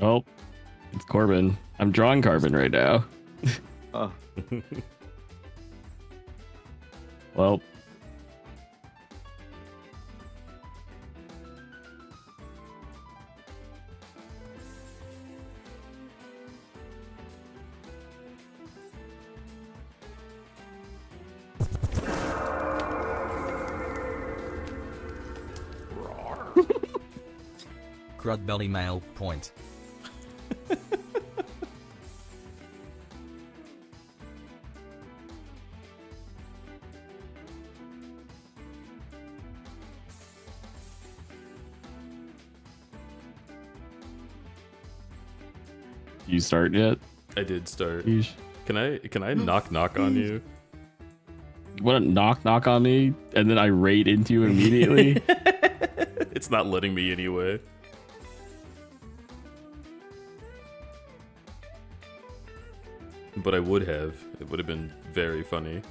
Oh, it's Corbin. I'm drawing Carbon right now. Oh, Well, Crudbelly male point. you start yet? I did start. Yeesh. Can I knock on you? You want to knock on me and then I raid into you immediately? It's not letting me anyway. But I would have. It would have been very funny.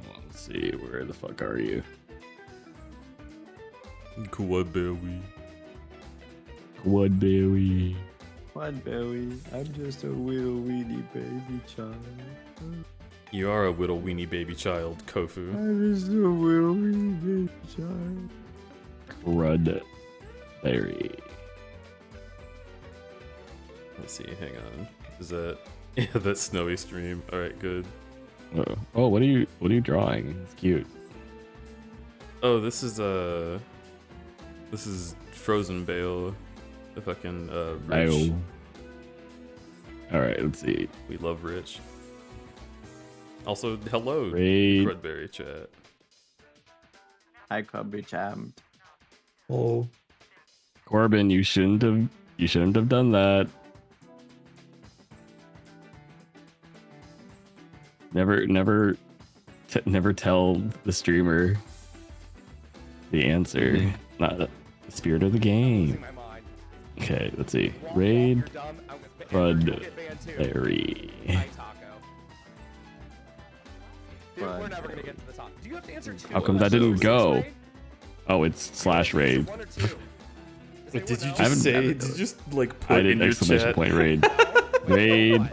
Well, let's see, where the fuck are you? Crudberry. Woodberry. Crudberry, I'm just a little weedy baby child. You are a little weenie baby child, Kofu. I'm just a little weedy baby child. Crudberry. Let's see, hang on. Is that yeah, that snowy stream? Alright, good. Oh, what are you drawing? It's cute. Oh, this is Frozen Bale. The fucking Rich. Oh. Alright, let's see. We love Rich. Also, hello, Raid. Crudberry chat. I could be jammed. Oh, Corbin, you shouldn't have done that. Never tell the streamer the answer. Not the spirit of the game. Okay, let's see. Raid Crudberry. We're never gonna get to the top. Do you have to answer two? How come that didn't go? Oh, it's slash raid. Did you I haven't- just say? Did you just like put I in did your exclamation chat? point raid. Raid.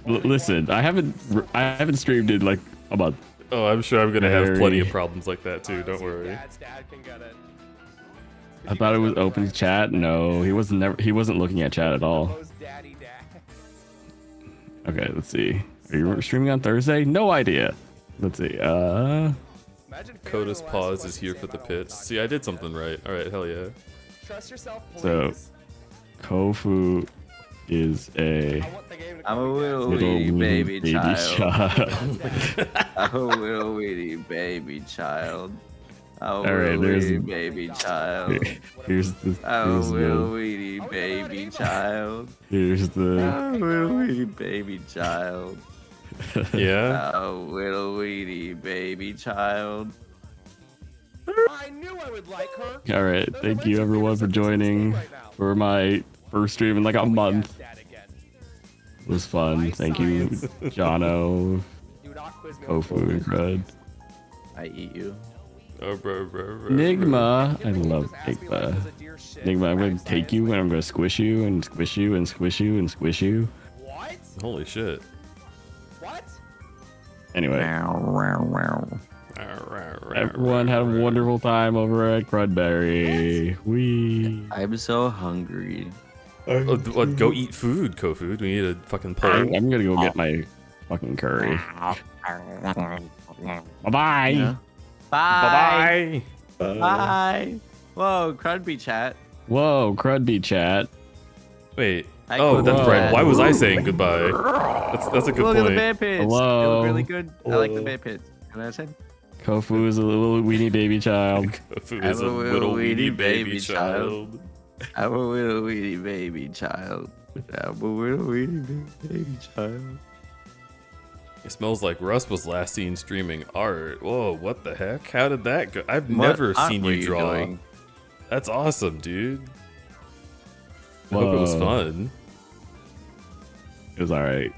Listen, I haven't streamed in like a month. Oh, I'm sure I'm gonna have plenty of Very- problems like that too. Don't worry. Dad's dad can get it. I thought it was open chat. No, he wasn't looking at chat at all. Most daddy dad. Okay, let's see. Are you streaming on Thursday? No idea. Let's see. Imagine failing Coda's the last pause one is at here the for same the time. pits. See, I did something right. All right, hell yeah. Trust yourself, please. So, Kofu is a I want the game to I'm a come little again. little weedy baby child. child. I'm a little weedy baby child. I'm a All right, little there's- weedy baby child. Here's the I'm a here's little the weedy baby child. here's the I'm a little weedy baby child. Yeah. I'm a little weedy baby child. I knew I would like her. All right. Thank you everyone for joining for my first stream in like a month. It was fun. Thank you, Jono, Do not quiz me on Kofu, and Crud. I eat you. Oh, bro. Nigma, I Can't believe you love just asked me like Nigma. it was a dear shit. Nigma, I'm gonna Right, take you and I'm gonna squish you and squish you and squish you and squish you. What? Holy shit. What? Anyway, everyone had a wonderful time over at Crudberry. We. I'm so hungry. Oh, what, go eat food, Kofu. We need a fucking I'm plate. gonna go get my fucking curry. Bye bye. Yeah. Bye. Bye. Whoa, Crudby chat. Whoa, Crudby chat. Wait. Hi, Oh, that's Kofu. right. Why was I saying goodbye? That's a good Look at the point. bear pits. Hello. They look really good. I like the bear pits. Can I say? Kofu is a little weenie baby child. Kofu I'm is a a little little weedy weedy baby baby child. I'm a little weedy baby child. I'm a little weedy baby child. It smells like Russ was last seen streaming art. Whoa, what the heck? How did that go? I've What never art seen were you draw. doing? That's awesome, dude. I hope it was Whoa. fun. It was alright.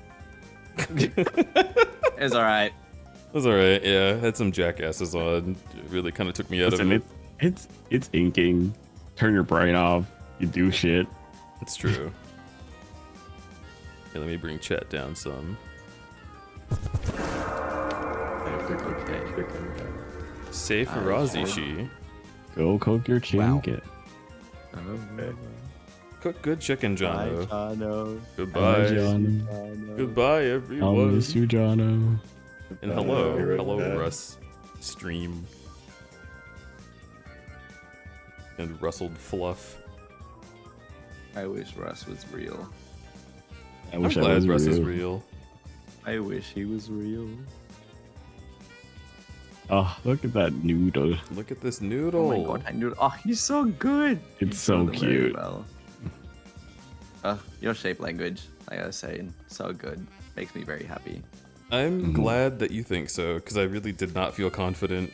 It's alright. It was alright, yeah. Had some jackasses on. It really kind of took me out Listen, of it. it's inking. Turn your brain off. You do shit. It's true. let me bring chat down some. Okay. Say for Rozzy, she. Go cook your chicken. Cook good chicken, Jono. Jono. Goodbye. Johnny. Goodbye, I'll everyone. miss you, Jono. And hello, Russ. Stream. And rustled fluff. I wish Russ was real. I I'm wish I glad was Russ real. is real. I wish he was real. Oh, look at that noodle. Look at this Oh noodle. my god, I knew. Oh, he's so good. It's so He's very cute. well. Your shape language, like I was saying, so good. Makes me very happy. I'm glad that you think so, because I really did not feel confident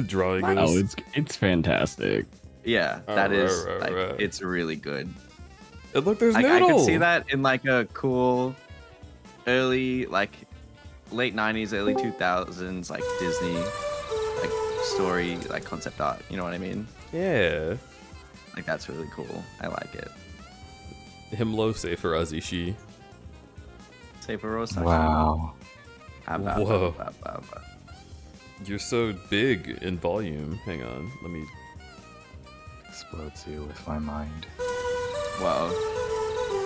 drawing Oh, this. it's fantastic. Yeah, that is. Like, right. it's really good. And look, there's Like, I noodle. could see that in like a cool, early like, late '90s, early 2000s, like Disney, like story, like concept art. You know what I mean? Yeah. Like that's really cool. I like it. Himlo say for Azishi. Say for Rosa. Wow. Whoa. You're so big in volume. Hang on, let me. Explodes you with my mind. Wow.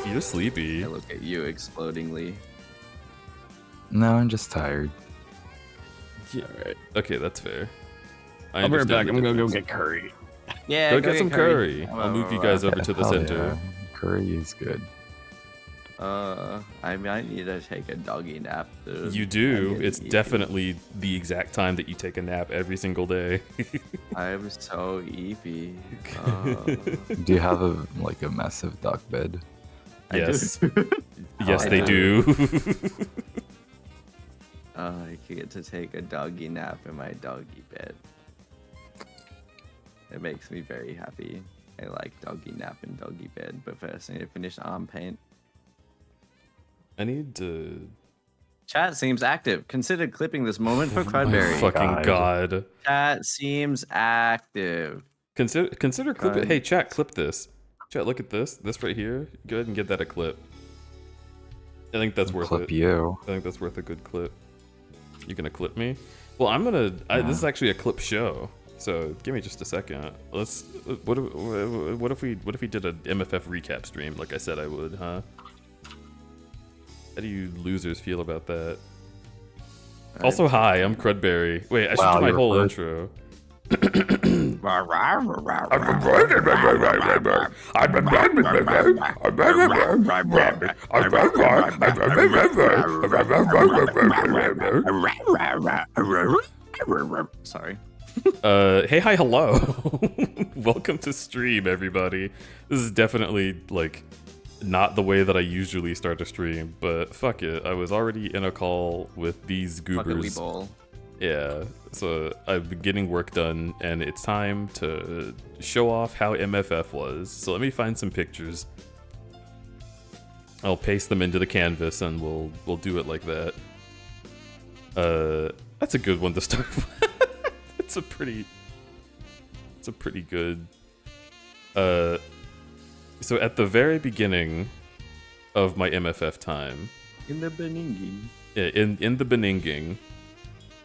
You're sleepy. I look at you explodingly. No, I'm just tired. Yeah. Alright. Okay, that's fair. I I'll be right understand back. the I'm gonna go difference. get curry. Yeah, Go get some curry. I'll move you guys over Yeah, to the hell center. yeah. Curry is good. I might need to take a doggy nap. Dude. You I'm do. getting It's sleepy. definitely the exact time that you take a nap every single day. I'm so eepy. Do you have a massive duck bed? I do. Yes. Yes, I they do. I get to take a doggy nap in my doggy bed. It makes me very happy. I like doggy nap and doggy bed, but first I need to finish arm paint. I need to. Chat seems active. Consider clipping this moment for Oh crudberry. fucking god. Chat seems active. Consider clip it. Fun. Hey, chat, clip this. Chat, look at this. This right here. Go ahead and get that a clip. I think that's worth Clip it. you. I think that's worth a good clip. You gonna clip me? Well, I'm gonna. This is actually a clip show. So give me just a second. Let's. What if we did a MFF recap stream like I said I would, huh? How do you losers feel about that? Also, hi, I'm Crudberry. Wait, I should Wow, do my you're whole first. intro. Sorry. Hey, hi, hello. Welcome to stream, everybody. This is definitely, like, not the way that I usually start a stream, but fuck it. I was already in a call with these Fuck it, we goobers. bowl. Yeah, so I've been getting work done, and it's time to show off how MFF was. So let me find some pictures. I'll paste them into the canvas, and we'll do it like that. That's a good one to start with. It's a pretty good. So at the very beginning of my MFF time, In the Beninging. in the Beninging,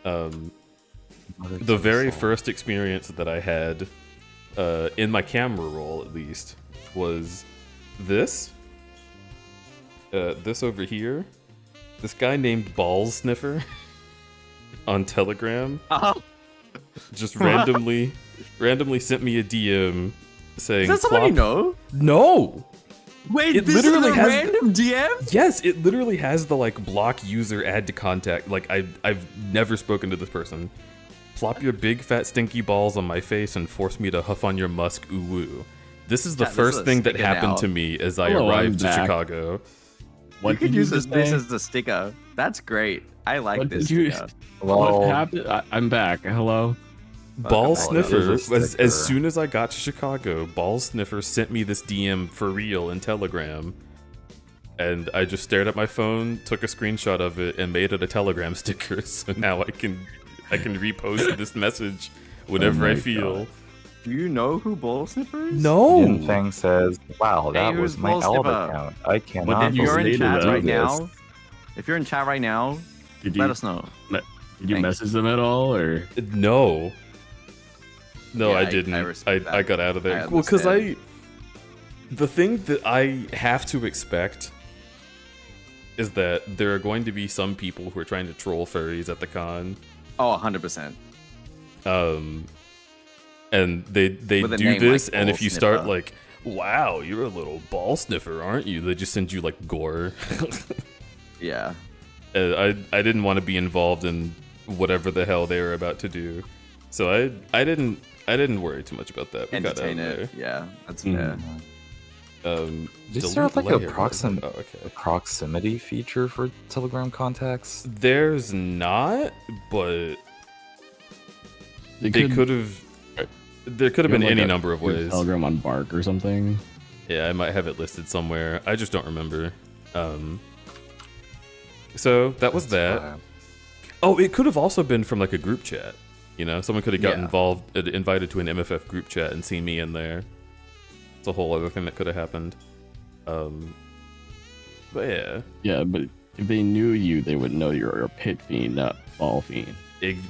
the very first experience that I had in my camera roll, at least, was this. This over here. This guy named Balls Sniffer on Telegram just randomly sent me a DM saying, Is that somebody you know? No! Wait, It this literally is a has- random DM? Yes, it literally has the like block user add to contact. Like I've never spoken to this person. Plop your big fat stinky balls on my face and force me to huff on your musk ooh woo. This is the Yeah, this first is thing that sticking happened out. to me as I Hello, arrived I'm to back. Chicago. What You could did use just this say? as a sticker. That's great. I like What this did you- sticker. What happened? I'm back. Hello. Ball Fucking Sniffer, balls. There's a as sticker. soon as I got to Chicago, Ball Sniffer sent me this DM for real in Telegram. And I just stared at my phone, took a screenshot of it, and made it a Telegram sticker. So now I can repost this message whenever Oh I my feel. Do you know who Ball Sniffer is? No. Yin Fang says, "Wow, that who's was my Ball Elder Sniffer? account. I cannot What did If you you're say in to chat them? right Do this. now, if you're in chat right now, Did let you us know. did you Thanks. message them at all, or No. No, Yeah, I I didn't. I respect that. got out of there. I Well, because understand. the thing that I have to expect is that there are going to be some people who are trying to troll furries at the con. Oh, 100%. And they With a do name this, like and Ball if you start Sniffer. like, wow, you're a little ball sniffer, aren't you? They just send you like gore. Yeah. I didn't want to be involved in whatever the hell they were about to do, so I didn't worry too much about that. We got out of Entertain there. it. Yeah, that's Mhm. fair. Is delete there like a layer. Oh, okay. proximity feature for Telegram contacts? There's not, but they they could have. There could have been any number of ways. Telegram on Bark or something. Yeah, I might have it listed somewhere. I just don't remember. So that was that. That's Oh, it could have also been from like a group chat. You know, someone could have got Yeah. invited to an MFF group chat and seen me in there. It's a whole other thing that could have happened. But yeah. Yeah, but if they knew you, they would know you're a pit fiend, not ball fiend.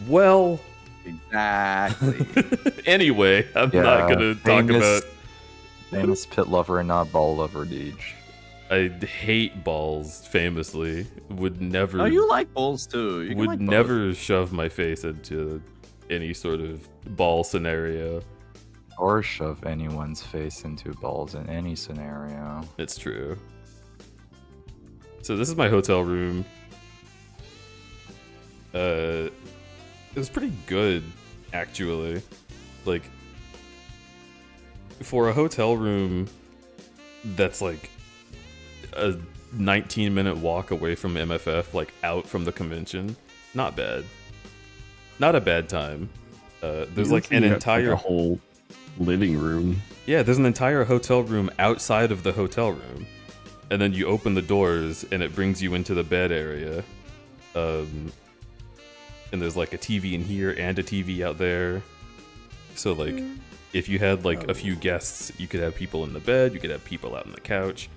Well, Exactly. anyway, I'm not gonna talk about. famous pit lover and not ball lover, Deej. I hate balls. Famously, would never. Oh, you like balls too. You can would like both. never shove my face into any sort of ball scenario. Or shove anyone's face into balls in any scenario. It's true. So this is my hotel room. It was pretty good, actually. Like, for a hotel room that's like a 19-minute walk away from MFF, like out from the convention, not bad. Not a bad time. There's like an entire a whole living room. Yeah, there's an entire hotel room outside of the hotel room. And then you open the doors and it brings you into the bed area. And there's like a TV in here and a TV out there. So like if you had like a few guests, you could have people in the bed, you could have people out on the couch.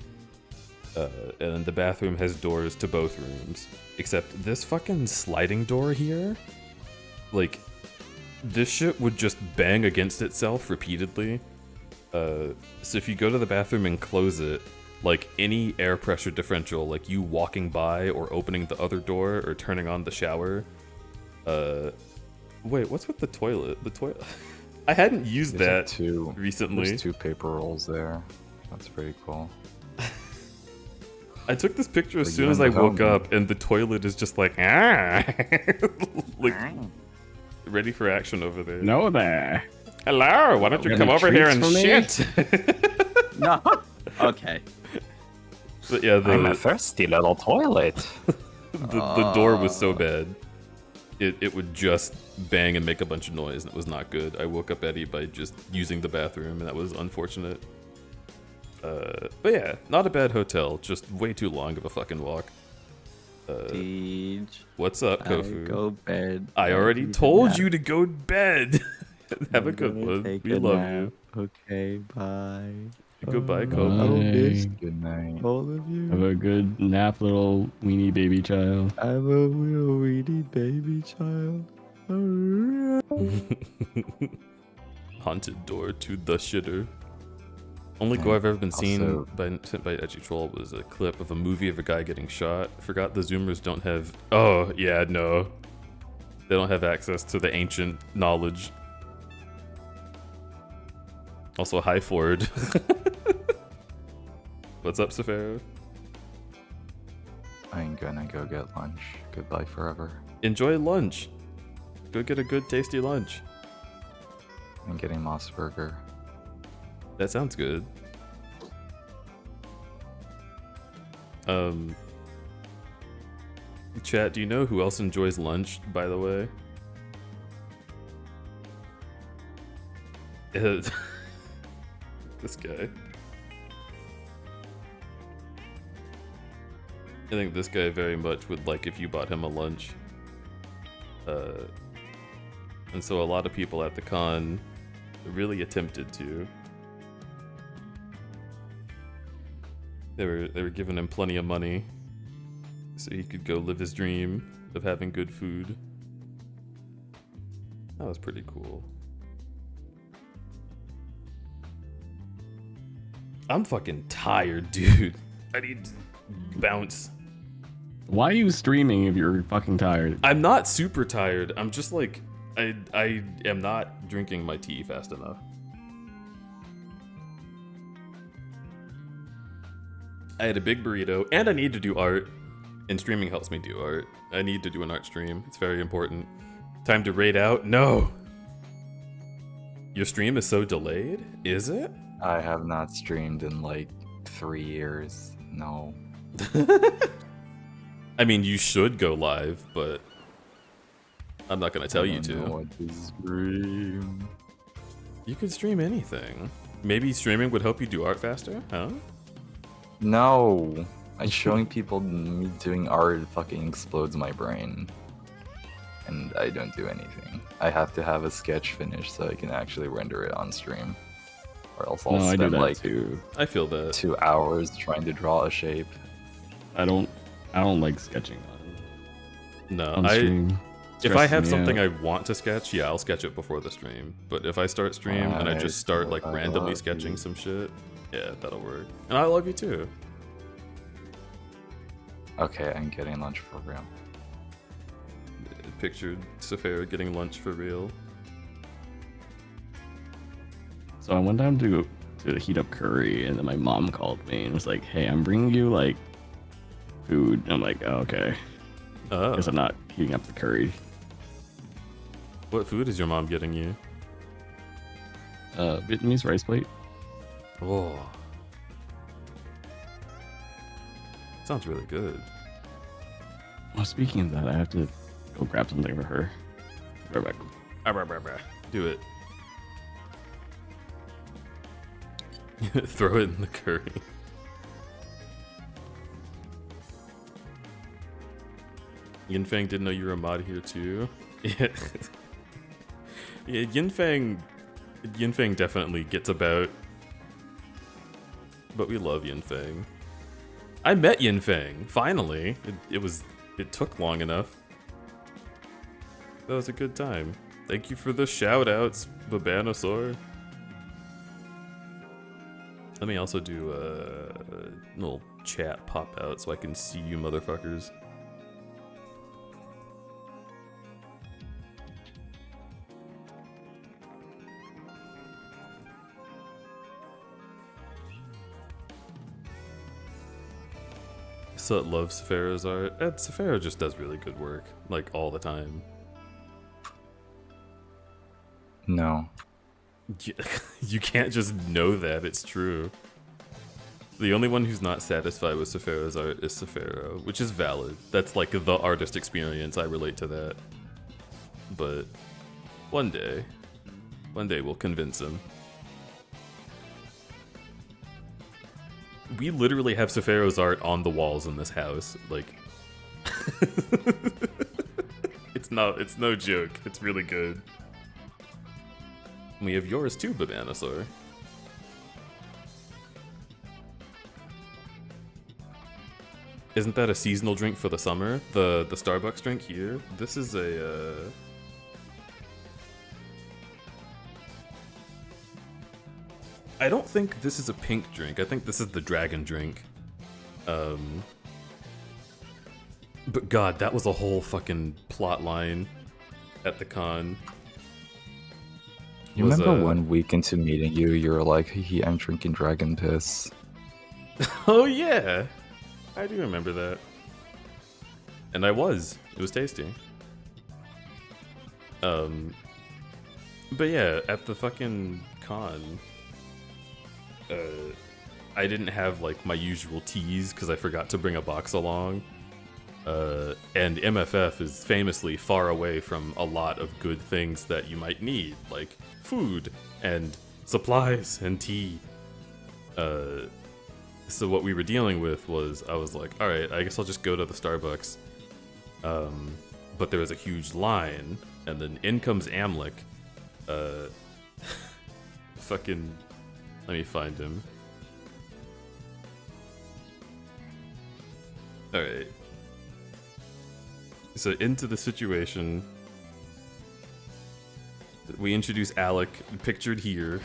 And the bathroom has doors to both rooms. Except this fucking sliding door here, like, this shit would just bang against itself repeatedly. So if you go to the bathroom and close it, like any air pressure differential, like you walking by or opening the other door or turning on the shower. Wait, what's with the toilet? The toilet. I hadn't used that recently. There's 2 paper rolls there. That's pretty cool. I took this picture as Like soon you as in I the woke home. up, and the toilet is just like, like ready for action over there. No there. Hello, why don't you Got come any over here treats and for me? shit? No. Okay. But yeah, the thirsty little toilet. the door was so bad. It would just bang and make a bunch of noise, and it was not good. I woke up Eddie by just using the bathroom, and that was unfortunate. But yeah, not a bad hotel, just way too long of a fucking walk. Deej, What's up, I Kofu? go bed. I already told you to go to bed. Have a good one. We love you. Okay, bye. Goodbye, Bye. Kofu. Good night. All of you. Have a good nap, little weenie baby child. I'm a little weedy baby child. Haunted door to the shitter. Only go I've ever been seen Also- sent by Edgy Troll was a clip of a movie of a guy getting shot. Forgot the Zoomers don't have. Oh yeah, no, they don't have access to the ancient knowledge. Also, hi Ford. What's up, Safaro? I ain't gonna go get lunch. Goodbye forever. Enjoy lunch. Go get a good, tasty lunch. I'm getting Moss Burger. That sounds good. Chat, do you know who else enjoys lunch, by the way? This guy. I think this guy very much would like if you bought him a lunch. And so a lot of people at the con really attempted to. They were giving him plenty of money so he could go live his dream of having good food. That was pretty cool. I'm fucking tired, dude. I need to bounce. Why are you streaming if you're fucking tired? I'm not super tired. I'm just like, I am not drinking my tea fast enough. I had a big burrito, and I need to do art. And streaming helps me do art. I need to do an art stream. It's very important. Time to raid out? No! Your stream is so delayed? Is it? I have not streamed in like 3 years. No. I mean, you should go live, but I'm not gonna tell you I don't know to. what to stream. You could stream anything. Maybe streaming would help you do art faster, huh? No. Showing people me doing art fucking explodes my brain. And I don't do anything. I have to have a sketch finished so I can actually render it on stream. Or else I'll No, I do spend that like too. I feel that. 2 hours trying to draw a shape. I don't like sketching No, on stream. if I have Stresses me something out. I want to sketch, yeah, I'll sketch it before the stream. But if I start stream and I just start like I randomly love sketching you. some shit, yeah, that'll work. And I love you too. Okay, I'm getting lunch for real. Pictured Safara getting lunch for real. So I went down to heat up curry, and then my mom called me and was like, "Hey, I'm bringing you like food." And I'm like, "Oh, okay." Oh, Guess I'm not heating up the curry. what food is your mom getting you? Vietnamese rice plate. Oh, sounds really good. Well, speaking of that, I have to go grab something for her. Right back. Do it. Throw it in the curry. Yinfang didn't know you were a mod here too. Yeah, yeah. Yinfang definitely gets about, but we love Yinfang. I met Yinfang finally. It took long enough. That was a good time. Thank you for the shout outs, Babanosaur. Let me also do a little chat pop out so I can see you motherfuckers. So love Safara's art. Safara just does really good work, like all the time. No. You can't just know that, it's true. The only one who's not satisfied with Safara's art is Safara, which is valid. That's like the artist experience, I relate to that. But one day we'll convince him. We literally have Safara's art on the walls in this house, like... It's no joke, it's really good. We have yours too, Babanosaur. Isn't that a seasonal drink for the summer? The Starbucks drink here? This is a... I don't think this is a pink drink. I think this is the dragon drink. But god, that was a whole fucking plot line at the con. You remember 1 week into meeting you, you were like, "Hey, I'm drinking dragon piss." Oh yeah, I do remember that. And I was. It was tasty. But yeah, at the fucking con, I didn't have like my usual teas because I forgot to bring a box along. And MFF is famously far away from a lot of good things that you might need, like food and supplies and tea. So what we were dealing with was, I was like, alright, I guess I'll just go to the Starbucks. But there was a huge line, and then in comes Amlik. fucking. Let me find him. Alright. So, into the situation. We introduce Alec, pictured here.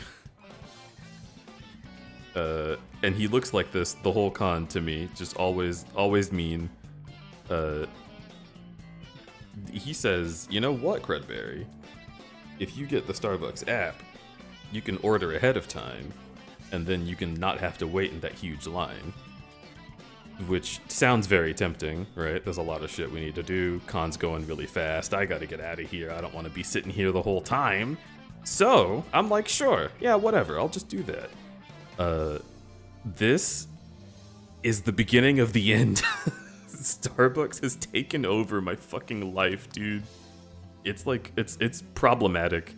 And he looks like this the whole con to me. Just always mean. He says, you know what, crudberry? If you get the Starbucks app, you can order ahead of time, and then you can not have to wait in that huge line. Which sounds very tempting, right? There's a lot of shit we need to do. Con's going really fast. I gotta get out of here. I don't want to be sitting here the whole time. So, I'm like, sure. Yeah, whatever. I'll just do that. This is the beginning of the end. Starbucks has taken over my fucking life, dude. It's like, it's problematic.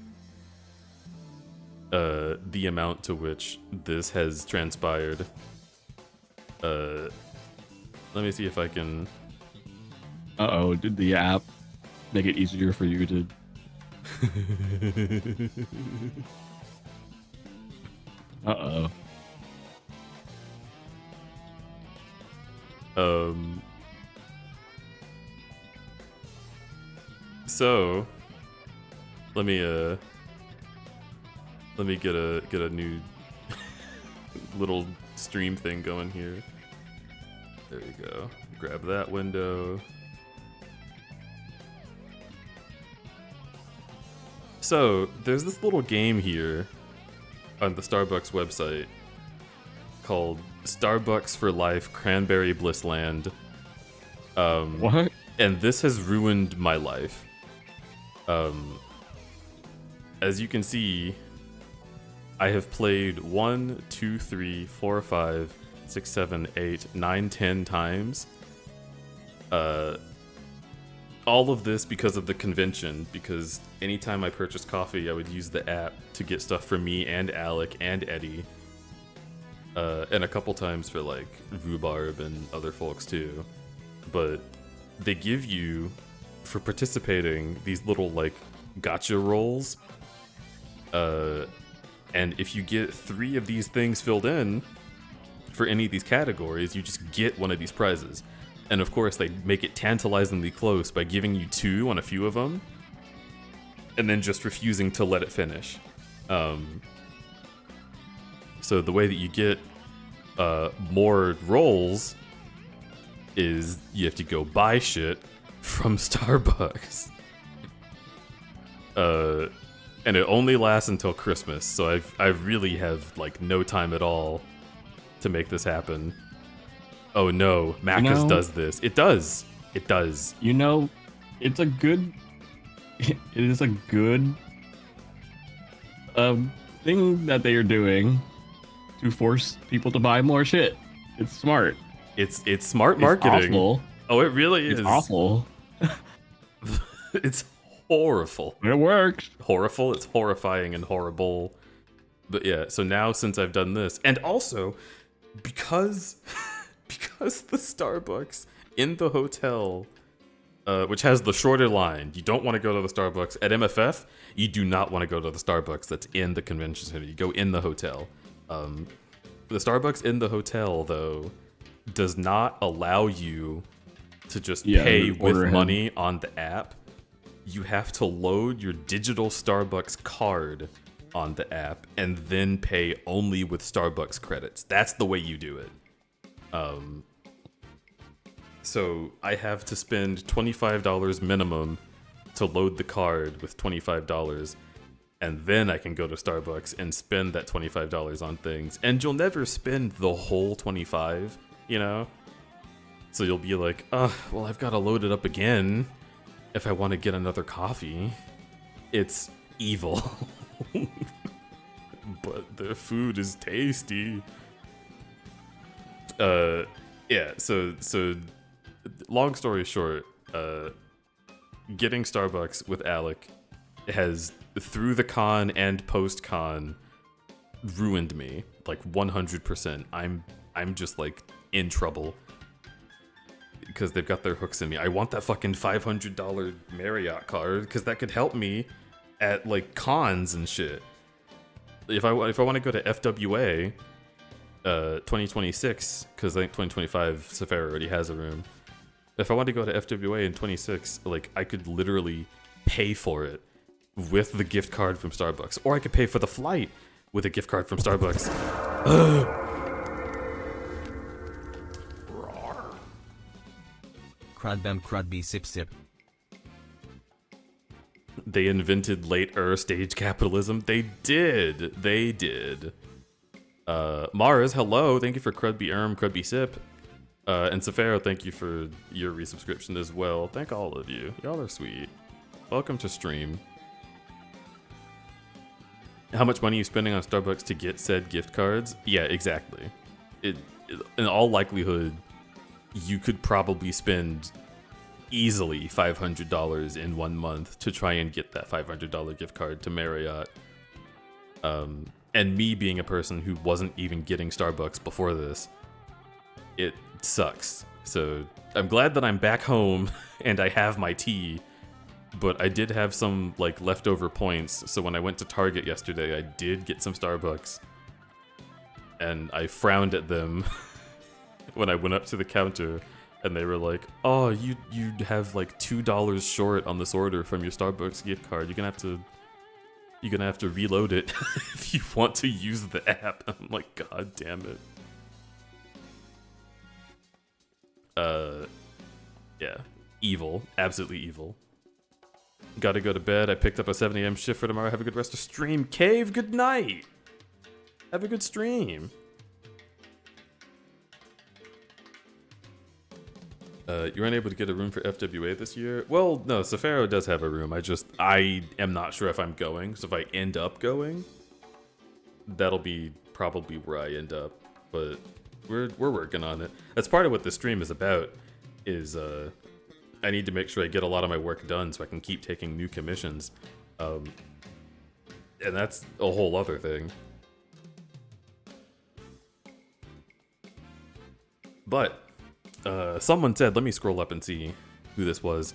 The amount to which this has transpired. Let me see if I can... Uh-oh, did the app make it easier for you to... Uh-oh. So... Let me get a new little stream thing going here. There we go. Grab that window. So, there's this little game here on the Starbucks website called Starbucks for Life Cranberry Blissland. What? And this has ruined my life. As you can see, I have played 1, 2, 3, 4, 5, 6, 7, 8, 9, 10 times. All of this because of the convention, because anytime I purchased coffee, I would use the app to get stuff for me and Alec and Eddie. And a couple times for like Rhubarb and other folks too. But they give you, for participating, these little like gotcha rolls. And if you get 3 of these things filled in for any of these categories, you just get one of these prizes. And of course, they make it tantalizingly close by giving you 2 on a few of them, and then just refusing to let it finish. So the way that you get more rolls is you have to go buy shit from Starbucks. And it only lasts until Christmas, so I really have like no time at all to make this happen. Oh no, Macca's does this. It does. It does. You know, it's a good... It is a good thing that they are doing to force people to buy more shit. It's smart. It's smart marketing. It's awful. Oh, it really is. It's awful. It's horrible. It works. Horrible. It's horrifying and horrible. But yeah, so now since I've done this, and also because the Starbucks in the hotel, which has the shorter line, you don't want to go to the Starbucks at MFF. You do not want to go to the Starbucks that's in the convention center. You go in the hotel. The Starbucks in the hotel though does not allow you to just pay with money on the app. You have to load your digital Starbucks card on the app and then pay only with Starbucks credits. That's the way you do it. So I have to spend $25 minimum to load the card with $25, and then I can go to Starbucks and spend that $25 on things. And you'll never spend the whole 25, you know? So you'll be like, well, I've got to load it up again if I want to get another coffee. It's evil. But the food is tasty. Yeah, so long story short, getting Starbucks with Alec has, through the con and post-con, ruined me, like 100%. I'm just like in trouble because they've got their hooks in me. I want that fucking $500 Marriott card because that could help me at like cons and shit. if I want to go to FWA 2026, because I think 2025 Sephora already has a room. If I want to go to FWA in 26, like I could literally pay for it with the gift card from Starbucks, or I could pay for the flight with a gift card from Starbucks. Crudbem crudby sip sip. They invented later stage capitalism. They did. They did. Mars, hello. Thank you for Crudby Crudby Sip. And Safaro, thank you for your resubscription as well. Thank all of you. Y'all are sweet. Welcome to stream. How much money are you spending on Starbucks to get said gift cards? Yeah, exactly. In all likelihood, you could probably spend easily $500 in 1 month to try and get that $500 gift card to Marriott. And me being a person who wasn't even getting Starbucks before this, it sucks. So I'm glad that I'm back home and I have my tea, but I did have some like leftover points. So when I went to Target yesterday, I did get some Starbucks, and I frowned at them when I went up to the counter. And they were like, "Oh, you have like $2 short on this order from your Starbucks gift card. You're gonna have to reload it if you want to use the app." I'm like, God damn it. Yeah, evil, absolutely evil. Gotta go to bed. I picked up a 7 a.m. shift for tomorrow. Have a good rest of stream. Cave, good night. Have a good stream. You weren't able to get a room for FWA this year? Well, no, Safaro does have a room. I am not sure if I'm going. So if I end up going, that'll be probably where I end up. But we're working on it. That's part of what this stream is about. Is I need to make sure I get a lot of my work done so I can keep taking new commissions. And that's a whole other thing. But someone said, let me scroll up and see who this was.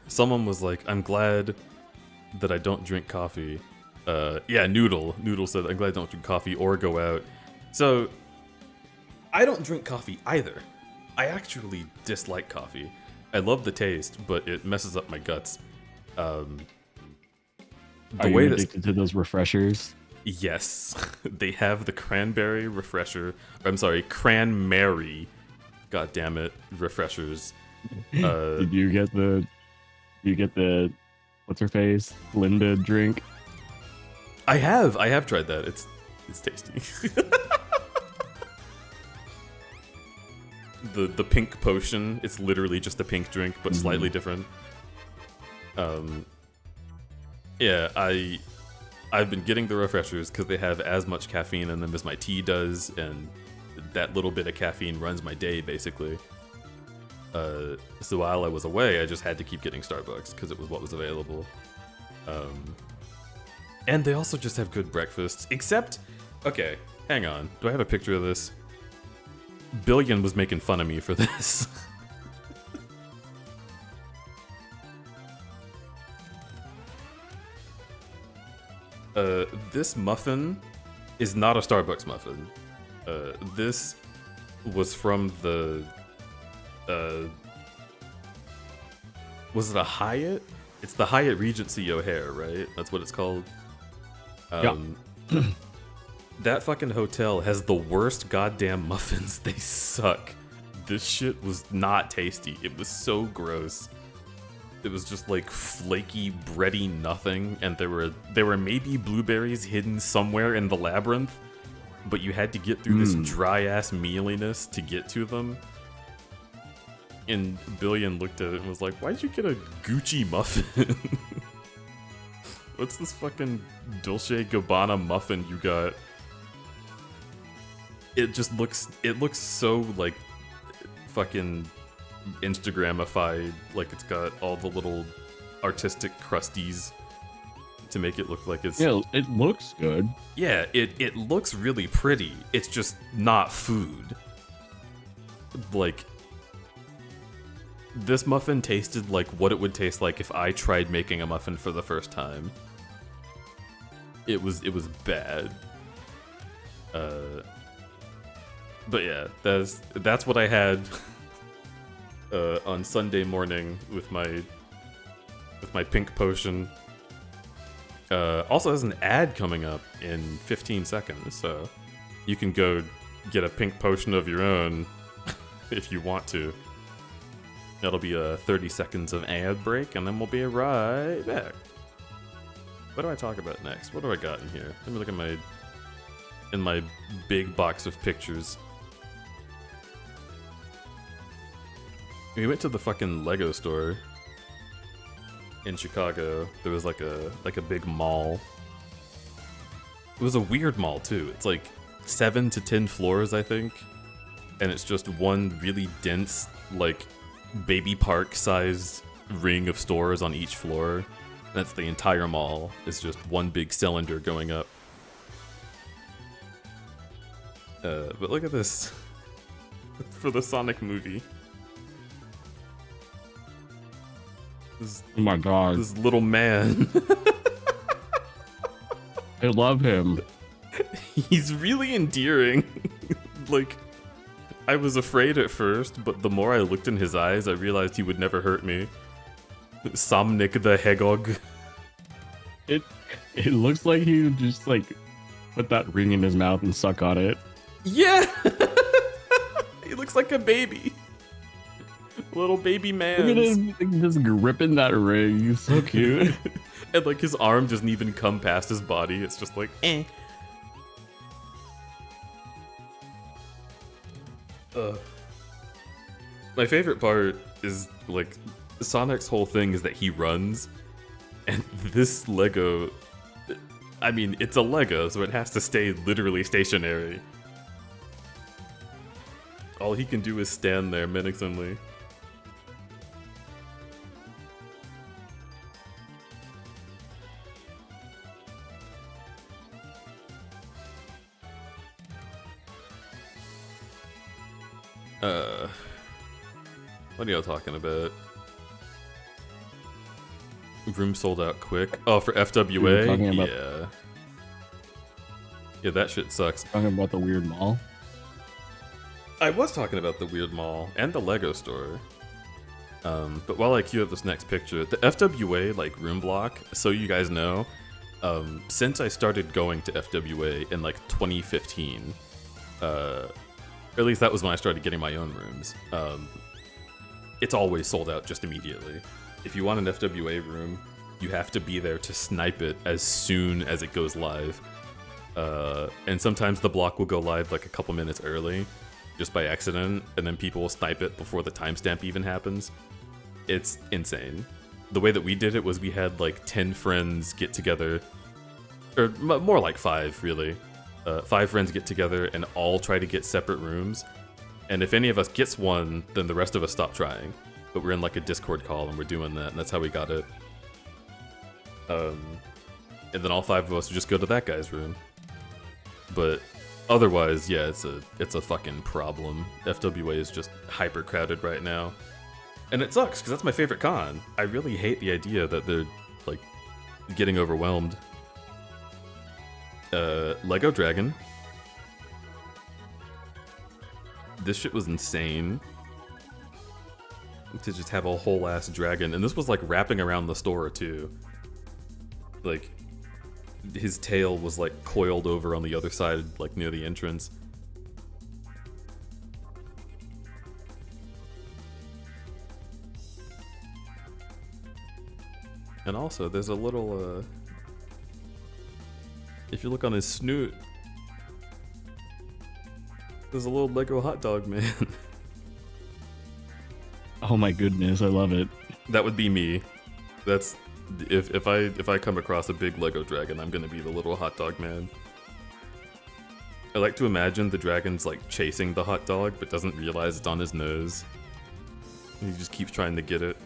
Someone was like, I'm glad that I don't drink coffee. Yeah, Noodle said, I'm glad I don't drink coffee or go out. So, I don't drink coffee either. I actually dislike coffee. I love the taste, but it messes up my guts. Are you addicted to those refreshers? Yes, they have the cranberry refresher. I'm sorry, cranberry. God damn it, refreshers. Did you get the what's her face Linda drink? I have tried that. It's tasty. the pink potion. It's literally just a pink drink, but slightly different. Yeah, I've been getting the refreshers because they have as much caffeine in them as my tea does, and that little bit of caffeine runs my day basically. So while I was away, I just had to keep getting Starbucks because it was what was available. And they also just have good breakfasts. Except, okay, hang on. Do I have a picture of this? Billion was making fun of me for this. This muffin is not a Starbucks muffin. This was from the... was it a Hyatt? It's the Hyatt Regency O'Hare, right? That's what it's called. Yeah. That fucking hotel has the worst goddamn muffins. They suck. This shit was not tasty. It was so gross. It was just like flaky, bready nothing, and there were maybe blueberries hidden somewhere in the labyrinth, but you had to get through this dry ass mealiness to get to them. And Billion looked at it and was like, "Why'd you get a Gucci muffin? What's this fucking Dolce Gabbana muffin you got?" It looks so like fucking Instagramified, like it's got all the little artistic crusties to make it look like it's... Yeah, it looks good. Yeah, it looks really pretty. It's just not food. Like, this muffin tasted like what it would taste like if I tried making a muffin for the first time. It was bad. But yeah, that's what I had on Sunday morning with my pink potion. Also has an ad coming up in 15 seconds, so you can go get a pink potion of your own if you want to. That'll be a 30 seconds of ad break, and then we'll be right back. What do I talk about next? What do I got in here? Let me look at my big box of pictures. We went to the fucking Lego store in Chicago. There was like a big mall. It was a weird mall too. It's like 7 to 10 floors, I think, and it's just one really dense, like, baby park sized ring of stores on each floor. That's the entire mall. It's just one big cylinder going up. But look at this for the Sonic movie. Oh my god. This little man. I love him. He's really endearing. Like, I was afraid at first, but the more I looked in his eyes, I realized he would never hurt me. Somnic the Hedgehog. It looks like he would just like put that ring in his mouth and suck on it. Yeah! He looks like a baby. Little baby man. Look at him like, just gripping that ring. He's so cute. And like his arm doesn't even come past his body. It's just like, eh. My favorite part is like Sonic's whole thing is that he runs, and this Lego, I mean, it's a Lego, so it has to stay literally stationary. All he can do is stand there menacingly. What are y'all talking about? Room sold out quick. Oh, for FWA? Yeah. Yeah, that shit sucks. Talking about the weird mall. I was talking about the weird mall and the Lego store. But while I queue up this next picture, the FWA like room block, so you guys know, since I started going to FWA in like 2015, or at least that was when I started getting my own rooms, it's always sold out just immediately. If you want an FWA room, you have to be there to snipe it as soon as it goes live. And sometimes the block will go live like a couple minutes early, just by accident, and then people will snipe it before the timestamp even happens. It's insane. The way that we did it was we had like 10 friends get together, or more like 5 really. 5 friends get together and all try to get separate rooms. And if any of us gets one, then the rest of us stop trying. But we're in like a Discord call and we're doing that, and that's how we got it. And then all 5 of us would just go to that guy's room. But otherwise, yeah, it's a fucking problem. FWA is just hyper crowded right now. And it sucks, because that's my favorite con. I really hate the idea that they're, like, getting overwhelmed. Lego Dragon. This shit was insane. To just have a whole ass dragon. And this was, like, wrapping around the store, too. Like, his tail was, like, coiled over on the other side, like, near the entrance. And also, there's a little, if you look on his snoot, there's a little Lego hot dog man. Oh my goodness, I love it. That would be me. That's if I come across a big Lego dragon, I'm gonna be the little hot dog man. I like to imagine the dragon's like chasing the hot dog, but doesn't realize it's on his nose. And he just keeps trying to get it.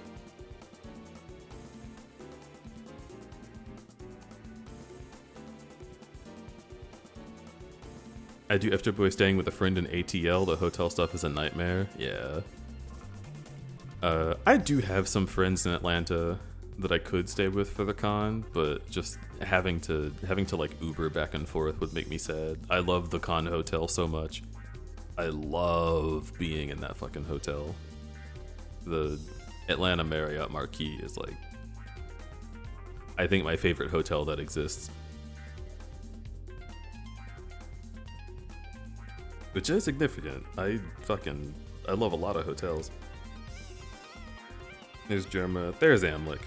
I do FWA staying with a friend in ATL. The hotel stuff is a nightmare. Yeah. I do have some friends in Atlanta that I could stay with for the con, but just having to like Uber back and forth would make me sad. I love the con hotel so much. I love being in that fucking hotel. The Atlanta Marriott Marquis is like, I think, my favorite hotel that exists. Which is significant. I love a lot of hotels. There's Germa. There's Amlik.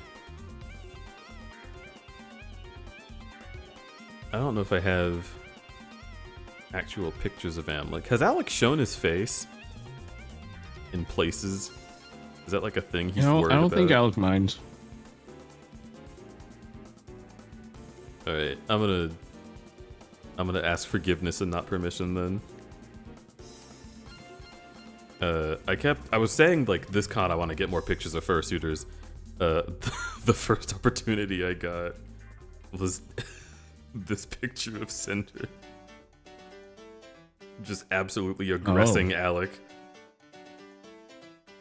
I don't know if I have actual pictures of Amlik. Has Alec shown his face in places? Is that like a thing he's worried about? I don't think Alec minds. All right, I'm gonna ask forgiveness and not permission then. I was saying like this con I want to get more pictures of fursuiters. The first opportunity I got was this picture of Cinder. Just absolutely aggressing Alec.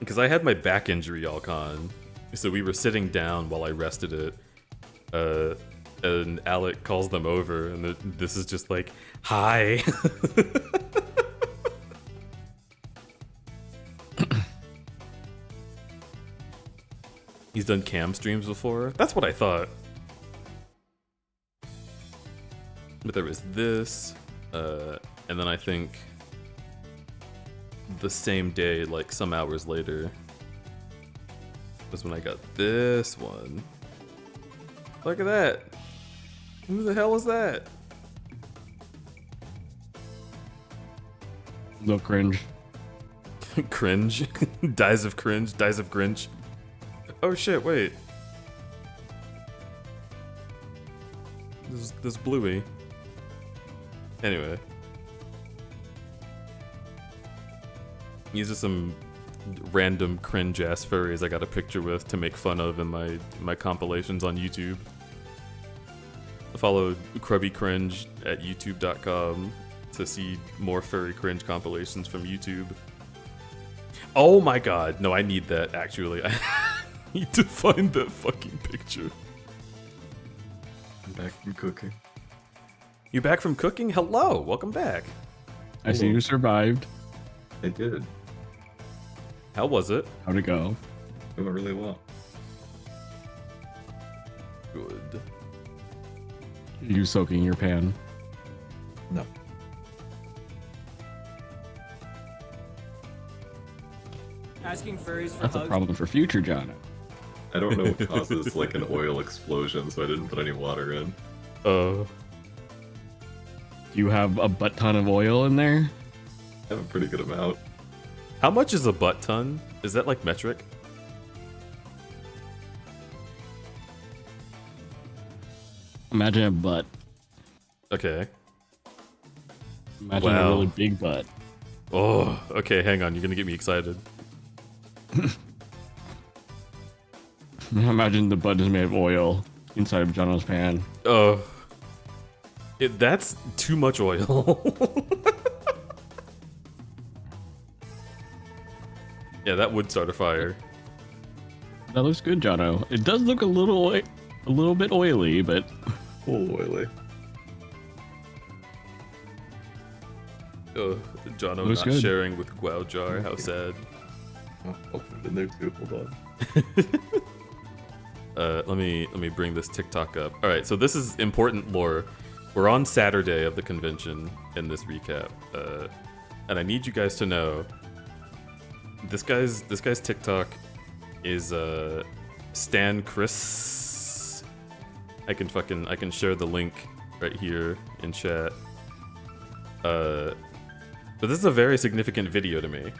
Because I had my back injury all con, so we were sitting down while I rested it. And Alec calls them over, and this is just like, hi. He's done cam streams before. That's what I thought. But there was this, and then I think the same day, like some hours later, was when I got this one. Look at that. Who the hell is that? No cringe. Cringe? Dies of cringe? Dies of Grinch? Oh shit, wait. This Bluey. Anyway. These are some random cringe ass furries I got a picture with to make fun of in my compilations on YouTube. Follow Crubby Cringe at youtube.com to see more furry cringe compilations from YouTube. Oh my god, no, I need that actually. I need to find that fucking picture. I'm back from cooking. You back from cooking? Hello, welcome back. I see you survived. I did. How was it? How'd it go? It went really well. Good. You soaking your pan? No. Asking furries for That's a hugs. problem for future John. I don't know what causes like an oil explosion, so I didn't put any water in. Do you have a butt ton of oil in there? I have a pretty good amount. How much is a butt ton? Is that like metric? Imagine a butt. Okay. Imagine Wow. a really big butt. Oh, okay, hang on, you're gonna get me excited. Imagine the butt is made of oil inside of Jono's pan. Oh. That's too much oil. Yeah, that would start a fire. That looks good, Jono. It does look a little bit oily, but Full oily. Oh, Jono Looks not good. sharing with Guao Jar, how sad. Oh, I'll put it in there too. Hold on. Let me bring this TikTok up. All right, so this is important lore. We're on Saturday of the convention in this recap, and I need you guys to know this guy's TikTok is Stan Chris. I can share the link right here in chat. But this is a very significant video to me.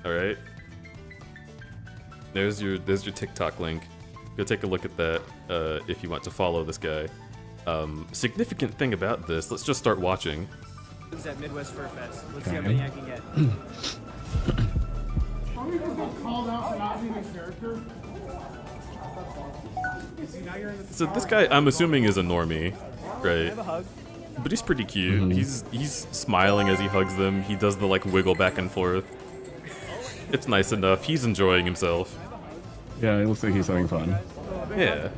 All right. There's your TikTok link. Go take a look at that if you want to follow this guy. Significant thing about this, let's just start watching. At Midwest Fur Fest. Let's see how many I can get. So this guy, I'm assuming, is a normie, right? Have a hug. But he's pretty cute. He's smiling as he hugs them. He does the like wiggle back and forth. It's nice enough. He's enjoying himself. Yeah, it looks like he's having fun. Yeah.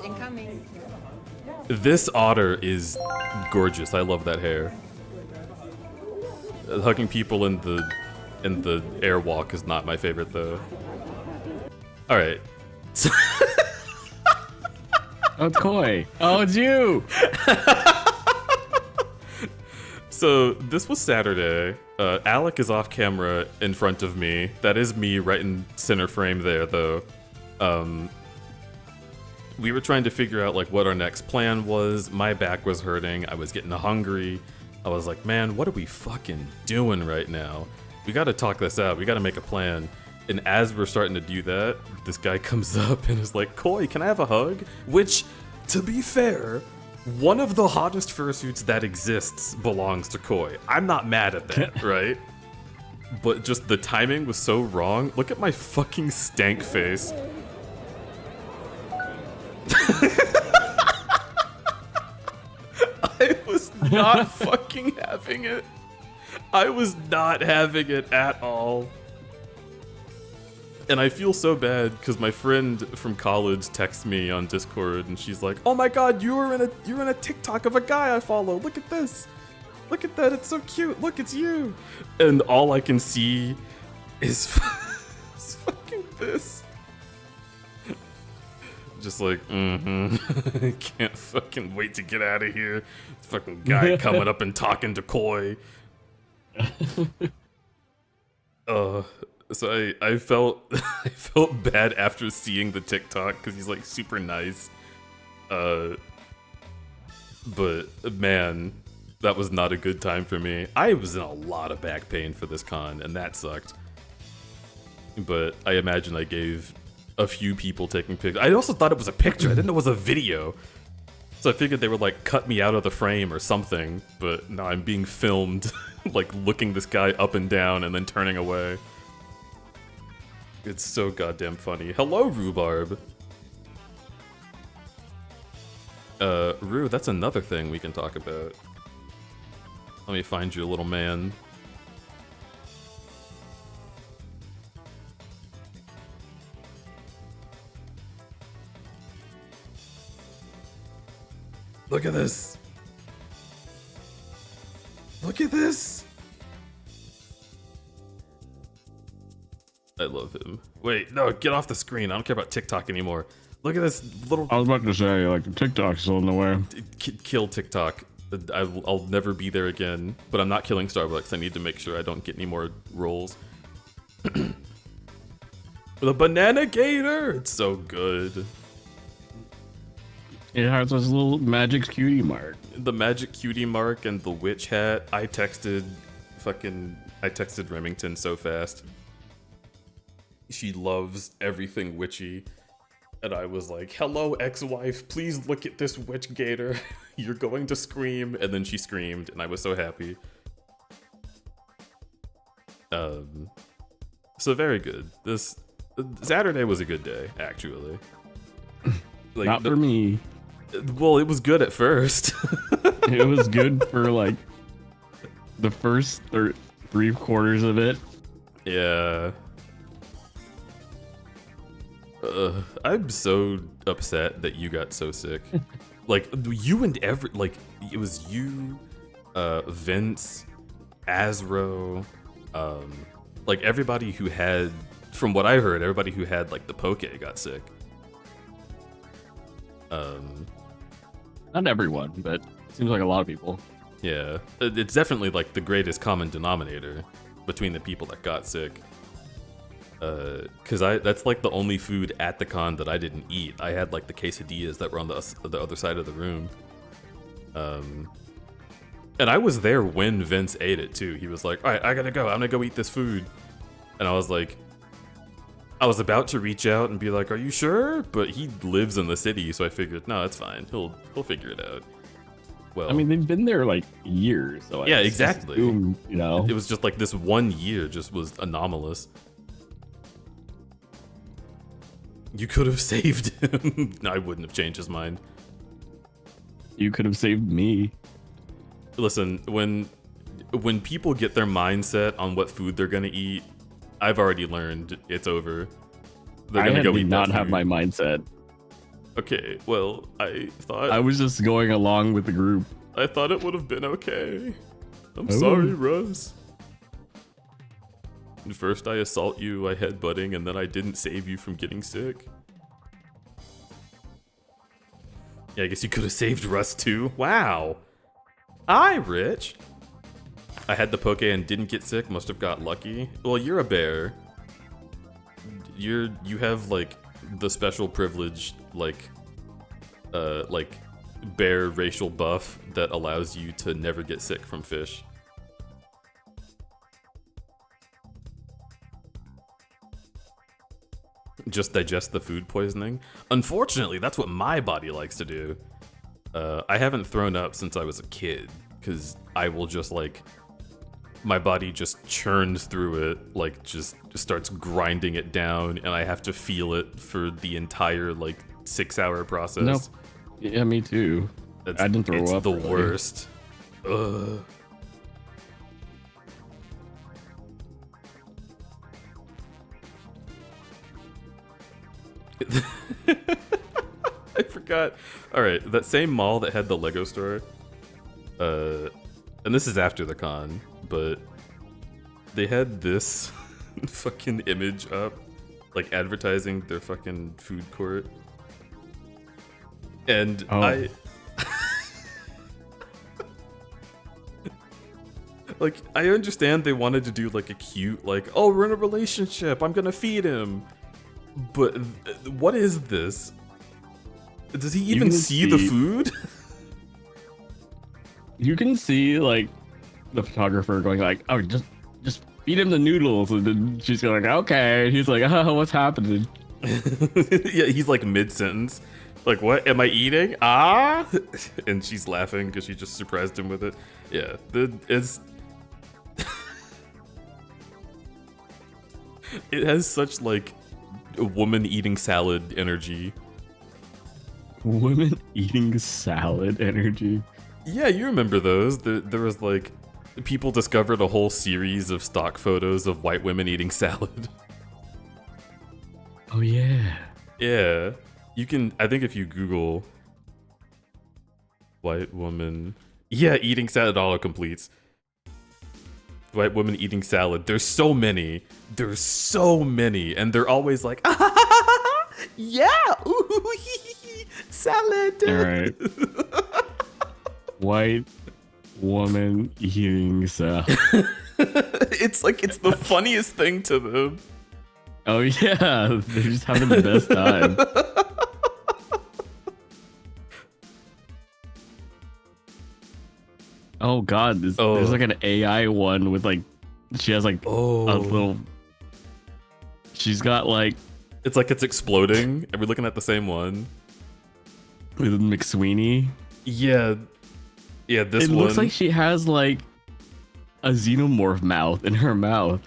Incoming. This otter is gorgeous. I love that hair. Hugging people in the airwalk is not my favorite though. All right. Oh, it's Koi. Oh, it's you. So this was Saturday. Alec is off camera in front of me. That is me right in center frame there, though. We were trying to figure out like what our next plan was. My back was hurting. I was getting hungry. I was like, man, what are we fucking doing right now? We got to talk this out. We got to make a plan. And as we're starting to do that, this guy comes up and is like, Koi, can I have a hug? Which, to be fair, one of the hottest fursuits that exists belongs to Koi. I'm not mad at that, right? But just the timing was so wrong. Look at my fucking stank face. I was not fucking having it. I was not having it at all. And I feel so bad because my friend from college texts me on Discord and she's like, "Oh my god, you're in a TikTok of a guy I follow. Look at this. Look at that. It's so cute. Look, it's you." And all I can see is, is fucking this. Just like, can't fucking wait to get out of here. Fucking guy coming up and talking to Koi. So I felt I felt bad after seeing the TikTok because he's like super nice. But man, that was not a good time for me. I was in a lot of back pain for this con, and that sucked. But I imagine I gave a few people taking pictures. I also thought it was a picture. I didn't know it was a video. So I figured they would like cut me out of the frame or something. But no, I'm being filmed, like looking this guy up and down and then turning away. It's so goddamn funny. Hello, Rhubarb. Rue, that's another thing we can talk about. Let me find you, little man. Look at this. Look at this. I love him. Wait, no, get off the screen. I don't care about TikTok anymore. Look at this little... I was about to say, like, TikTok's still in the way. Kill TikTok. I'll never be there again. But I'm not killing Starbucks. I need to make sure I don't get any more rolls. The banana gator! It's so good. It has this little magic cutie mark. The magic cutie mark and the witch hat. I texted Remington so fast. She loves everything witchy. And I was like, hello, ex-wife, please look at this witch gator. You're going to scream. And then she screamed, and I was so happy. So very good. This Saturday was a good day, actually. Like, not for me. Well, it was good at first. It was good for, like, the first 3/4 of it. Yeah. I'm so upset that you got so sick. Like, you and it was you, Vince, Azro, like everybody who had, from what I heard, everybody who had like the poke got sick. Not everyone, but seems like a lot of people. Yeah, it's definitely like the greatest common denominator between the people that got sick. Cause that's like the only food at the con that I didn't eat. I had like the quesadillas that were on the other side of the room. And I was there when Vince ate it too. He was like, "All right, I gotta go. I'm gonna go eat this food." And I was like, I was about to reach out and be like, "Are you sure?" But he lives in the city, so I figured, no, it's fine. He'll figure it out. Well, I mean, they've been there like years, so yeah, exactly. Assume, you know, it was just like this 1 year just was anomalous. You could have saved him. No, I wouldn't have changed his mind. You could have saved me. Listen, when people get their mindset on what food they're gonna eat, I've already learned it's over. They're I gonna go did eat not that have food. my mindset. Okay, well, I thought I was just going along with the group. it would have been okay. I'm Oh. sorry, Russ. First I assault you, I headbutting, and then I didn't save you from getting sick. Yeah, I guess you could have saved Russ too. Wow. Hi, Rich. I had the poke and didn't get sick. Must have got lucky. Well, you're a bear. You have like the special privilege, like bear racial buff that allows you to never get sick from fish. Just digest the food poisoning. Unfortunately, that's what my body likes to do. I haven't thrown up since I was a kid, because I will just like, my body just churns through it, like just starts grinding it down, and I have to feel it for the entire like 6-hour process. Nope. Yeah, me too. I didn't throw it's up. the really. worst. Ugh. I forgot. All right, that same mall that had the Lego store. And this is after the con, but they had this fucking image up, like advertising their fucking food court. And Oh. Like, I understand they wanted to do like a cute, like, oh, we're in a relationship, I'm gonna feed him. But what is this? Does he even can see the see- food? You can see like the photographer going like, "Oh, just feed him the noodles," and then she's going, "Okay." And he's like, "Oh, what's happening?" Yeah, he's like mid-sentence. Like, what am I eating? Ah! And she's laughing because she just surprised him with it. Yeah, it's... It has such, like, woman eating salad energy. Women eating salad energy. Yeah, you remember those. There was, like, people discovered a whole series of stock photos of white women eating salad. Oh yeah. Yeah. You can, I think if you Google white woman, yeah, eating salad auto-completes. White woman eating salad. There's so many. There's so many. And they're always like, yeah, ooh, salad. All right. White woman eating salad. It's like, it's the funniest thing to them. Oh yeah, they're just having the best time. Oh god, there's like an AI one with like, she has like a little, she's got like, It's like it's exploding. Are we looking at the same one? with McSweeney. Yeah. Yeah, this It one. looks like she has like a xenomorph mouth in her mouth.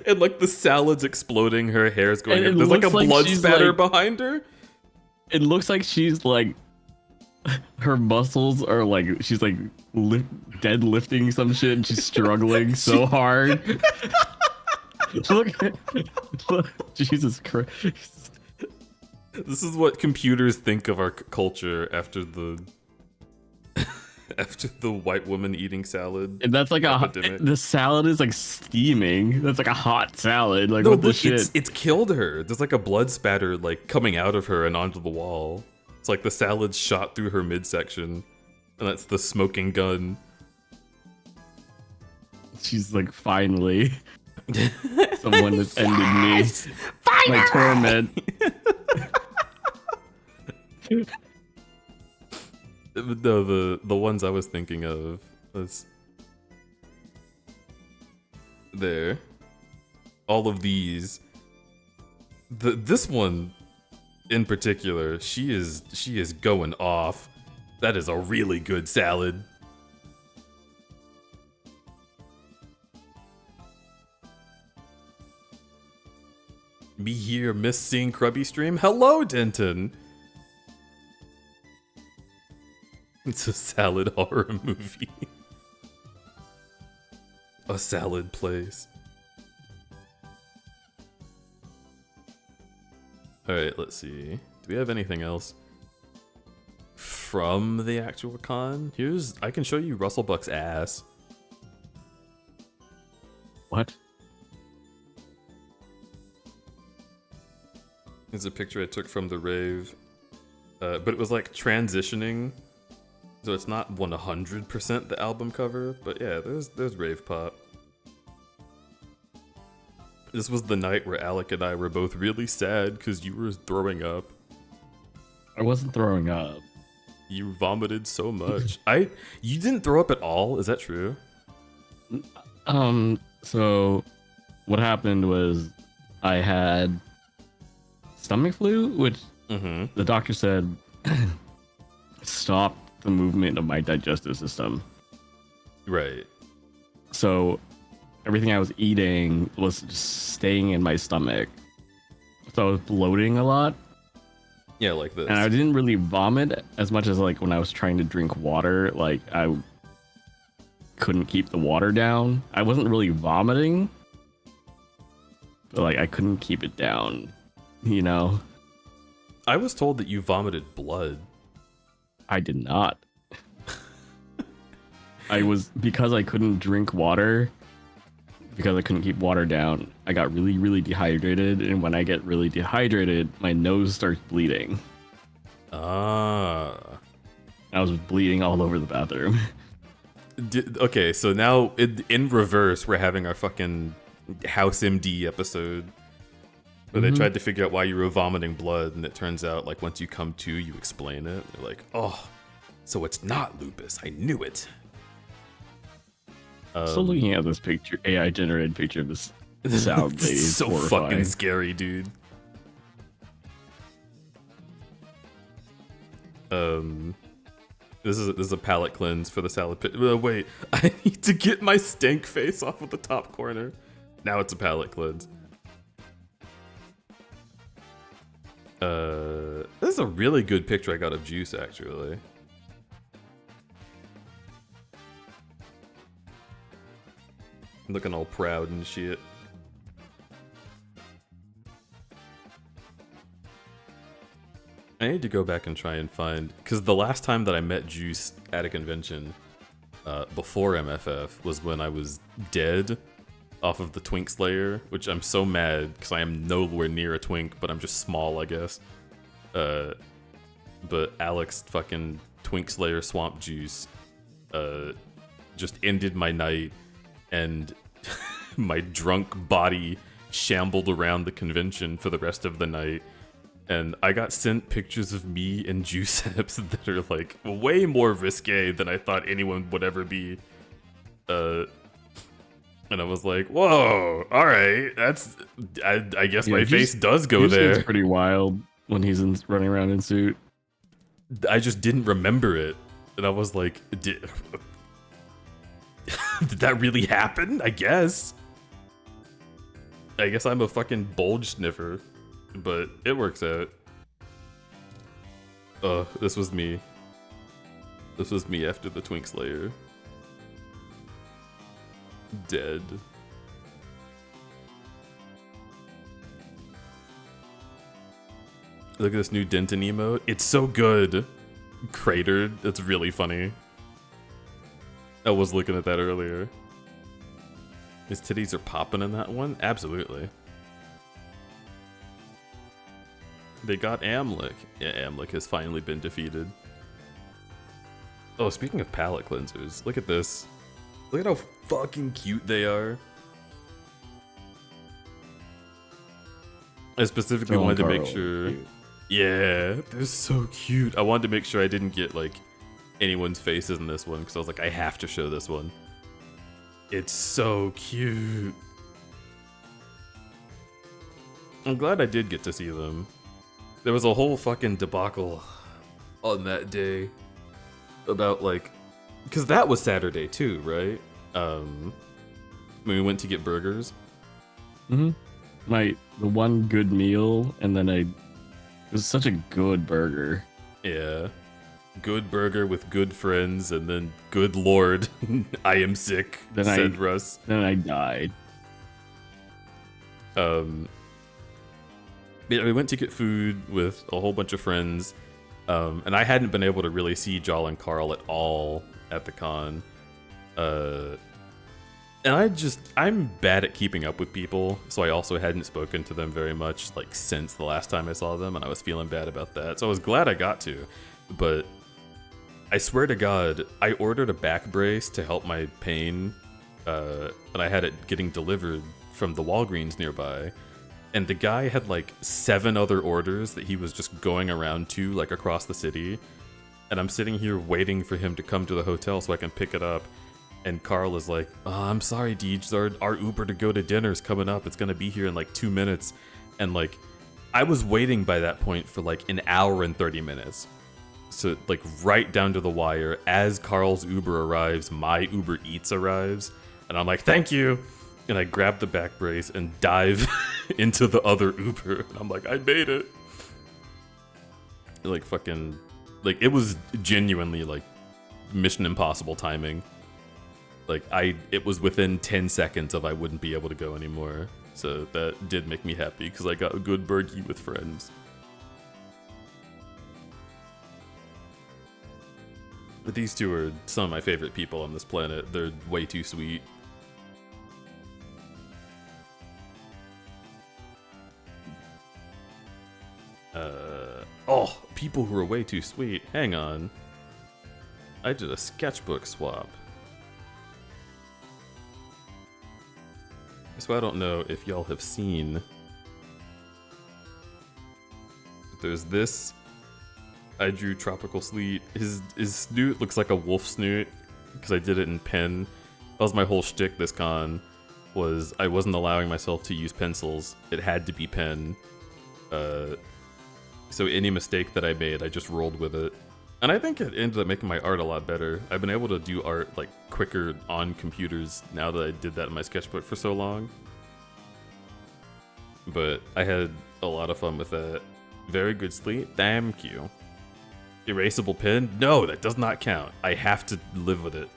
And like the salad's exploding, her hair's going And up. it There's like a looks like blood she's, spatter like- behind her. It looks like she's like, her muscles are like, she's like deadlifting some shit and she's struggling so hard. look, Jesus Christ. This is what computers think of our culture after the after the white woman eating salad. And that's like epidemic. the salad is like steaming. That's like a hot salad. Like No, what the look, shit? it's killed her. There's like a blood spatter like coming out of her and onto the wall. It's like the salad shot through her midsection, and that's the smoking gun. She's like, finally, someone has ended me. My torment. No, the ones I was thinking of was there. All of these. This one in particular, she is going off. That is a really good salad. Me here, miss seeing Krubby stream. Hello, Denton. It's a salad horror movie. A salad place. Alright, let's see. Do we have anything else from the actual con? I can show you Russell Buck's ass. What? It's a picture I took from the rave. But it was like transitioning. So it's not 100% the album cover, but yeah, there's rave pop. This was the night where Alec and I were both really sad because you were throwing up. I wasn't throwing up. You vomited so much. You didn't throw up at all? Is that true? So what happened was I had stomach flu, which the doctor said stopped the movement of my digestive system. Right. So everything I was eating was just staying in my stomach. So I was bloating a lot. Yeah, like this. And I didn't really vomit as much as like when I was trying to drink water, like I couldn't keep the water down. I wasn't really vomiting, but like I couldn't keep it down, you know? I was told that you vomited blood. I did not. Because I couldn't drink water, because I couldn't keep water down, I got really, really dehydrated. And when I get really dehydrated, my nose starts bleeding. Ah. I was bleeding all over the bathroom. Okay, so now in reverse, we're having our fucking House MD episode where they tried to figure out why you were vomiting blood, and it turns out, like, once you come to, you explain it. They're like, oh, so it's not lupus. I knew it. Still looking at this picture, AI generated picture of this sound lady. It's so horrifying. fucking scary, dude. This is a palate cleanse for the salad pit. Wait, I need to get my stank face off of the top corner. Now it's a palate cleanse. This is a really good picture I got of Juice, actually. Looking all proud and shit. I need to go back and try and find, because the last time that I met Juice at a convention before MFF was when I was dead off of the Twink Slayer, which I'm so mad because I am nowhere near a twink, but I'm just small, I guess. But Alex fucking Twink Slayer Swamp Juice just ended my night, and my drunk body shambled around the convention for the rest of the night. And I got sent pictures of me and Juiceps that are like way more risque than I thought anyone would ever be. And I was like, whoa, all right, that's, I guess my face does go there. It's pretty wild when he's running around in suit. I just didn't remember it. And I was like, did that really happen? I guess I'm a fucking bulge sniffer. But it works out. This was me. This was me after the Twink Slayer. Dead. Look at this new Denton emote. It's so good. Cratered. That's really funny. I was looking at that earlier. His titties are popping in that one? Absolutely. They got Amlik. Yeah, Amlik has finally been defeated. Oh, speaking of palate cleansers, look at this. Look at how fucking cute they are. I specifically wanted to make sure... Yeah, they're so cute. I wanted to make sure I didn't get, like, anyone's faces in this one, because I was like, I have to show this one. It's so cute. I'm glad I did get to see them. There was a whole fucking debacle on that day about, like, because that was Saturday too, right? When we went to get burgers. The one good meal, and then it was such a good burger. Yeah. good burger with good friends, and then good lord, I am sick, Then said Russ. Then I died. Yeah, we went to get food with a whole bunch of friends, and I hadn't been able to really see Jal and Carl at all at the con. And I'm bad at keeping up with people, so I also hadn't spoken to them very much, like, since the last time I saw them, and I was feeling bad about that. So I was glad I got to, but I swear to God, I ordered a back brace to help my pain, and I had it getting delivered from the Walgreens nearby, and the guy had, like, 7 other orders that he was just going around to, like, across the city, and I'm sitting here waiting for him to come to the hotel so I can pick it up. And Carl is like, oh, I'm sorry, Deej, our Uber to go to dinner is coming up. It's going to be here in like 2 minutes. And like, I was waiting by that point for like an hour and 30 minutes. So like right down to the wire, as Carl's Uber arrives, my Uber Eats arrives. And I'm like, thank you. And I grab the back brace and dive into the other Uber. And I'm like, I made it. Like fucking, like it was genuinely like Mission Impossible timing. Like, it was within 10 seconds of I wouldn't be able to go anymore. So that did make me happy, because I got a good burgie with friends. But these two are some of my favorite people on this planet. They're way too sweet. Oh, people who are way too sweet. Hang on. I did a sketchbook swap. So I don't know if y'all have seen. There's this. I drew Tropical Sleet. His snoot looks like a wolf snoot because I did it in pen. That was my whole shtick this con. Was I wasn't allowing myself to use pencils. It had to be pen. So any mistake that I made, I just rolled with it. And I think it ended up making my art a lot better. I've been able to do art like quicker on computers now that I did that in my sketchbook for so long. But I had a lot of fun with that. Very good sleep. Thank you. Erasable pen? No, that does not count. I have to live with it.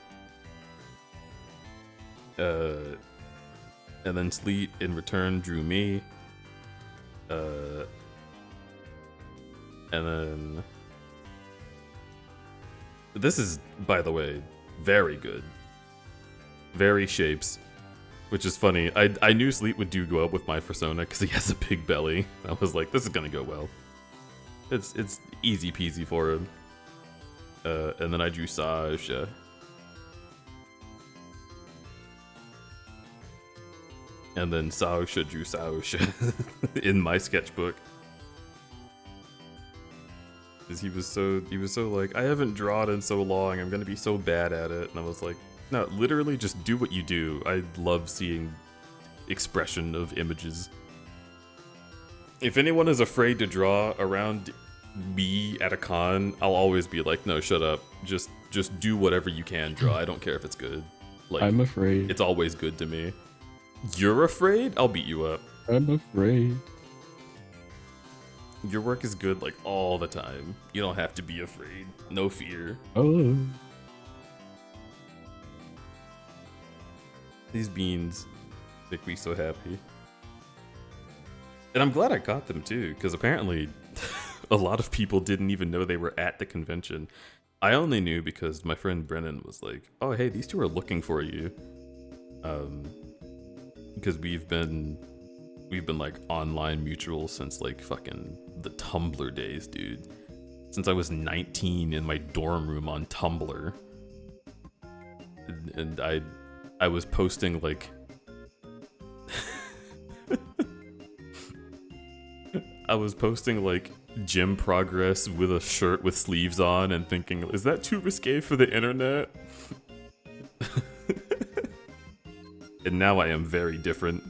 And then Sleet in return drew me. And then this is, by the way, very good. Very shapes, which is funny. I knew Sleet would do well with my persona because he has a big belly. I was like, this is gonna go well. It's easy peasy for him. And then I drew Sasha. And then Sasha drew Sasha in my sketchbook. Because he was so like, I haven't drawn in so long, I'm gonna be so bad at it. And I was like, no, literally just do what you do. I love seeing expression of images. If anyone is afraid to draw around me at a con, I'll always be like, no, shut up. Just do whatever you can draw. I don't care if it's good. Like, I'm afraid. It's always good to me. You're afraid? I'll beat you up. I'm afraid. Your work is good like all the time. You don't have to be afraid. No fear. Oh. These beans make me so happy. And I'm glad I got them too, because apparently a lot of people didn't even know they were at the convention. I only knew because my friend Brennan was like, oh hey, these two are looking for you. Because we've been like online mutuals since like fucking the Tumblr days, dude. Since I was 19 in my dorm room on Tumblr. And I was posting like I was posting like gym progress with a shirt with sleeves on and thinking, is that too risque for the internet? And now I am very different.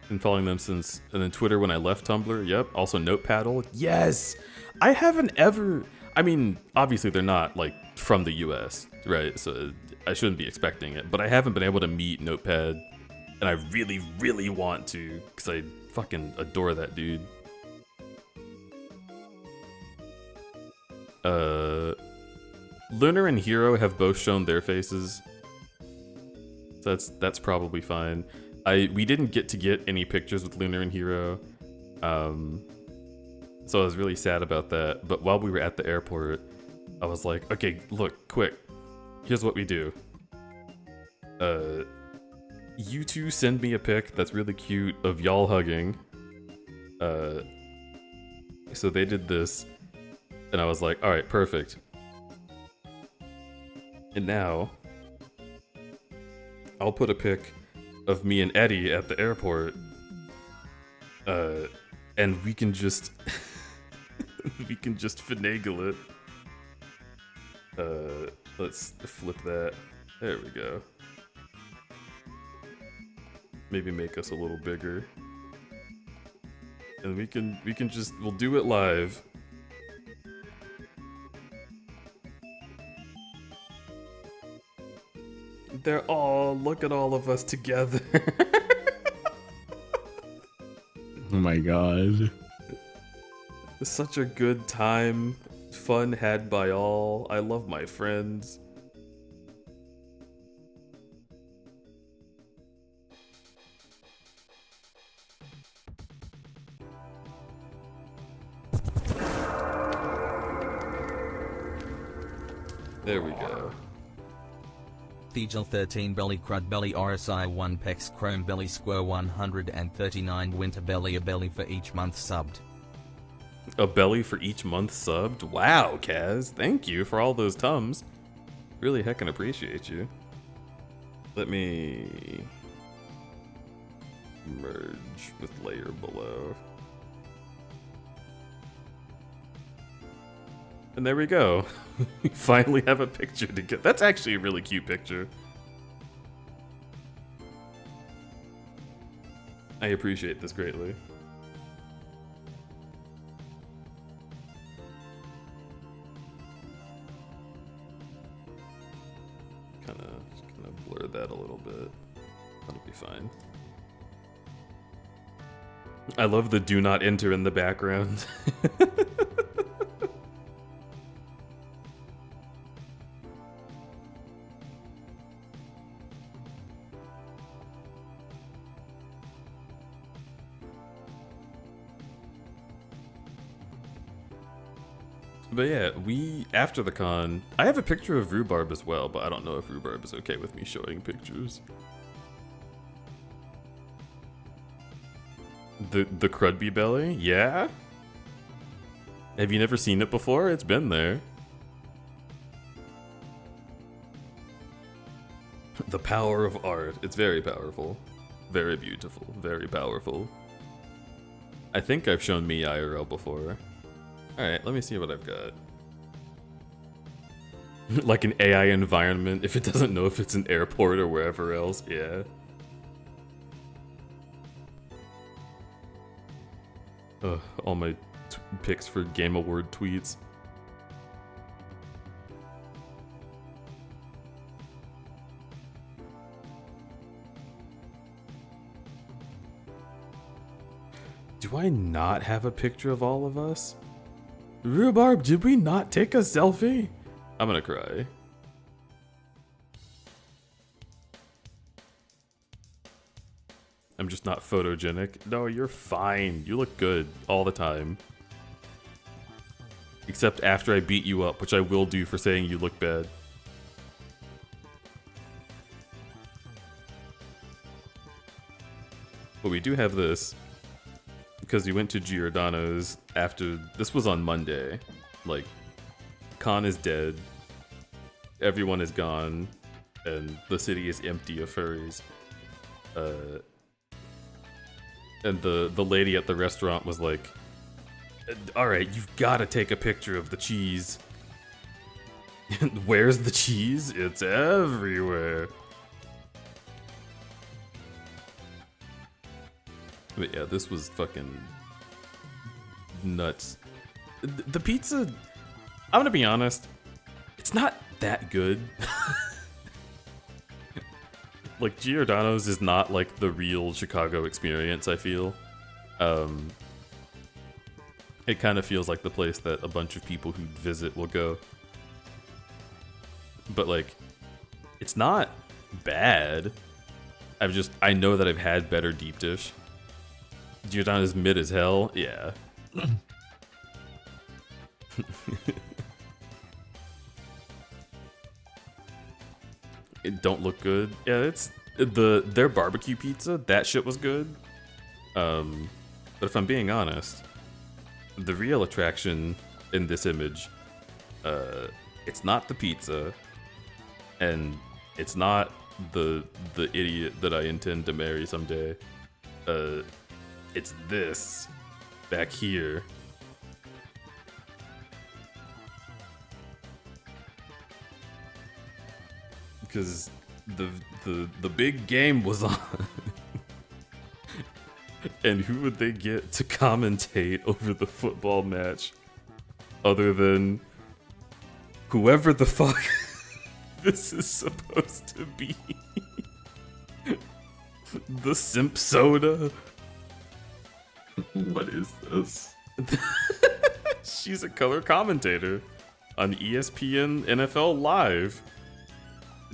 Been following them since, and then Twitter when I left Tumblr. Yep. Also Notepaddle. Yes. I haven't ever. I mean, obviously they're not like from the U.S., right? So I shouldn't be expecting it. But I haven't been able to meet Notepad and I really, really want to, because I fucking adore that dude. Lunar and Hero have both shown their faces, so that's probably fine. We didn't get to get any pictures with Lunar and Hero, so I was really sad about that. But while we were at the airport, I was like, okay, look, quick, here's what we do. You two send me a pic that's really cute of y'all hugging. So they did this, and I was like, all right, perfect. And now, I'll put a pic of me and Eddie at the airport, and we can just finagle it. Let's flip that. There we go. Maybe make us a little bigger, and we'll do it live. Look at all of us together. Oh my god. It's such a good time. Fun had by all. I love my friends. There we go. Thegel 13 Belly Crud Belly RSI 1 Pex Chrome Belly Square 139 Winter Belly a belly for each month subbed. A belly for each month subbed? Wow, Kaz. Thank you for all those tums. Really heckin' appreciate you. Let me merge with layer below. And there we go. We finally have a picture to get. That's actually a really cute picture. I appreciate this greatly. Kind of blur that a little bit. That'll be fine. I love the do not enter in the background. But yeah, after the con, I have a picture of Rhubarb as well, but I don't know if Rhubarb is okay with me showing pictures. The Crudby belly? Yeah? Have you never seen it before? It's been there. The power of art. It's very powerful. Very beautiful. Very powerful. I think I've shown me IRL before. Alright, let me see what I've got. Like an AI environment, if it doesn't know if it's an airport or wherever else, yeah. All my picks for Game Award tweets. Do I not have a picture of all of us? Rhubarb, did we not take a selfie? I'm gonna cry. I'm just not photogenic. No, you're fine. You look good all the time. Except after I beat you up, which I will do for saying you look bad. But we do have this. Because we went to Giordano's after... This was on Monday. Like, Khan is dead. Everyone is gone. And the city is empty of furries. And the lady at the restaurant was like, alright, you've got to take a picture of the cheese. Where's the cheese? It's everywhere. But yeah, this was fucking nuts. The pizza, I'm gonna be honest, it's not that good. like Giordano's is not like the real Chicago experience, I feel. It kind of feels like the place that a bunch of people who visit will go. But like, it's not bad. I know that I've had better deep dish. Giordano's mid as hell, yeah. It don't look good. Yeah, it's their barbecue pizza. That shit was good. But if I'm being honest, the real attraction in this image, it's not the pizza, and it's not the idiot that I intend to marry someday. It's this back here. Because the big game was on. And who would they get to commentate over the football match other than whoever the fuck this is supposed to be? The Simp Soda. What is this? She's a color commentator on ESPN NFL Live.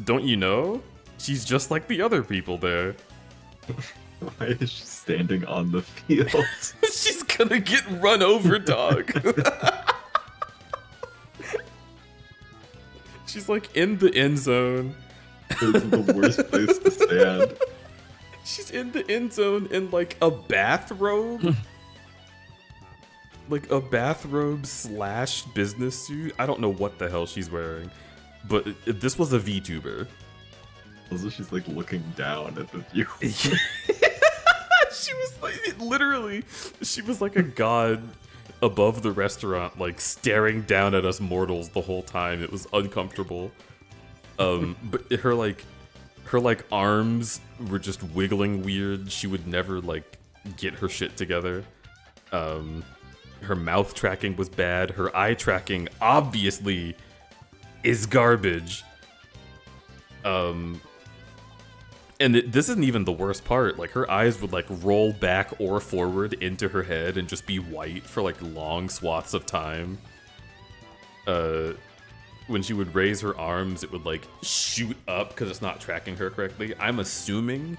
Don't you know? She's just like the other people there. Why is she standing on the field? She's gonna get run over, dog. She's like in the end zone. It's the worst place to stand. She's in the end zone in like a bathrobe. Like a bathrobe / business suit. I don't know what the hell she's wearing. But this was a VTuber. Also, she's like looking down at the view. She was like, literally, she was like a god above the restaurant, like staring down at us mortals the whole time. It was uncomfortable. But her arms were just wiggling weird. She would never like get her shit together. Her mouth tracking was bad. Her eye tracking obviously is garbage. And this isn't even the worst part. Like, her eyes would like roll back or forward into her head and just be white for like long swaths of time. When she would raise her arms, it would like shoot up because it's not tracking her correctly. I'm assuming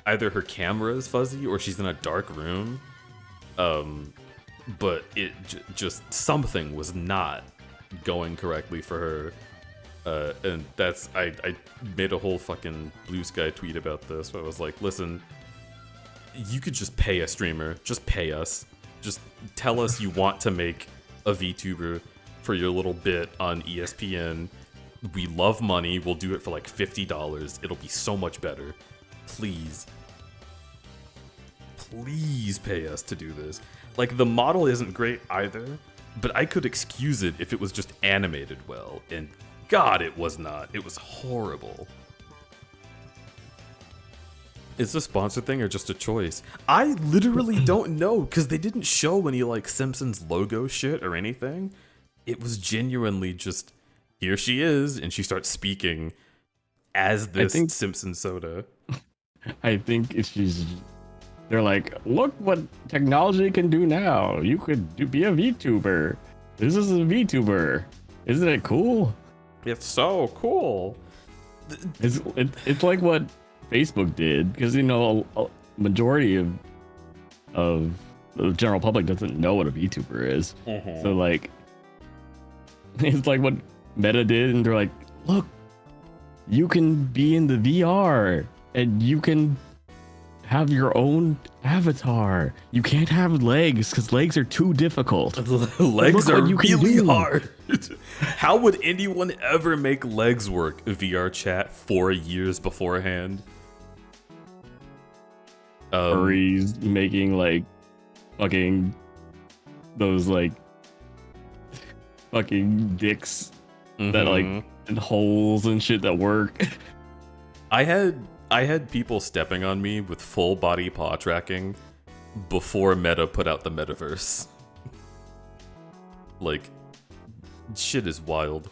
either her camera is fuzzy or she's in a dark room. But it just something was not going correctly for her. And that's, I made a whole fucking Blue Sky tweet about this where I was like, listen, you could just pay a streamer, just pay us. Just tell us you want to make a VTuber for your little bit on ESPN. We love money, we'll do it for like $50. It'll be so much better. Please. Please pay us to do this. Like, the model isn't great either, but I could excuse it if it was just animated well, and God, it was not. It was horrible. Is this a sponsor thing or just a choice? I literally don't know, because they didn't show any, like, Simpsons logo shit or anything. It was genuinely just, here she is, and she starts speaking as this Simpson soda. I think it's just, they're like, look what technology can do now. You could be a VTuber. This is a VTuber. Isn't it cool? It's so cool. It's like what Facebook did, because you know a majority of the general public doesn't know what a VTuber is. So like, it's like what Meta did, and they're like, look, you can be in the VR and you can have your own avatar. You can't have legs because legs are too difficult. Legs are really hard. How would anyone ever make legs work VR chat 4 years beforehand? Furries making like fucking those like fucking dicks that like and holes and shit that work. I had people stepping on me with full body paw tracking before Meta put out the metaverse. Like, shit is wild.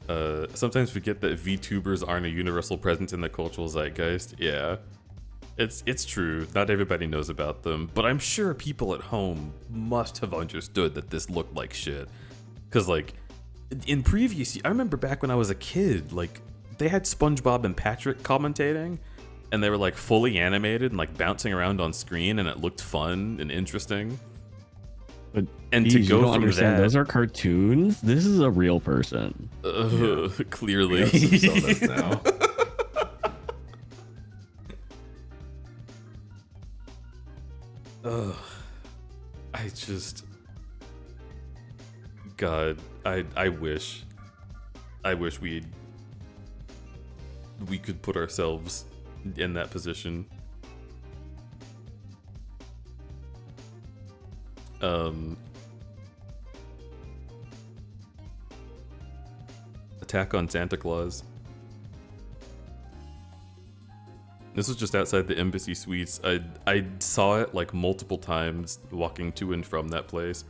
Sometimes forget that VTubers aren't a universal presence in the cultural zeitgeist. Yeah, it's true. Not everybody knows about them, but I'm sure people at home must have understood that this looked like shit. Cause like in previous, I remember back when I was a kid, like they had SpongeBob and Patrick commentating, and they were like fully animated and like bouncing around on screen, and it looked fun and interesting. But And geez, to go you don't from understand, that, those are cartoons. This is a real person. clearly. We have some sodas now. Ugh. I just, God, I wish we could put ourselves in that position. Attack on Santa Claus. This was just outside the Embassy Suites. I saw it like multiple times walking to and from that place.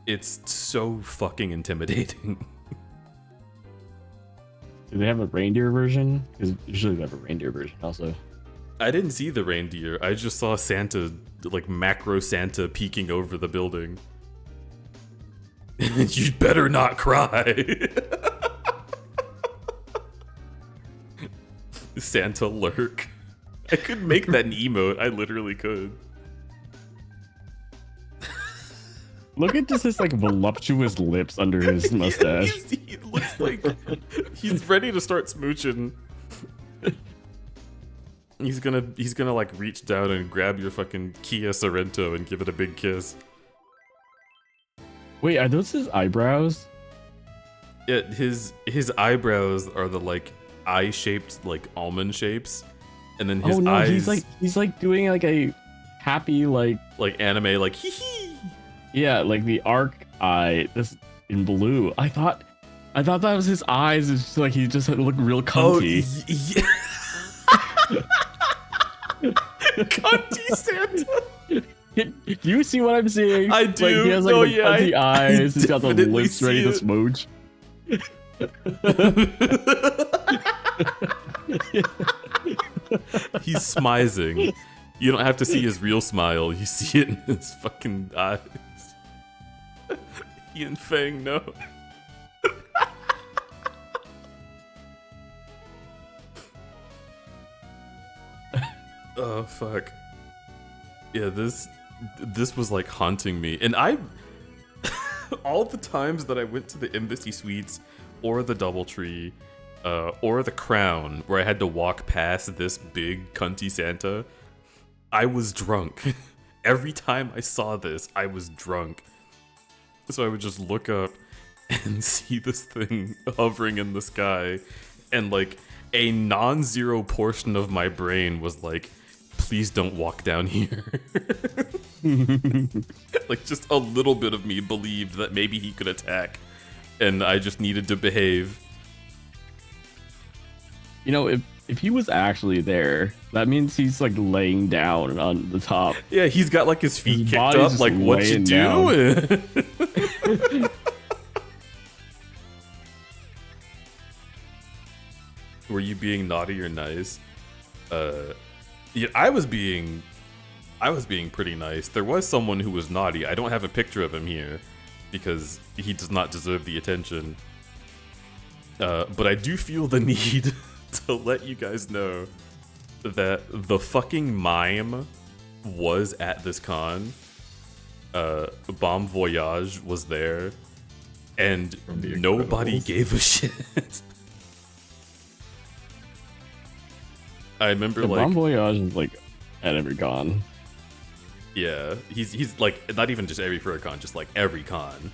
It's so fucking intimidating. Do they have a reindeer version? Because usually they have a reindeer version also. I didn't see the reindeer. I just saw Santa, like macro Santa, peeking over the building. You'd better not cry. Santa lurk. I could make that an emote. I literally could. Look at just his like voluptuous lips under his mustache. He looks like he's ready to start smooching. He's gonna like reach down and grab your fucking Kia Sorrento and give it a big kiss. Wait, are those his eyebrows? Yeah, his eyebrows are the like eye-shaped like almond shapes, and then his oh no, eyes he's like doing like a happy like anime like hee hee. yeah, like the arc eye. This in blue. I thought that was his eyes. It's just like he just looked real cunty. Yeah. Cunty Santa. Do you see what I'm seeing? I do. Like, he has like No, the yeah, cunty eyes. He's got the definitely lips ready see to it. smooch. He's smizing. You don't have to see his real smile. You see it in his fucking eyes. Ian Fang, no. Oh fuck. Yeah, this was like haunting me, and I all the times that I went to the Embassy Suites or the DoubleTree or the Crown, where I had to walk past this big cunty Santa, I was drunk. Every time I saw this, I was drunk. So I would just look up and see this thing hovering in the sky, and like a non-zero portion of my brain was like, please don't walk down here. Like just a little bit of me believed that maybe he could attack, and I just needed to behave. You know, if he was actually there, that means he's like laying down on the top. Yeah, he's got like his feet His kicked body's up, just like what you laying down. doing? Were you being naughty or nice? Yeah, I was being pretty nice. There was someone who was naughty. I don't have a picture of him here because he does not deserve the attention. But I do feel the need to let you guys know that the fucking mime was at this con. Bon Voyage was there, and From The nobody Incredibles. gave a shit. I remember The like Bon Voyage is like at every con. yeah, he's like not even just every furry con, just like every con.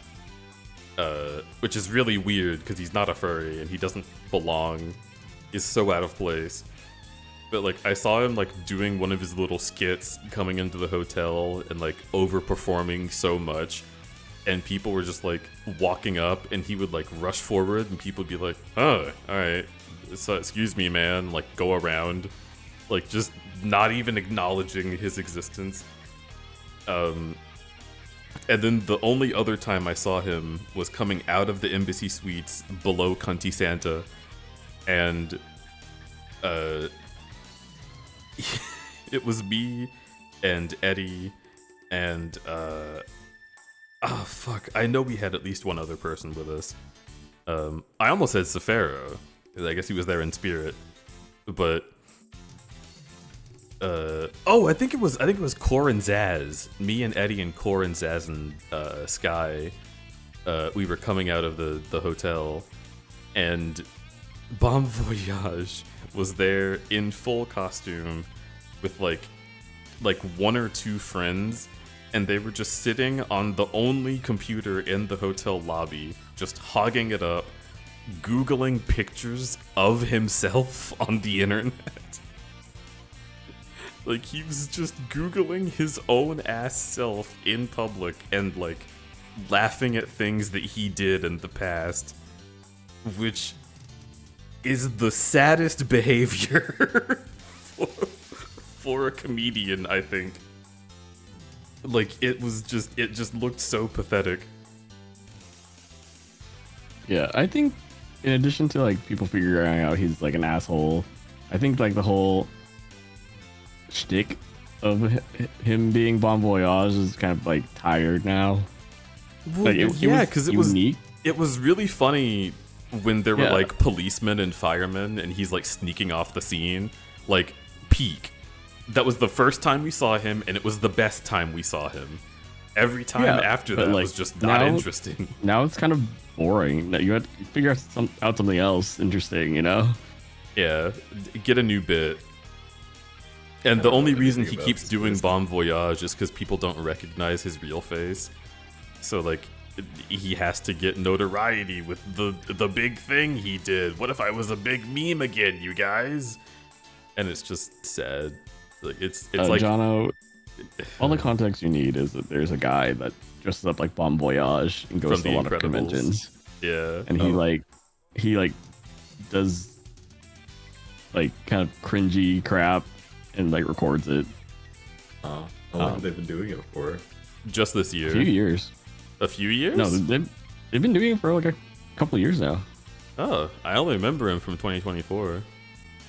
Which is really weird because he's not a furry and he doesn't belong. He's so out of place. But like I saw him like doing one of his little skits coming into the hotel and like overperforming so much, and people were just like walking up and he would like rush forward and people would be like, oh, alright, so excuse me man, like go around, like just not even acknowledging his existence. And then the only other time I saw him was coming out of the embassy suites below Cunty Santa, and it was me and Eddie and oh fuck, I know we had at least one other person with us. I almost said Safaro, because I guess he was there in spirit, but I think it was Core and Zaz. Me and Eddie and Core and Zaz and Sky. We were coming out of the hotel, and Bon Voyage was there in full costume with like one or two friends, and they were just sitting on the only computer in the hotel lobby, just hogging it up, Googling pictures of himself on the internet. Like, he was just Googling his own ass self in public and, like, laughing at things that he did in the past, which is the saddest behavior for a comedian, I think. Like, it just looked so pathetic. Yeah, I think in addition to, like, people figuring out he's, like, an asshole, I think, like, the whole shtick of him being Bon Voyage is kind of, like, tired now. Well, Like, yeah, because it was unique. It was really funny when there were Yeah. like policemen and firemen, and he's like sneaking off the scene, like peak. That was the first time we saw him, and it was the best time we saw him. Every time Yeah, after but, that like, was just not now- interesting. Now it's kind of boring. That you have to figure out something else interesting, you know? Yeah, get a new bit. And the don't only know reason anything he about keeps this doing business. Bon Voyage is because people don't recognize his real face. So like, he has to get notoriety with the big thing he did. What if I was a big meme again, you guys? And it's just sad. Like it's like Jono, all the context you need is that there's a guy that dresses up like Bon Voyage and goes From to a The lot of Incredibles. conventions, yeah. and he does like kind of cringy crap and like records it. How long have they been doing it for? Just this year. A few years. A few years? No, they've been doing it for like a couple of years now. Oh, I only remember him from 2024.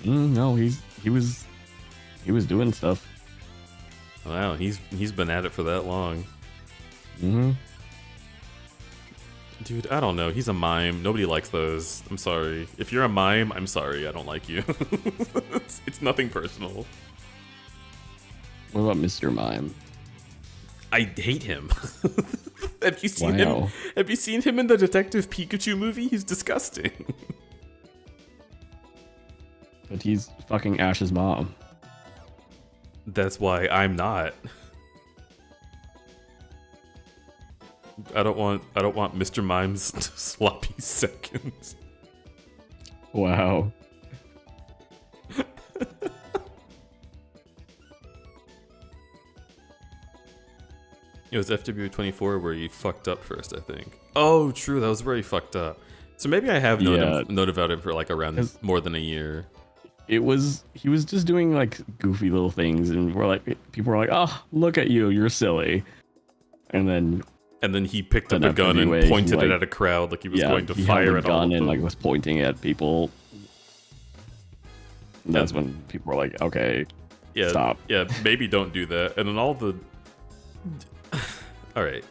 No, he was doing stuff. Wow, he's been at it for that long. Mm-hmm. Dude, I don't know. He's a mime. Nobody likes those. I'm sorry. If you're a mime, I'm sorry. I don't like you. it's nothing personal. What about Mr. Mime? I hate him. Have you seen him? Wow. Have you seen him in the Detective Pikachu movie? He's disgusting. But he's fucking Ash's mom. That's why I'm not. I don't want Mr. Mime's sloppy seconds. Wow. It was FW 24 where he fucked up first, I think. Oh, true. That was where he fucked up. So maybe I have known about him for like around 'Cause- more than a year. He was just doing like goofy little things, and people were like, "Oh, look at you, you're silly," and then he picked up But a gun and anyway, pointed he, it like- at a crowd like he was yeah, going to he fire held a at all gun of and like them. was pointing at people. And that's when people were like, "Okay, Yeah, stop." yeah, maybe don't do that. And then all the. All right,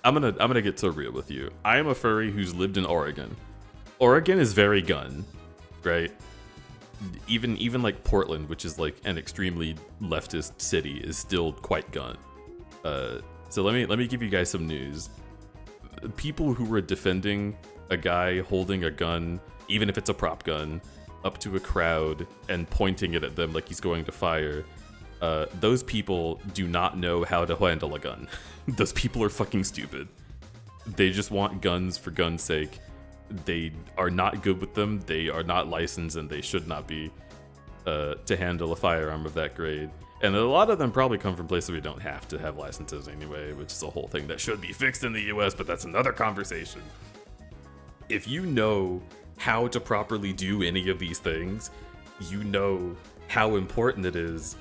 I'm gonna get so real with you. I am a furry who's lived in Oregon. Oregon is very gun, right? Even like Portland, which is like an extremely leftist city, is still quite gun. So let me give you guys some news. People who were defending a guy holding a gun, even if it's a prop gun, up to a crowd and pointing it at them like he's going to fire, those people do not know how to handle a gun. Those people are fucking stupid. They just want guns for gun's sake. They are not good with them. They are not licensed, and they should not be to handle a firearm of that grade. And a lot of them probably come from places we don't have to have licenses anyway, which is a whole thing that should be fixed in the US, but that's another conversation. If you know how to properly do any of these things, you know how important it is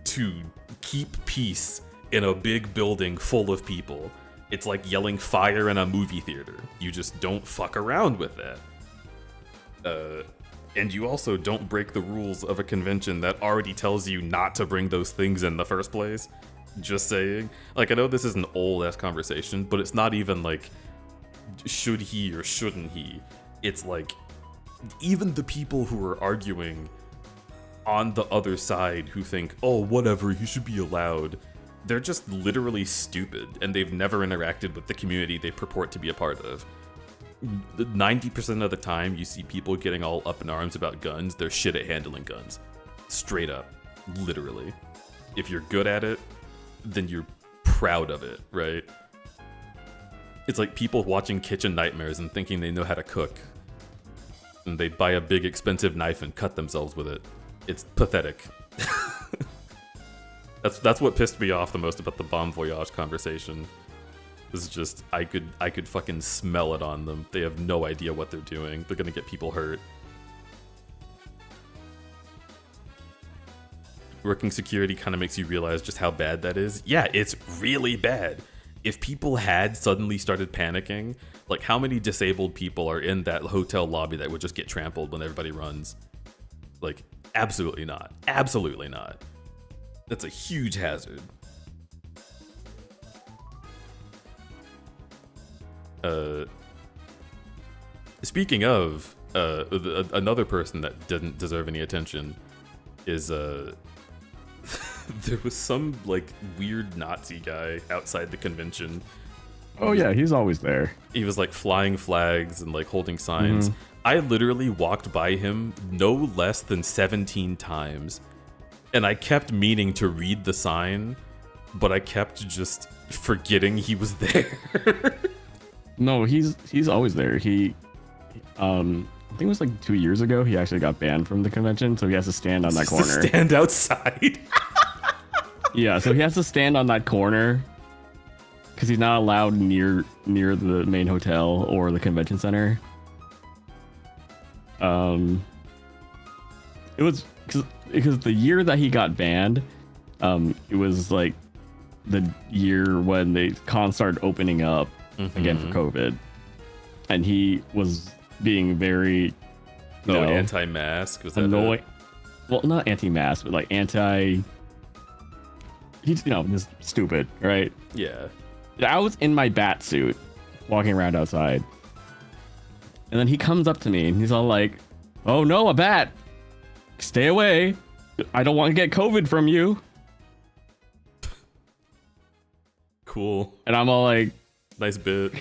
to keep peace in a big building full of people. It's like yelling fire in a movie theater. You just don't fuck around with that. And you also don't break the rules of a convention that already tells you not to bring those things in the first place. Just saying. Like, I know this is an old-ass conversation, but it's not even like, should he or shouldn't he? It's like, even the people who are arguing on the other side who think, oh, whatever, he should be allowed, they're just literally stupid, and they've never interacted with the community they purport to be a part of. 90% of the time you see people getting all up in arms about guns, they're shit at handling guns. Straight up. Literally. If you're good at it, then you're proud of it, right? It's like people watching Kitchen Nightmares and thinking they know how to cook. And they buy a big expensive knife and cut themselves with it. It's pathetic. That's what pissed me off the most about the Bon Voyage conversation. It's just, I could fucking smell it on them. They have no idea what they're doing. They're gonna get people hurt. Working security kind of makes you realize just how bad that is. Yeah, it's really bad. If people had suddenly started panicking, like how many disabled people are in that hotel lobby that would just get trampled when everybody runs? Like, absolutely not. Absolutely not. That's a huge hazard. Speaking of, another person that didn't deserve any attention is, there was some, like, weird Nazi guy outside the convention. Oh yeah, he's always there. He was, like, flying flags and, like, holding signs. I literally walked by him no less than 17 times. And I kept meaning to read the sign, but I kept just forgetting he was there. No, he's always there. He, I think it was like 2 years ago, he actually got banned from the convention, so he has to stand on that corner. To stand outside. Yeah, so he has to stand on that corner because he's not allowed near the main hotel or the convention center. It was because the year that he got banned, it was like the year when the cons started opening up again for COVID, and he was being very anti-mask. Was that annoying? Well, not anti-mask, but like anti. He's just stupid, right? Yeah. I was in my bat suit, walking around outside, and then he comes up to me and he's all like, "Oh no, a bat! Stay away! I don't want to get COVID from you." Cool. And I'm all like, nice bit.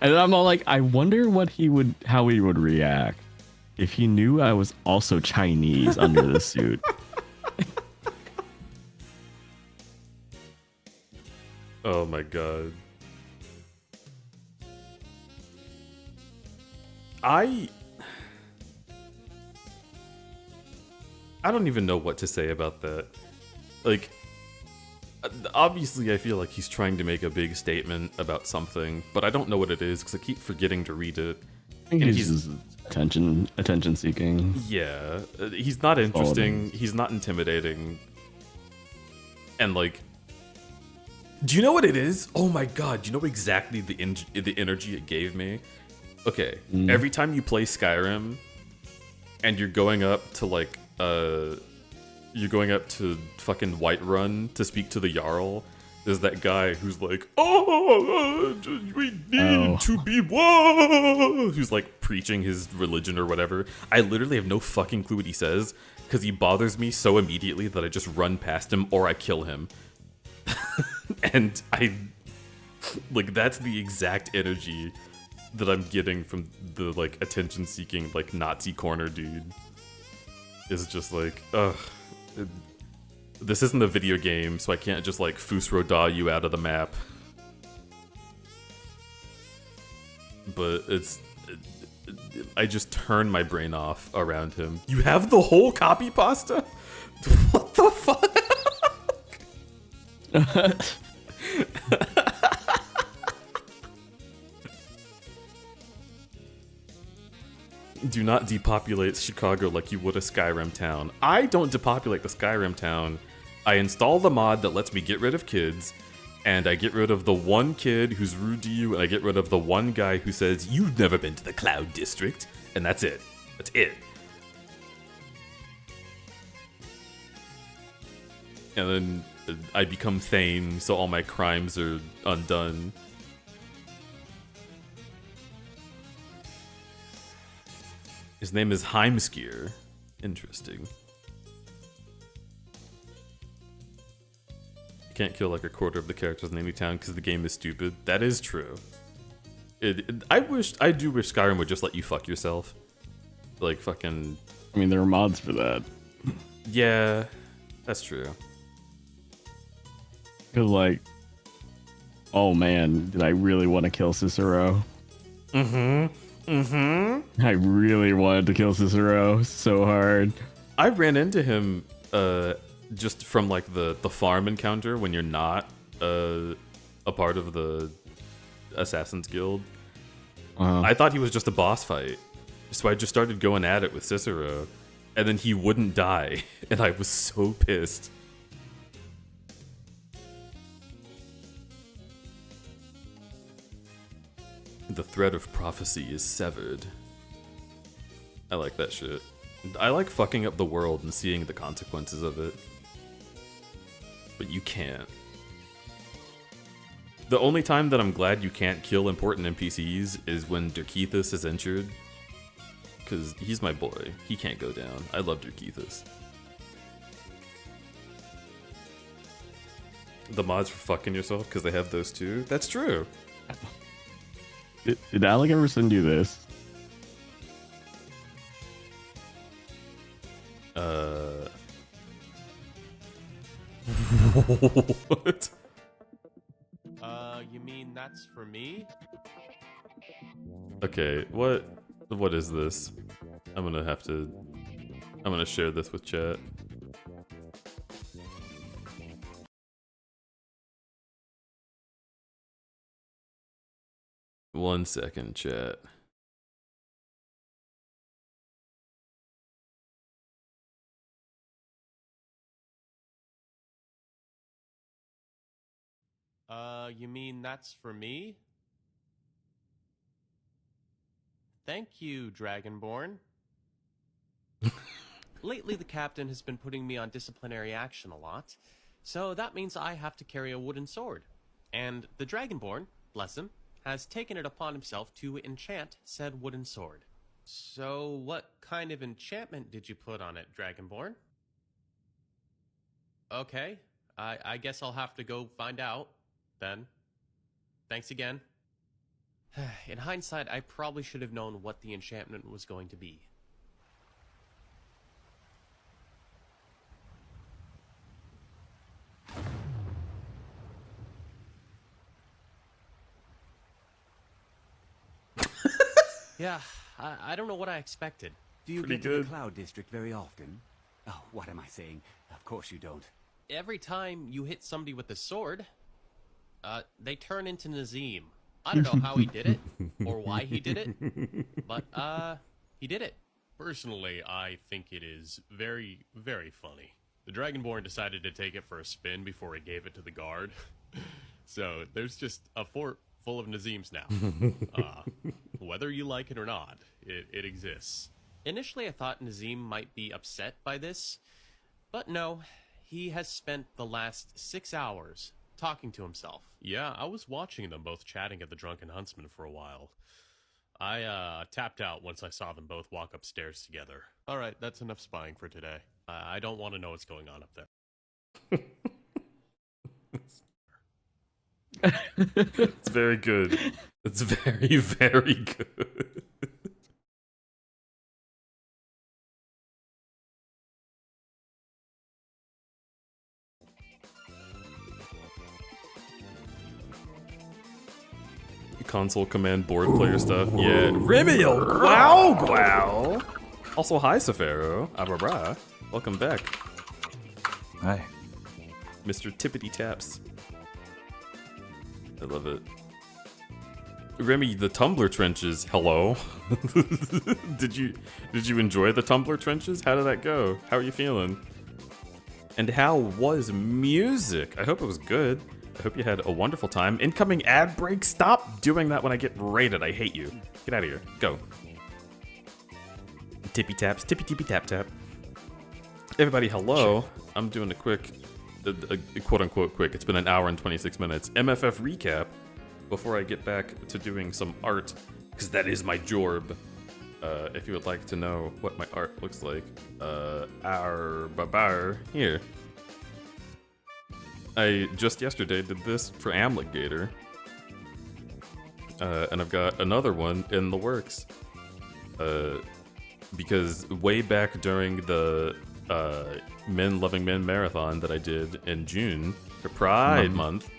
And then I'm all like, I wonder how he would react if he knew I was also Chinese under the suit. Oh my god. I don't even know what to say about that. Like, obviously I feel like he's trying to make a big statement about something, but I don't know what it is because I keep forgetting to read it. I think he's attention seeking. Yeah, he's not interesting. He's not intimidating. And like, do you know what it is? Oh my god, do you know exactly the energy it gave me? Okay, every time you play Skyrim and you're going up to like you're going up to fucking Whiterun to speak to the Jarl, there's that guy who's like, we need to be one, who's like preaching his religion or whatever. I literally have no fucking clue what he says because he bothers me so immediately that I just run past him or I kill him. And like, that's the exact energy that I'm getting from the like attention seeking like Nazi corner dude. Is just like, ugh. This isn't a video game, so I can't just like Fusroda you out of the map. But I just turn my brain off around him. You have the whole copy pasta? What the fuck? Do not depopulate Chicago like you would a Skyrim town. I don't depopulate the Skyrim town I install the mod that lets me get rid of kids, and I get rid of the one kid who's rude to you, and I get rid of the one guy who says, "You've never been to the Cloud District," and that's it. That's it. And then I become Thane, so all my crimes are undone. His name is Heimskier. Interesting. You can't kill like a quarter of the characters in any town because the game is stupid. That is true. I do wish Skyrim would just let you fuck yourself. Like fucking... I mean, there are mods for that. Yeah, that's true. Cause like, oh man, did I really want to kill Cicero? I really wanted to kill Cicero so hard. I ran into him just from like the farm encounter when you're not a part of the Assassin's Guild. I thought he was just a boss fight, so I just started going at it with Cicero, and then he wouldn't die, and I was so pissed. The thread of prophecy is severed. I like that shit. I like fucking up the world and seeing the consequences of it. But you can't. The only time that I'm glad you can't kill important NPCs is when Dirkethus is injured. Because he's my boy. He can't go down. I love Dirkethus. The mods for fucking yourself because they have those too? That's true. Did Alec ever send you this? What? You mean that's for me? Okay, what is this? I'm gonna share this with chat. One second, chat. You mean that's for me? Thank you, Dragonborn. Lately, the captain has been putting me on disciplinary action a lot, so that means I have to carry a wooden sword. And the Dragonborn, bless him, has taken it upon himself to enchant said wooden sword. So, what kind of enchantment did you put on it, Dragonborn? Okay, I guess I'll have to go find out, then. Thanks again. In hindsight, I probably should have known what the enchantment was going to be. Yeah, I don't know what I expected. Do you Pretty get to good. the Cloud District very often? Oh, what am I saying? Of course you don't. Every time you hit somebody with a sword, they turn into Nazim. I don't know how he did it, or why he did it, but, he did it. Personally, I think it is very, very funny. The Dragonborn decided to take it for a spin before he gave it to the guard. So, there's just a fort full of Nazims now. Whether you like it or not, it exists. Initially, I thought Nazim might be upset by this, but no, he has spent the last 6 hours talking to himself. Yeah, I was watching them both chatting at the Drunken Huntsman for a while. I tapped out once I saw them both walk upstairs together. Alright, that's enough spying for today. I don't want to know what's going on up there. It's very good. It's very, very good. Console command board player stuff. Yeah. Remiel! Wow! Wow! Also, hi, Safaro. Abra. Welcome back, Hi. Mr. Tippity Taps. I love it. Remy, the Tumblr trenches. Hello. did you enjoy the Tumblr trenches? How did that go? How are you feeling? And how was music? I hope it was good. I hope you had a wonderful time. Incoming ad break. Stop doing that when I get rated. I hate you. Get out of here. Go. Tippy taps. Tippy tippy tap tap. Everybody, hello. I'm doing a quick, quote unquote quick. It's been an hour and 26 minutes. MFF recap before I get back to doing some art, because that is my job. If you would like to know what my art looks like, our babar here. I just yesterday did this for Amligator, and I've got another one in the works. Because way back during the Men Loving Men marathon that I did in June for Pride Month,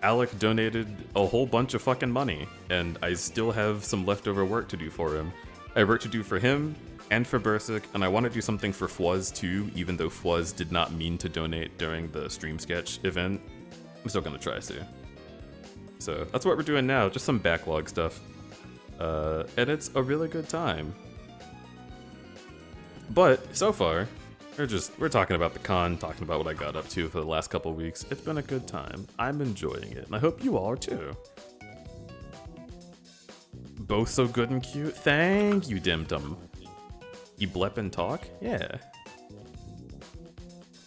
Alec donated a whole bunch of fucking money, and I still have some leftover work to do for him. I have work to do for him and for Bersic, and I want to do something for Fwuz too, even though Fwuz did not mean to donate during the Stream Sketch event. I'm still gonna try to. So that's what we're doing now, just some backlog stuff. And it's a really good time. But so far, we're talking about the con, talking about what I got up to for the last couple weeks. It's been a good time. I'm enjoying it, and I hope you all are too. Both so good and cute. Thank you, Dimtum. You blep and talk? Yeah.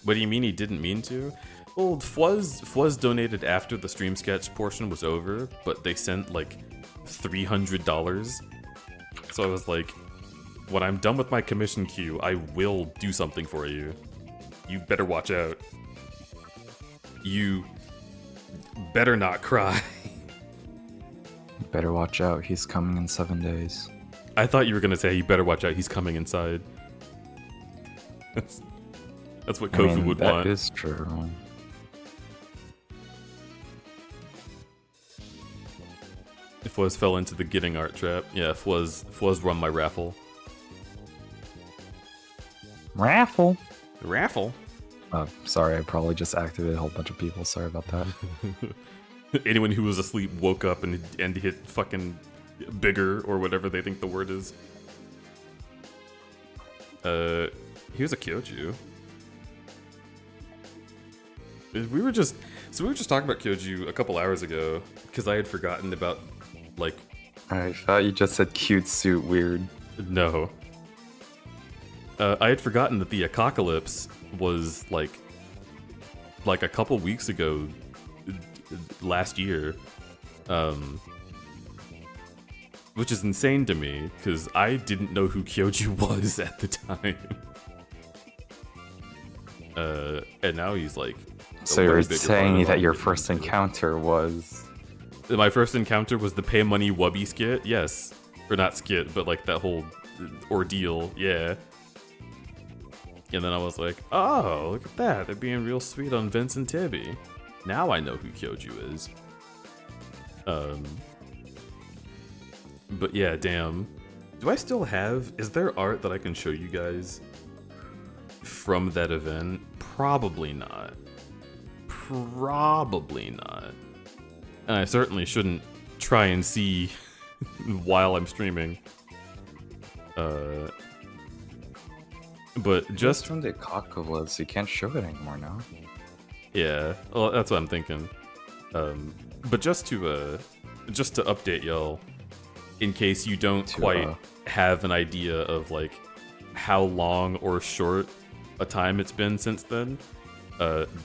What do you mean he didn't mean to? Well, Fwuz donated after the Stream Sketch portion was over, but they sent like $300. So I was like, when I'm done with my commission queue, I will do something for you. You better watch out. You better not cry. You better watch out, he's coming in 7 days. I thought you were gonna say, you better watch out, he's coming inside. That's what Kofu would want. That is true. If Fwuz fell into the getting art trap. Yeah, Fwuz run my raffle. Raffle? Raffle? Oh, sorry, I probably just activated a whole bunch of people. Sorry about that. Anyone who was asleep woke up and hit fucking bigger or whatever they think the word is. Here's a Kyoju. We were just talking about Kyoju a couple hours ago because I had forgotten about, like, I thought you just said cute suit weird. No. I had forgotten that the Apocalypse was like a couple weeks ago last year. Which is insane to me, because I didn't know who Kyoju was at the time. And now he's like... So you're saying that your first encounter was... My first encounter was the pay money wubby skit? Yes. Or not skit, but like that whole ordeal, yeah. And then I was like, oh, look at that. They're being real sweet on Vince and Tibby. Now I know who Kyoju is. But yeah, damn. Do I still have... Is there art that I can show you guys from that event? Probably not. Probably not. And I certainly shouldn't try and see while I'm streaming. But just from the Apocalypse, you can't show it anymore now. Yeah, well, that's what I'm thinking. But just to update y'all, in case you don't quite have an idea of like how long or short a time it's been since then,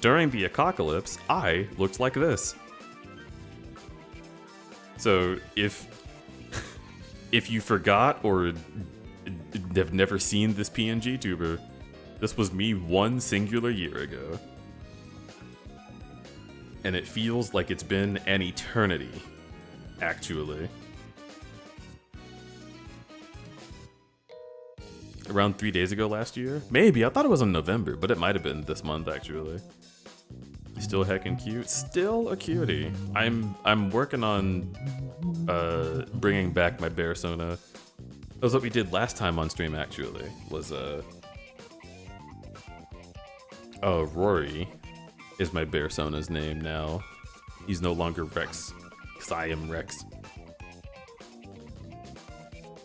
during the Apocalypse, I looked like this. So if you forgot or have never seen this PNG tuber, this was me one singular year ago. And it feels like it's been an eternity, actually. Around 3 days ago last year? Maybe, I thought it was in November, but it might have been this month, actually. Still heckin' cute. Still a cutie. I'm working on bringing back my Bearsona. That was what we did last time on stream, actually. Was Rory is my Bearsona's name now. He's no longer Rex, because I am Rex.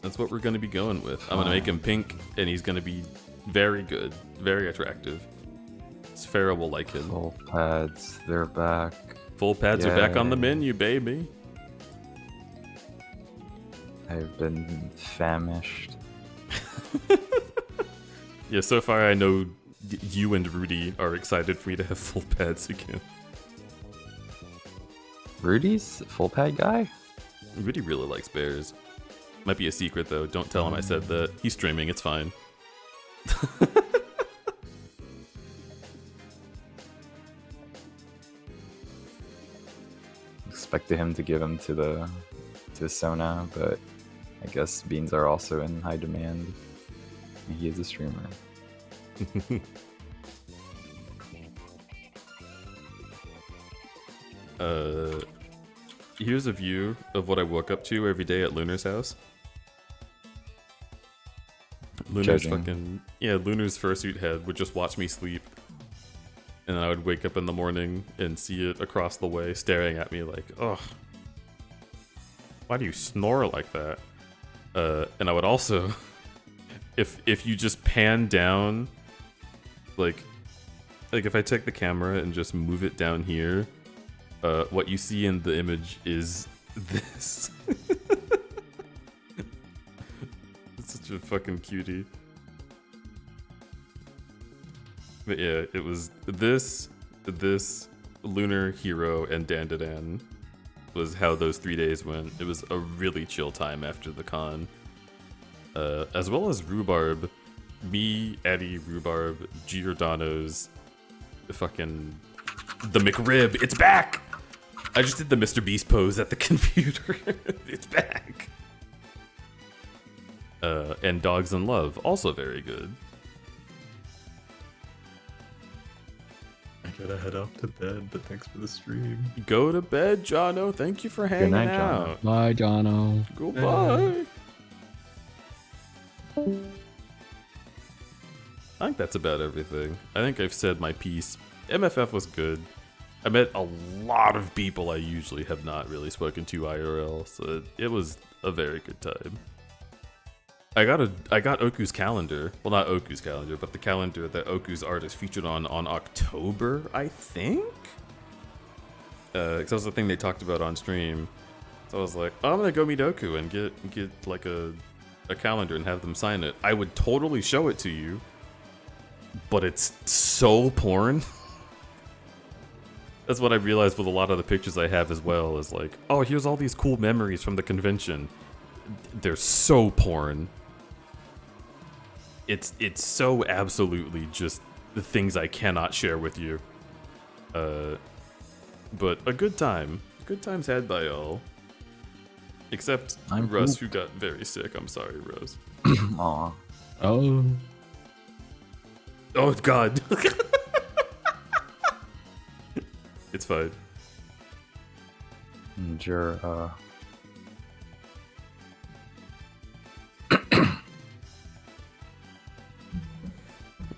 That's what we're gonna be going with. I'm gonna make him pink, and he's gonna be very good, very attractive. Farrah will like him. Full pads, they're back. Full pads are back on the Yay. menu, baby. I've been famished. Yeah, so far I know you and Rudy are excited for me to have full pads again. Rudy's full pad guy? Rudy really likes bears. Might be a secret though. Don't tell him I said that. He's streaming. It's fine. Expected him to give him to Sona, but I guess beans are also in high demand. And he is a streamer. Here's a view of what I woke up to every day at Lunar's house. Lunar's Judging. Lunar's fursuit head would just watch me sleep. And then I would wake up in the morning and see it across the way staring at me like, ugh. Why do you snore like that? And I would also, if you just pan down, like if I take the camera and just move it down here, what you see in the image is this. It's such a fucking cutie. But yeah, it was this Lunar Hero and Dandadan was how those 3 days went. It was a really chill time after the con. As well as Rhubarb. Me, Eddie, Rhubarb, Giordano's, the McRib. It's back! I just did the Mr. Beast pose at the computer. It's back! And Dogs in Love, also very good. I gotta head off to bed, but thanks for the stream. Go to bed, Jono. Thank you for hanging night, Jono. out. Bye, Jono. Goodbye. I think that's about everything. I think I've said my piece. MFF was good. I met a lot of people I usually have not really spoken to IRL, so it was a very good time. I got Oku's calendar. Well, not Oku's calendar, but the calendar that Oku's artist featured on October, I think? Because that was the thing they talked about on stream. So I was like, oh, I'm gonna go meet Oku and get like a calendar and have them sign it. I would totally show it to you, but it's so porn. That's what I realized with a lot of the pictures I have as well, is like, oh, here's all these cool memories from the convention. They're so porn. It's so absolutely just the things I cannot share with you. But a good time. Good times had by all. Except I'm Russ, pooped. who got very sick. I'm sorry, Russ. Aw. Oh. Oh, God. It's fine. And your,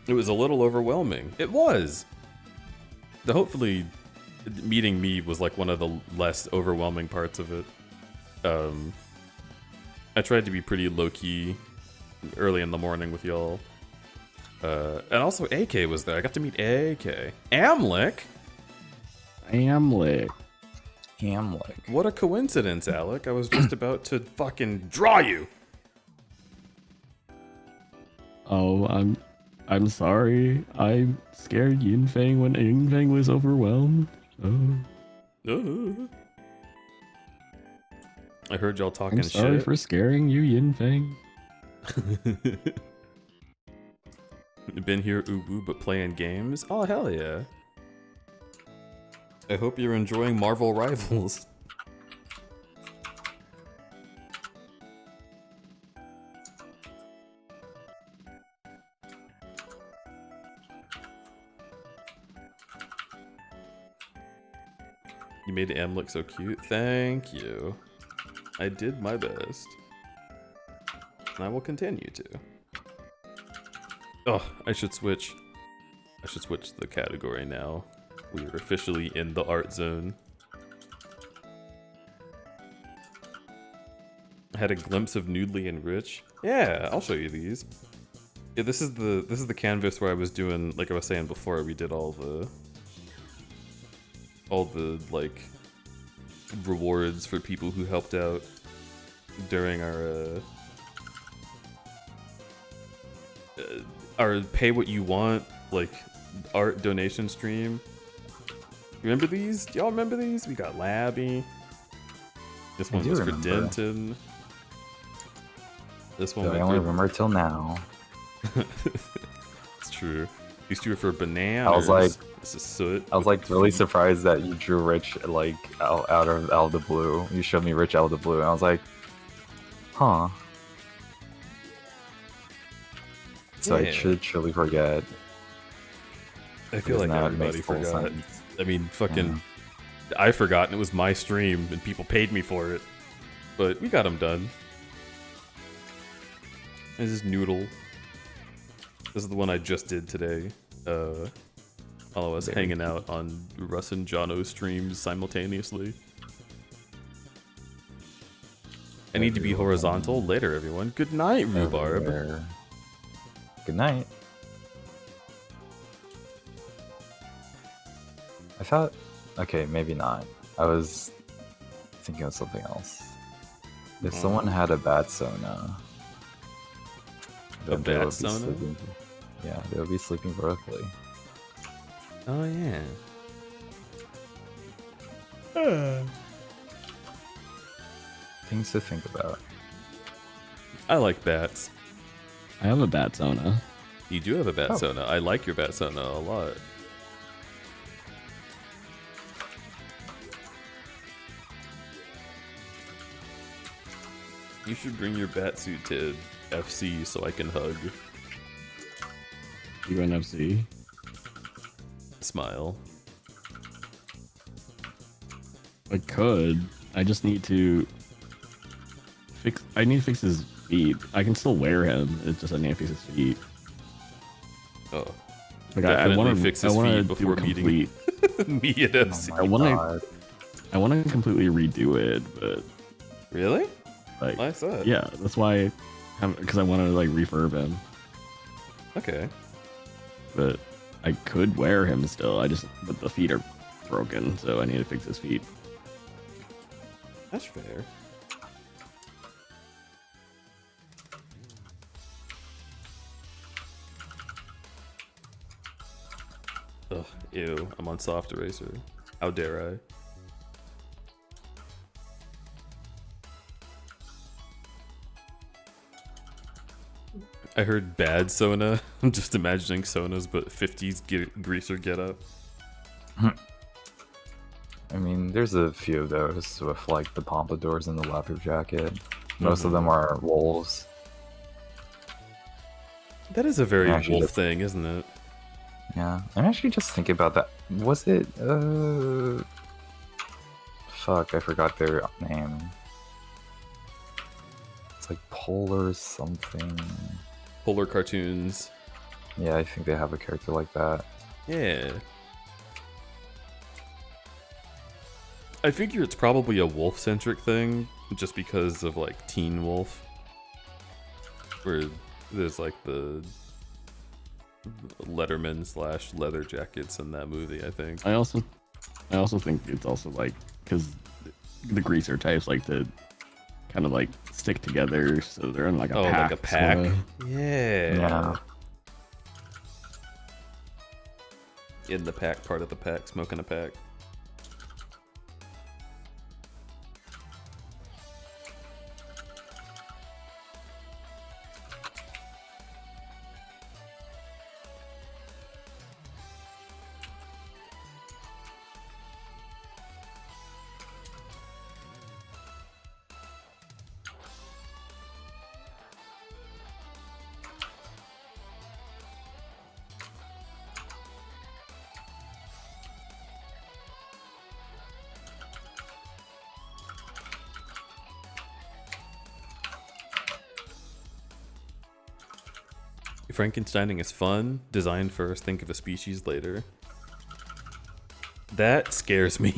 It was a little overwhelming. It was. Hopefully, meeting me was like one of the less overwhelming parts of it. I tried to be pretty low-key early in the morning with y'all. And also AK was there. I got to meet AK. Amlick? Hamlet. Hamlet. What a coincidence, Alec. I was just about to fucking draw you. Oh, I'm sorry. I scared Yinfeng when Yinfeng was overwhelmed. Oh. I heard y'all talking I'm sorry shit. for scaring you, Yinfeng. Been here uwu but playing games? Oh, hell yeah. I hope you're enjoying Marvel Rivals. You made Am look so cute. Thank you. I did my best. And I will continue to. Oh, I should switch the category now. We are officially in the art zone. I had a glimpse of Noodly and Rich. Yeah, I'll show you these. Yeah, this is the canvas where I was doing, like I was saying before, we did all the like rewards for people who helped out during our pay what you want like art donation stream. Remember these? Do y'all remember these? We got Labby. This one was for Denton. This one I only remember till now. It's true. These two are for bananas. I was like, this is soot. I was like really surprised that you drew Rich like out of the blue. You showed me Rich out of the blue, and I was like, huh. So I should truly forget. I feel like everybody forgot. I mean, fucking, I forgot, and it was my stream, and people paid me for it. But we got them done. This is Noodle. This is the one I just did today. While I was hanging out on Russ and Jono's streams simultaneously. I need to be horizontal later, everyone. Good night, Rhubarb. Good night. I thought, okay, maybe not. I was thinking of something else. If someone had a bad Sona, a bad Sona? Yeah, they would be sleeping vertically. Oh yeah. Things to think about. I like bats. I have a bat Sona. You do have a bat Sona. I like your bat Sona a lot. You should bring your bat suit to FC so I can hug. You go FC? Smile. I could. I just need to fix. I need to fix his feet. I can still wear him. It's just I need to fix his feet. Oh. Like I want to fix his feet before meeting me at FC. I want to completely redo it, but really, like, why is that? Yeah, that's why. Because I want to like refurb him. Okay. But I could wear him still. But the feet are broken, so I need to fix his feet. That's fair. Ugh, ew, I'm on soft eraser. How dare I? I heard bad Sona. I'm just imagining Sonas, but 50s greaser getup. I mean, there's a few of those with like the pompadours and the leather jacket. Most of them are wolves. That is a very wolf thing, isn't it? Yeah, I'm actually just thinking about that. Was it, fuck, I forgot their name. It's like Polar something. Polar Cartoons. Yeah, I think they have a character like that. Yeah. I figure it's probably a wolf-centric thing, just because of like Teen Wolf. Where there's like the Letterman / leather jackets in that movie, I think. I also think it's also like because the greaser types like to kind of like stick together, so they're in like a pack. Like a pack. Sorta. Yeah. In the pack, part of the pack, smoking a pack. Frankensteining is fun. Design first, think of a species later. That scares me.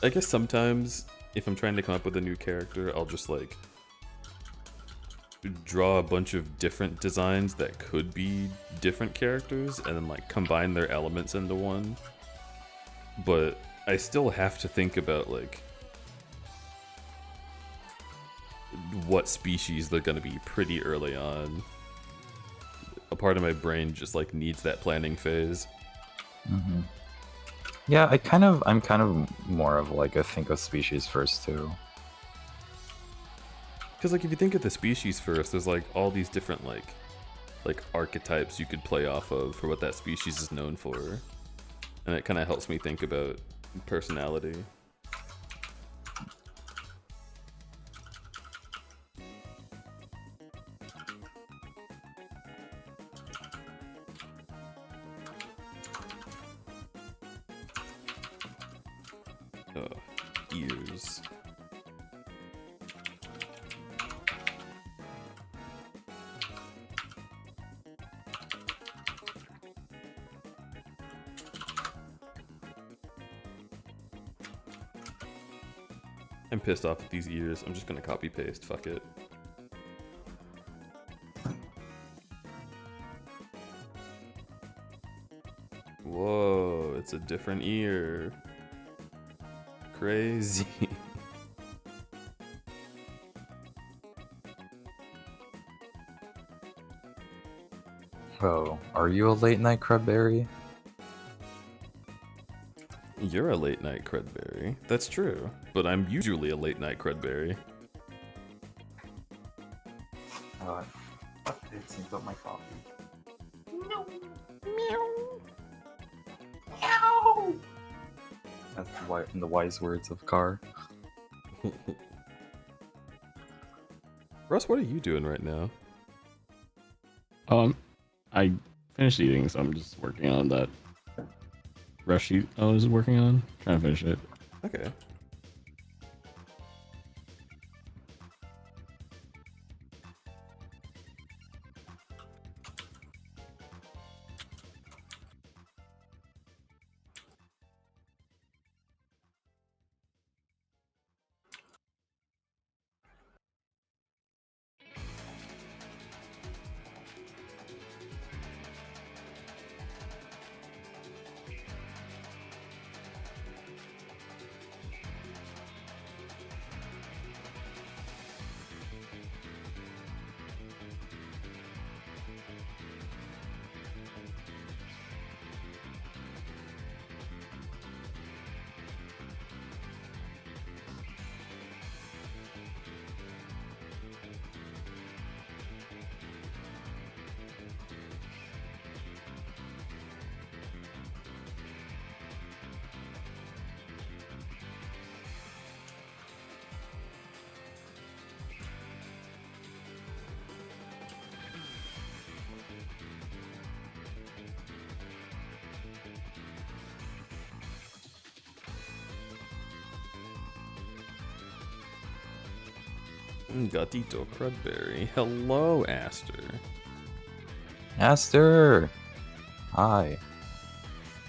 I guess sometimes if I'm trying to come up with a new character, I'll just like draw a bunch of different designs that could be different characters and then like combine their elements into one. But I still have to think about like what species they're gonna be pretty early on. A part of my brain just like needs that planning phase. Mm-hmm. Yeah, I'm kind of more of like a think of species first too. Because like if you think of the species first, there's like all these different like archetypes you could play off of for what that species is known for, and it kind of helps me think about personality. Ears. I'm pissed off with these ears. I'm just gonna copy paste. Fuck it. Whoa, it's a different ear. Crazy. Oh, are you a late night crudberry? You're a late night crudberry. That's true, but I'm usually a late night crudberry. Oh, I synced up my coffee. That's the wise words of Car. Russ, what are you doing right now? I finished eating, so I'm just working on that rush sheet I was working on. Trying to finish it. Okay. Gatito Crudberry. Hello, Aster. Aster! Hi.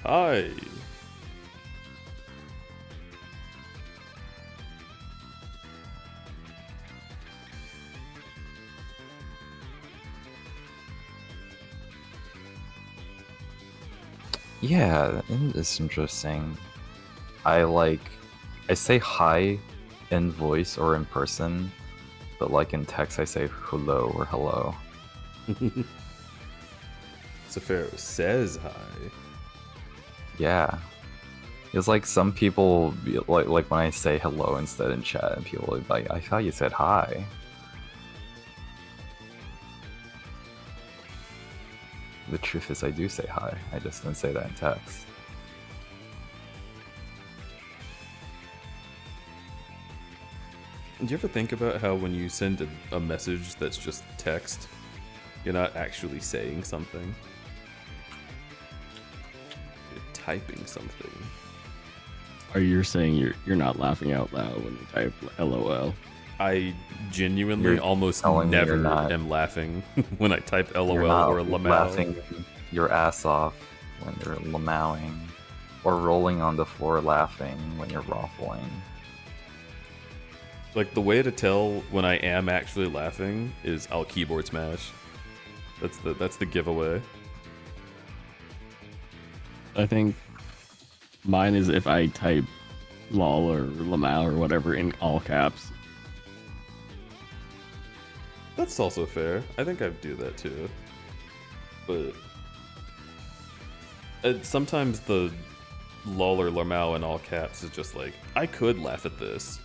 Hi. Yeah, it's interesting. I say hi in voice or in person, but like in text I say hello or hello. Safaro says hi. Yeah. It's like some people, like when I say hello instead in chat, and people are like, I thought you said hi. The truth is I do say hi, I just didn't say that in text. Do you ever think about how when you send a message that's just text, you're not actually saying something? You're typing something. Are you saying you're not laughing out loud when you type LOL? I genuinely You're almost telling me you're never not. am laughing when I type LOL You're not or LMAO. laughing your ass off when you're lamowing. Or rolling on the floor laughing when you're waffling. Like the way to tell when I am actually laughing is I'll keyboard smash. That's the giveaway. I think mine is if I type lol or lamau or whatever in all caps. That's also fair. I think I do that too. But sometimes the lol or lamau in all caps is just like, I could laugh at this.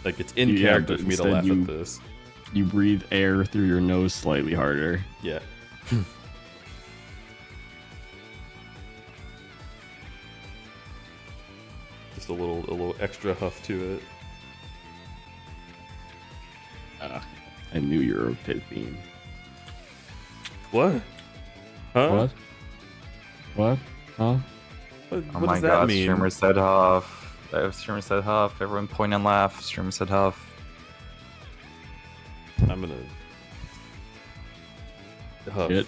Like it's in character but for me to instead laugh you- at this. You breathe air through your nose slightly harder. Yeah. Just a little extra huff to it. I knew you were a pit fiend. What? Huh? What? Huh? What Oh does my that god, mean? streamer said huff. Streamer said huff. Everyone point and laugh. Streamer said huff. I'm gonna huff. Shit.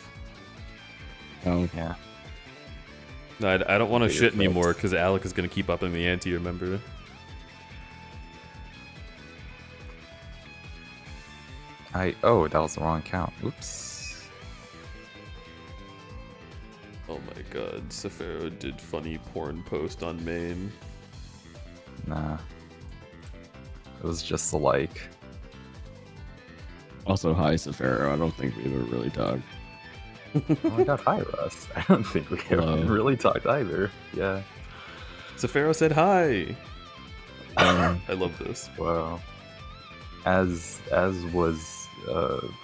Oh, Yeah. No, I don't want to Figure shit it anymore out. because Alec is gonna keep upping the ante. Remember? Oh, that was the wrong count. Oops. Oh my god, Safaro did funny porn post on main. Nah. It was just a like. also, hi, Safaro. I don't think we ever really talked. Oh my god, hi Russ. I don't think we ever Hello. really talked either. Yeah. Safaro said hi. Um, I love this. Wow. As was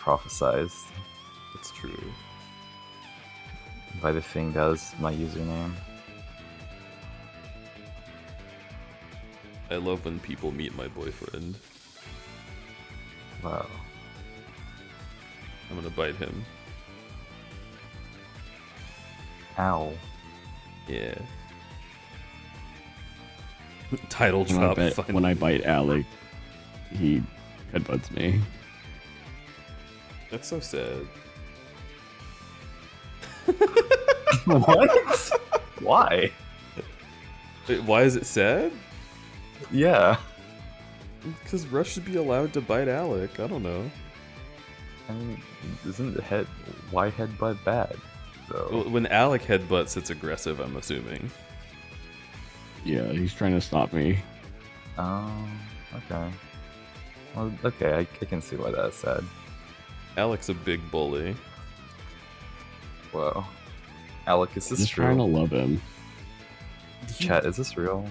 prophesized It's true. by the thing that was my username. I love when people meet my boyfriend. Wow. I'm gonna bite him. Ow. Yeah. Title When I, drop. bet, finally. when I bite Alec, he headbutts me. That's so sad. What? Why? Wait, why is it sad? Yeah. Because Rush should be allowed to bite Alec. I don't know. I mean, isn't why headbutt bad? Though. Well, when Alec headbutts, it's aggressive, I'm assuming. Yeah, he's trying to stop me. Oh, okay. Well, okay, I can see why that's sad. Alec's a big bully. Whoa. Alec, is this Just trying to true? love him. Chat, is this real?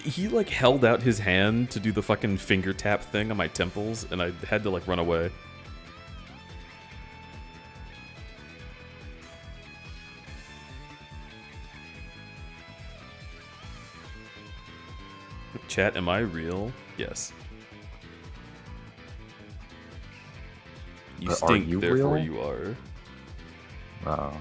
He like held out his hand to do the fucking finger tap thing on my temples, and I had to like run away. Chat, am I real? Yes. You But are stink, you therefore real? you are. Wow.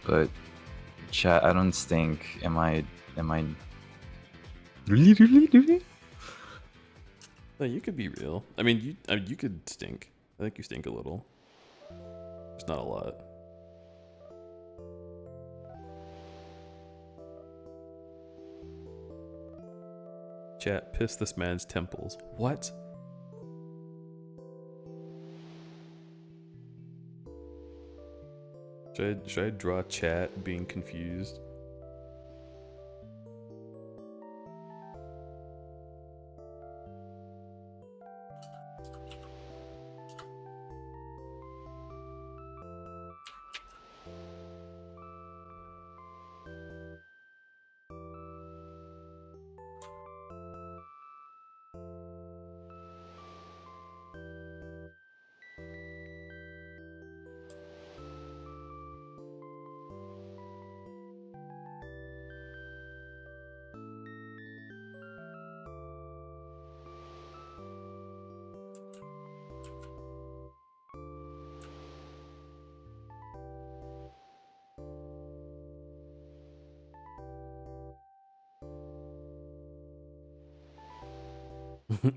But chat, I don't stink. Am I No, you could be real. I mean, you could stink. I think you stink a little. It's not a lot. Chat, piss this man's temples. What? Should I draw chat being confused?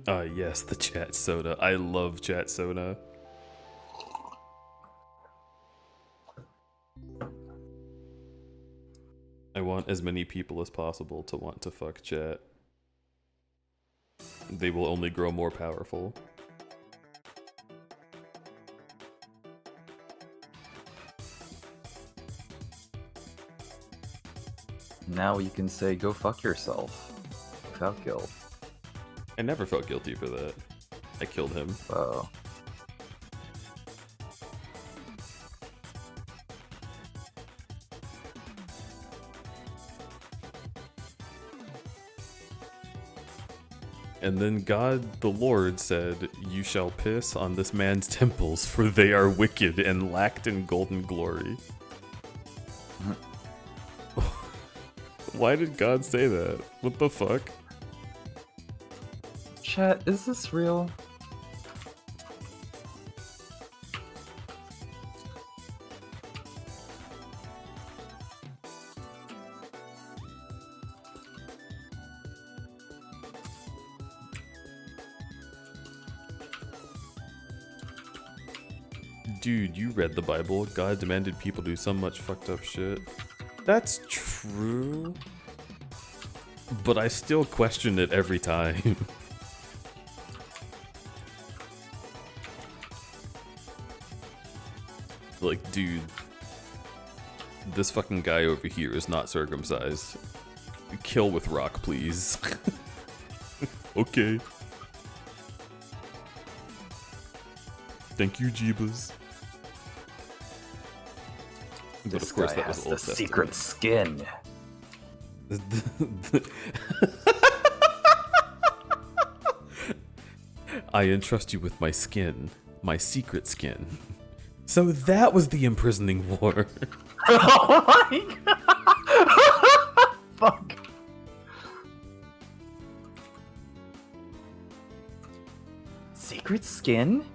Yes, the chat soda. I love chat soda. I want as many people as possible to want to fuck chat. They will only grow more powerful. Now you can say, go fuck yourself. Without guilt. I never felt guilty for that. I killed him. Oh. And then God the Lord said, "You shall piss on this man's temples, for they are wicked and lacked in golden glory." Why did God say that? What the fuck? Chat, is this real? Dude, you read the Bible. God demanded people do so much fucked up shit. That's true. But I still question it every time. Like, dude, this fucking guy over here is not circumcised. Kill with rock, please. Okay. Thank you, Jeebus. But This of course guy that has was the Old secret skin. I entrust you with my skin, my secret skin. So that was the imprisoning war. Oh my god! Fuck. Secret skin?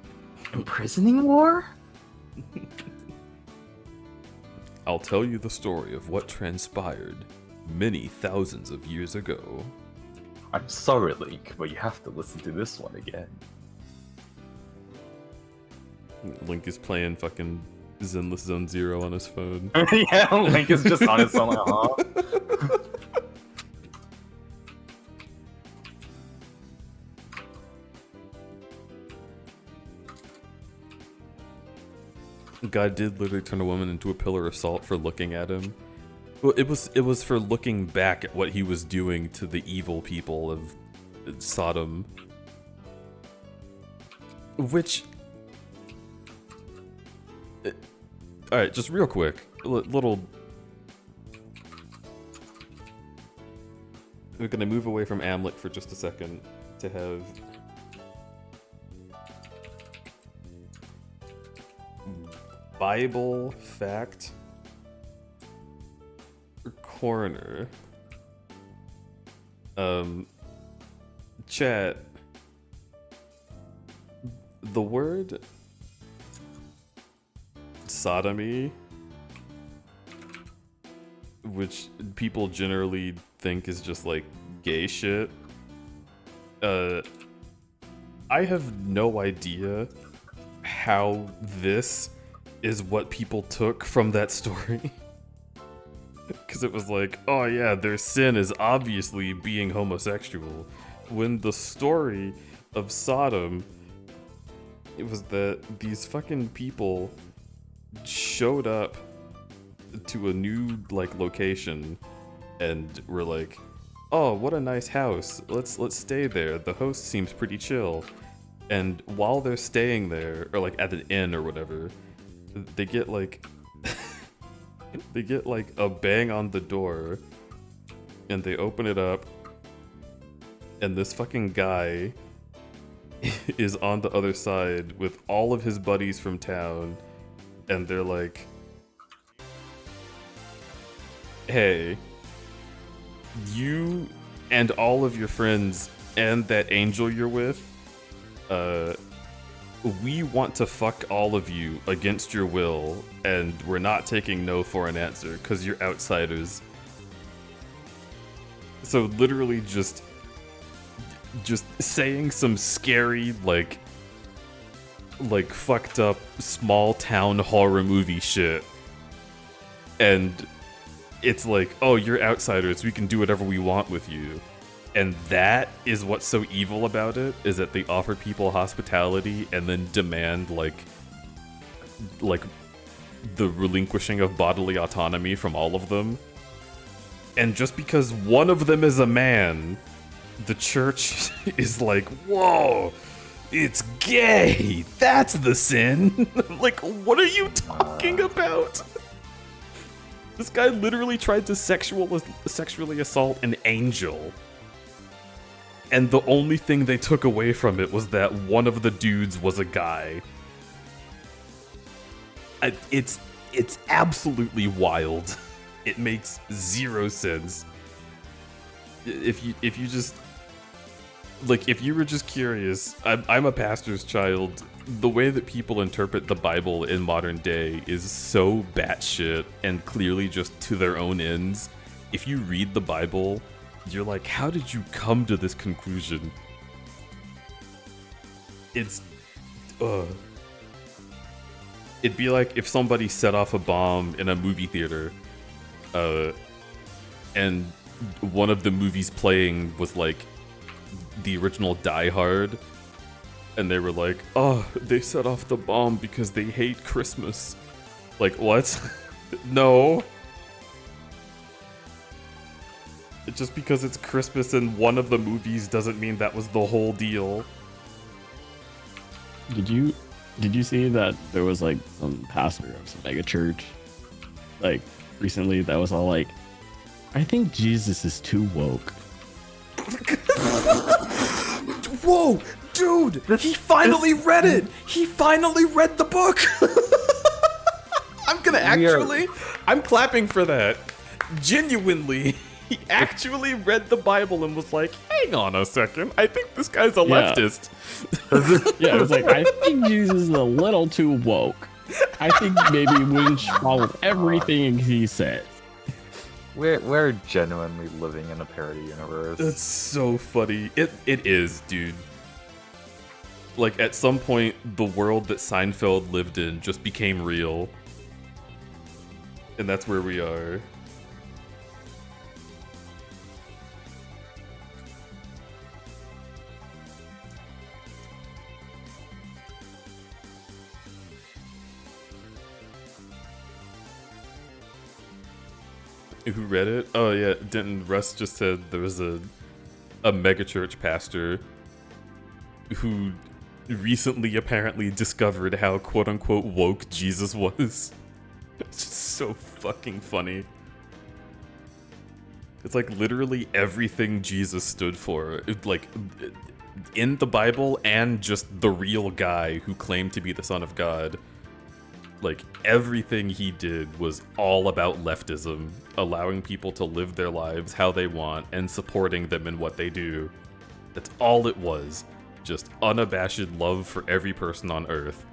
Imprisoning war? I'll tell you the story of what transpired many thousands of years ago. I'm sorry, Link, but you have to listen to this one again. Link is playing fucking Zenless Zone Zero on his phone. Yeah, Link is just on his own, huh? God did literally turn a woman into a pillar of salt for looking at him. Well, it was for looking back at what he was doing to the evil people of Sodom. Which... Alright, just real quick. Little... We're gonna move away from Amlet for just a second to have... Bible fact corner. Chat. The word sodomy, which people generally think is just like gay shit, I have no idea how this is what people took from that story. Because it was like, oh yeah, their sin is obviously being homosexual. When the story of Sodom, it was that these fucking people showed up to a new like location and were like, oh, what a nice house. Let's stay there. The host seems pretty chill. And while they're staying there, or like at an inn or whatever, they get like they get like a bang on the door and they open it up and this fucking guy is on the other side with all of his buddies from town and they're like, hey, you and all of your friends and that angel you're with, we want to fuck all of you against your will, and we're not taking no for an answer because you're outsiders. So literally just just saying some scary, like fucked up small town horror movie shit. And it's like, oh, you're outsiders, we can do whatever we want with you. And that is what's so evil about it, is that they offer people hospitality and then demand like the relinquishing of bodily autonomy from all of them. And just because one of them is a man, the church is like, whoa, it's gay. That's the sin. Like, what are you talking about? This guy literally tried to sexually assault an angel. And the only thing they took away from it was that one of the dudes was a guy. It's absolutely wild. It makes zero sense. If you just like, if you were just curious, I'm a pastor's child. The way that people interpret the Bible in modern day is so batshit and clearly just to their own ends. If you read the Bible, you're like, how did you come to this conclusion? It's it'd be like if somebody set off a bomb in a movie theater, and one of the movies playing was like the original Die Hard, and they were like, oh, they set off the bomb because they hate Christmas. Like, what? No. Just because it's Christmas in one of the movies doesn't mean that was the whole deal. Did you see that there was like some pastor of some mega church like recently that was all like, I think Jesus is too woke. Whoa, dude! He finally read it! He finally read the book! I'm clapping for that. Genuinely, he actually read the Bible and was like, hang on a second, I think this guy's a leftist. Yeah, it was like, I think Jesus is a little too woke. I think maybe we should follow everything he says. We're genuinely living in a parody universe. That's so funny. It is, dude. Like, at some point, the world that Seinfeld lived in just became real. And that's where we are. Who read it? Oh yeah, didn't Russ just said there was a megachurch pastor who recently apparently discovered how quote-unquote woke Jesus was. It's just so fucking funny. It's like literally everything Jesus stood for, like in the Bible and just the real guy who claimed to be the Son of God. Like, everything he did was all about leftism, allowing people to live their lives how they want and supporting them in what they do. That's all it was. Just unabashed love for every person on Earth.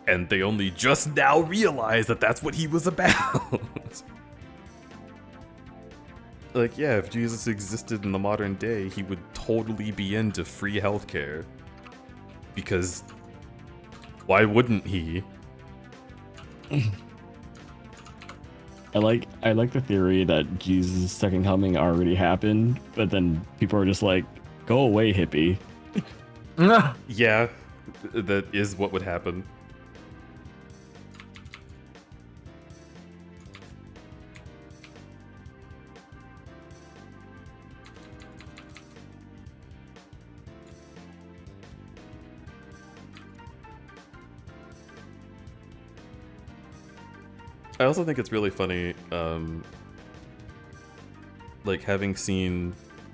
And they only just now realize that that's what he was about. Like, yeah, if Jesus existed in the modern day, he would totally be into free healthcare. Because why wouldn't he? I like the theory that Jesus' second coming already happened, but then people are just like, go away, hippie. Yeah, that is what would happen. I also think it's really funny, like, having seen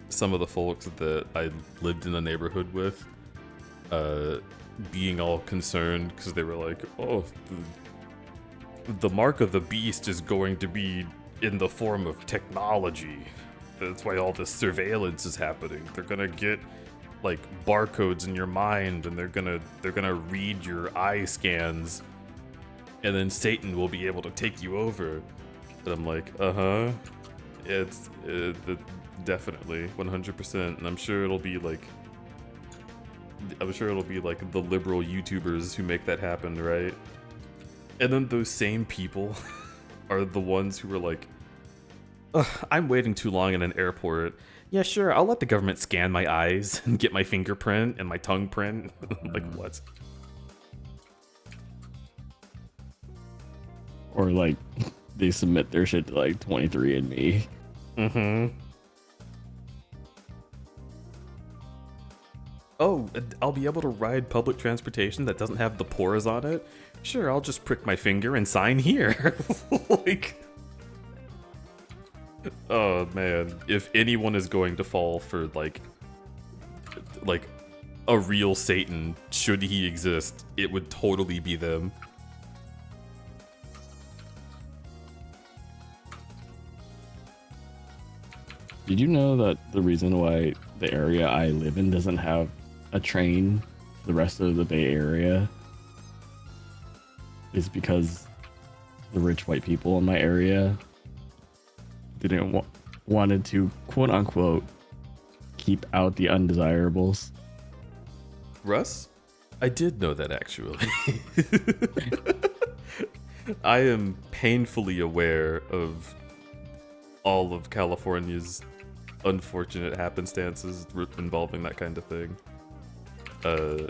some of the folks that I lived in the neighborhood with, being all concerned because they were like, oh, the mark of the beast is going to be in the form of technology. That's why all this surveillance is happening. They're gonna get, like, barcodes in your mind, and they're gonna read your eye scans. And then Satan will be able to take you over. And I'm like, it's definitely, 100%, and I'm sure it'll be like the liberal YouTubers who make that happen, right? And then those same people are the ones who are like, "Ugh, I'm waiting too long in an airport. Yeah, sure, I'll let the government scan my eyes and get my fingerprint and my tongue print." Like, what? Or like they submit their shit to like 23andMe. Mm-hmm. Oh, I'll be able to ride public transportation that doesn't have the pores on it? Sure, I'll just prick my finger and sign here. Like... Oh, man. If anyone is going to fall for, like a real Satan, should he exist, it would totally be them. Did you know that the reason why the area I live in doesn't have a train to the rest of the Bay Area is because the rich white people in my area didn't wanted to quote unquote keep out the undesirables. Russ? I did know that, actually. I am painfully aware of all of California's unfortunate happenstances involving that kind of thing. And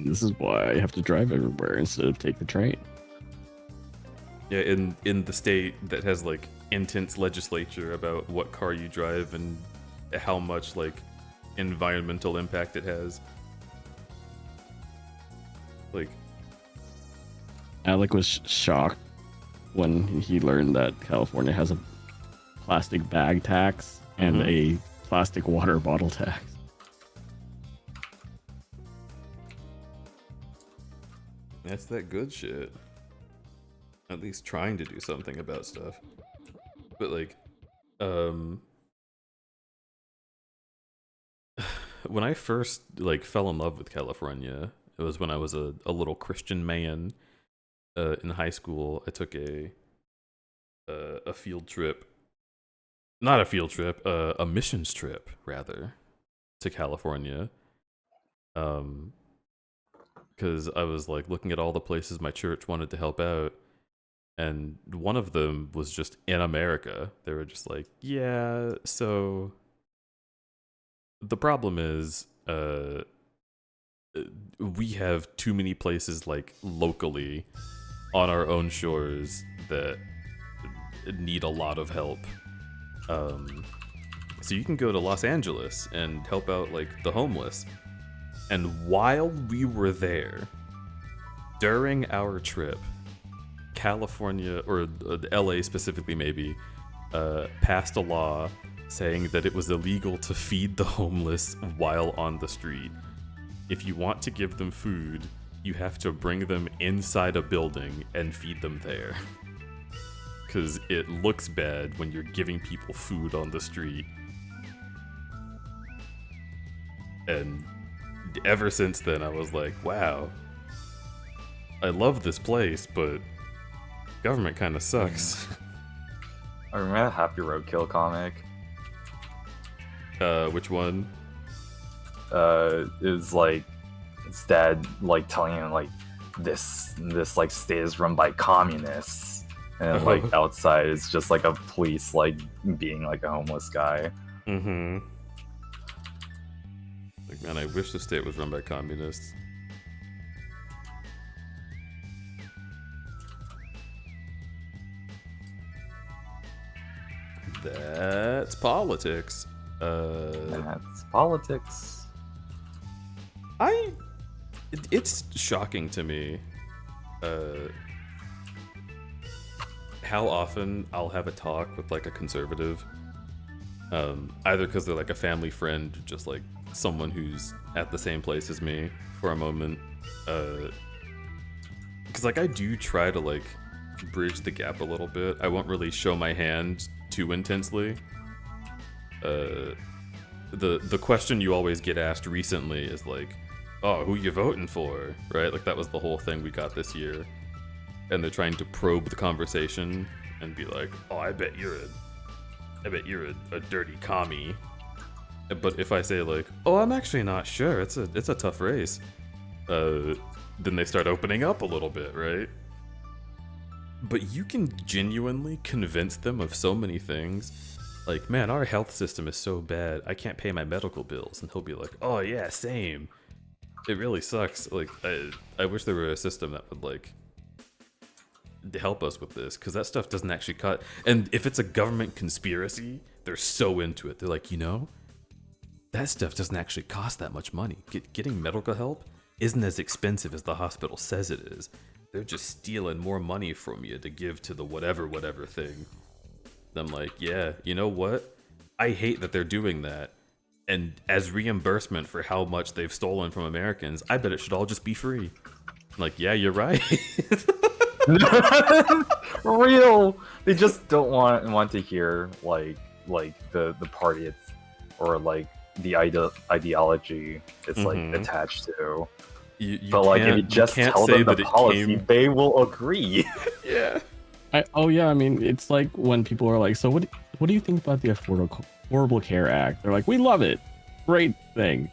this is why I have to drive everywhere instead of take the train. Yeah, in the state that has like intense legislature about what car you drive and how much like environmental impact it has. Like, Alec was shocked when he learned that California has a plastic bag tax and a plastic water bottle tax. that's that good shit. At least trying to do something about stuff. But like, when I first like fell in love with California, it was when I was a little Christian man in high school. I took a field trip. Not a field trip, a missions trip, rather, to California. Because I was like looking at all the places my church wanted to help out, and one of them was just in America. They were just like, yeah, so the problem is we have too many places like locally on our own shores that need a lot of help. So you can go to Los Angeles and help out like the homeless. And while we were there, during our trip, California, or LA specifically maybe, passed a law saying that it was illegal to feed the homeless while on the street. If you want to give them food, you have to bring them inside a building and feed them there. Because it looks bad when you're giving people food on the street. And ever since then, I was like, wow, I love this place, but government kind of sucks. I remember that Happy Roadkill comic. Which one? It was like his dad like telling him like this like state is run by communists, and like outside it's just like a police like being like a homeless guy. Mm-hmm. Like, man, I wish the state was run by communists. That's politics. That's politics. It's shocking to me how often I'll have a talk with like a conservative, either because they're like a family friend, just like someone who's at the same place as me for a moment, because like I do try to like bridge the gap a little bit. I won't really show my hand too intensely. The question you always get asked recently is like, oh, who you voting for, right? Like that was the whole thing we got this year, and they're trying to probe the conversation and be like, oh, I bet you're I bet you're a dirty commie. But if I say like, oh, I'm actually not sure, it's a tough race, then they start opening up a little bit, right? But you can genuinely convince them of so many things. Like, man, our health system is so bad, I can't pay my medical bills. And he'll be like, oh yeah, same. It really sucks. Like, I wish there were a system that would, like, help us with this, because that stuff doesn't actually cut. And if it's a government conspiracy, they're so into it. They're like, you know, that stuff doesn't actually cost that much money. Getting medical help isn't as expensive as the hospital says it is. They're just stealing more money from you to give to the whatever thing. I'm like, yeah, you know what? I hate that they're doing that. And as reimbursement for how much they've stolen from Americans, I bet it should all just be free. I'm like, yeah, you're right. Real. They just don't want to hear like the party or like the ideology it's like attached to. But like if you just tell them the policy, they will agree. Yeah. I mean, it's like when people are like, so what do you think about the Affordable Care Act? They're like, we love it. Great thing.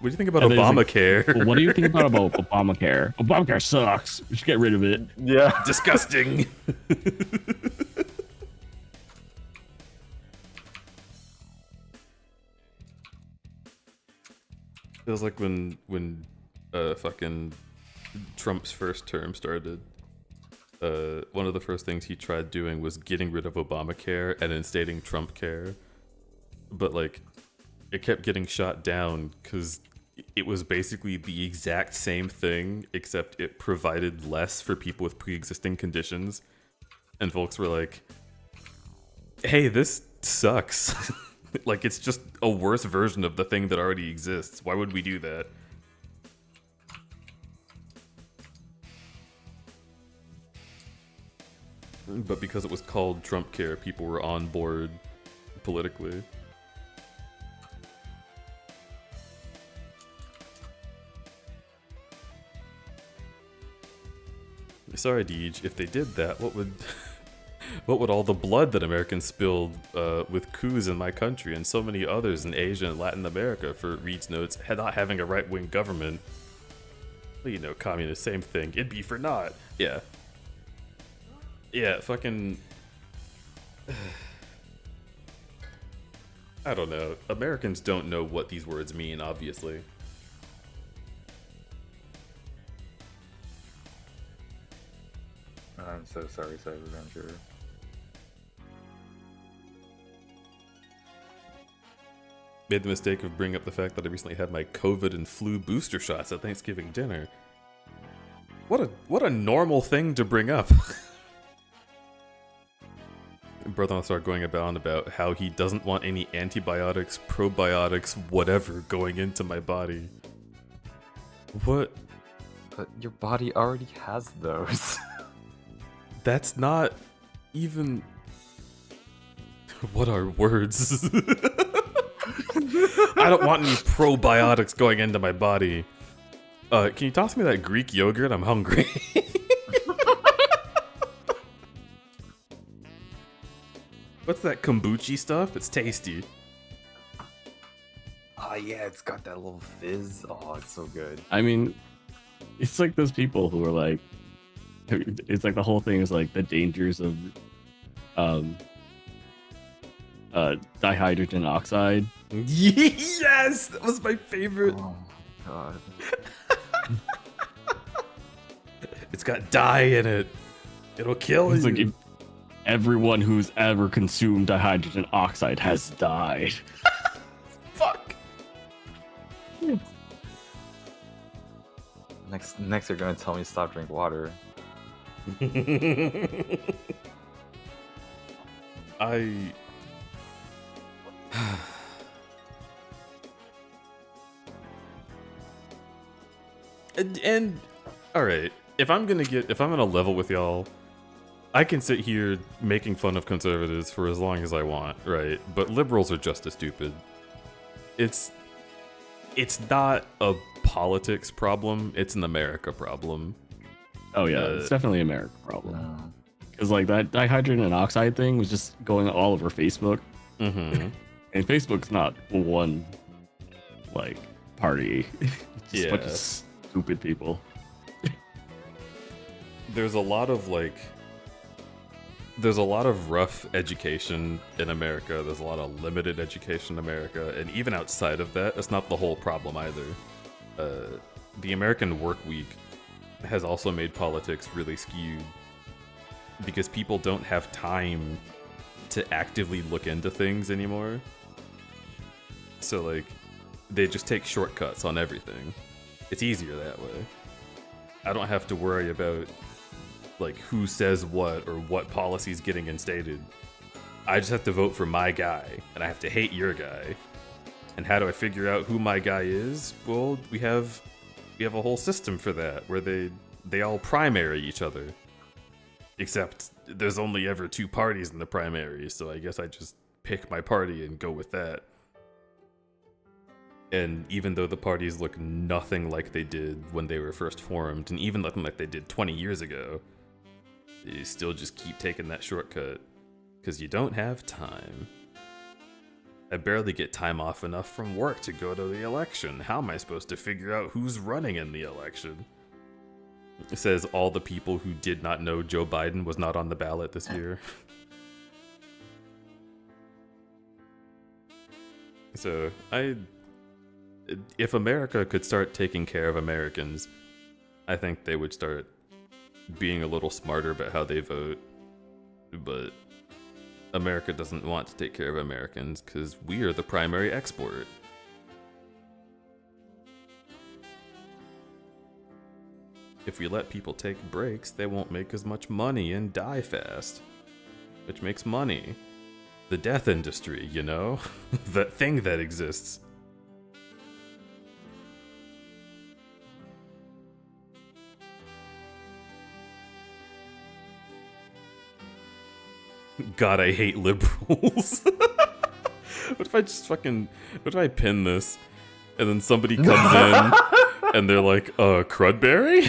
What do you think about Obamacare? Like, well, what do you think about Obamacare? Obamacare sucks. We should get rid of it. Yeah. Disgusting. It was like when fucking Trump's first term started. One of the first things he tried doing was getting rid of Obamacare and instating Trump Care. But like, it kept getting shot down because it was basically the exact same thing, except it provided less for people with pre-existing conditions. And folks were like, hey, this sucks. Like, it's just a worse version of the thing that already exists. Why would we do that? But because it was called Trump Care, people were on board politically. Sorry, Deej, if they did that, what would all the blood that Americans spilled with coups in my country and so many others in Asia and Latin America for Reed's notes, not having a right-wing government, well, you know, communist, same thing, it'd be for naught. Yeah. Yeah, fucking... I don't know. Americans don't know what these words mean, obviously. I'm so sorry, Cyberventure. Made the mistake of bringing up the fact that I recently had my COVID and flu booster shots at Thanksgiving dinner. What a normal thing to bring up. Brother started going about how he doesn't want any antibiotics, probiotics, whatever going into my body. What? But your body already has those. That's not even... What are words? I don't want any probiotics going into my body. Can you toss me that Greek yogurt? I'm hungry. What's that kombucha stuff? It's tasty. Oh yeah, it's got that little fizz. Oh, it's so good. I mean, it's like those people who are like, it's like the whole thing is like the dangers of dihydrogen oxide. Yes, that was my favorite. Oh god. It's got dye in it. It'll kill It's you. like if everyone who's ever consumed dihydrogen oxide has died. Fuck. Next they're gonna tell me stop drink water. And all right, if I'm gonna level with y'all, I can sit here making fun of conservatives for as long as I want, right? But liberals are just as stupid. It's not a politics problem, it's an America problem. Oh yeah, it's definitely an American problem. No. Because like that dihydrogen oxide thing was just going all over Facebook Mm-hmm. And Facebook's not one like party. It's just a bunch Yeah. of stupid people. There's a lot of rough education in America. There's a lot of limited education in America, and even outside of that, that's not the whole problem either. The American work week has also made politics really skewed because people don't have time to actively look into things anymore. So like, they just take shortcuts on everything. It's easier that way. I don't have to worry about like who says what or what policy's getting instated. I just have to vote for my guy, and I have to hate your guy. And how do I figure out who my guy is? Well, we have a whole system for that where they all primary each other. Except there's only ever 2 parties in the primary, so I guess I just pick my party and go with that. And even though the parties look nothing like they did when they were first formed, and even nothing like they did 20 years ago, you still just keep taking that shortcut, because you don't have time. I barely get time off enough from work to go to the election. How am I supposed to figure out who's running in the election? It says all the people who did not know Joe Biden was not on the ballot this year. So, if America could start taking care of Americans, I think they would start being a little smarter about how they vote. But America doesn't want to take care of Americans because we are the primary export. If we let people take breaks, they won't make as much money and die fast. Which makes money. The death industry, you know? That thing that exists. God, I hate liberals. What if I pin this and then somebody comes in and they're like, crudberry?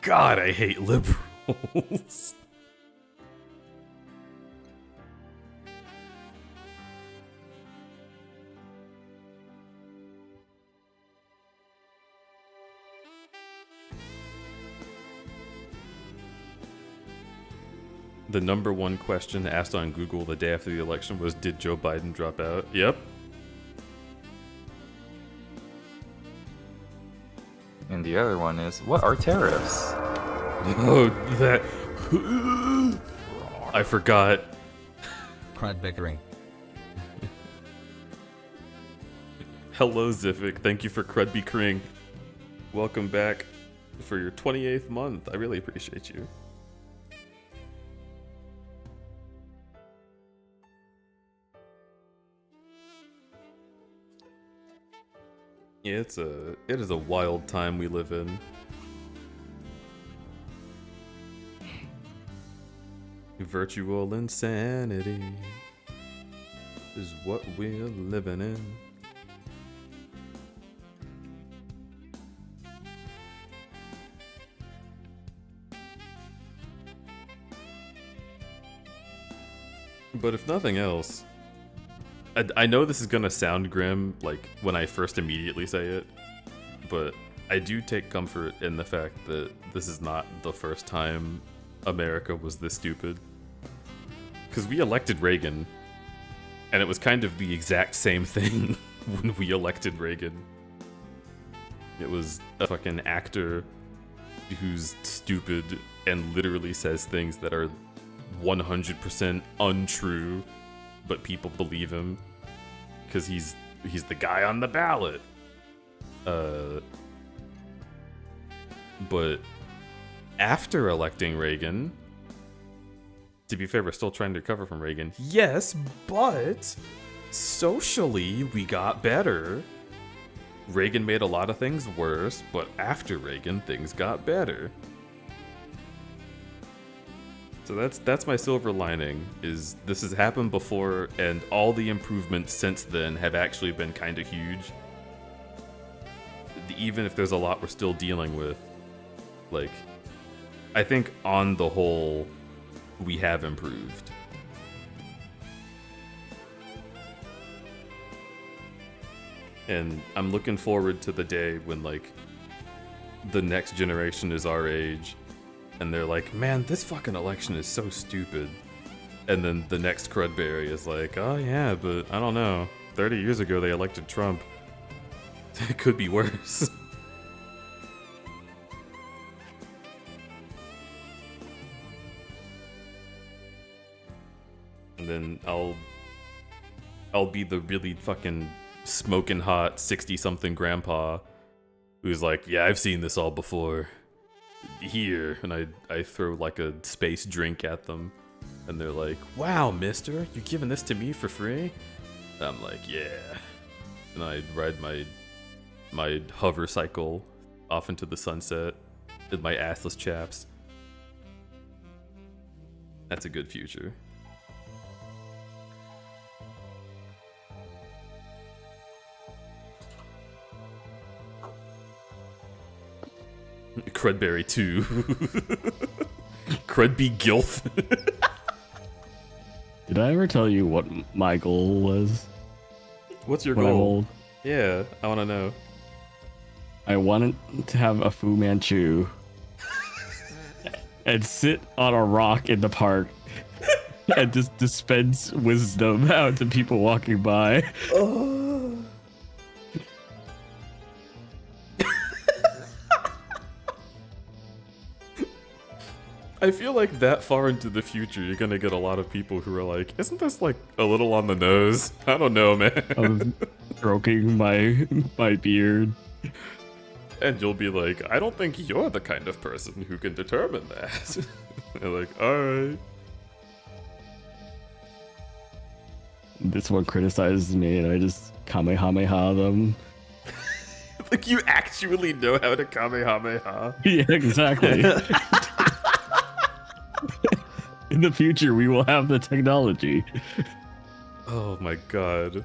God, I hate liberals. The number one question asked on Google the day after the election was, did Joe Biden drop out? Yep. And the other one is, what are tariffs? Oh, that... I forgot. Crudberry. Hello, Zific. Thank you for Crudby Kring. Welcome back for your 28th month. I really appreciate you. Yeah, it is a wild time we live in. Virtual insanity is what we're living in. But if nothing else, I know this is gonna sound grim, like, when I first immediately say it, but I do take comfort in the fact that this is not the first time America was this stupid. Because we elected Reagan, and it was kind of the exact same thing when we elected Reagan. It was a fucking actor who's stupid and literally says things that are 100% untrue, but people believe him because he's the guy on the ballot. But after electing Reagan, to be fair, we're still trying to recover from Reagan. Yes, but socially we got better. Reagan made a lot of things worse, but after Reagan, things got better. So that's my silver lining, is this has happened before, and all the improvements since then have actually been kind of huge. Even if there's a lot we're still dealing with. Like, I think on the whole, we have improved. And I'm looking forward to the day when, like, the next generation is our age, and they're like, man, this fucking election is so stupid. And then the next crudberry is like, oh yeah, but I don't know. 30 years ago they elected Trump. It could be worse. And then I'll be the really fucking smoking hot 60-something grandpa who's like, yeah, I've seen this all before. Here. And I throw like a space drink at them. And they're like, wow, mister, you're giving this to me for free? And I'm like, yeah. And I ride my hover cycle off into the sunset with my assless chaps. That's a good future. Crudberry 2. Crudby Gilf. Did I ever tell you what my goal was? What's your when I'm goal? old? Yeah, I want to know. I wanted to have a Fu Manchu and sit on a rock in the park and just dispense wisdom out to people walking by. I feel like that far into the future, you're gonna get a lot of people who are like, isn't this like a little on the nose? I don't know, man. I was stroking my beard. And you'll be like, I don't think you're the kind of person who can determine that. They're like, alright. This one criticizes me and I just Kamehameha them. Like, you actually know how to Kamehameha. Yeah, exactly. In the future, we will have the technology. Oh my god.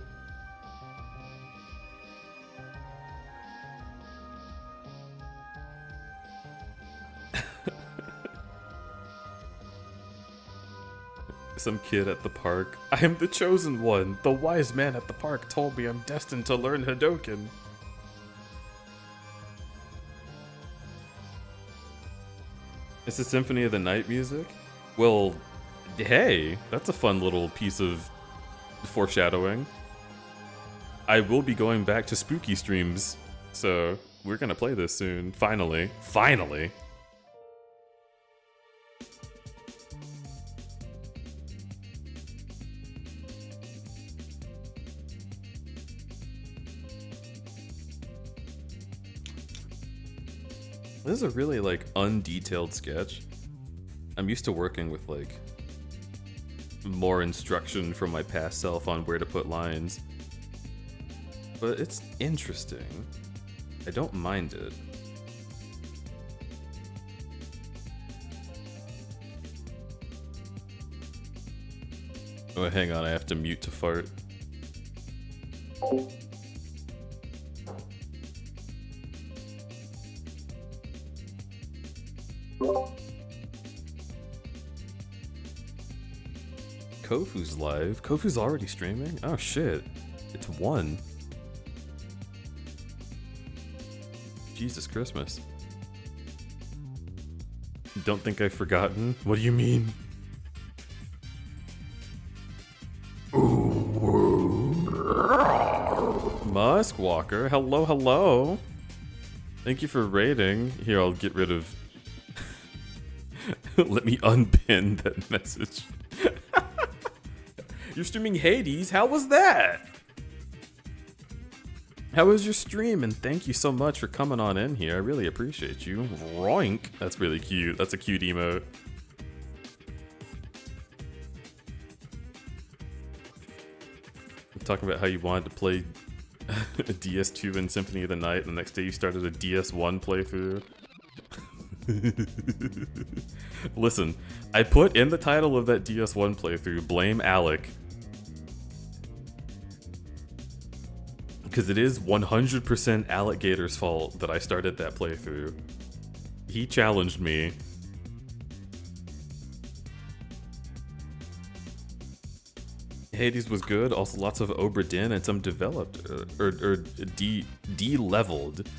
Some kid at the park. I am the chosen one. The wise man at the park told me I'm destined to learn Hadoken. It's the Symphony of the Night music? Well, hey, that's a fun little piece of foreshadowing. I will be going back to spooky streams, so we're gonna play this soon. Finally. Finally! This is a really, like, undetailed sketch. I'm used to working with, like, more instruction from my past self on where to put lines. But it's interesting. I don't mind it. Oh, hang on, I have to mute to fart. Kofu's live? Kofu's already streaming? Oh shit. It's 1. Jesus Christmas. Don't think I've forgotten? What do you mean? Muskwalker, hello, hello. Thank you for raiding. Here, I'll get rid of... Let me unpin that message. You're streaming Hades? How was that? How was your stream? And thank you so much for coming on in here. I really appreciate you. Roink. That's really cute. That's a cute emote. Talking about how you wanted to play a DS2 in Symphony of the Night, and the next day you started a DS1 playthrough. Listen, I put in the title of that DS1 playthrough, Blame Alec. Because it is 100% Alligator's fault that I started that playthrough. He challenged me. Hades was good. Also, lots of Obra Dinn and some developed or de-leveled.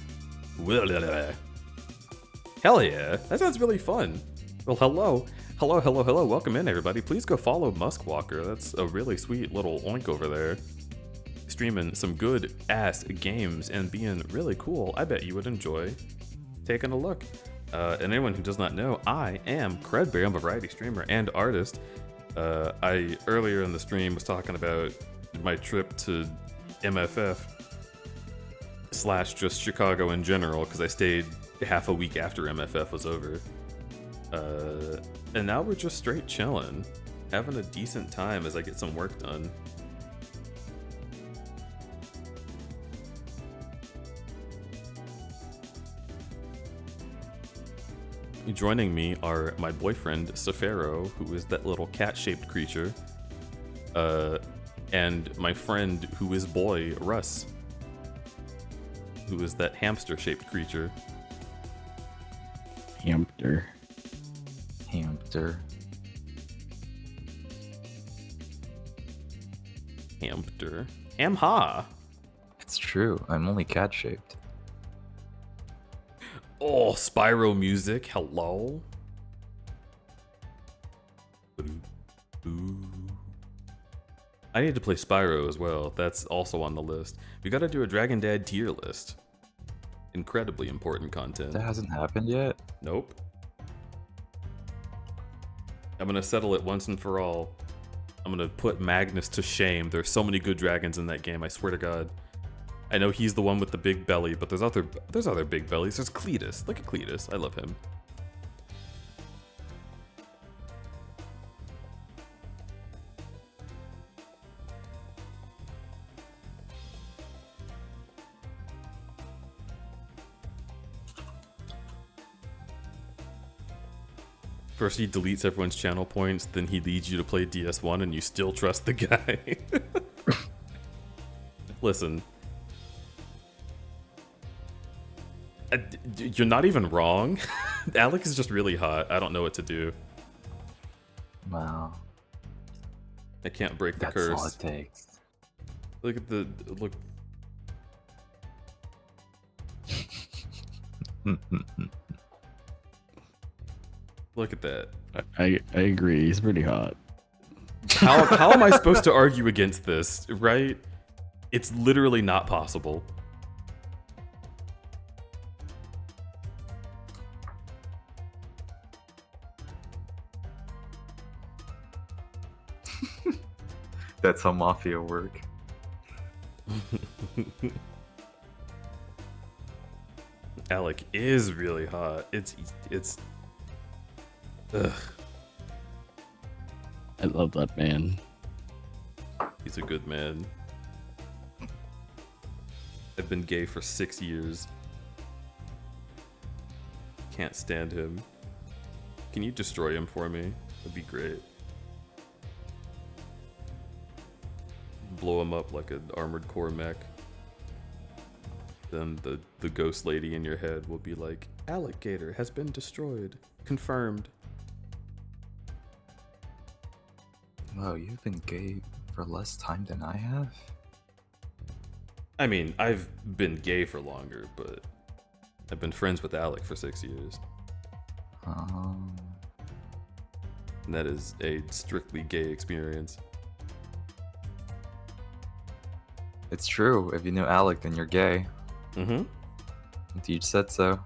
Hell yeah, that sounds really fun. Well, hello. Welcome in, everybody. Please go follow Muskwalker. That's a really sweet little oink over there. Streaming some good ass games and being really cool. I bet you would enjoy taking a look. And anyone who does not know, I am crudberry. I'm a variety streamer and artist. I earlier in the stream was talking about my trip to MFF / just Chicago in general because I stayed half a week after MFF was over. And now we're just straight chilling, having a decent time as I get some work done. Joining me are my boyfriend, Sefero, who is that little cat-shaped creature, and my friend, who is boy, Russ, who is that hamster-shaped creature. Hamster. Hamha. It's true. I'm only cat-shaped. Oh, Spyro music. Hello. I need to play Spyro as well. That's also on the list. We gotta do a Dragon Dad tier list. Incredibly important content. That hasn't happened yet? Nope. I'm gonna settle it once and for all. I'm gonna put Magnus to shame. There's so many good dragons in that game, I swear to God. I know he's the one with the big belly, but there's other big bellies. There's Cletus. Look at Cletus. I love him. First he deletes everyone's channel points, then he leads you to play DS1 and you still trust the guy. Listen. You're not even wrong. Alec is just really hot. I don't know what to do. Wow. I can't break the That's curse. all it takes. Look at the look. Look at that. I agree. He's pretty hot. How am I supposed to argue against this, right? It's literally not possible. That's how Mafia work. Alec is really hot. It's ugh. I love that man. He's a good man. I've been gay for 6 years. Can't stand him. Can you destroy him for me? That'd be great. Blow him up like an armored core mech. Then the ghost lady in your head will be like, Alligator has been destroyed. Confirmed. Wow, you've been gay for less time than I have? I mean, I've been gay for longer, but I've been friends with Alec for 6 years. Um, And that is a strictly gay experience. it's true. If you know Alec, then you're gay. Mm-hmm. Teach said so.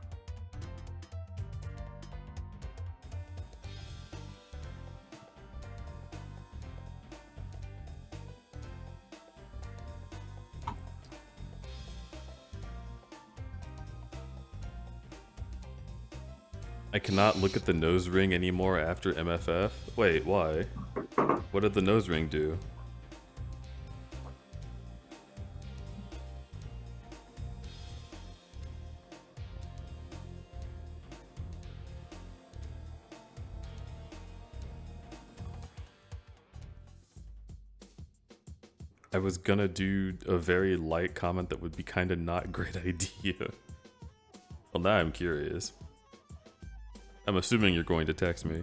I cannot look at the nose ring anymore after MFF. Wait, why? What did the nose ring do? I was gonna do a very light comment that would be kind of not a great idea. Well, now I'm curious. I'm assuming you're going to text me.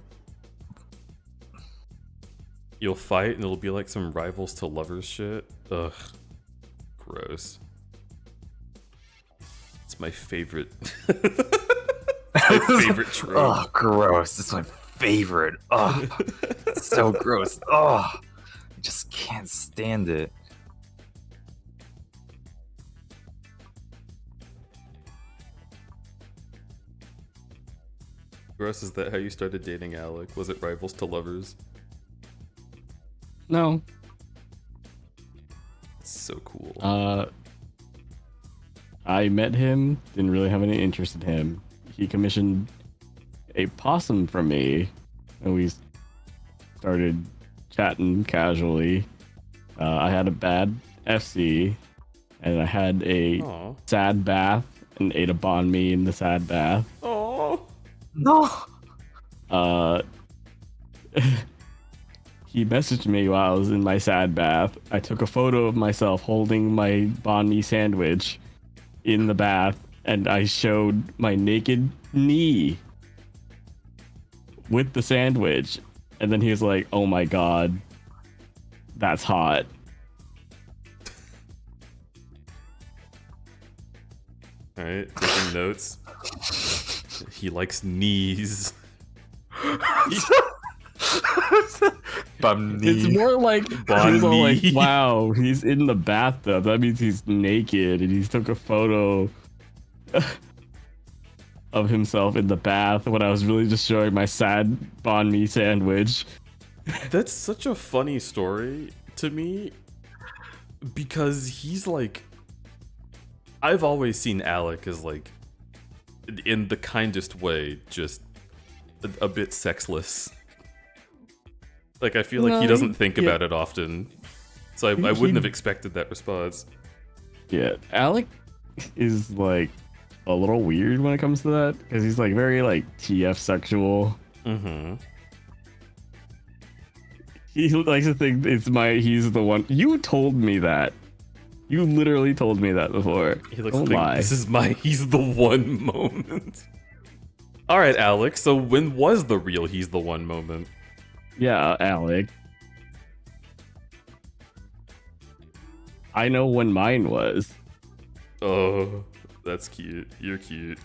You'll fight and it'll be like some rivals to lovers shit. Ugh. Gross. It's my favorite. It's my favorite trope. Oh, gross. It's my favorite. Oh, it's so gross. Oh, I just can't stand it. Gross, is that how you started dating Alec? Was it rivals to lovers? No. It's so cool. I met him, didn't really have any interest in him. He commissioned a possum from me, and we started chatting casually. I had a bad FC, and I had a Aw. sad bath, and ate a banh mi in the sad bath. Oh. No. He messaged me while I was in my sad bath. I took a photo of myself holding my banh mi sandwich in the bath, and I showed my naked knee with the sandwich. And then he was like, "Oh my god, that's hot." All right, taking notes. He likes knees. Bum It's knee. more like Banh he's all like, mi. "Wow, he's in the bathtub. That means he's naked," and he took a photo of himself in the bath when I was really just showing my sad banh mi sandwich. That's such a funny story to me because he's like, I've always seen Alec as like, in the kindest way, just a bit sexless. Like, I feel like he No, doesn't think yeah. about it often, so I wouldn't have expected that response. Yeah, Alec is like a little weird when it comes to that because he's like very like TF sexual. Mm-hmm. He likes to think he's the one. You told me that. You literally told me that before. He looks Don't like lie. he's the one moment. All right, Alec. So when was the real he's the one moment? Yeah, Alec. I know when mine was. Oh, that's cute. You're cute.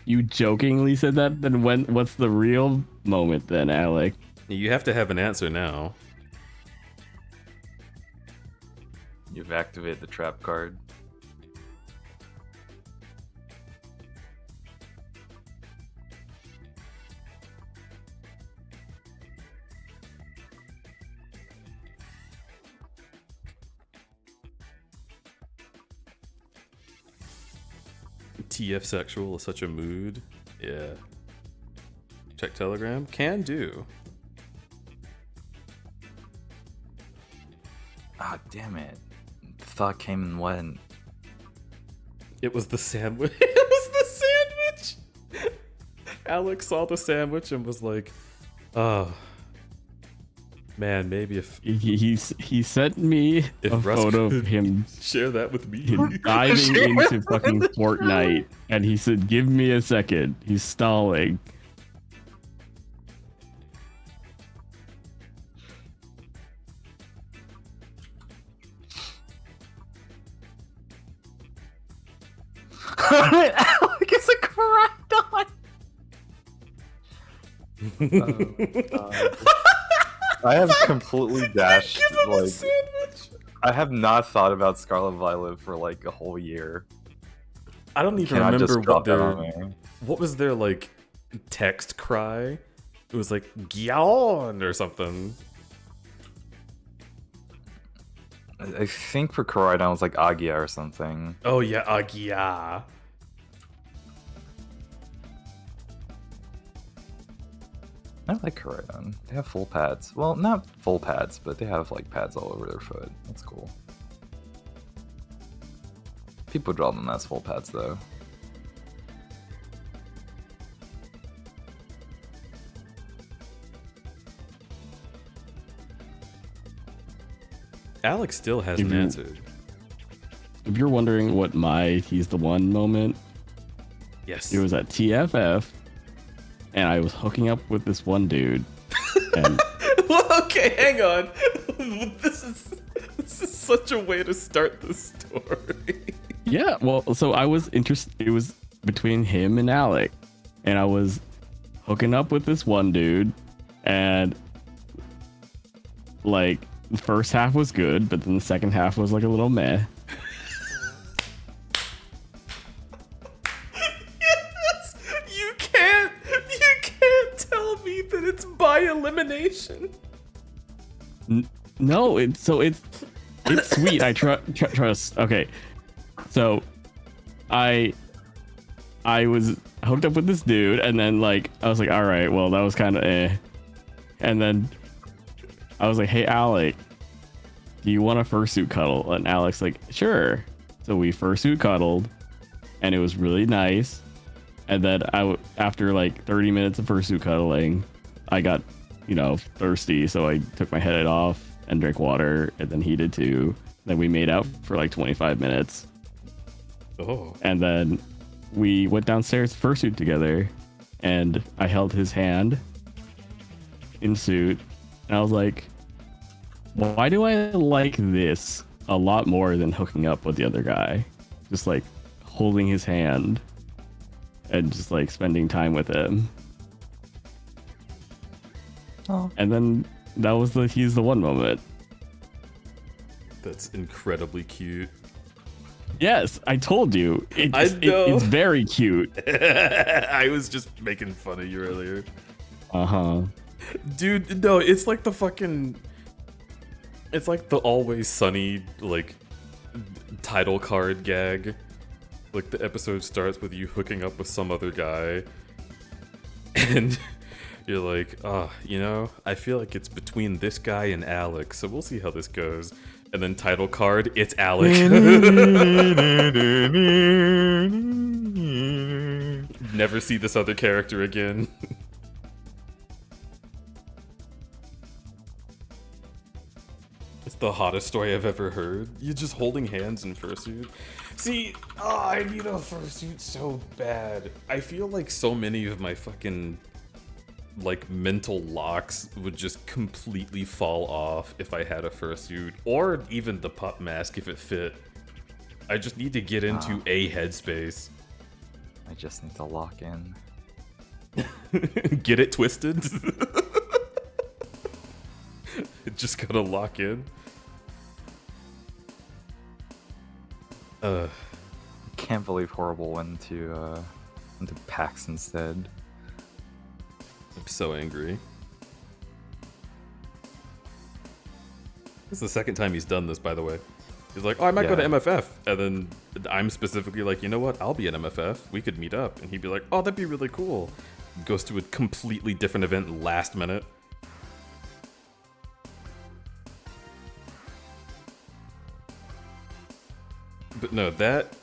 You jokingly said that? Then what's the real moment then, Alec? You have to have an answer now. You've activated the trap card. TF sexual is such a mood. Yeah. Check Telegram. Can do. Ah, damn it. The thought came and went. It was the sandwich. It was the sandwich. Alex saw the sandwich and was like, "Oh, man, maybe if He sent me If a Russ photo could of him share that with me." diving into fucking Fortnite, and he said, "Give me a second." He's stalling. Alec is a crocodile. I have completely dashed. Like, I have not thought about Scarlet Violet for like a whole year. I don't even Cannot just remember drop that on me. what was their like text cry. It was like "Gyaon" or something. I think for Koraidon it was like Agia or something. Oh yeah, Agia. I like Koraidon. They have full pads. Well, not full pads, but they have like pads all over their foot. That's cool. People draw them as full pads though. Alex still hasn't If you- answered. If you're wondering what my he's the one moment, Yes. it was at TFF and I was hooking up with this one dude. And Well, okay, hang on. This is such a way to start the story. yeah, well, so I was interested. It was between him and Alec, and I was hooking up with this one dude, and like the first half was good, but then the second half was like a little meh. Yes, you can't tell me that it's by elimination. No, it's sweet. I trust. Okay, so I was hooked up with this dude, and then like I was like, all right, well that was kind of and then I was like, hey Alec, do you want a fursuit cuddle? And Alec's like, sure. So we fursuit cuddled, and it was really nice. And then after like 30 minutes of fursuit cuddling, I got thirsty, so I took my head off and drank water, and then he did too. Then we made out for like 25 minutes. Oh. And then we went downstairs fursuit together, and I held his hand in suit, and I was like, why do I like this a lot more than hooking up with the other guy? Just like holding his hand and just like spending time with him. Oh. And then that was the he's the one moment. That's incredibly cute. Yes, I told you. I know. It's very cute. I was just making fun of you earlier. Uh-huh. Dude, no, it's like the fucking... It's like the Always Sunny, like, title card gag. Like, the episode starts with you hooking up with some other guy. And you're like, I feel like it's between this guy and Alex, so we'll see how this goes. And then title card, it's Alec. Never see this other character again. It's the hottest story I've ever heard. You're just holding hands in fursuit. See, I need a fursuit so bad. I feel like so many of my fucking like mental locks would just completely fall off if I had a fursuit, or even the pup mask if it fit. I just need to get into a headspace. I just need to lock in. Get it twisted? Just gotta lock in. Can't believe Horrible went to PAX instead. I'm so angry. This is the second time he's done this, by the way. He's like, oh, I might go to MFF. And then I'm specifically like, you know what? I'll be at MFF. We could meet up. And he'd be like, oh, that'd be really cool. Goes to a completely different event last minute. But no, that's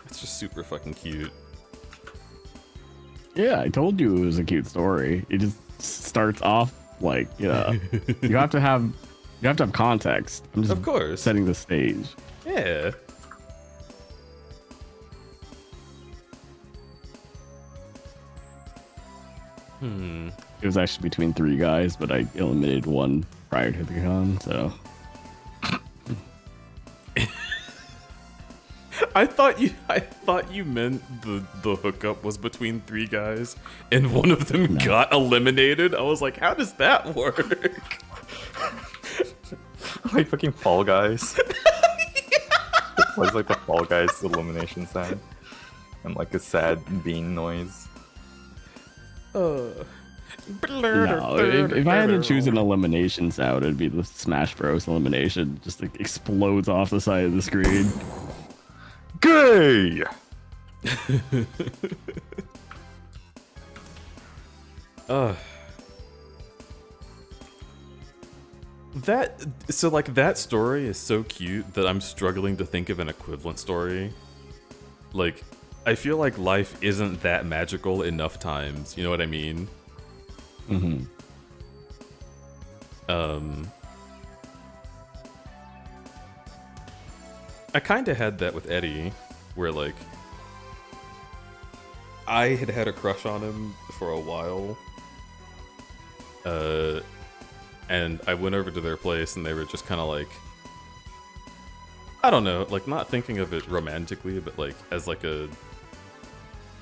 just super fucking cute. Yeah, I told you it was a cute story. It just starts off like, you have to have context. I'm just Of course. setting the stage. Yeah. It was actually between 3 guys, but I eliminated one prior to the con, so I thought you meant the hookup was between 3 guys and one of them got eliminated. I was like, how does that work? Like fucking Fall Guys. It was like the Fall Guys elimination sound. And like a sad bean noise. no. If I had to choose an elimination sound, it'd be the Smash Bros. Elimination. Just like explodes off the side of the screen. Gay! That story is so cute that I'm struggling to think of an equivalent story. Like, I feel like life isn't that magical enough times, you know what I mean? Mm-hmm. I kind of had that with Eddie, where like I had a crush on him for a while. And I went over to their place and they were just kind of like, I don't know, like not thinking of it romantically, but like as like an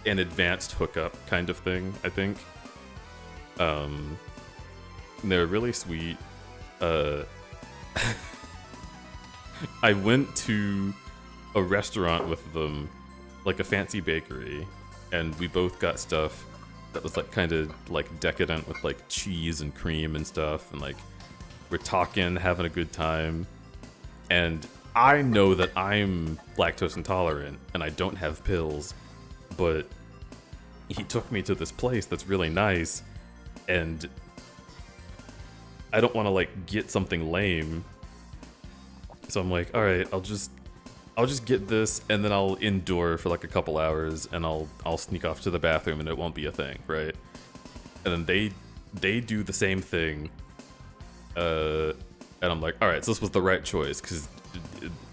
advanced hookup kind of thing, I think. And they were really sweet. I went to a restaurant with them, like a fancy bakery, and we both got stuff that was like kind of like decadent with like cheese and cream and stuff, and like we're talking, having a good time. And I know that I'm lactose intolerant and I don't have pills, but he took me to this place that's really nice, and I don't want to like get something lame. So I'm like, all right, I'll just get this, and then I'll endure for like a couple hours, and I'll sneak off to the bathroom, and it won't be a thing, right? And then they do the same thing, and I'm like, all right, so this was the right choice because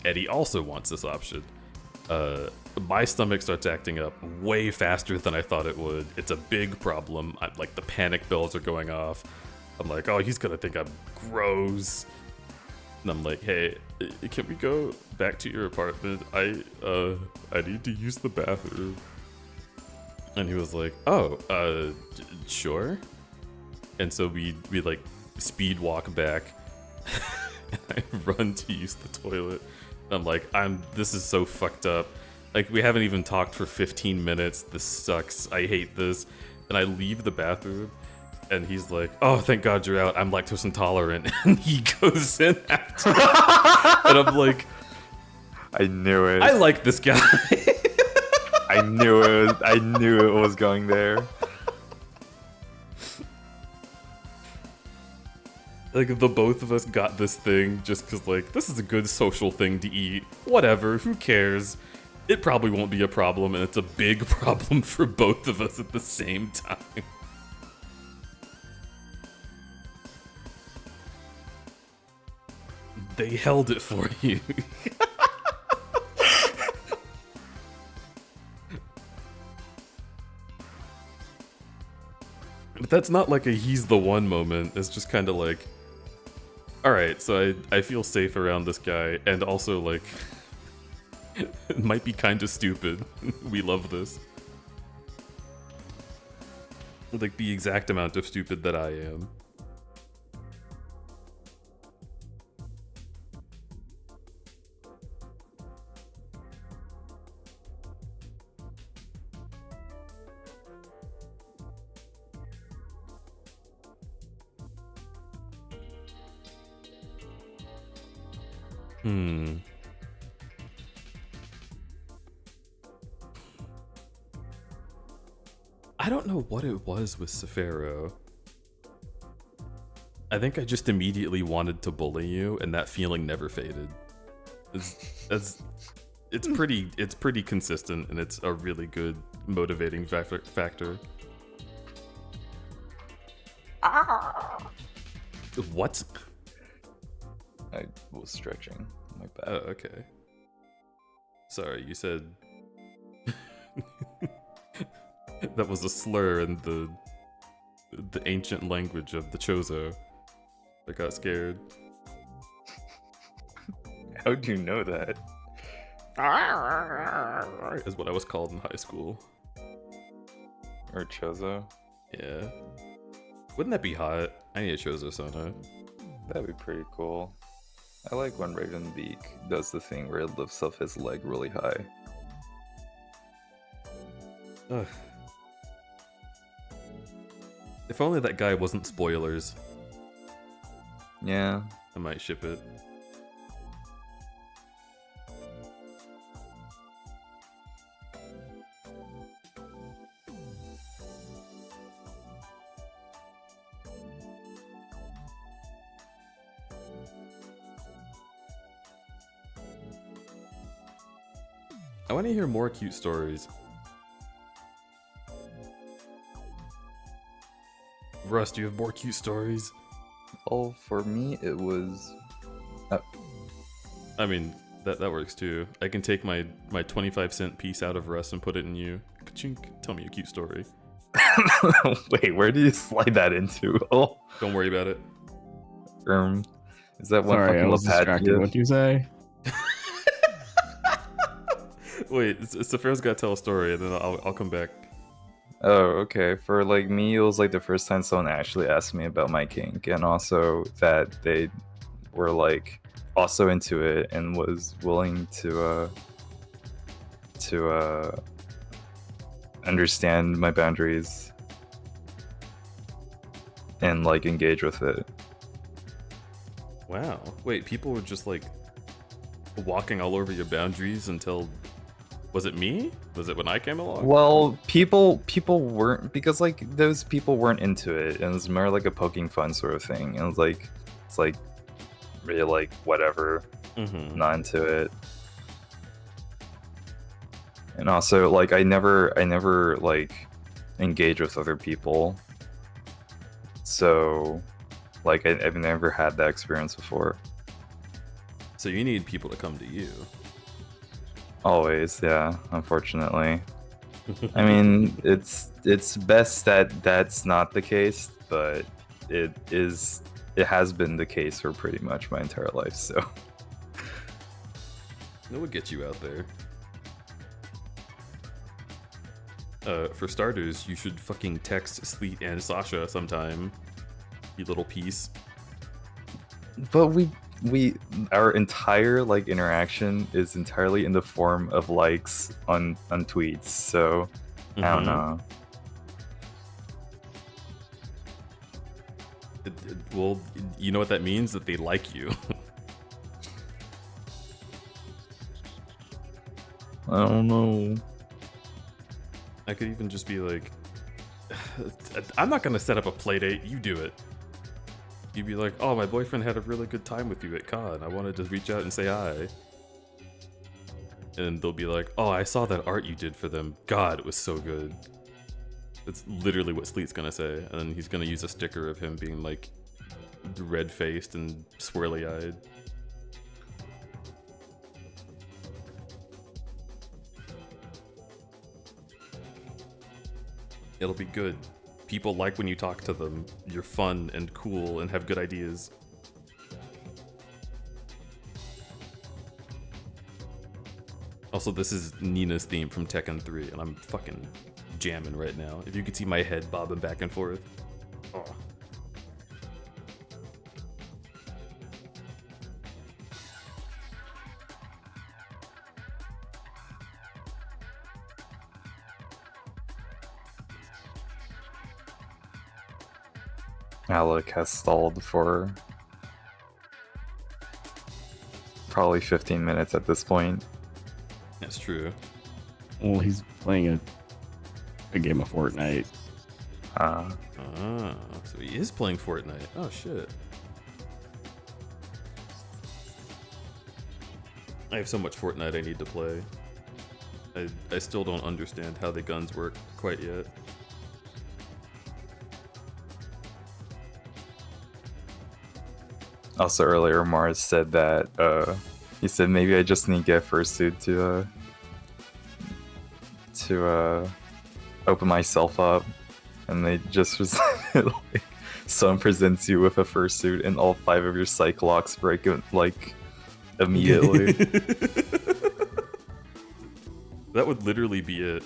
Eddie also wants this option. My stomach starts acting up way faster than I thought it would. It's a big problem. Like the panic bells are going off. I'm like, oh, he's gonna think I'm gross. And I'm like, hey, can we go back to your apartment? I need to use the bathroom. And he was like, oh, sure. And so we like speed walk back. And I run to use the toilet. And I'm like, this is so fucked up. Like, we haven't even talked for 15 minutes. This sucks. I hate this. And I leave the bathroom. And he's like, oh, thank God you're out. I'm lactose intolerant. And he goes in after. And I'm like, I knew it. I like this guy. I knew it. I knew it was going there. Like, the both of us got this thing just because, like, this is a good social thing to eat. Whatever, who cares? It probably won't be a problem, and it's a big problem for both of us at the same time. They held it for you. But that's not like a he's the one moment. It's just kind of like, alright, so I feel safe around this guy, and also like, it might be kind of stupid. We love this. Like the exact amount of stupid that I am. I don't know what it was with Sefero. I think I just immediately wanted to bully you, and that feeling never faded. It's pretty consistent, and it's a really good motivating factor. What? I was stretching. My bad. Oh, okay. Sorry, you said that was a slur in the ancient language of the Chozo. I got scared. How'd you know that? Is what I was called in high school. Or Chozo? Yeah. Wouldn't that be hot? I need a Chozo Sono. That'd be pretty cool. I like when Ravenbeak does the thing where it lifts up his leg really high. Ugh. If only that guy wasn't spoilers. Yeah. I might ship it. I want to hear more cute stories. Russ, do you have more cute stories? Oh, for me, it was... I mean, that works too. I can take my 25-cent piece out of Russ and put it in you. Ka-chink. Tell me a cute story. Wait, where do you slide that into? Oh, Don't worry about it. Is that one Sorry, I fucking was Lapad distracted. gift? What'd you say? Wait, Saphira's gotta tell a story, and then I'll come back. Oh, okay. For like me, it was like the first time someone actually asked me about my kink, and also that they were like also into it and was willing to understand my boundaries and like engage with it. Wow. Wait, people were just like walking all over your boundaries until. Was it me? Was it when I came along? Well, people weren't, because like those people weren't into it, and it was more like a poking fun sort of thing. And it's like really like whatever, not into it. And also like I never like engage with other people, so like I've never had that experience before. So you need people to come to you. Always, yeah, unfortunately. I mean, it's best that that's not the case, but it has been the case for pretty much my entire life, so. That would get you out there. For starters, you should fucking text Sleet and Sasha sometime, you little piece. But our entire like interaction is entirely in the form of likes on tweets, so I don't know. Well, you know what that means? That they like you. I don't know. I could even just be like, I'm not gonna set up a playdate, you do it. You'd be like, oh, my boyfriend had a really good time with you at Con. I wanted to reach out and say hi. And they'll be like, oh, I saw that art you did for them. God, it was so good. That's literally what Sleet's gonna say. And then he's gonna use a sticker of him being like red-faced and swirly-eyed. It'll be good. People like when you talk to them. You're fun and cool and have good ideas. Also, this is Nina's theme from Tekken 3, and I'm fucking jamming right now. If you could see my head bobbing back and forth. Oh. Alec has stalled for probably 15 minutes at this point. That's true. Well, he's playing a game of Fortnite. So he is playing Fortnite. Oh shit. I have so much Fortnite I need to play. I still don't understand how the guns work quite yet. Also earlier, Mars said that he said maybe I just need to get fursuit to open myself up, and they just was like someone presents you with a fursuit and all 5 of your psych locks break like immediately. That would literally be it.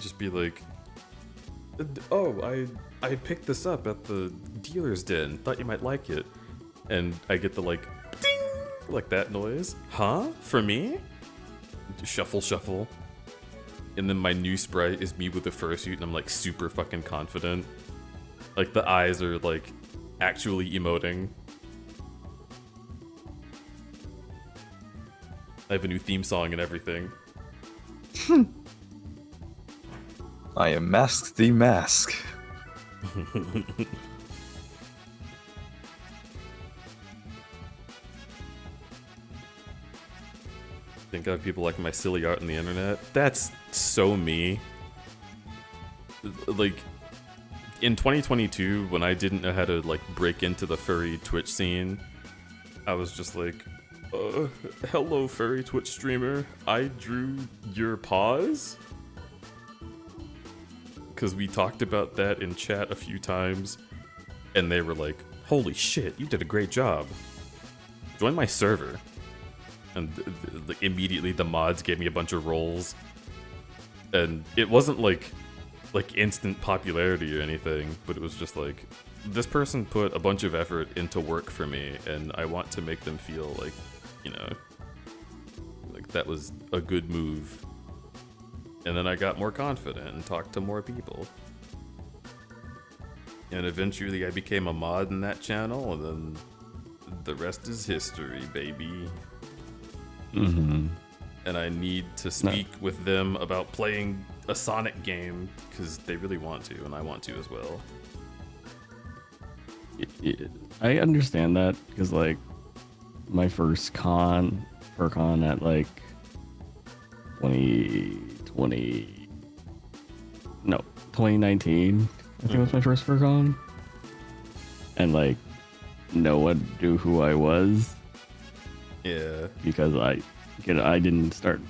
Just be like, oh, I picked this up at the dealer's den. Thought you might like it. And I get the like, ding, like that noise. Huh? For me? Shuffle, shuffle. And then my new sprite is me with a fursuit, and I'm like super fucking confident. Like the eyes are like actually emoting. I have a new theme song and everything. I am Mask the Mask. Think of people like my silly art on the internet. That's so me. Like, in 2022, when I didn't know how to like break into the furry Twitch scene, I was just like, Hello, furry Twitch streamer. I drew your paws? Because we talked about that in chat a few times, and they were like, holy shit, you did a great job. Join my server. And immediately the mods gave me a bunch of roles. And it wasn't like instant popularity or anything, but it was just like, this person put a bunch of effort into work for me, and I want to make them feel like, you know, like that was a good move. And then I got more confident and talked to more people. And eventually I became a mod in that channel, and then the rest is history, baby. Mm-hmm. And I need to speak with them about playing a Sonic game, because they really want to, and I want to as well. I understand that, because like my first FurCon at like 2019, I think was my first FurCon, and like no one knew who I was. Yeah, because I didn't start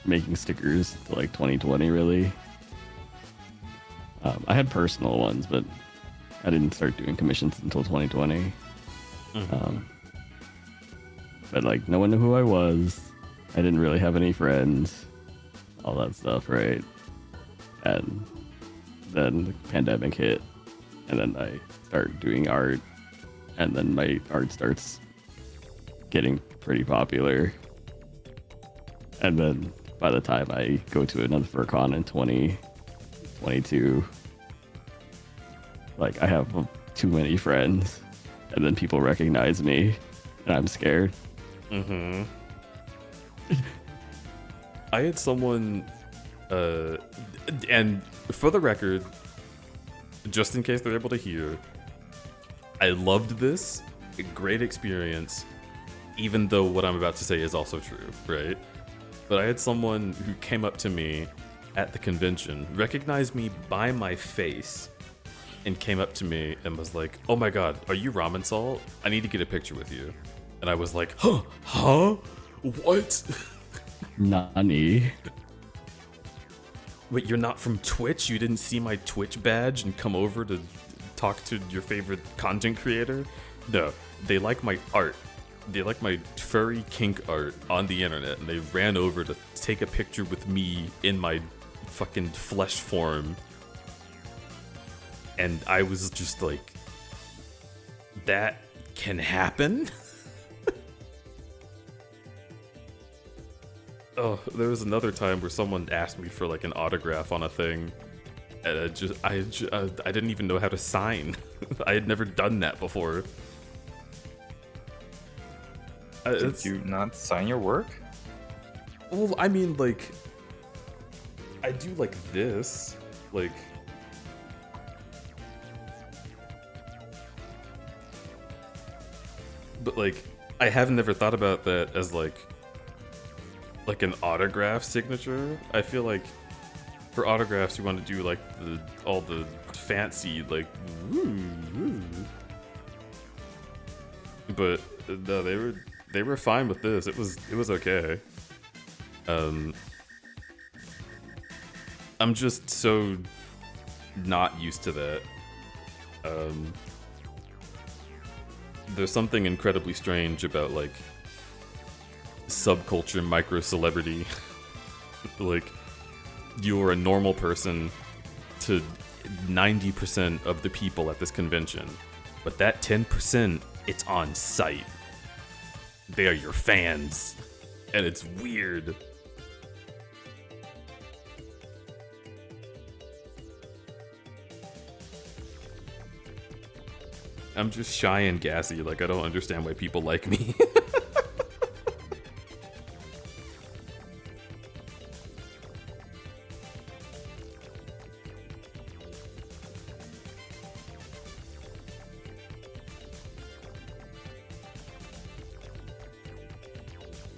making stickers till like 2020 really. I had personal ones, but I didn't start doing commissions until 2020. But like no one knew who I was. I didn't really have any friends, all that stuff, right? And then the pandemic hit, and then I started doing art, and then my art starts getting pretty popular. And then by the time I go to another FurCon in 2022, like I have too many friends, and then people recognize me, and I'm scared. Mm-hmm. I had someone, and for the record, just in case they're able to hear, I loved this. A great experience, even though what I'm about to say is also true, right? But I had someone who came up to me at the convention, recognized me by my face, and came up to me and was like, oh my god, are you Ramen Salt? I need to get a picture with you. And I was like, huh? What? Nani? Wait, you're not from Twitch? You didn't see my Twitch badge and come over to talk to your favorite content creator? No, they like my art. They like my furry kink art on the internet, and they ran over to take a picture with me in my fucking flesh form. And I was just like, that can happen? Oh, there was another time where someone asked me for like an autograph on a thing, and I didn't even know how to sign. I had never done that before. Did you not sign your work? Well, I mean, like, I do like this, like. But like, I have never thought about that as like an autograph signature. I feel like for autographs you want to do like all the fancy like woo. But no, they were fine with this. It was okay. I'm just so not used to that. There's something incredibly strange about like subculture micro celebrity. Like, you're a normal person to 90% of the people at this convention, but that 10%, it's on site. They are your fans, and it's weird. I'm just shy and gassy, like I don't understand why people like me.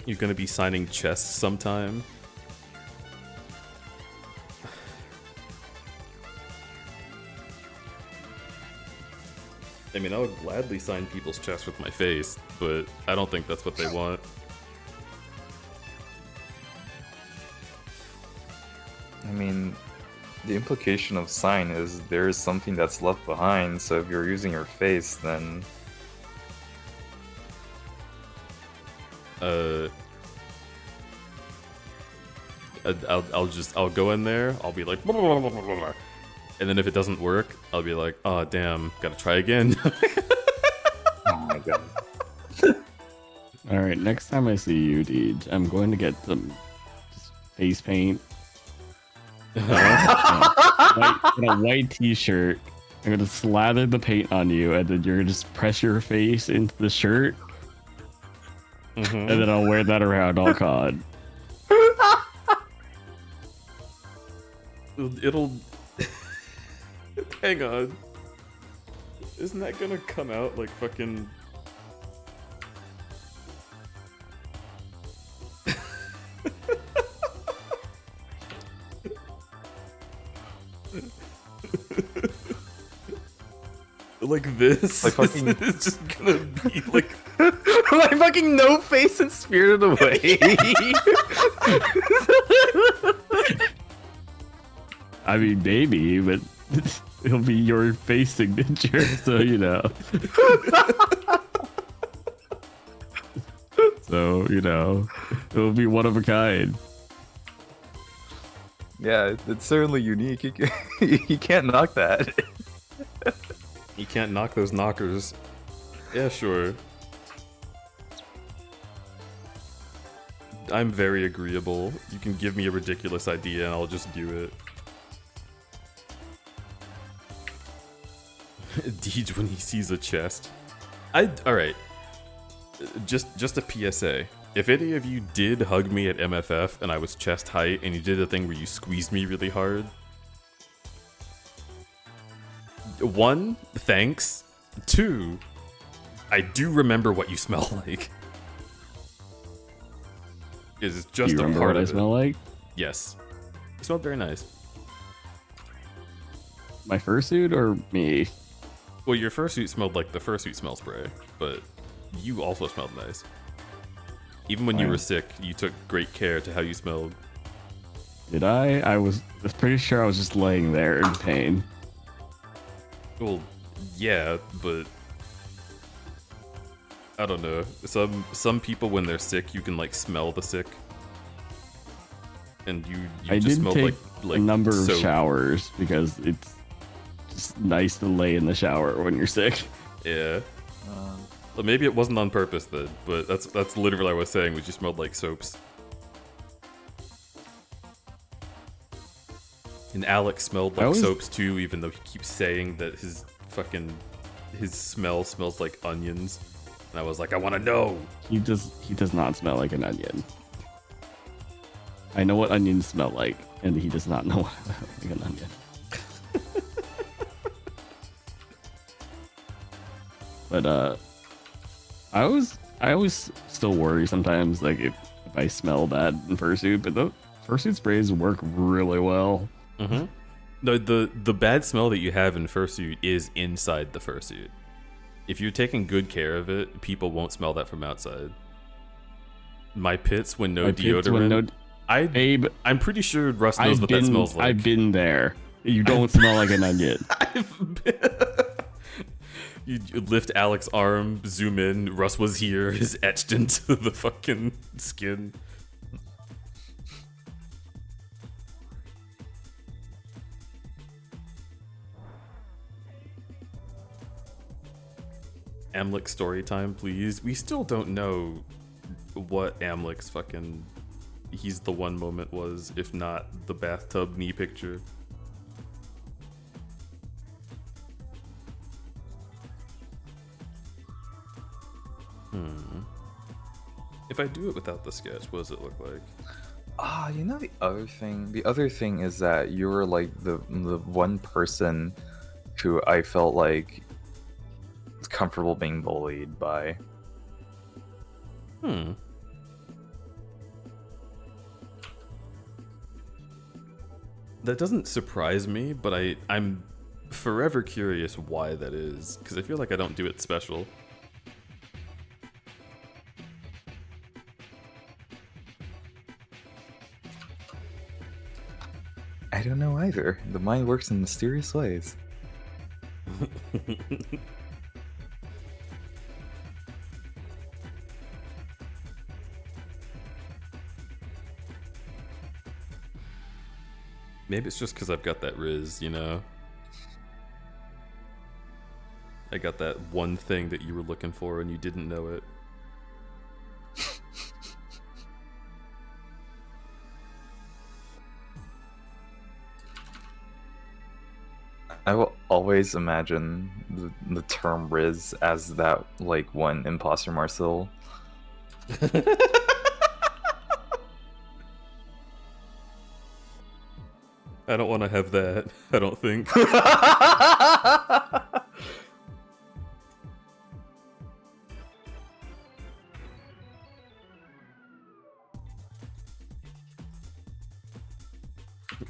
You're gonna be signing chests sometime? I mean, I would gladly sign people's chests with my face, but I don't think that's what they want. mean, the implication of sign is there is something that's left behind, so if you're using your face, then... I'll go in there, I'll be like, blah, blah, blah, blah, blah. And then if it doesn't work, I'll be like, oh damn, gotta try again. Oh my god. Alright, next time I see you, Deej, I'm going to get some just face paint. And a white t-shirt. I'm gonna slather the paint on you, and then you're gonna just press your face into the shirt. And then I'll wear that around all COD. It'll... Hang on. Isn't that gonna come out like fucking... like this? Like fucking... It's just gonna be like... My fucking no face and Spirited Away. I mean, maybe, but it'll be your face signature, so you know. So, you know, it'll be one of a kind. Yeah, it's certainly unique. You can't knock that. You can't knock those knockers. Yeah, sure. I'm very agreeable. You can give me a ridiculous idea and I'll just do it. Deej when he sees a chest. Alright. Just a PSA. If any of you did hug me at MFF and I was chest height and you did a thing where you squeezed me really hard, 1, thanks. 2, I do remember what you smell like. It's just Do you a remember part what I of it. smell like? Yes. You smelled very nice. My fursuit or me? Well, your fursuit smelled like the fursuit smell spray, but you also smelled nice. Even when you were sick, you took great care to how you smelled. Did I? I was pretty sure I was just laying there in pain. Well, yeah, but I don't know. Some people when they're sick, you can like smell the sick, and you I just did smelled take like a number of soap. showers because it's just nice to lay in the shower when you're sick. Yeah. Well, maybe it wasn't on purpose then, but that's literally what I was saying. Was you smelled like soaps. And Alex smelled like soaps too, even though he keeps saying that his smell smells like onions. And I was like, I want to know. He does not smell like an onion. I know what onions smell like, and he does not know what like an onion. But I always still worry sometimes, like if I smell bad in fursuit, but the fursuit sprays work really well. Mm-hmm. No, the bad smell that you have in fursuit is inside the fursuit. If you're taking good care of it, people won't smell that from outside. My pits when no deodorant. Babe, I'm pretty sure Russ knows what that smells like. I've been there. You don't smell like an onion. You lift Alex's arm, zoom in. Russ was here. Is etched into the fucking skin. Amlik story time, please. We still don't know what Amlik's fucking he's the one moment was, if not the bathtub knee picture. If I do it without the sketch, what does it look like? You know the other thing? The other thing is that you were like the one person who I felt like comfortable being bullied by. That doesn't surprise me, but I'm forever curious why that is, because I feel like I don't do it special. I don't know either. The mind works in mysterious ways. Maybe it's just because I've got that Riz, you know? I got that one thing that you were looking for and you didn't know it. I will always imagine the term Riz as that, like, one imposter Marcel. I don't want to have that. I don't think.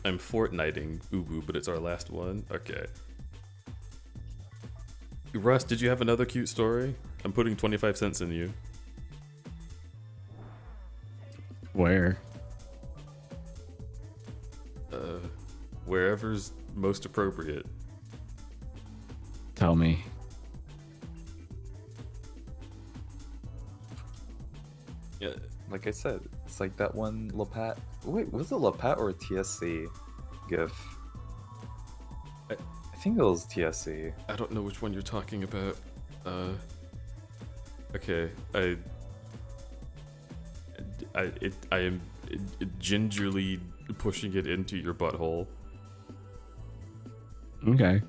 I'm Fortniting Ubu, but it's our last one. Okay. Russ, did you have another cute story? I'm putting 25 cents in you. Where? Wherever's most appropriate. Tell me. Yeah. Like I said, it's like that one Lapat. Wait, was it Lapat or a TSC gif? I think it was TSC. I don't know which one you're talking about. Okay, I am gingerly pushing it into your butthole. Okay.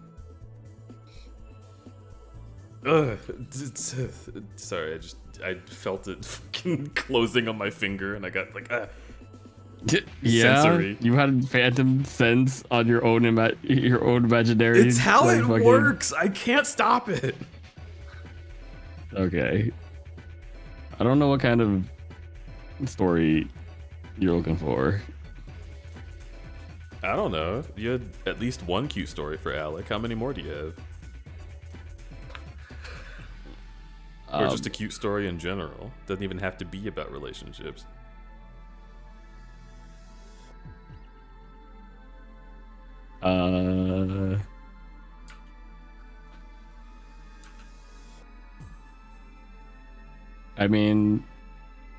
Sorry, I felt it fucking closing on my finger, and I got like Yeah, sensory. you had phantom sense on your own imaginary. It's how like, it fucking- works. I can't stop it. Okay. I don't know what kind of story you're looking for. I don't know. You had at least one cute story for Alec. How many more do you have? Or just a cute story in general. Doesn't even have to be about relationships. I mean,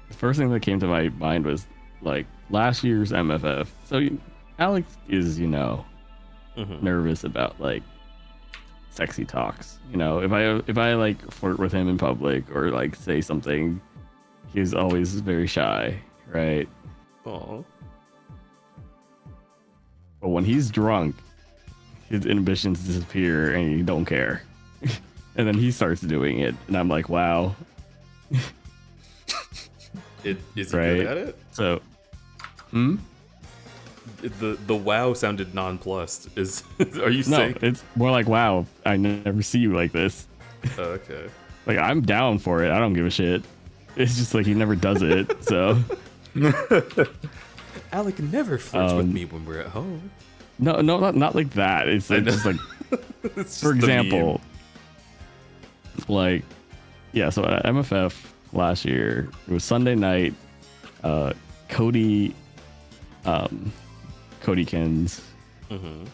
the first thing that came to my mind was like last year's MFF. So Alex is, nervous about like sexy talks. If I like flirt with him in public or like say something, he's always very shy, right? Aw. But when he's drunk, his inhibitions disappear and he don't care. And then he starts doing it, and I'm like, wow. Is he Right. good at it? So, The wow sounded nonplussed. Are you no, saying? it's more like, wow, I never see you like this. Oh, okay. Like, I'm down for it. I don't give a shit. It's just like he never does it. So, Alec never flirts with me when we're at home. no, not like that. It's just like, It's just for the example, like, yeah. So at MFF last year, it was Sunday night. Codykins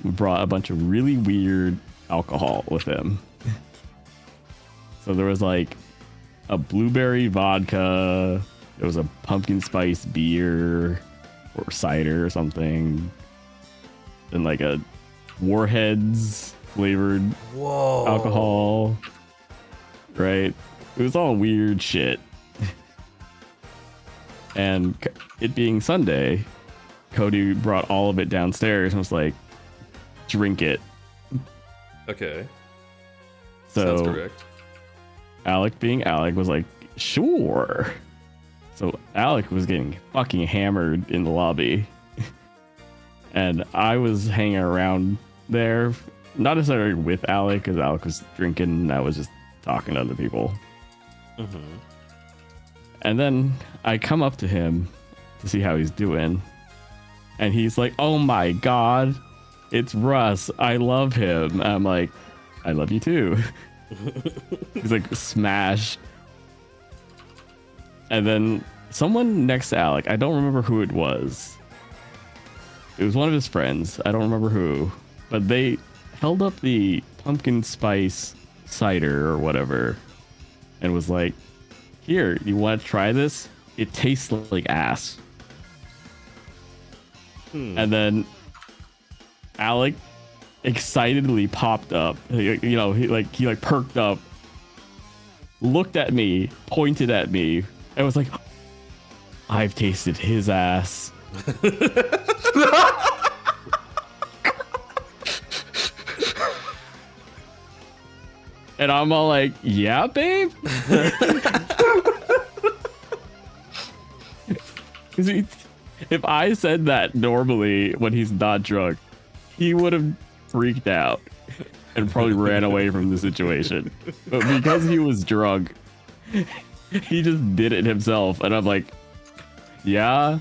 brought a bunch of really weird alcohol with him. So there was like a blueberry vodka, there was a pumpkin spice beer or cider or something, and like a Warheads flavored alcohol. Right? It was all weird shit. And it being Sunday, Cody brought all of it downstairs and was like, drink it. Okay. So Sounds correct. Alec being Alec was like, sure. So Alec was getting fucking hammered in the lobby. And I was hanging around there, not necessarily with Alec, because Alec was drinking and I was just talking to other people. And then I come up to him to see how he's doing. And he's like, oh my God, it's Russ. I love him. And I'm like, I love you too. He's like, smash. And then someone next to Alec, I don't remember who it was, It was one of his friends. I don't remember who, but they held up the pumpkin spice cider or whatever and was like, here, you want to try this? It tastes like ass. And then Alec excitedly popped up. You know, he perked up, looked at me, pointed at me, and was like, I've tasted his ass. And I'm all like, yeah, babe? If I said that normally when he's not drunk, he would have freaked out and probably ran away from the situation. But because he was drunk, he just did it himself. And I'm like, yeah.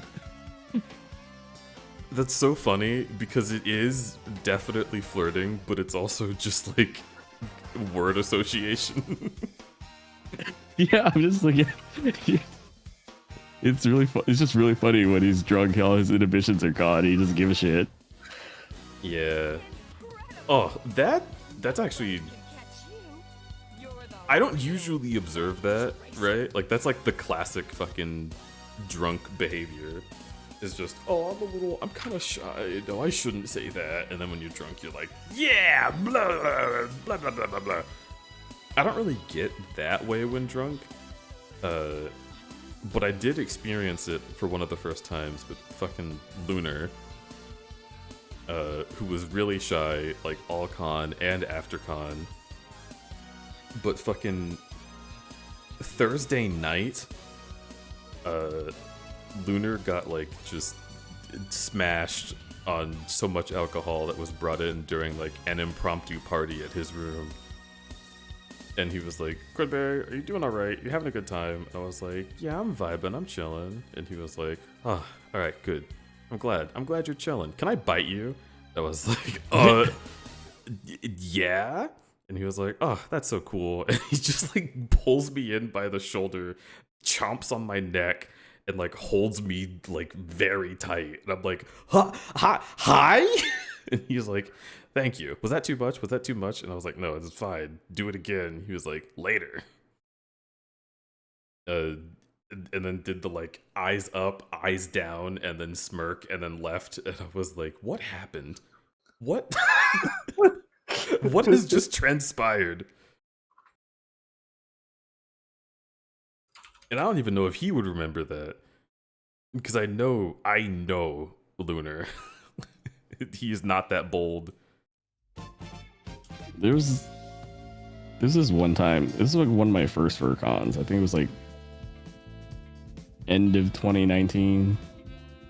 That's so funny because it is definitely flirting, but it's also just like word association. Yeah, I'm just like, it's really fun. It's just really funny when he's drunk. All his inhibitions are gone. He doesn't give a shit. Yeah. Oh, that's actually. I don't usually observe that, right? Like that's like the classic fucking drunk behavior. Is just, oh, I'm kind of shy. No, I shouldn't say that. And then when you're drunk, you're like, yeah, blah, blah, blah, blah, blah, blah. I don't really get that way when drunk. But I did experience it for one of the first times with fucking Lunar, who was really shy, like all con and after con. But fucking Thursday night, Lunar got like just smashed on so much alcohol that was brought in during like an impromptu party at his room. And he was like, Crudberry, are you doing all right? You having a good time? And I was like, yeah, I'm vibing, I'm chilling. And he was like, oh, all right, good. I'm glad you're chilling. Can I bite you? I was like, yeah. And he was like, oh, that's so cool. And he just like pulls me in by the shoulder, chomps on my neck, and like holds me like very tight. And I'm like, hi? And he's like, thank you. Was that too much? Was that too much? And I was like, no, it's fine. Do it again. He was like, later. And then did the like eyes up, eyes down, and then smirk, and then left. And I was like, what happened? What? What has just transpired? And I don't even know if he would remember that. Because I know Lunar. He is not that bold. This is one time. This is like one of my first furcons. I think it was like end of 2019.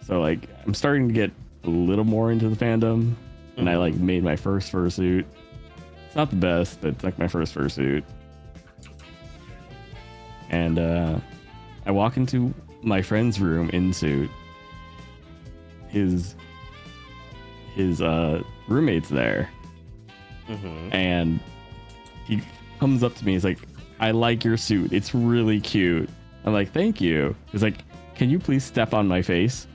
So like I'm starting to get a little more into the fandom, and I like made my first fursuit. It's not the best, but it's like my first fursuit. And I walk into my friend's room in suit. His roommate's there. And he comes up to me. He's like, I like your suit. It's really cute. I'm like, thank you. He's like, can you please step on my face?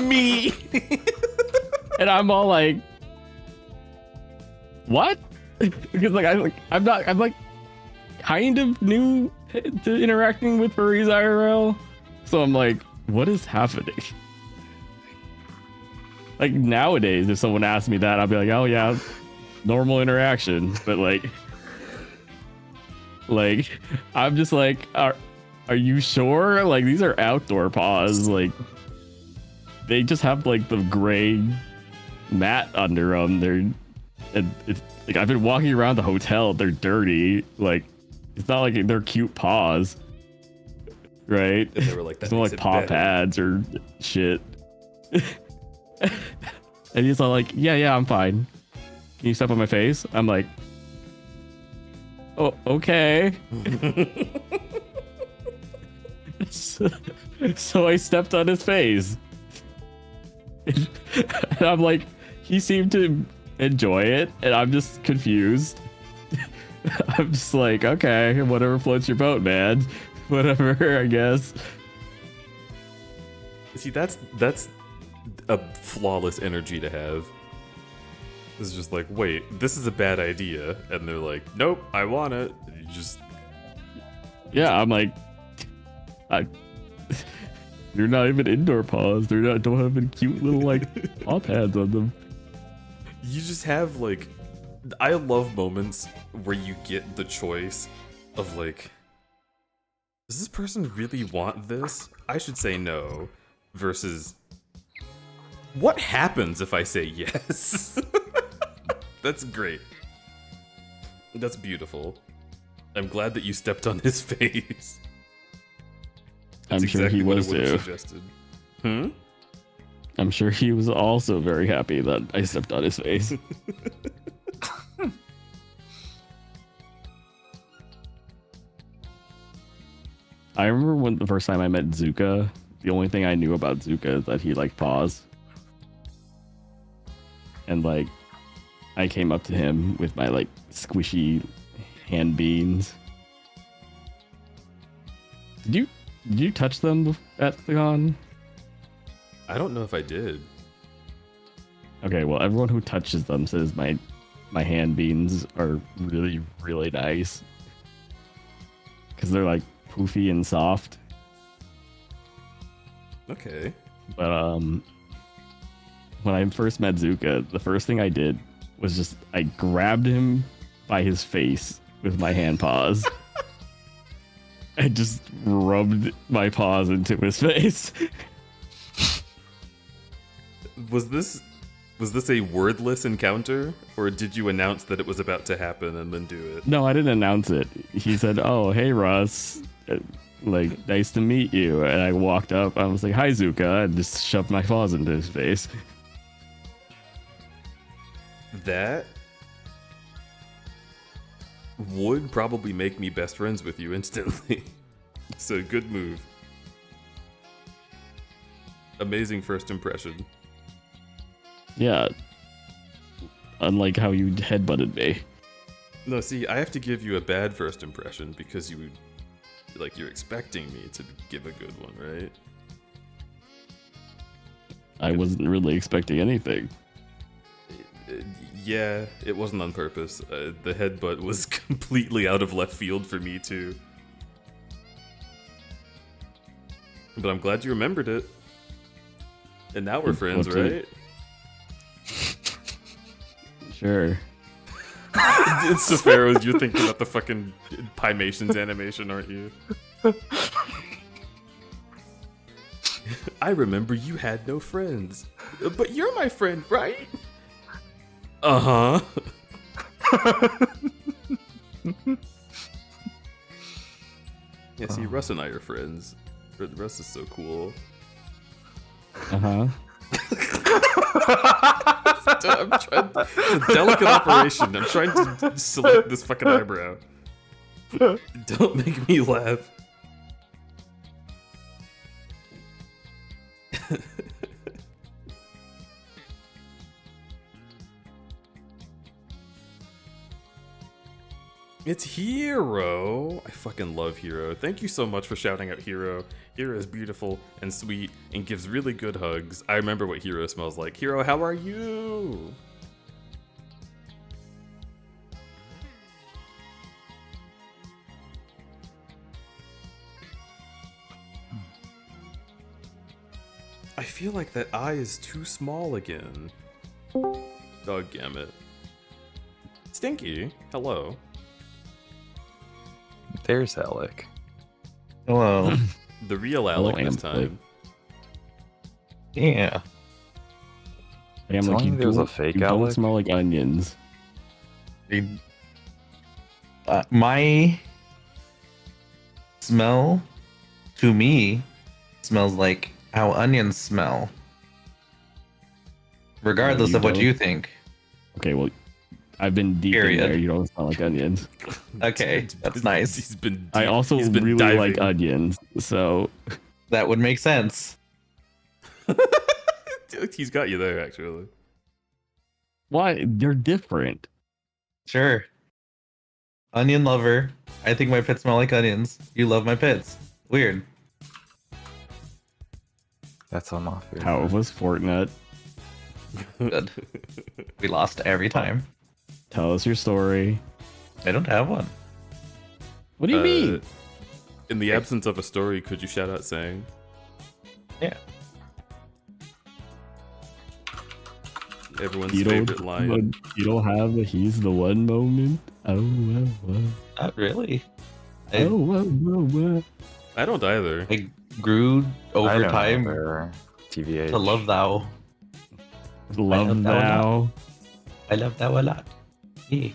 Me. And I'm all like, what? Because I'm like kind of new to interacting with furries IRL. So I'm like, what is happening? Like nowadays, if someone asks me that, I'll be like, oh yeah, normal interaction. But like I'm just like, are you sure? Like these are outdoor paws. Like they just have like the gray mat under them. It's like I've been walking around the hotel. They're dirty. Like it's not like they're cute paws, right? And they were like, it's not like paw pads or shit. And he's all like, yeah, I'm fine. Can you step on my face? I'm like, oh, okay. So I stepped on his face. And I'm like, he seemed to enjoy it, and I'm just confused. I'm just like, okay, whatever floats your boat, man. Whatever, I guess. See, that's a flawless energy to have. It's just like, wait, this is a bad idea, and they're like, nope, I want it. And you just Yeah, I'm like, they're not even indoor paws. They're not. Don't have any cute little like paw pads on them. you just have like, I love moments where you get the choice of like, does this person really want this? I should say no. Versus, what happens if I say yes? That's great. That's beautiful. I'm glad that you stepped on his face. That's I'm sure he what I was would have too. suggested. Hmm? I'm sure he was also very happy that I stepped on his face. I remember when the first time I met Zuka, the only thing I knew about Zuka is that he liked paws. And like, I came up to him with my like squishy hand beans. Did you touch them at the con? I don't know if I did. Okay, well, everyone who touches them says my hand beans are really, really nice. Because they're like poofy and soft. Okay. But when I first met Zuka, the first thing I did was just I grabbed him by his face with my hand paws. I just rubbed my paws into his face. Was this a wordless encounter, or did you announce that it was about to happen and then do it? No, I didn't announce it. He said, "Oh, hey Russ, like nice to meet you." And I walked up. I was like, "Hi Zuka," and just shoved my paws into his face. That would probably make me best friends with you instantly. So good move. Amazing first impression. Yeah. Unlike how you headbutted me. No, see, I have to give you a bad first impression because you're expecting me to give a good one, right? I wasn't really expecting anything. Yeah, it wasn't on purpose. The headbutt was completely out of left field for me too. But I'm glad you remembered it. And now we're friends, What's it? right? Sure. It's the Pharaohs. You're thinking about the fucking Pymations animation, aren't you? I remember you had no friends. But you're my friend, right? Uh-huh. Yeah, see, Russ and I are friends. Russ is so cool. Uh-huh. I'm trying. It's a delicate operation. I'm trying to select this fucking eyebrow. Don't make me laugh. It's Hero! I fucking love Hero. Thank you so much for shouting out Hero. Hero is beautiful and sweet and gives really good hugs. I remember what Hero smells like. Hero, how are you? I feel like that eye is too small again. Doggammit. Stinky, hello. There's Alec. Hello. The real Hello, Alec this Ampley. time. Yeah. I'm Telling like, you you there's a don't, fake you don't Alec? smell like onions. My smell, to me, smells like how onions smell. Regardless you of what don't. you think. Okay, well, I've been deep Period. in there. You don't smell like onions. Okay, that's nice. He's been I deep- also he's been really diving. like onions, so That would make sense. He's got you there, actually. why? They're different. Sure. Onion lover. I think my pets smell like onions. You love my pets. Weird. That's on my favorite. How was Fortnite? Good. We lost every time. Tell us your story. I don't have one. What do you mean? In the absence of a story, could you shout out saying? Yeah. Everyone's You favorite line. You don't have a he's the one moment? Oh, well. Not really. Oh, well. I don't either. I grew I over don't know time there, TVH. to love thou. Love thou. I love thou a lot. Yeah.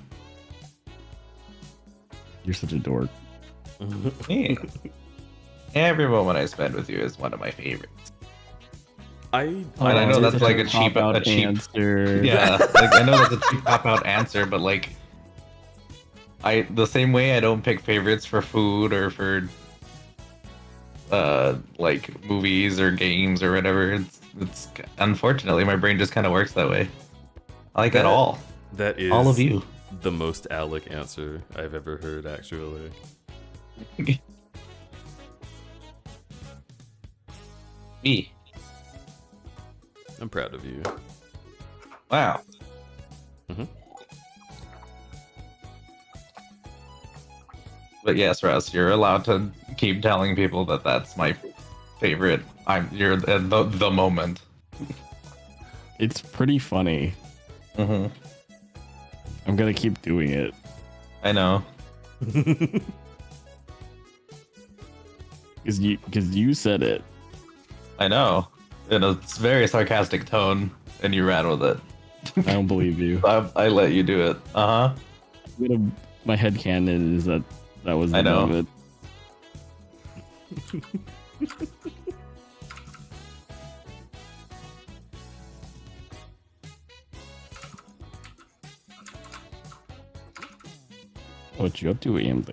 You're such a dork. Yeah. Every moment I spend with you is one of my favorites. And I know that's like a cheap answer. Yeah, like I know that's a cheap cop out answer, but like the same way I don't pick favorites for food or for like movies or games or whatever. It's unfortunately my brain just kind of works that way. I like it all. That is all of you. The most Alec answer I've ever heard, actually. Me. I'm proud of you. Wow. Mhm. But yes, Russ, you're allowed to keep telling people that that's my favorite. You're the moment. It's pretty funny. Mm-hmm. I'm gonna keep doing it. I know. Because you said it. I know. In a very sarcastic tone, and you ran with it. I don't believe you. I let you do it. Uh-huh. My headcanon is that was the I know. moment. What you up to, Ian?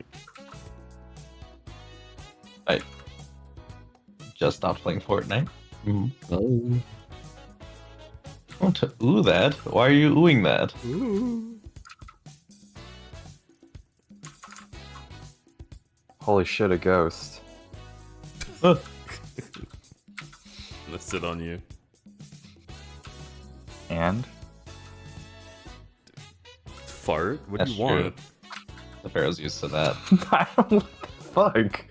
I just stopped playing Fortnite. Oh. Don't ooh that. Why are you oohing that? Holy shit, a ghost. Let's sit on you. And? Fart? What That's do you want? The Pharaoh's used to that. I don't fuck.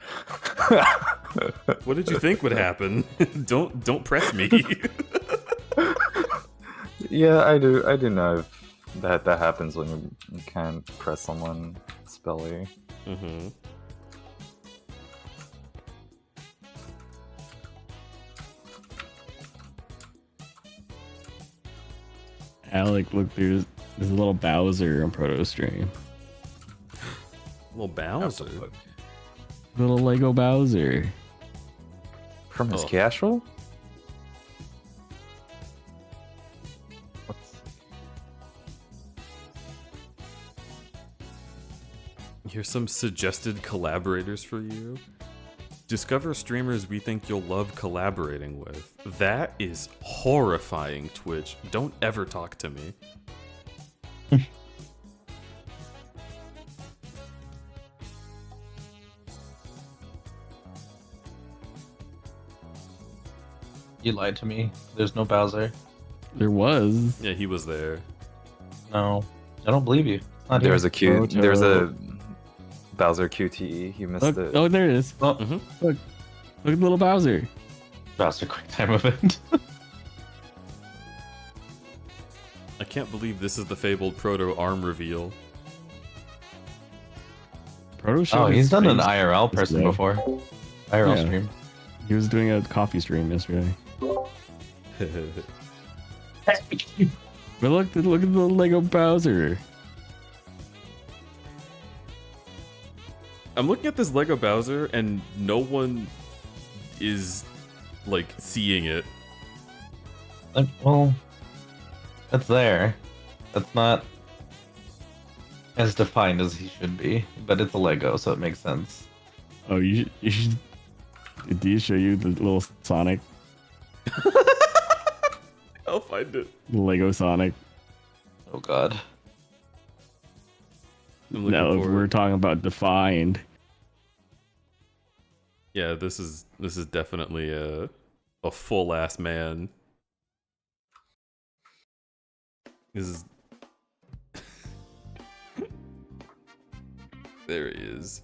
What did you think would happen? Don't press me. Yeah, I do know that happens when you can't press someone spelly. Mm-hmm. Alec, look, there's a little Bowser on Proto Stream. Little Bowser. Little Lego Bowser. From his Oh. casual? Here's some suggested collaborators for you. Discover streamers we think you'll love collaborating with. That is horrifying, Twitch. Don't ever talk to me. You lied to me. There's no Bowser. There was. Yeah, he was there. No, I don't believe you. It's not There's here. a Q. Mojo. There's a Bowser QTE. You missed Look, it. oh, there it is. Oh, Look at little Bowser. Bowser quick time event. I can't believe this is the fabled Proto arm reveal. Proto showed Oh, his he's done an face IRL person yesterday. before. IRL Yeah. stream. He was doing a coffee stream yesterday. But look at the Lego Bowser. I'm looking at this Lego Bowser and no one is like seeing it. Like, well, that's there. That's not as defined as he should be, but it's a Lego, so it makes sense. Oh, you should. Did he show you the little Sonic? I'll find it. Lego Sonic. Oh God. I'm looking Now, if forward. we're talking about defined, Yeah, this is definitely a full ass man. This is. There he is.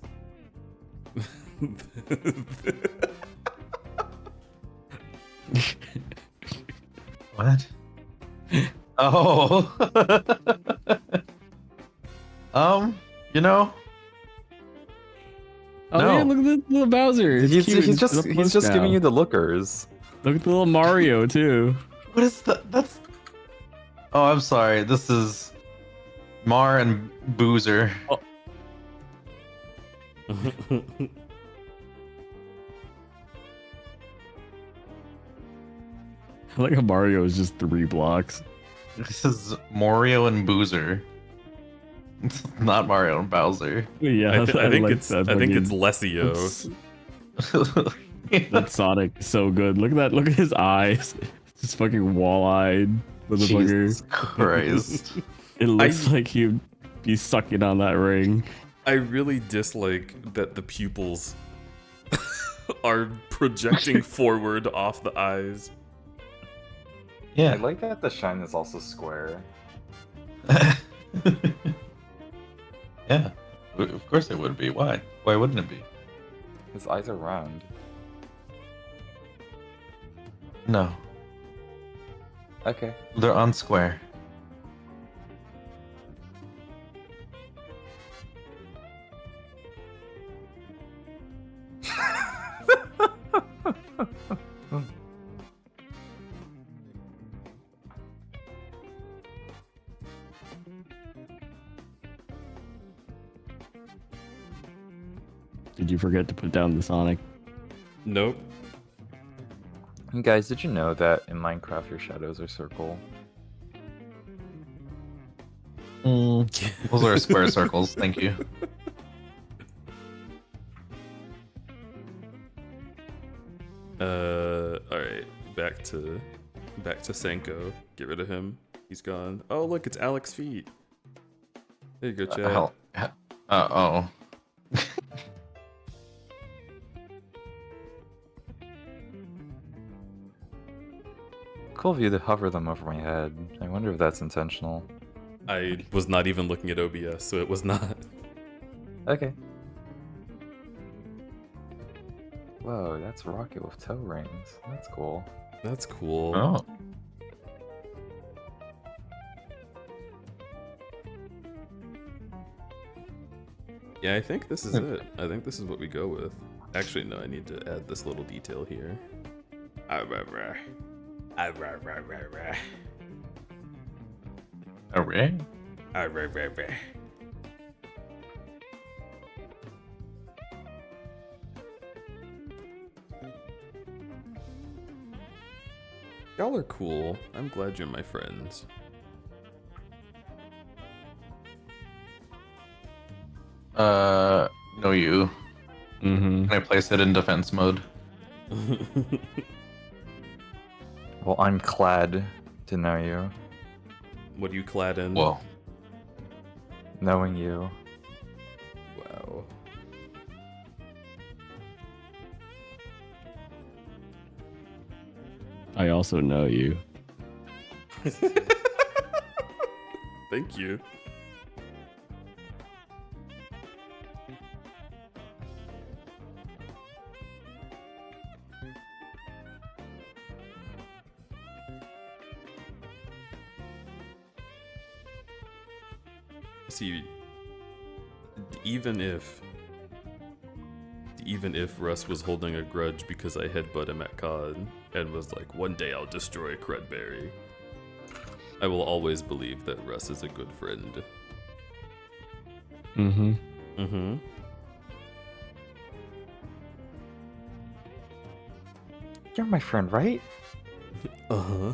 What? Oh. You know. Oh No. yeah, look at the little Bowser. It's cute. He's It's just now. giving you the lookers. Look at the little Mario too. What is that? That's. Oh, I'm sorry. This is Mar and Boozer. I like how Mario is just 3 blocks. This is Mario and Boozer. It's not Mario and Bowser. Yeah, I think like it's that I think fucking- it's Lessio. That Sonic is so good. Look at that. Look at his eyes. Just fucking wall-eyed motherfucker. Jesus Christ. It looks like he'd be sucking on that ring. I really dislike that the pupils are projecting forward off the eyes. I Yeah. like that the shine is also square. Yeah. Of course it would be. Why? Why wouldn't it be? His eyes are round. No. Okay. They're on square. Did you forget to put down the Sonic? Nope. And guys, did you know that in Minecraft your shadows are circle? Those are square circles. Thank you. All right. Back to Senko. Get rid of him. He's gone. Oh, look, it's Alex Feet. There you go, Chad. Hell. Oh. Cool view to hover them over my head. I wonder if that's intentional. I was not even looking at OBS, so it was not. Okay. Whoa, that's Rocket with toe rings. That's cool. That's cool. Oh. Yeah, I think this is it. I think this is what we go with. Actually, no, I need to add this little detail here. Alright. Y'all are cool. I'm glad you're my friends. No you. Mm-hmm. I place it in defense mode. Well, I'm glad to know you. What are you clad in? Whoa. Knowing you. Wow. I also know you. Thank you. See, even if Russ was holding a grudge because I headbutt him at COD and was like, one day I'll destroy Crudberry, I will always believe that Russ is a good friend. Mm-hmm. Mm-hmm. You're my friend, right? Uh-huh.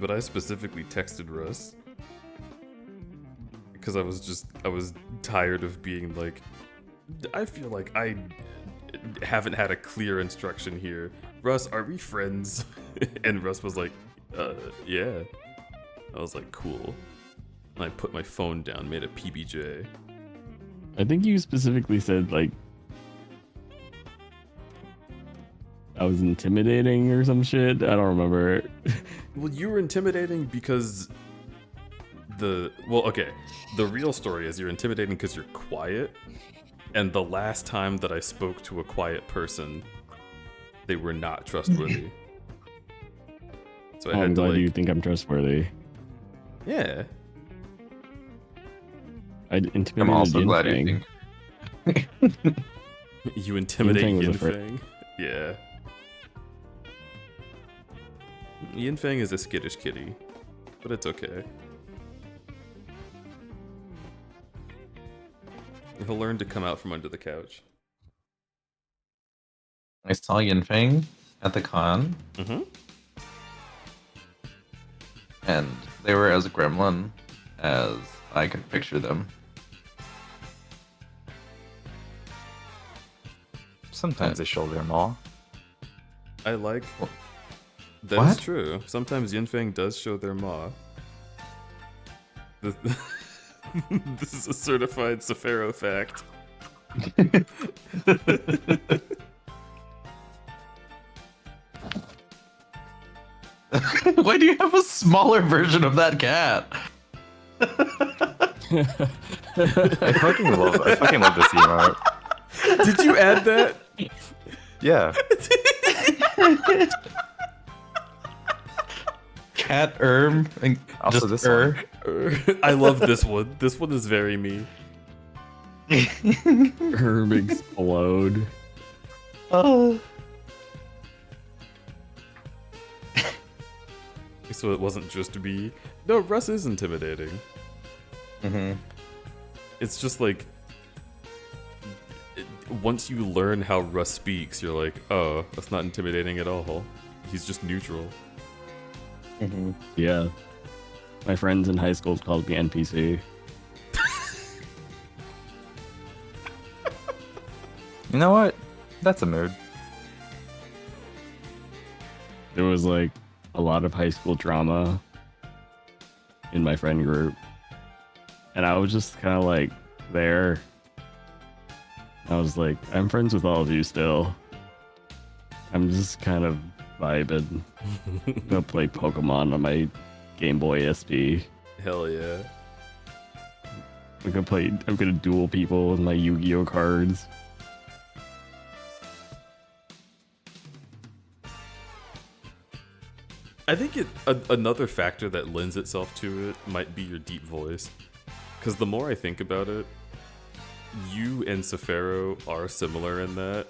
But I specifically texted Russ because I was tired of being like, I feel like I haven't had a clear instruction here. Russ, are we friends? And Russ was like, yeah. I was like, cool. And I put my phone down, made a PBJ. I think you specifically said like I was intimidating or some shit. I don't remember. Well, you were intimidating because the real story is you're intimidating because you're quiet, and the last time that I spoke to a quiet person, they were not trustworthy. So I I'm had to glad like, you think I'm trustworthy. yeah. I intimidated I'm also Yin glad you Fang. think. You intimidate Yin Fang was Yin the fir- Fang. Yeah. Yin Fang is a skittish kitty, but it's okay. He'll learn to come out from under the couch. I saw Yinfeng at the con, Mm-hmm. and they were as gremlin as I could picture them. Sometimes they show their maw. I like... That is What? true. Sometimes Yin Fang does show their maw. This is a certified Sefero fact. Why do you have a smaller version of that cat? I fucking love this emote. Did you add that? Yeah. Cat and Also just this one. I love this one. This one is very me. Herb explode. Oh. So it wasn't just me. No, Russ is intimidating. Mm-hmm. It's just like... once you learn how Russ speaks, you're like, oh, that's not intimidating at all. He's just neutral. Mm-hmm. Yeah. My friends in high school called me NPC. You know what? That's a mood. There was like a lot of high school drama in my friend group. And I was just kind of like there. I was like, I'm friends with all of you still. I'm just kind of vibing. I'm gonna play Pokemon on my Game Boy SP. Hell yeah. I'm gonna duel people with my Yu-Gi-Oh cards. I think another factor that lends itself to it might be your deep voice. Because the more I think about it, you and Sefero are similar in that.